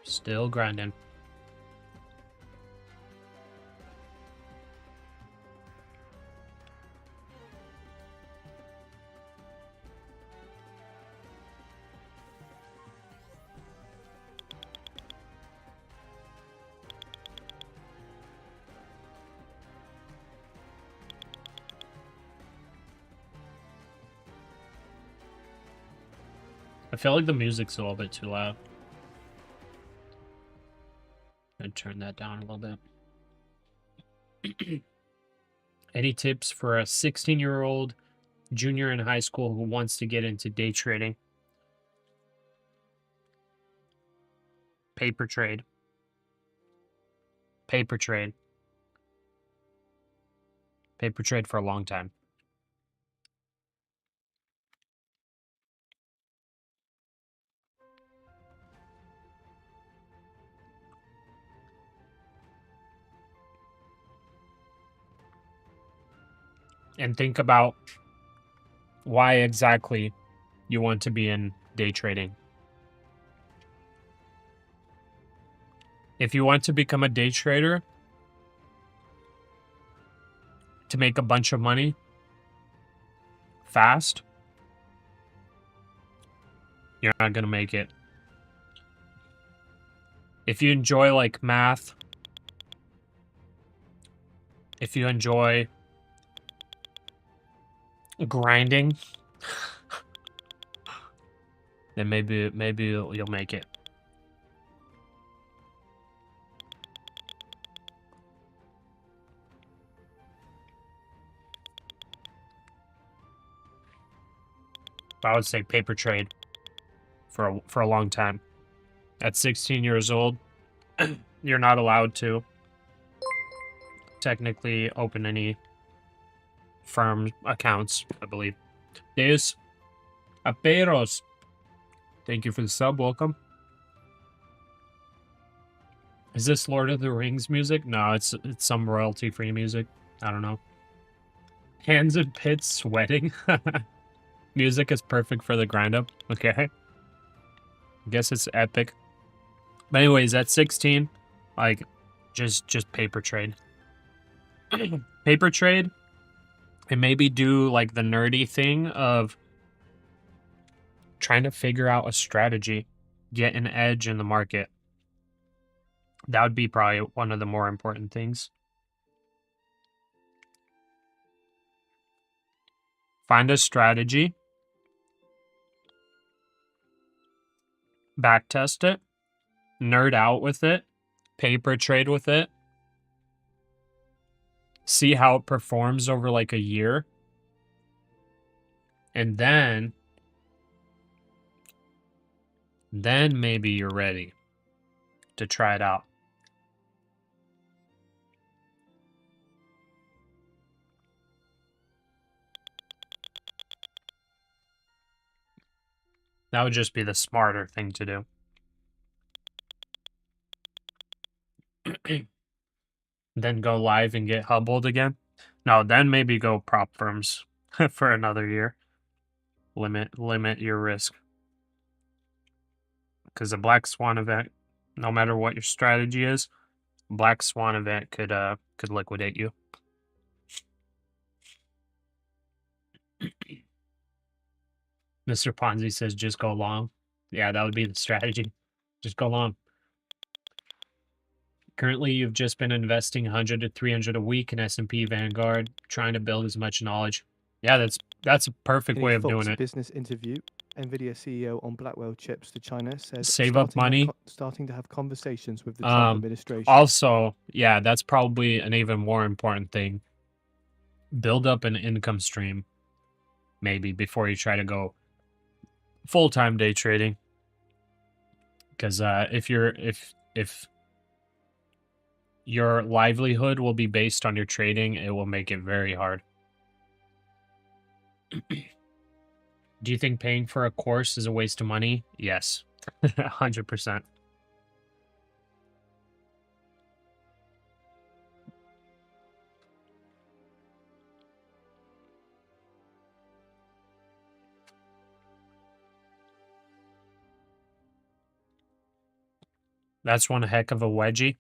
Still grinding. I feel like the music's a little bit too loud. I'd turn that down a little bit. Any tips for a 16-year-old junior in high school who wants to get into day trading? Paper trade. Paper trade. Paper trade for a long time. And think about why exactly you want to be in day trading. If you want to become a day trader to make a bunch of money fast, you're not going to make it. If you enjoy like math, if you enjoy grinding, then maybe you'll make it. I would say paper trade for a long time. At 16 years old, you're not allowed to technically open any firm accounts, I believe. Deus Aperos. Thank you for the sub. Welcome. Is this Lord of the Rings music? No, it's some royalty-free music. I don't know. Hands and pits sweating. Music is perfect for the grind up. Okay. I guess it's epic. But anyways, at 16, like, just paper trade. Paper trade, and maybe do like the nerdy thing of trying to figure out a strategy, get an edge in the market. That would be probably one of the more important things. Find a strategy, backtest it, nerd out with it, paper trade with it, see how it performs over like a year, and then maybe you're ready to try it out. That would just be the smarter thing to do. Then go live and get hubbled again? No, then maybe go prop firms for another year. Limit your risk. Because a black swan event, no matter what your strategy is, black swan event could liquidate you. Mr. Ponzi says just go long. Yeah, that would be the strategy. Just go long. Currently, you've just been investing 100 to 300 a week in S&P Vanguard, trying to build as much knowledge. Yeah, that's a perfect way of doing it. Business interview. Nvidia CEO on Blackwell chips to China says Save up money. Starting to have conversations with the Trump administration. Also, yeah, that's probably an even more important thing. Build up an income stream, maybe, before you try to go full-time day trading. Because if your livelihood will be based on your trading, it will make it very hard. Do you think paying for a course is a waste of money? Yes, 100%. That's one heck of a wedgie.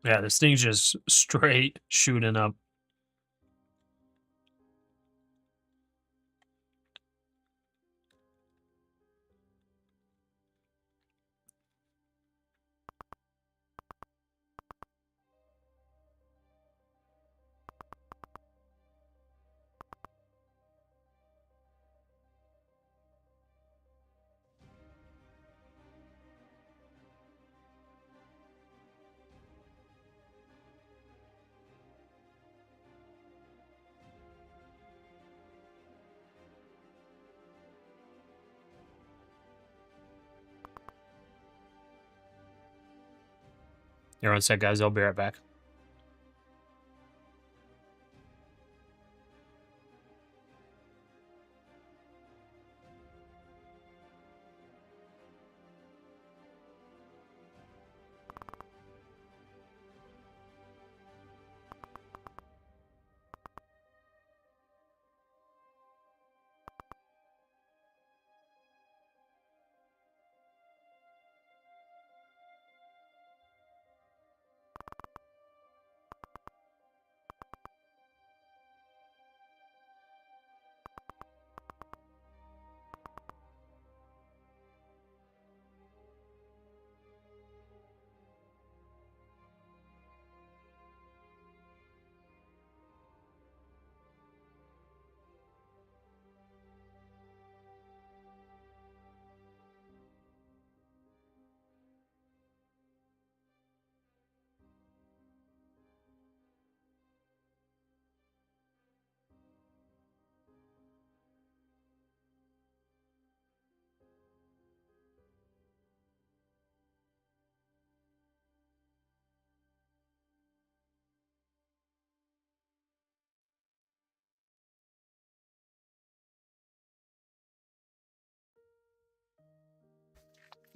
Yeah, this thing's just straight shooting up. Here, one sec, guys. I'll be right back.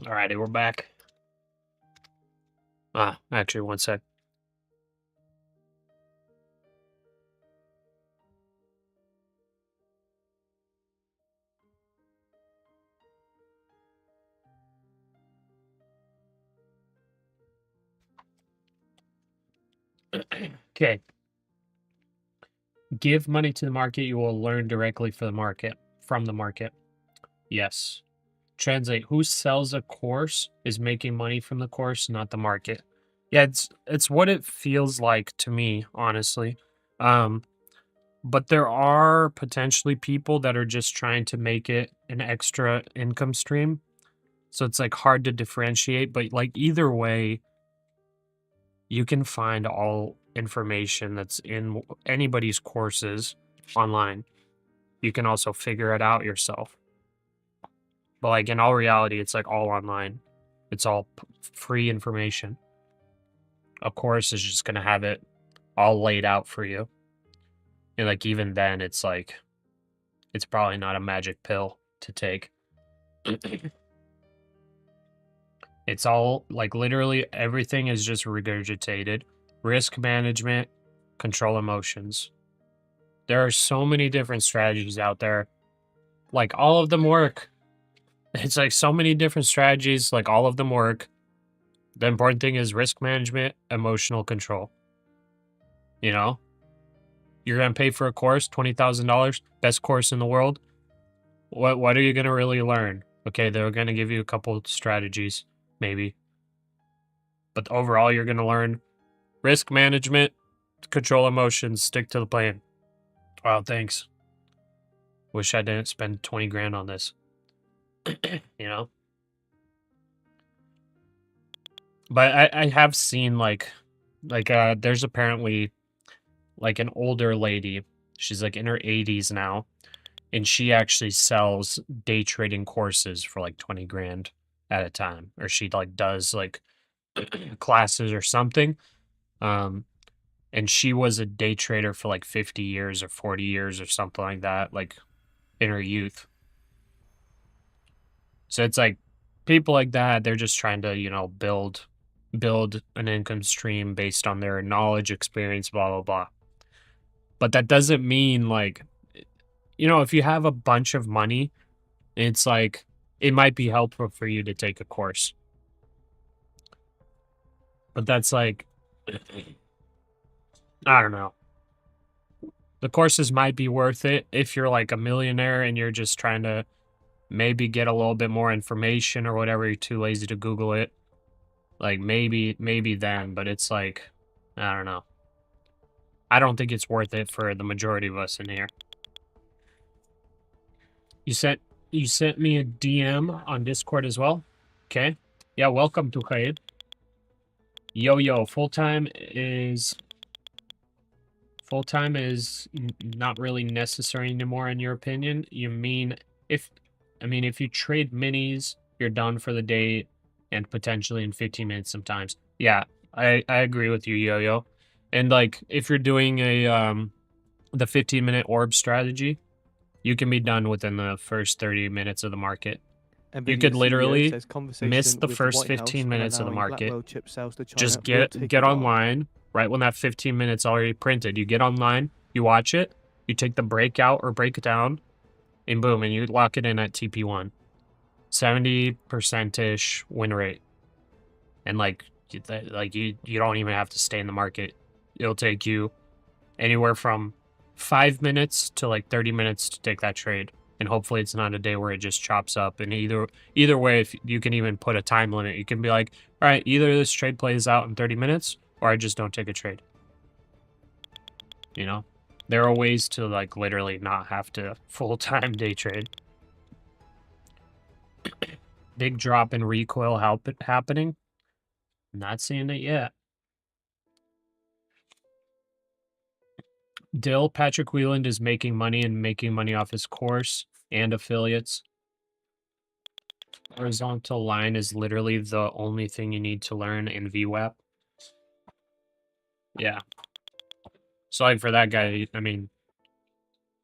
Alrighty, we're back. Actually, one sec. Okay. Give money to the market, you will learn directly from the market. Yes. Translate, who sells a course is making money from the course, not the market. Yeah, it's what it feels like to me, honestly. But there are potentially people that are just trying to make it an extra income stream. So it's like hard to differentiate, but like either way, you can find all information that's in anybody's courses online. You can also figure it out yourself. But like in all reality, it's like all online. It's all free information. A course is just going to have it all laid out for you. And like even then, it's like, it's probably not a magic pill to take. It's all like literally everything is just regurgitated. Risk management, control emotions. There are so many different strategies out there. Like all of them work. It's like so many different strategies, like all of them work. The important thing is risk management, emotional control. You know? You're going to pay for a course, $20,000, best course in the world. What are you going to really learn? Okay, they're going to give you a couple strategies, maybe. But overall, you're going to learn risk management, control emotions, stick to the plan. Wow, thanks. Wish I didn't spend 20 grand on this. You know? But I have seen there's apparently like an older lady. She's like in her 80s now. And she actually sells day trading courses for like 20 grand at a time. Or she like does like classes or something. And she was a day trader for like 50 years or 40 years or something like that, like in her youth. So it's like people like that, they're just trying to, you know, build an income stream based on their knowledge, experience, blah, blah, blah. But that doesn't mean like, you know, if you have a bunch of money, it's like, it might be helpful for you to take a course. But that's like, I don't know. The courses might be worth it if you're like a millionaire and you're just trying to maybe get a little bit more information or whatever. You're too lazy to Google it. Like maybe then, but it's like, I don't know. I don't think it's worth it for the majority of us in here. You sent me a DM on Discord as well. Okay. Yeah, welcome to Khaid. Yo, full-time is not really necessary anymore in your opinion. You mean if you trade minis, you're done for the day and potentially in 15 minutes sometimes. Yeah, I agree with you, Yo. And like if you're doing a the 15-minute orb strategy, you can be done within the first 30 minutes of the market. You could Nvidia CEO literally says conversation miss the with first White House 15 on minutes of the allowing market. Blackwell chip sales to China Just will take get a while. online right when that 15 minutes already printed. You get online, you watch it, you take the breakout or break it down, and boom, and you lock it in at TP1. 70%-ish win rate. And like you don't even have to stay in the market. It'll take you anywhere from 5 minutes to like 30 minutes to take that trade. And hopefully it's not a day where it just chops up. And either way, if you can even put a time limit, you can be like, all right, either this trade plays out in 30 minutes or I just don't take a trade. You know, there are ways to like literally not have to full-time day trade. Big drop in recoil happening. Not seeing it yet. Dill, Patrick Wieland is making money off his course and affiliates. Horizontal line is literally the only thing you need to learn in VWAP. Yeah. So like for that guy, I mean,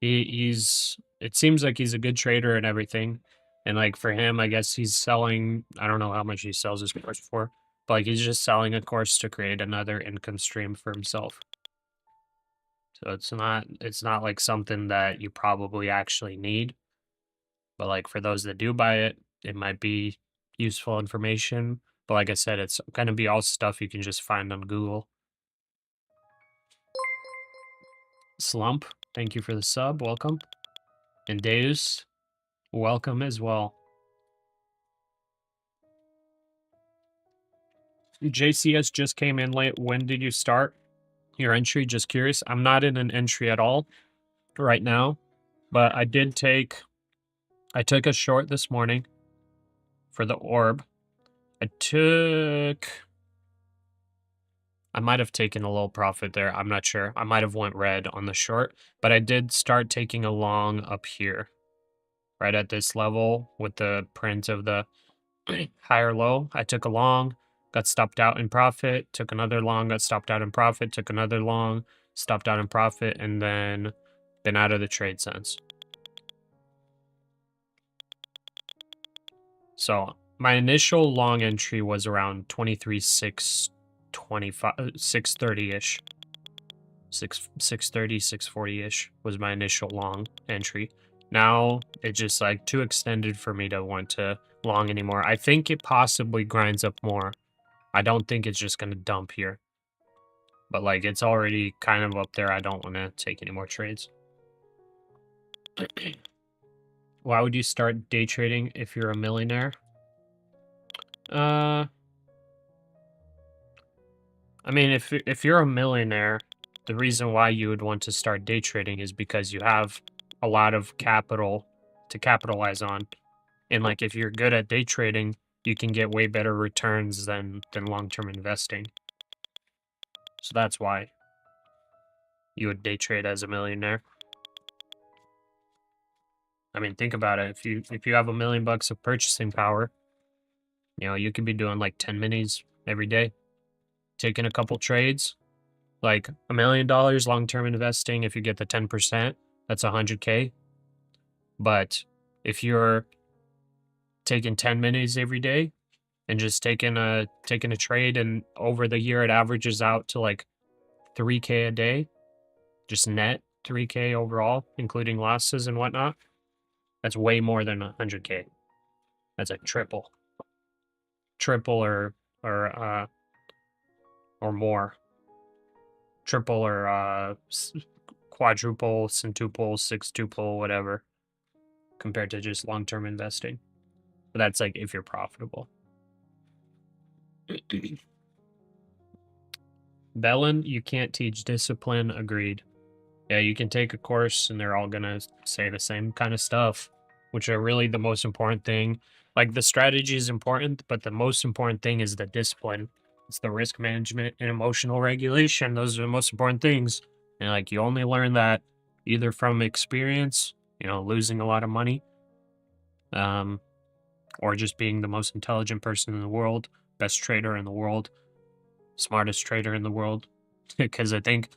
he's it seems like he's a good trader and everything. And like for him, I guess he's selling, I don't know how much he sells his course for, but like he's just selling a course to create another income stream for himself. So it's not like something that you probably actually need. But like for those that do buy it, it might be useful information. But like I said, it's going to be all stuff you can just find on Google. Slump, thank you for the sub. Welcome. And Deus, welcome as well. JCS just came in late. When did you start your entry? Just curious. I'm not in an entry at all right now, but I took a short this morning for the orb. I might have taken a little profit there. I'm not sure. I might have went red on the short, but I did start taking a long up here, right at this level with the print of the higher low. I took a long, got stopped out in profit, took another long, got stopped out in profit, took another long, stopped out in profit, and then been out of the trade since. So my initial long entry was around 23,625, 630-ish. 630, 640-ish was my initial long entry. Now it's just like too extended for me to want to long anymore. I think it possibly grinds up more. I don't think it's just going to dump here. But like it's already kind of up there. I don't want to take any more trades. Why would you start day trading if you're a millionaire? I mean, if you're a millionaire, the reason why you would want to start day trading is because you have a lot of capital to capitalize on. And like if you're good at day trading, you can get way better returns than long-term investing. So that's why you would day trade as a millionaire. I mean, think about it. If you have $1 million of purchasing power, you know, you could be doing like 10 minis every day, taking a couple trades, like $1 million long-term investing. If you get the 10%, that's 100K. But if you're taking 10 minis every day and just taking a trade, and over the year it averages out to like 3K a day, just net 3K overall, including losses and whatnot. That's way more than 100K. That's like triple or or more. Triple or quadruple, centuple, sextuple, whatever, compared to just long-term investing. But that's like if you're profitable. Bellin, you can't teach discipline. Agreed. Yeah, you can take a course and they're all gonna say the same kind of stuff, which are really the most important thing. Like the strategy is important, but the most important thing is the discipline. It's the risk management and emotional regulation. Those are the most important things. And like you only learn that either from experience, losing a lot of money, or just being the most intelligent person in the world, best trader in the world, smartest trader in the world. Because I think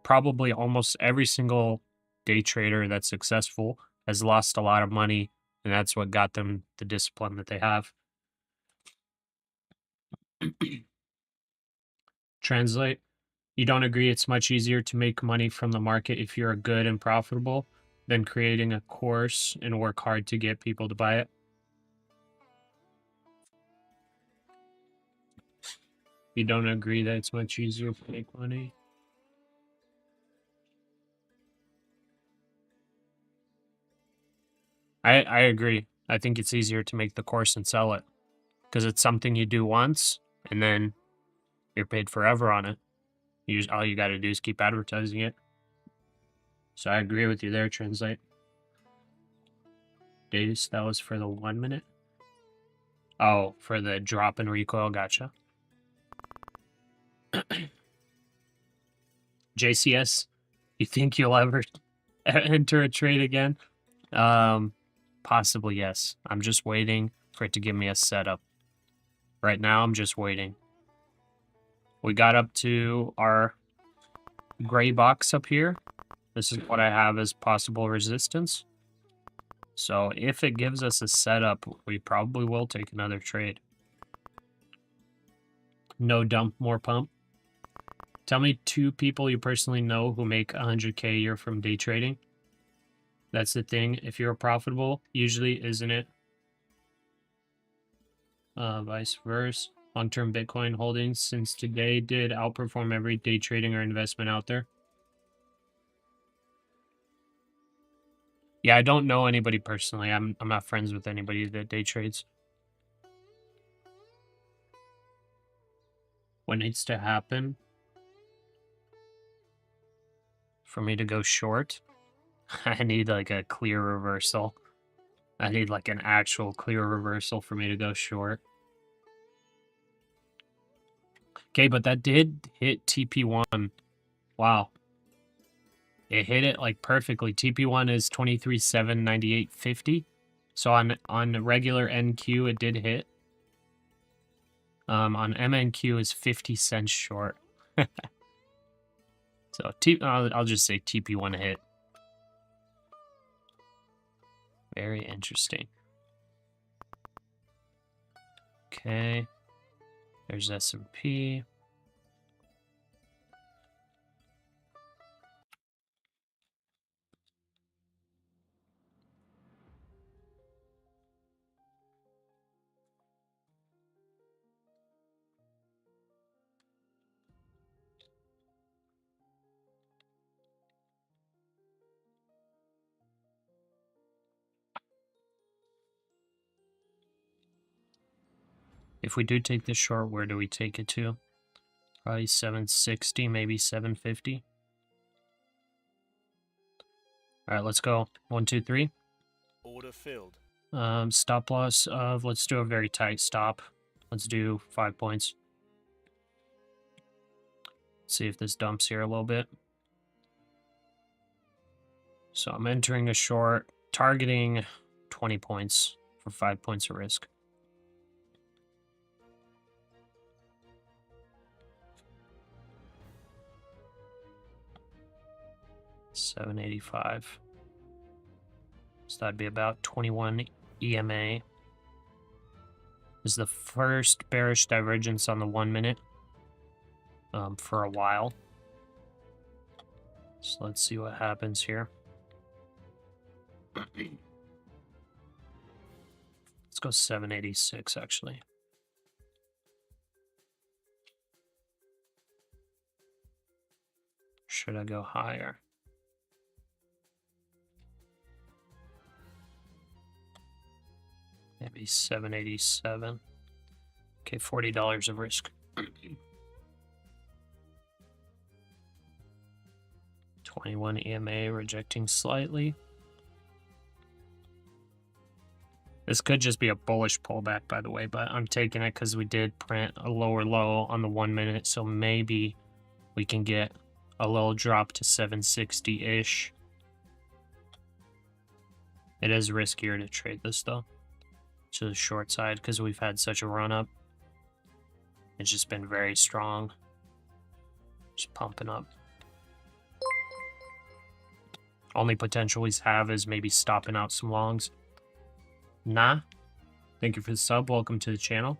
probably almost every single day trader that's successful has lost a lot of money, and that's what got them the discipline that they have. Translate. You don't agree it's much easier to make money from the market if you're good and profitable than creating a course and work hard to get people to buy it? You don't agree that it's much easier to make money? I agree. I think it's easier to make the course and sell it because it's something you do once and then you're paid forever on it. All you got to do is keep advertising it. So I agree with you there, Translate. Days, that was for the 1 minute? Oh, for the drop and recoil, gotcha. JCS, you think you'll ever enter a trade again? Possibly, yes. I'm just waiting for it to give me a setup. Right now, I'm just waiting. We got up to our gray box up here. This is what I have as possible resistance. So if it gives us a setup, we probably will take another trade. No dump, more pump. Tell me 2 people you personally know who make 100K a year from day trading. That's the thing. If you're profitable, usually, isn't it? Vice versa. Long-term Bitcoin holdings since today did outperform every day trading or investment out there. Yeah, I don't know anybody personally. I'm not friends with anybody that day trades. What needs to happen for me to go short? I need like a clear reversal. I need like an actual clear reversal for me to go short. Okay, but that did hit TP1. Wow. It hit it like perfectly. TP1 is 23.798.50. So on the regular NQ, it did hit. On MNQ is 50 cents short. So I'll just say TP1 hit. Very interesting. Okay. There's S&P. If we do take this short, where do we take it to? Probably 760, maybe 750. All right, let's go. 1, 2, 3. Order filled. Stop loss of, let's do a very tight stop. Let's do 5 points. See if this dumps here a little bit. So I'm entering a short, targeting 20 points for 5 points of risk. $7.85. So that'd be about 21 EMA. This is the first bearish divergence on the 1 minute for a while. So let's see what happens here. Let's go 786 actually. should I go higher? Maybe 787. Okay, $40 of risk. 21 EMA rejecting slightly. This could just be a bullish pullback, by the way, but I'm taking it because we did print a lower low on the 1 minute, so maybe we can get a little drop to 760-ish. It is riskier to trade this, though, to the short side, because we've had such a run-up. It's just been very strong. Just pumping up. Only potential we have is maybe stopping out some longs. Nah. Thank you for the sub. Welcome to the channel.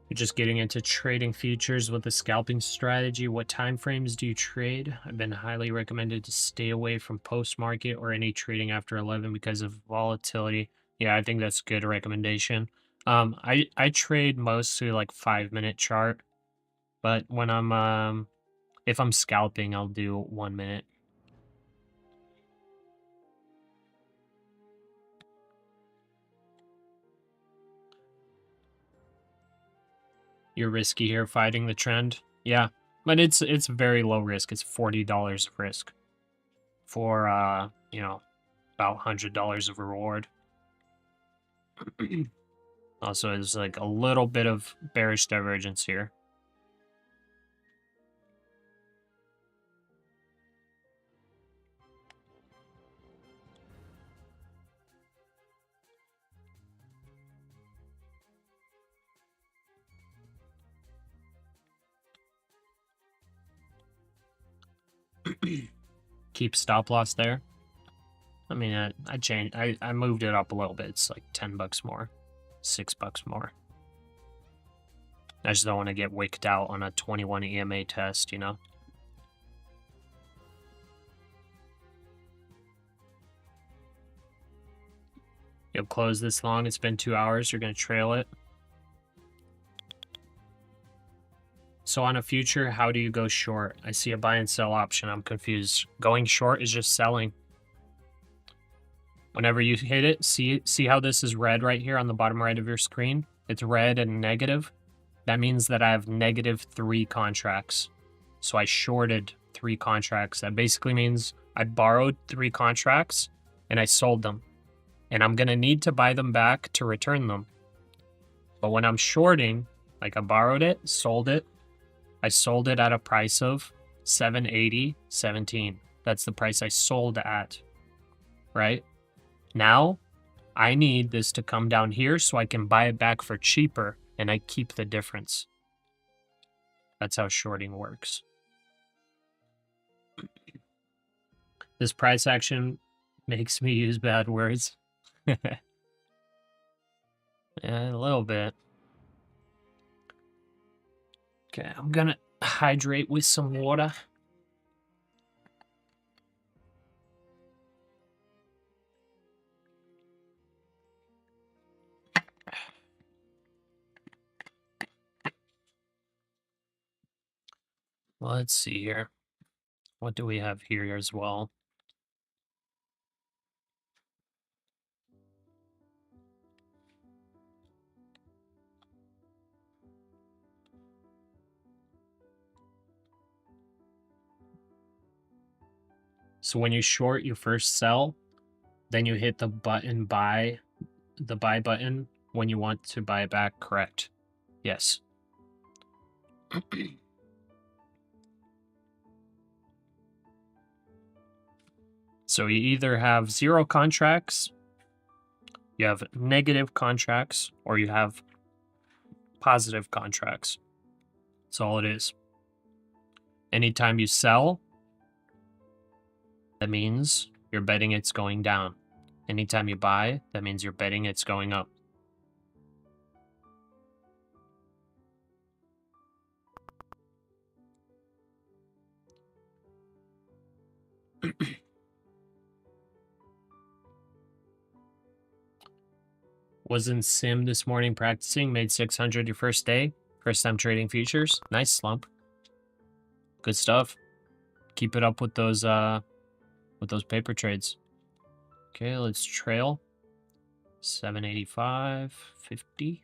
You're just getting into trading futures with a scalping strategy. What time frames do you trade? I've been highly recommended to stay away from post-market or any trading after 11 because of volatility. Yeah, I think that's a good recommendation. I trade mostly like 5-minute chart, but when I'm if I'm scalping, I'll do 1 minute. You're risky here fighting the trend. Yeah, but it's very low risk. It's $40 of risk for you know, about $100 of reward. Also, there's like a little bit of bearish divergence here. Keep stop loss there. I mean, I changed. I moved it up a little bit. It's like $10 more, $6 more. I just don't want to get wicked out on a 21 EMA test, you know. You'll close this long. It's been 2 hours. You're gonna trail it. So on a future, how do you go short? I see a buy and sell option. I'm confused. Going short is just selling. Whenever you hit it, see how this is red right here on the bottom right of your screen? It's red and negative. That means that I have -3 contracts. So I shorted 3 contracts. That basically means I borrowed 3 contracts and I sold them. And I'm going to need to buy them back to return them. But when I'm shorting, like I borrowed it, sold it, I sold it at a price of 780.17. That's the price I sold at, right? Now, I need this to come down here so I can buy it back for cheaper, and I keep the difference. That's how shorting works. This price action makes me use bad words. Yeah, a little bit. Okay, I'm gonna hydrate with some water. Let's see here. What do we have here as well? So when you short, you first sell, then you hit the button buy, the buy button when you want to buy it back, correct? Yes. So you either have 0 contracts, you have negative contracts, or you have positive contracts. That's all it is. Anytime you sell, that means you're betting it's going down. Anytime you buy, that means you're betting it's going up. Was in sim this morning practicing, made 600 your first day. First time trading futures. Nice slump. Good stuff. Keep it up with those paper trades. Okay, let's trail. 785.50.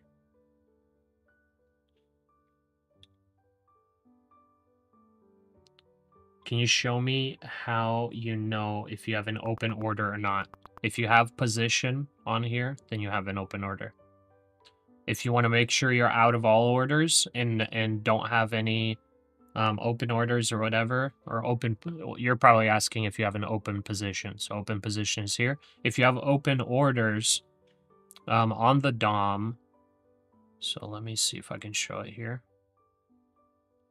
Can you show me how you know if you have an open order or not? If you have position on here, then you have an open order. If you want to make sure you're out of all orders and don't have any open orders or whatever, or open, you're probably asking if you have an open position. So open position is here. If you have open orders on the DOM, so let me see if I can show it here.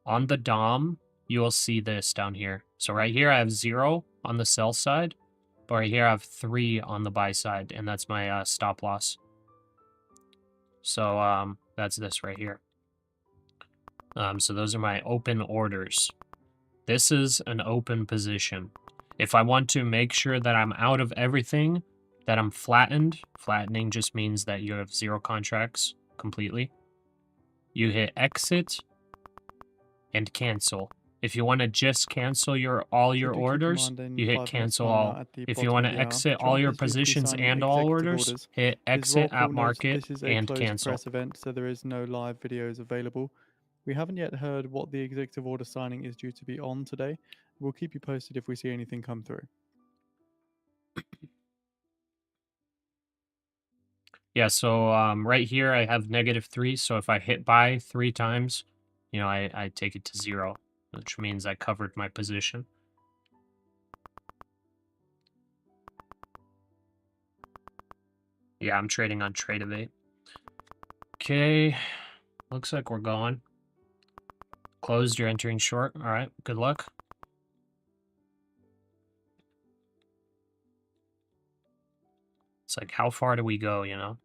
On the DOM, you will see this down here. So right here, I have 0 on the sell side, but right here, I have 3 on the buy side, and that's my stop loss. So that's this right here. So those are my open orders. This is an open position. If I want to make sure that I'm out of everything, that I'm flattened, flattening just means that you have 0 contracts completely. You hit exit and cancel. If you want to just cancel all your orders, you hit cancel all. If you want to exit all your positions and all orders, hit exit at market and cancel. Press event, so there is no live videos available. We haven't yet heard what the executive order signing is due to be on today. We'll keep you posted if we see anything come through. Yeah, so right here I have -3, so if I hit buy 3 times, you know, I take it to 0, which means I covered my position. Yeah, I'm trading on Trade-Evade. Okay, looks like we're going. Closed, you're entering short. All right, good luck. It's like, how far do we go, you know?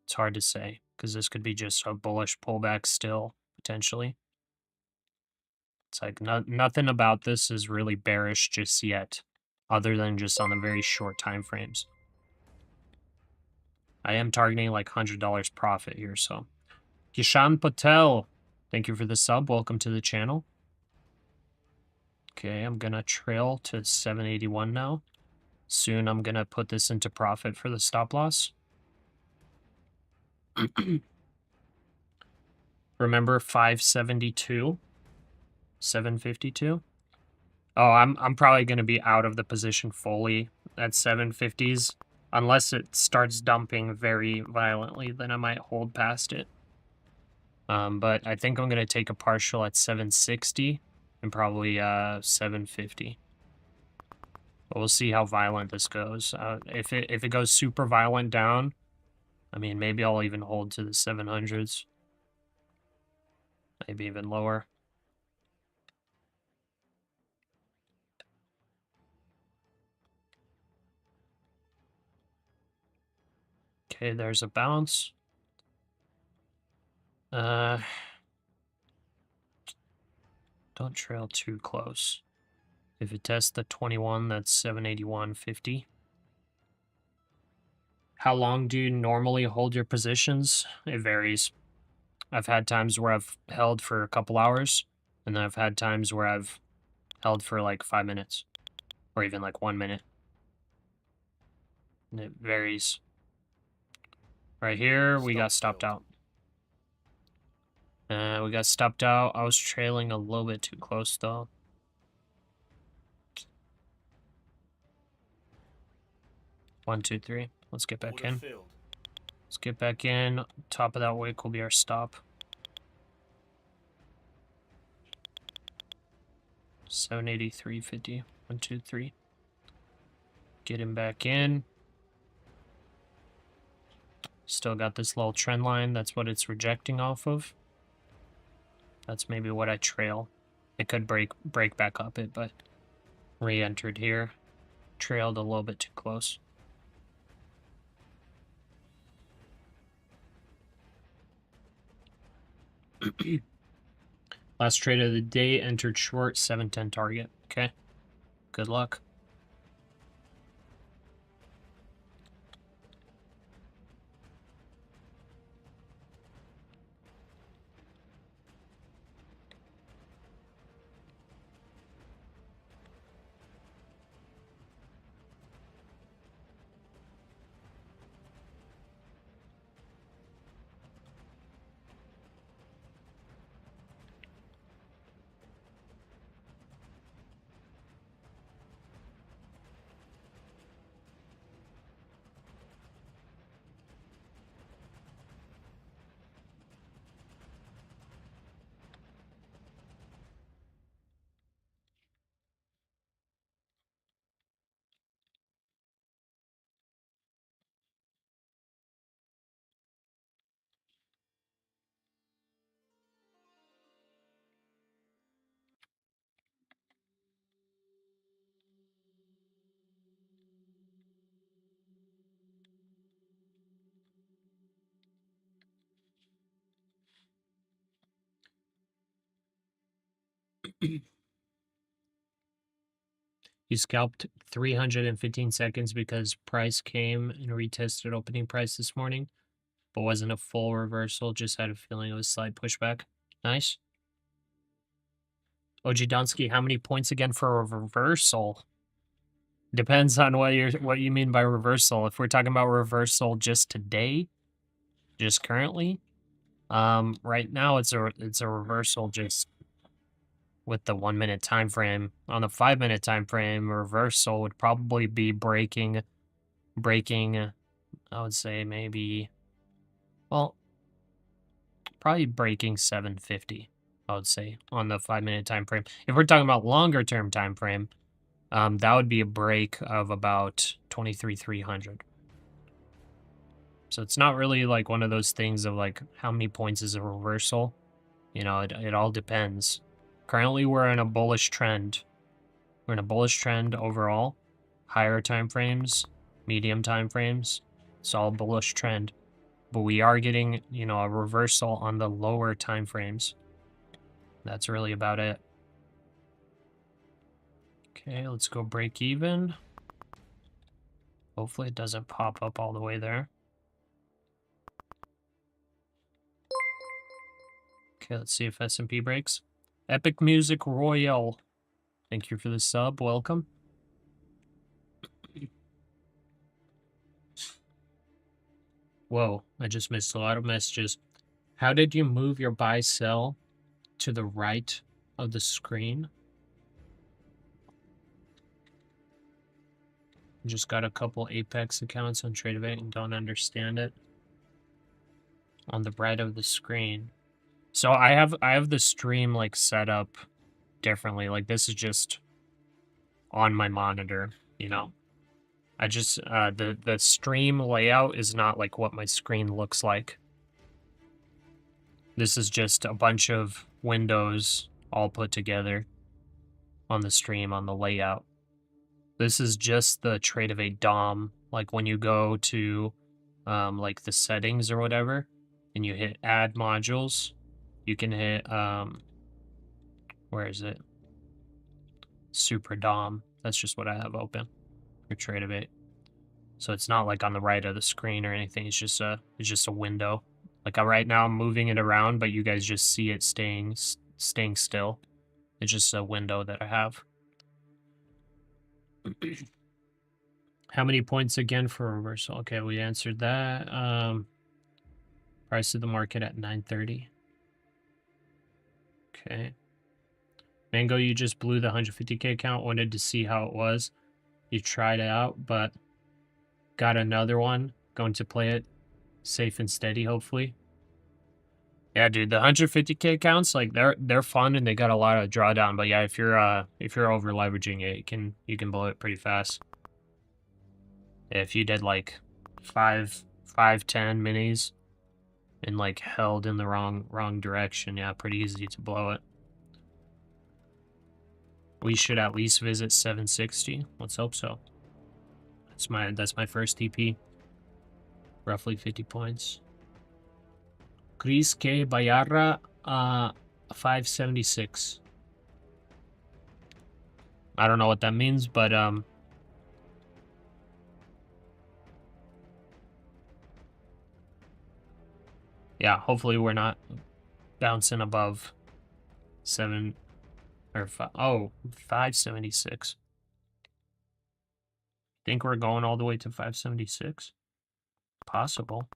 It's hard to say, because this could be just a bullish pullback still, potentially. It's like, nothing about this is really bearish just yet, other than just on the very short time frames. I am targeting like $100 profit here, so. Kishan Patel, thank you for the sub. Welcome to the channel. Okay, I'm going to trail to 781 now. Soon I'm going to put this into profit for the stop loss. Remember 572, 752. Oh, I'm probably going to be out of the position fully at 750s. Unless it starts dumping very violently, then I might hold past it. But I think I'm going to take a partial at 760 and probably 750. But we'll see how violent this goes. If it goes super violent down, I mean, maybe I'll even hold to the 700s. Maybe even lower. Okay, there's a bounce. Don't trail too close. If it tests the 21, that's 781.50. How long do you normally hold your positions? It varies. I've had times where I've held for a couple hours, and then I've had times where I've held for like 5 minutes, or even like 1 minute. And it varies. Right here, we got stopped out. We got stopped out. I was trailing a little bit too close, though. One, two, three. Let's get back in. Let's get back in. Top of that wick will be our stop. 783.50. 1, 2, 3. Get him back in. Still got this little trend line. That's what it's rejecting off of. That's maybe what I trail. It could break back up it, but re-entered here. Trailed a little bit too close. Last trade of the day, entered short, 710 target. Okay. Good luck. You scalped 315 seconds because price came and retested opening price this morning, but wasn't a full reversal, just had a feeling of a slight pushback. Nice. OG Donsky, how many points again for a reversal? Depends on what you mean by reversal. If we're talking about reversal just today, just currently, right now it's a reversal just with the 1 minute time frame. On the 5 minute time frame, reversal would probably be breaking, I would say maybe, well, probably breaking 750, I would say, on the 5 minute time frame. If we're talking about longer term time frame, that would be a break of about 23,300. So it's not really like one of those things of like how many points is a reversal. You know, it all depends. Currently, we're in a bullish trend. We're in a bullish trend overall. Higher time frames, medium time frames. It's all bullish trend. But we are getting, you know, a reversal on the lower time frames. That's really about it. Okay, let's go break even. Hopefully it doesn't pop up all the way there. Okay, let's see if S&P breaks. Epic Music Royal. Thank you for the sub. Welcome. Whoa, I just missed a lot of messages. How did you move your buy-sell to the right of the screen? Just got a couple Apex accounts on Tradeovate and don't understand it. On the right of the screen. So I have the stream like set up differently. Like this is just on my monitor, you know. I just the stream layout is not like what my screen looks like. This is just a bunch of windows all put together on the stream on the layout. This is just the Tradeovate DOM. Like when you go to like the settings or whatever, and you hit add modules, you can hit where is it? Super DOM. That's just what I have open for Tradeovate. So it's not like on the right of the screen or anything. It's just a window. Like right now I'm moving it around, but you guys just see it staying still. It's just a window that I have. How many points again for reversal? Okay, we answered that. Price of the market at 930. Okay. Mango, you just blew the 150K account. Wanted to see how it was. You tried it out, but got another one. Going to play it safe and steady, hopefully. Yeah, dude, the 150K accounts, like they're fun and they got a lot of drawdown. But yeah, if you're over leveraging it, you can blow it pretty fast. If you did like 5, 10 minis and like held in the wrong direction, yeah, pretty easy to blow it. We should at least visit 760. Let's hope so. That's my first TP. Roughly 50 points. Chris K. Bayarra, 576. I don't know what that means, but yeah, hopefully we're not bouncing above 7 or 5. Oh, 576. Think we're going all the way to 576? Possible.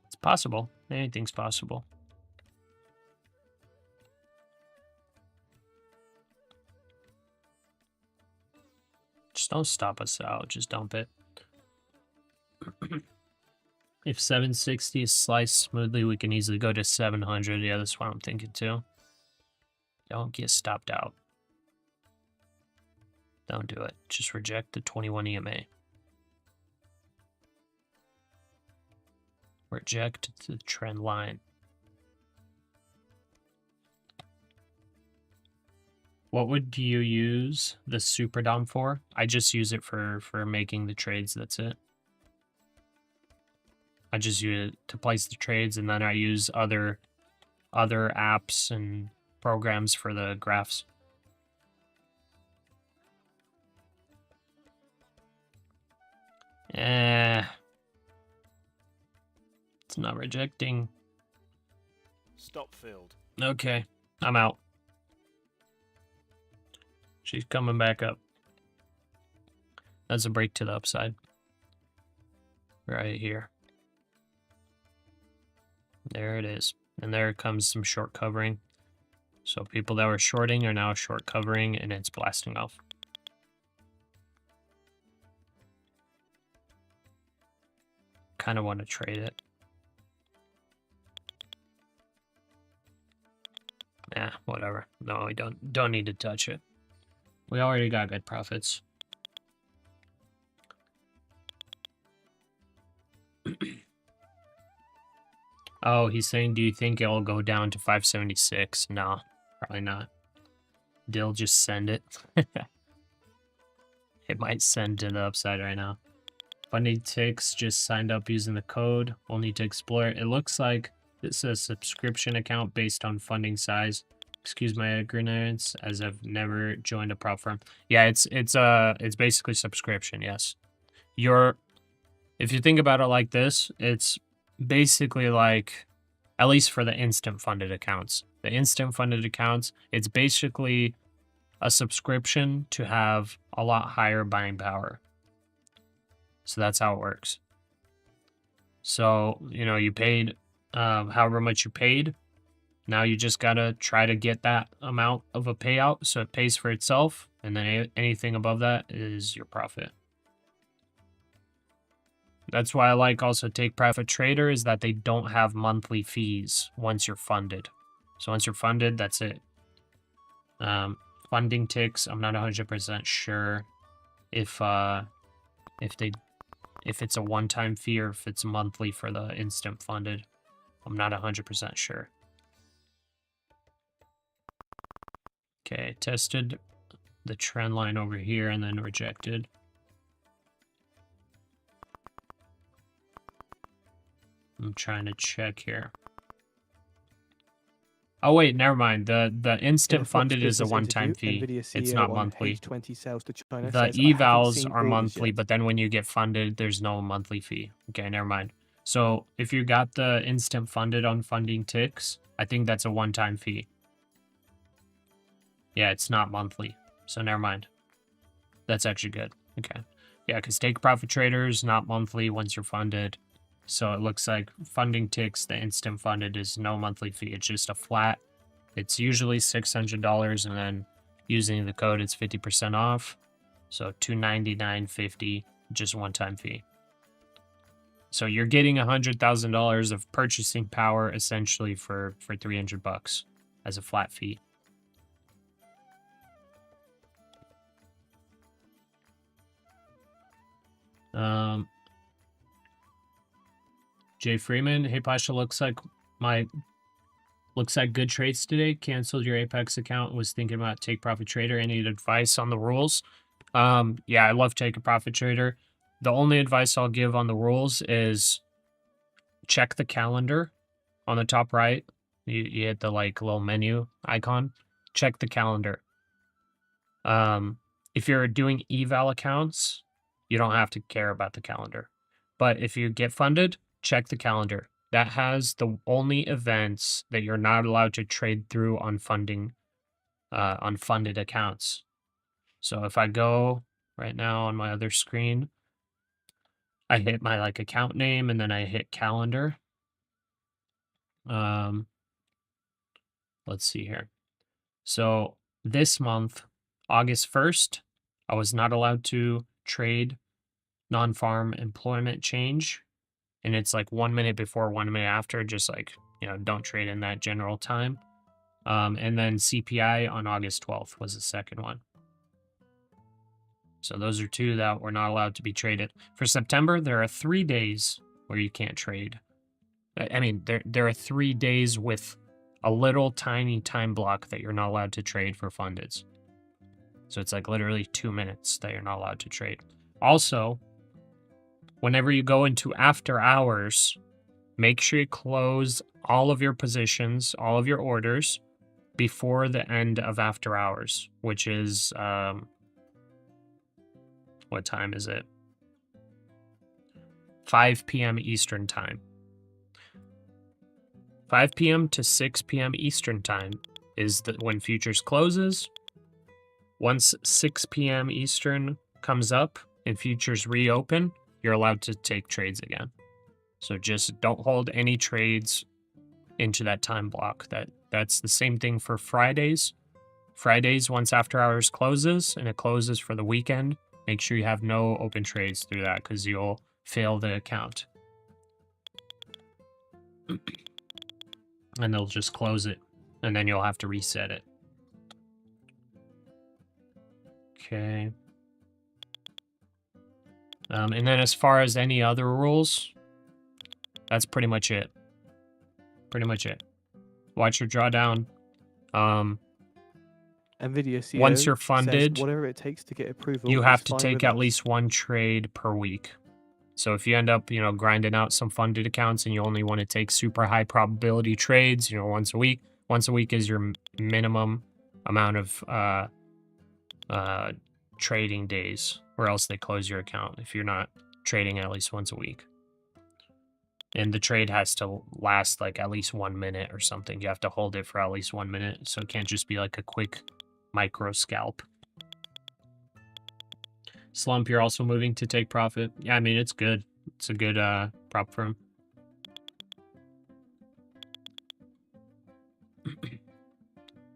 It's possible. Anything's possible. Just don't stop us out. Just dump it. If 760 is sliced smoothly, we can easily go to 700. Yeah, that's what I'm thinking too. Don't get stopped out. Don't do it. Just reject the 21 EMA. Reject the trend line. What would you use the Super DOM for? I just use it for making the trades. That's it. I just use it to place the trades, and then I use other other apps and programs for the graphs. It's not rejecting. Stop filled. Okay, I'm out. She's coming back up. That's a break to the upside. Right here. There it is. And there comes some short covering. So people that were shorting are now short covering, and it's blasting off. Kind of want to trade it. Nah, whatever. No, we don't need to touch it. We already got good profits. Oh, he's saying, do you think it'll go down to 576? No, probably not. They'll just send it. It might send to the upside right now. Funding ticks just signed up using the code. We'll need to explore it. It looks like this is a subscription account based on funding size. Excuse my ignorance, as I've never joined a prop firm. Yeah, it's basically subscription. Yes, if you think about it like this, it's basically like, at least for the instant funded accounts. The instant funded accounts, it's basically a subscription to have a lot higher buying power. So that's how it works. So, you know, you paid however much you paid. Now you just got to try to get that amount of a payout so it pays for itself. And then anything above that is your profit. That's why I like also Take Profit Trader, is that they don't have monthly fees once you're funded. So once you're funded, that's it. Funding ticks, I'm not 100% sure if it's a one-time fee or if it's monthly for the instant funded. I'm not 100% sure. Okay, tested the trend line over here and then rejected. I'm trying to check here. Oh wait, never mind. The instant funded is a one-time fee. It's not monthly. The evals are monthly, but then when you get funded, there's no monthly fee. Okay, never mind. So if you got the instant funded on funding ticks, I think that's a one-time fee. Yeah, it's not monthly. So never mind. That's actually good. Okay. Yeah, because Take Profit Traders, not monthly once you're funded. So it looks like funding ticks, the instant funded is no monthly fee. It's just a flat. It's usually $600, and then using the code, it's 50% off. So $299.50, just one-time fee. So you're getting $100,000 of purchasing power essentially for $300 as a flat fee. Jay Freeman, hey Pasha, looks like good trades today. Canceled your Apex account. Was thinking about Take Profit Trader. Any advice on the rules? Yeah, I love Take a Profit Trader. The only advice I'll give on the rules is check the calendar on the top right. You hit the like little menu icon. Check the calendar. If you're doing eval accounts, you don't have to care about the calendar. But if you get funded, check the calendar. That has the only events that you're not allowed to trade through on funded accounts. So if I go right now on my other screen, I hit my like account name and then I hit calendar. Let's see here. So this month, August 1st, I was not allowed to trade non-farm employment change. And it's like 1 minute before, 1 minute after, just like, you know, don't trade in that general time. And then CPI on August 12th was the second one. So those are two that were not allowed to be traded. For September, there are 3 days where you can't trade. I mean, there are 3 days with a little tiny time block that you're not allowed to trade for fundeds. So it's like literally 2 minutes that you're not allowed to trade. Also, whenever you go into after hours, make sure you close all of your positions, all of your orders before the end of after hours, which is, what time is it? 5 p.m. Eastern time. 5 p.m. to 6 p.m. Eastern time is when futures closes. Once 6 p.m. Eastern comes up and futures reopen, you're allowed to take trades again. So just don't hold any trades into that time block. That's the same thing for Fridays. Fridays, once after hours closes and it closes for the weekend, make sure you have no open trades through that because you'll fail the account. And they'll just close it, and then you'll have to reset it. Okay. And then as far as any other rules, that's pretty much it. Pretty much it. Watch your drawdown. NVIDIA CEO Once you're says funded, whatever it takes to get approval. you is have to fine take with at us. least one trade per week. So if you end up, grinding out some funded accounts and you only want to take super high probability trades, once a week is your minimum amount of trading days, or else they close your account if you're not trading at least once a week. And the trade has to last like at least 1 minute or something. You have to hold it for at least 1 minute. So it can't just be like a quick micro scalp. Slump, you're also moving to take profit. Yeah, I mean, it's good. It's a good prop firm.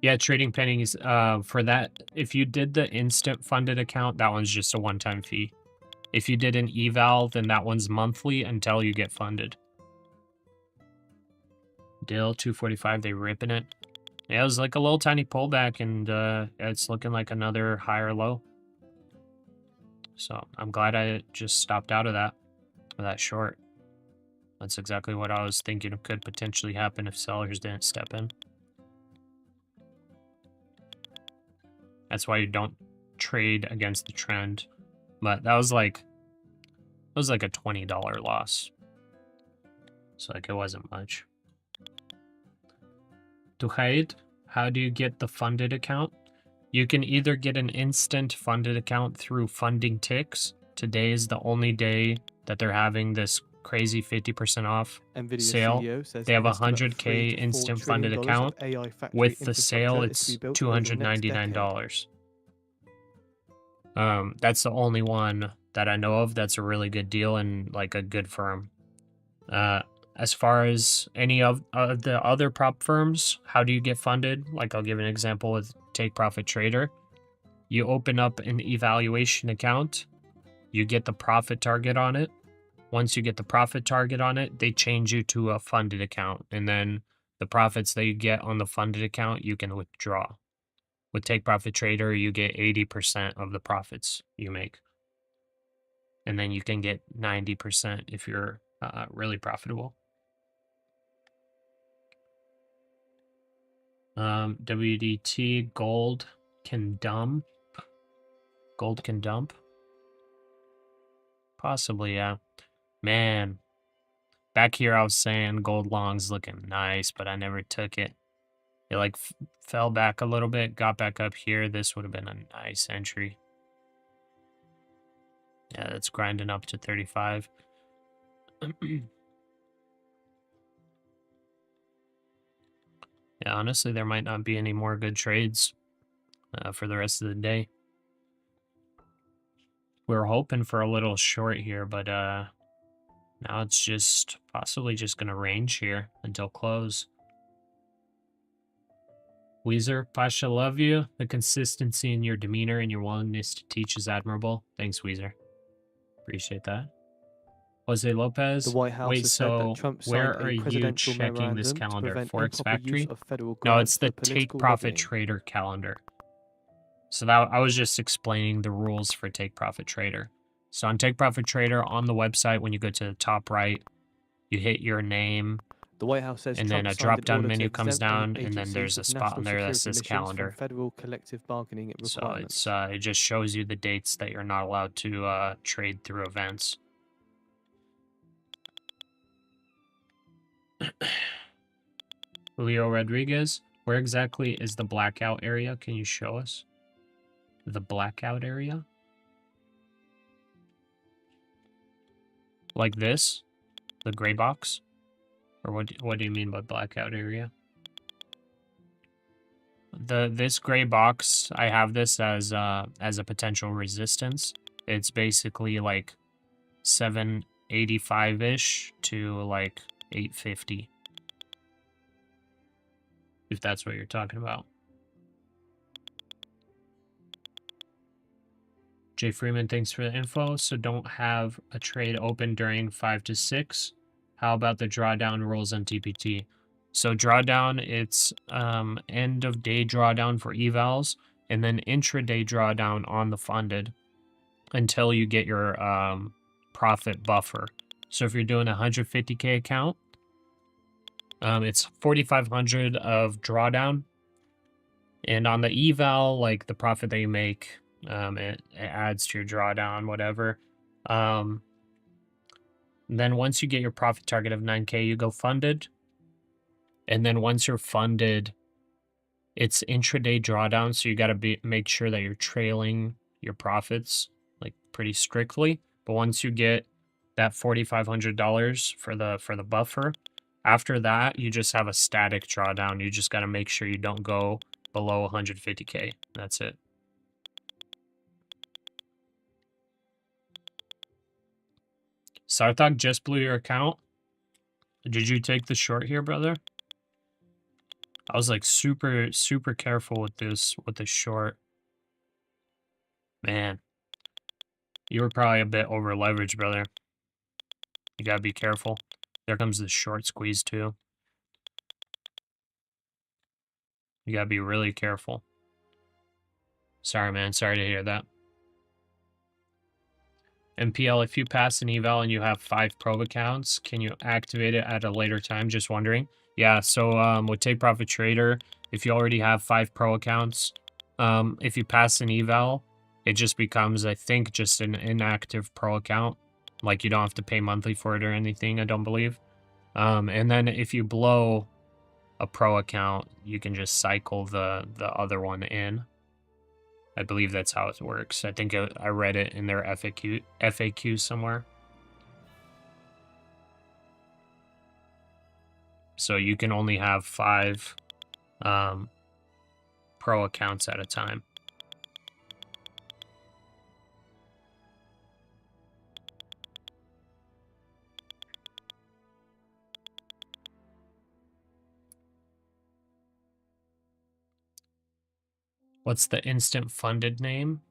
Yeah, trading pennies, for that, if you did the instant funded account, that one's just a one-time fee. If you did an eval, then that one's monthly until you get funded. Dill 245, they ripping it. Yeah, it was like a little tiny pullback, and it's looking like another higher low. So I'm glad I just stopped out of that short. That's exactly what I was thinking could potentially happen if sellers didn't step in. That's why you don't trade against the trend. But that was like a $20 loss. So like it wasn't much. To hide, how do you get the funded account? You can either get an instant funded account through funding ticks. Today is the only day that they're having this crazy 50% off NVIDIA sale. CEO says They have an a estimate of $3 100K to $4 instant trillion funded of account. AI factory With the infrastructure sale, is to it's be built over the next decade. $299. That's the only one that I know of that's a really good deal and like a good firm. As far as any of the other prop firms, how do you get funded? Like I'll give an example with Take Profit Trader. You open up an evaluation account, you get the profit target on it. Once you get the profit target on it, they change you to a funded account, and then the profits that you get on the funded account, you can withdraw. With Take Profit Trader, you get 80% of the profits you make. And then you can get 90% if you're really profitable. WDT, gold can dump. Gold can dump? Possibly, yeah. Man, back here I was saying gold long's looking nice, but I never took it. It like fell back a little bit, got back up here. This would have been a nice entry. Yeah, that's grinding up to 35. Yeah, honestly, there might not be any more good trades for the rest of the day. We were hoping for a little short here, but now it's just possibly just going to range here until close. Weezer, Pasha, love you. The consistency in your demeanor and your willingness to teach is admirable. Thanks, Weezer. Appreciate that. Jose Lopez. The White House Wait, has said so that Trump where signed are a you presidential checking this memorandum to calendar? prevent Forex improper Factory? use of federal No, grants it's the for Take political Profit lobbying. Trader calendar. So that I was just explaining the rules for Take Profit Trader. So on Take Profit Trader on the website, when you go to the top right, you hit your name, The White House says and Trump then a signed an drop-down order to menu comes exempt down, and then agencies there's a with spot on national there that security says missions from calendar. federal collective bargaining So requirements. it just shows you the dates that you're not allowed to trade through events. Julio Rodriguez, where exactly is the blackout area? Can you show us the blackout area? Like this? The gray box? Or what do you mean by blackout area? This gray box, I have this as a potential resistance. It's basically like 785-ish to like 850. If that's what you're talking about. Jay Freeman, thanks for the info. So don't have a trade open during 5 to 6. How about the drawdown rules on TPT? So drawdown, it's end of day drawdown for evals, and then intraday drawdown on the funded until you get your profit buffer. So if you're doing a 150K account, it's 4,500 of drawdown, and on the eval, like the profit that you make, it adds to your drawdown, whatever. Then once you get your profit target of 9K, you go funded. And then once you're funded, it's intraday drawdown. So you got to make sure that you're trailing your profits like pretty strictly. But once you get that $4,500 for the buffer, after that, you just have a static drawdown. You just got to make sure you don't go below 150K. That's it. Sarthak just blew your account. Did you take the short here, brother? I was like super careful with this short. Man, you were probably a bit over leveraged, brother. You gotta be careful. There comes the short squeeze too. You gotta be really careful. Sorry, man. Sorry to hear that. MPL, if you pass an eval and you have 5 probe accounts, can you activate it at a later time? Just wondering. Yeah, so with Take Profit Trader, if you already have 5 pro accounts, if you pass an eval, it just becomes, I think, just an inactive pro account. Like, you don't have to pay monthly for it or anything, I don't believe. And then if you blow a pro account, you can just cycle the other one in. I believe that's how it works. I think I read it in their FAQ somewhere. So you can only have 5 pro accounts at a time. What's the instant funded name?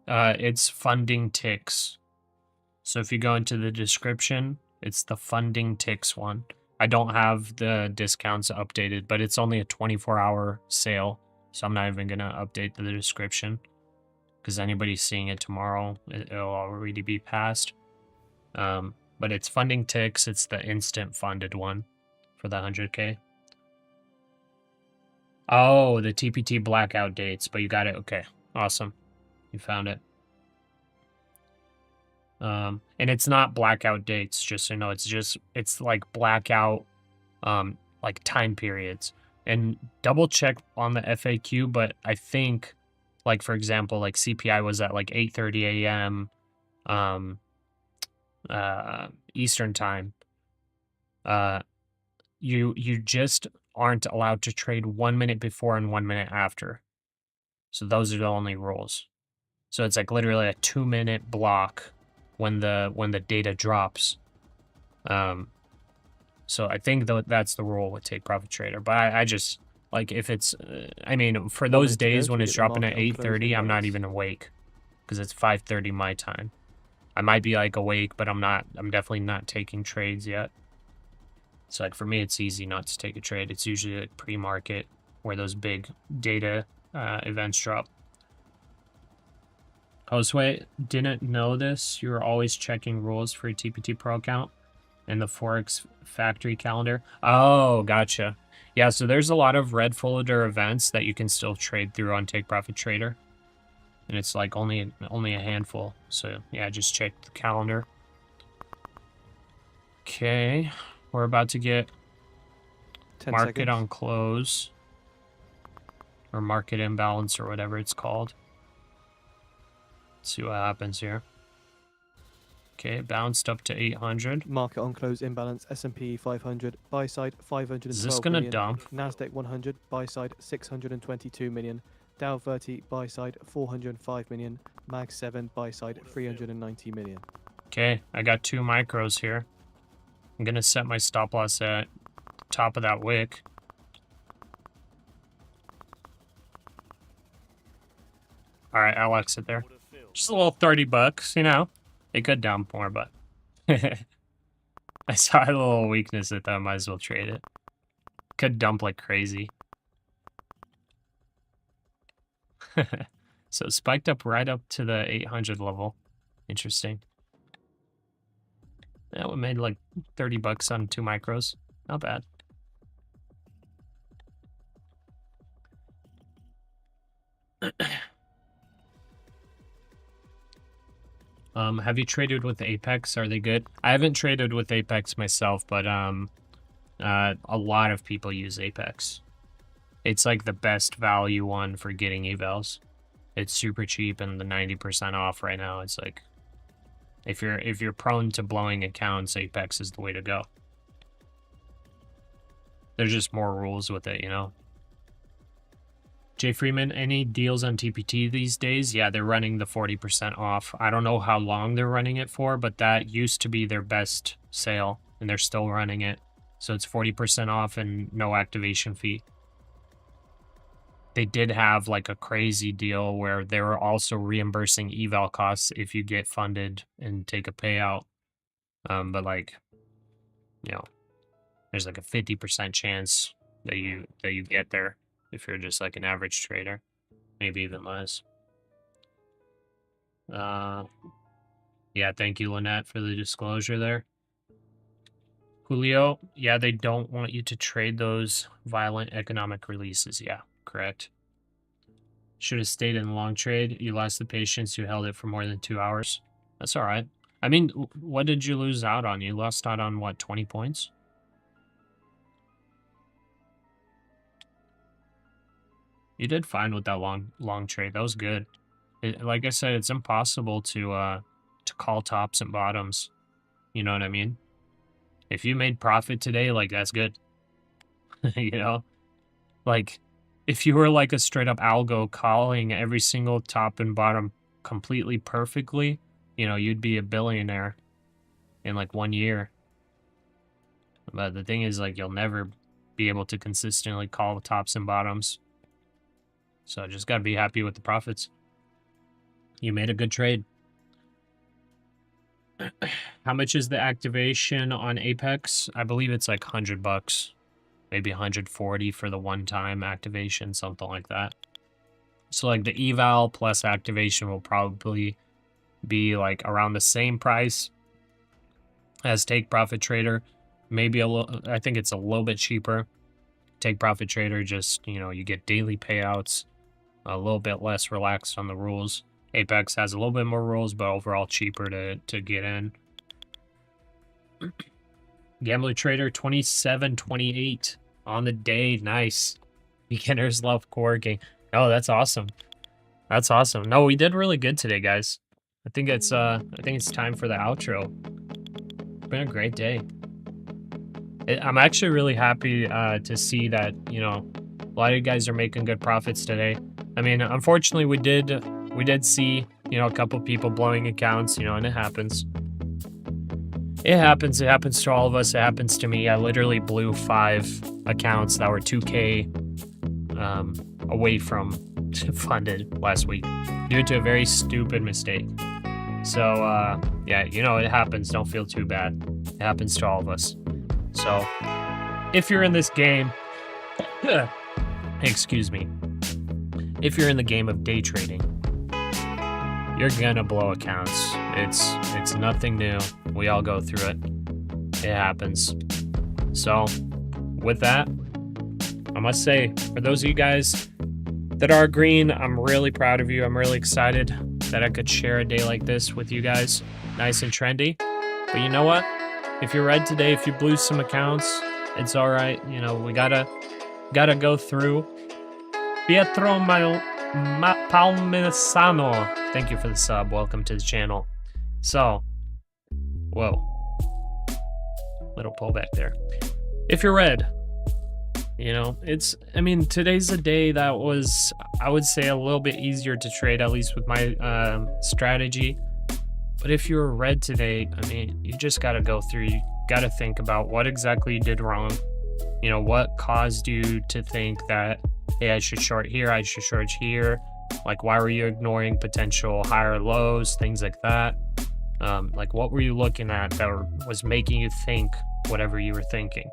It's Funding Ticks. So if you go into the description, it's the Funding Ticks one. I don't have the discounts updated, but it's only a 24-hour sale. So I'm not even going to update the description because anybody's seeing it tomorrow, it'll already be passed. But it's Funding Ticks. It's the instant funded one for the 100K. Oh, the TPT blackout dates, but you got it. Okay, awesome. You found it. And it's not blackout dates, just so you know. It's like blackout, like time periods. And double check on the FAQ, but I think, like, for example, like CPI was at like 8:30 a.m. Eastern time. You just aren't allowed to trade 1 minute before and 1 minute after. So those are the only rules. So it's like literally a 2-minute block when the data drops. So I think that's the rule with Take Profit Trader. But I just, like, if it's, I mean, for those days when it's dropping at 8:30, I'm not even awake because it's 5:30 my time. I might be like awake, but I'm definitely not taking trades yet. So like for me, it's easy not to take a trade. It's usually like pre-market where those big data events drop. Josue, didn't know this. You were always checking rules for your TPT Pro account and the Forex Factory calendar. Oh, gotcha. Yeah, so there's a lot of red folder events that you can still trade through on Take Profit Trader. And it's like only a handful. So yeah, just check the calendar. Okay, we're about to get 10 market seconds. on close. Or market imbalance or whatever it's called. Let's see what happens here. Okay, it bounced up to 800. Market on close imbalance. S&P 500 buy side 512 Is this gonna million. dump? NASDAQ 100 buy side 622 million. Dow 30 buy side 405 million. Mag 7 buy side 390 million. Okay, I got 2 micros here. I'm gonna set my stop loss at the top of that wick. All right, I'll exit there. Order filled. Just a little 30 bucks, you know. It could dump more, but I saw a little weakness at that. I might as well trade it. Could dump like crazy. So it spiked up right up to the 800 level. Interesting. Yeah, we made like 30 bucks on 2 micros. Not bad. Have you traded with Apex? Are they good? I haven't traded with Apex myself, but a lot of people use Apex. It's like the best value one for getting evals. It's super cheap and the 90% off right now. It's like if you're prone to blowing accounts, Apex is the way to go. There's just more rules with it, you know. Jay Freeman, any deals on TPT these days? Yeah, they're running the 40% off. I don't know how long they're running it for, but that used to be their best sale, and they're still running it. So it's 40% off and no activation fee. They did have like a crazy deal where they were also reimbursing eval costs if you get funded and take a payout. But like, you know, there's like a 50% chance that you get there. If you're just like an average trader, maybe even less. Yeah, thank you, Lynette, for the disclosure there. Julio, yeah, they don't want you to trade those violent economic releases. Yeah, correct. Should have stayed in the long trade. You lost the patience. You held it for more than 2 hours. That's all right. I mean, what did you lose out on? You lost out on what, 20 points? You did fine with that long trade. That was good. Like I said, it's impossible to call tops and bottoms. You know what I mean? If you made profit today, like that's good. You know, like if you were like a straight up algo calling every single top and bottom completely perfectly, you know, you'd be a billionaire in like 1 year. But the thing is, like, you'll never be able to consistently call the tops and bottoms. So just got to be happy with the profits. You made a good trade. How much is the activation on Apex? I believe it's like $100, maybe 140 for the one-time activation, something like that. So like the eval plus activation will probably be like around the same price as Take Profit Trader. Maybe a little, I think it's a little bit cheaper. Take Profit Trader, just, you know, you get daily payouts, a little bit less relaxed on the rules. Apex has a little bit more rules, but overall cheaper to get in. Gambler Trader 27.28 on the day. Nice. Beginners love corking. Oh, that's awesome. That's awesome. No, we did really good today, guys. I think it's time for the outro. It's been a great day. I'm actually really happy to see that, you know, a lot of you guys are making good profits today. I mean, unfortunately, we did see, you know, a couple people blowing accounts, you know, and it happens. It happens. It happens to all of us. It happens to me. I literally blew 5 accounts that were 2K away from funded last week due to a very stupid mistake. So, yeah, you know, it happens. Don't feel too bad. It happens to all of us. So, if you're in this game, excuse me, if you're in the game of day trading, you're gonna blow accounts. It's nothing new. We all go through it. It happens. So, with that, I must say, for those of you guys that are green, I'm really proud of you. I'm really excited that I could share a day like this with you guys. Nice and trendy. But you know what? If you're red today, if you blew some accounts, It's all right. You know, we gotta go through. Pietro Palmisano, thank you for the sub. Welcome to the channel. So, whoa, little pullback there. If you're red, you know, I mean, today's a day that was, I would say, a little bit easier to trade, at least with my strategy. But if you're red today, I mean, you just got to go through, you got to think about what exactly you did wrong. You know, what caused you to think that, hey, I should short here, I should short here. Like, why were you ignoring potential higher lows, things like that? Like, what were you looking at that was making you think whatever you were thinking?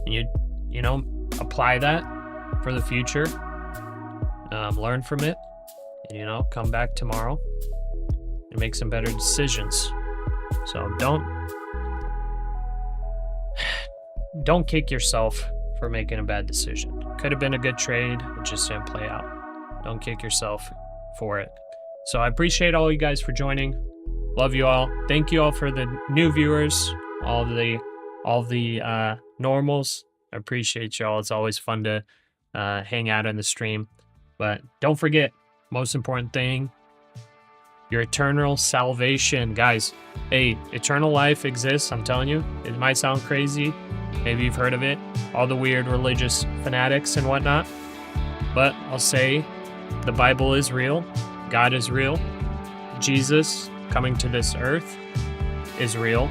And you know, apply that for the future. Learn from it, and, you know, come back tomorrow and make some better decisions. So don't kick yourself for making a bad decision. Could have been a good trade, it just didn't play out. Don't kick yourself for it. So I appreciate all you guys for joining. Love you all. Thank you all for the new viewers, all the normals. I appreciate y'all. It's always fun to hang out in the stream. But don't forget, most important thing, your eternal salvation. Guys, hey, eternal life exists, I'm telling you. It might sound crazy. Maybe you've heard of it. All the weird religious fanatics and whatnot. But I'll say the Bible is real. God is real. Jesus coming to this earth is real.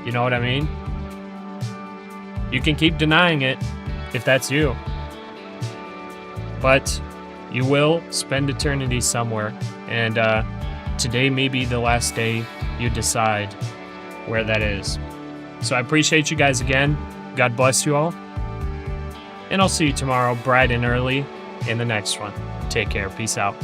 You know what I mean? You can keep denying it if that's you. But you will spend eternity somewhere. And today may be the last day you decide where that is. So I appreciate you guys again. God bless you all. And I'll see you tomorrow bright and early in the next one. Take care. Peace out.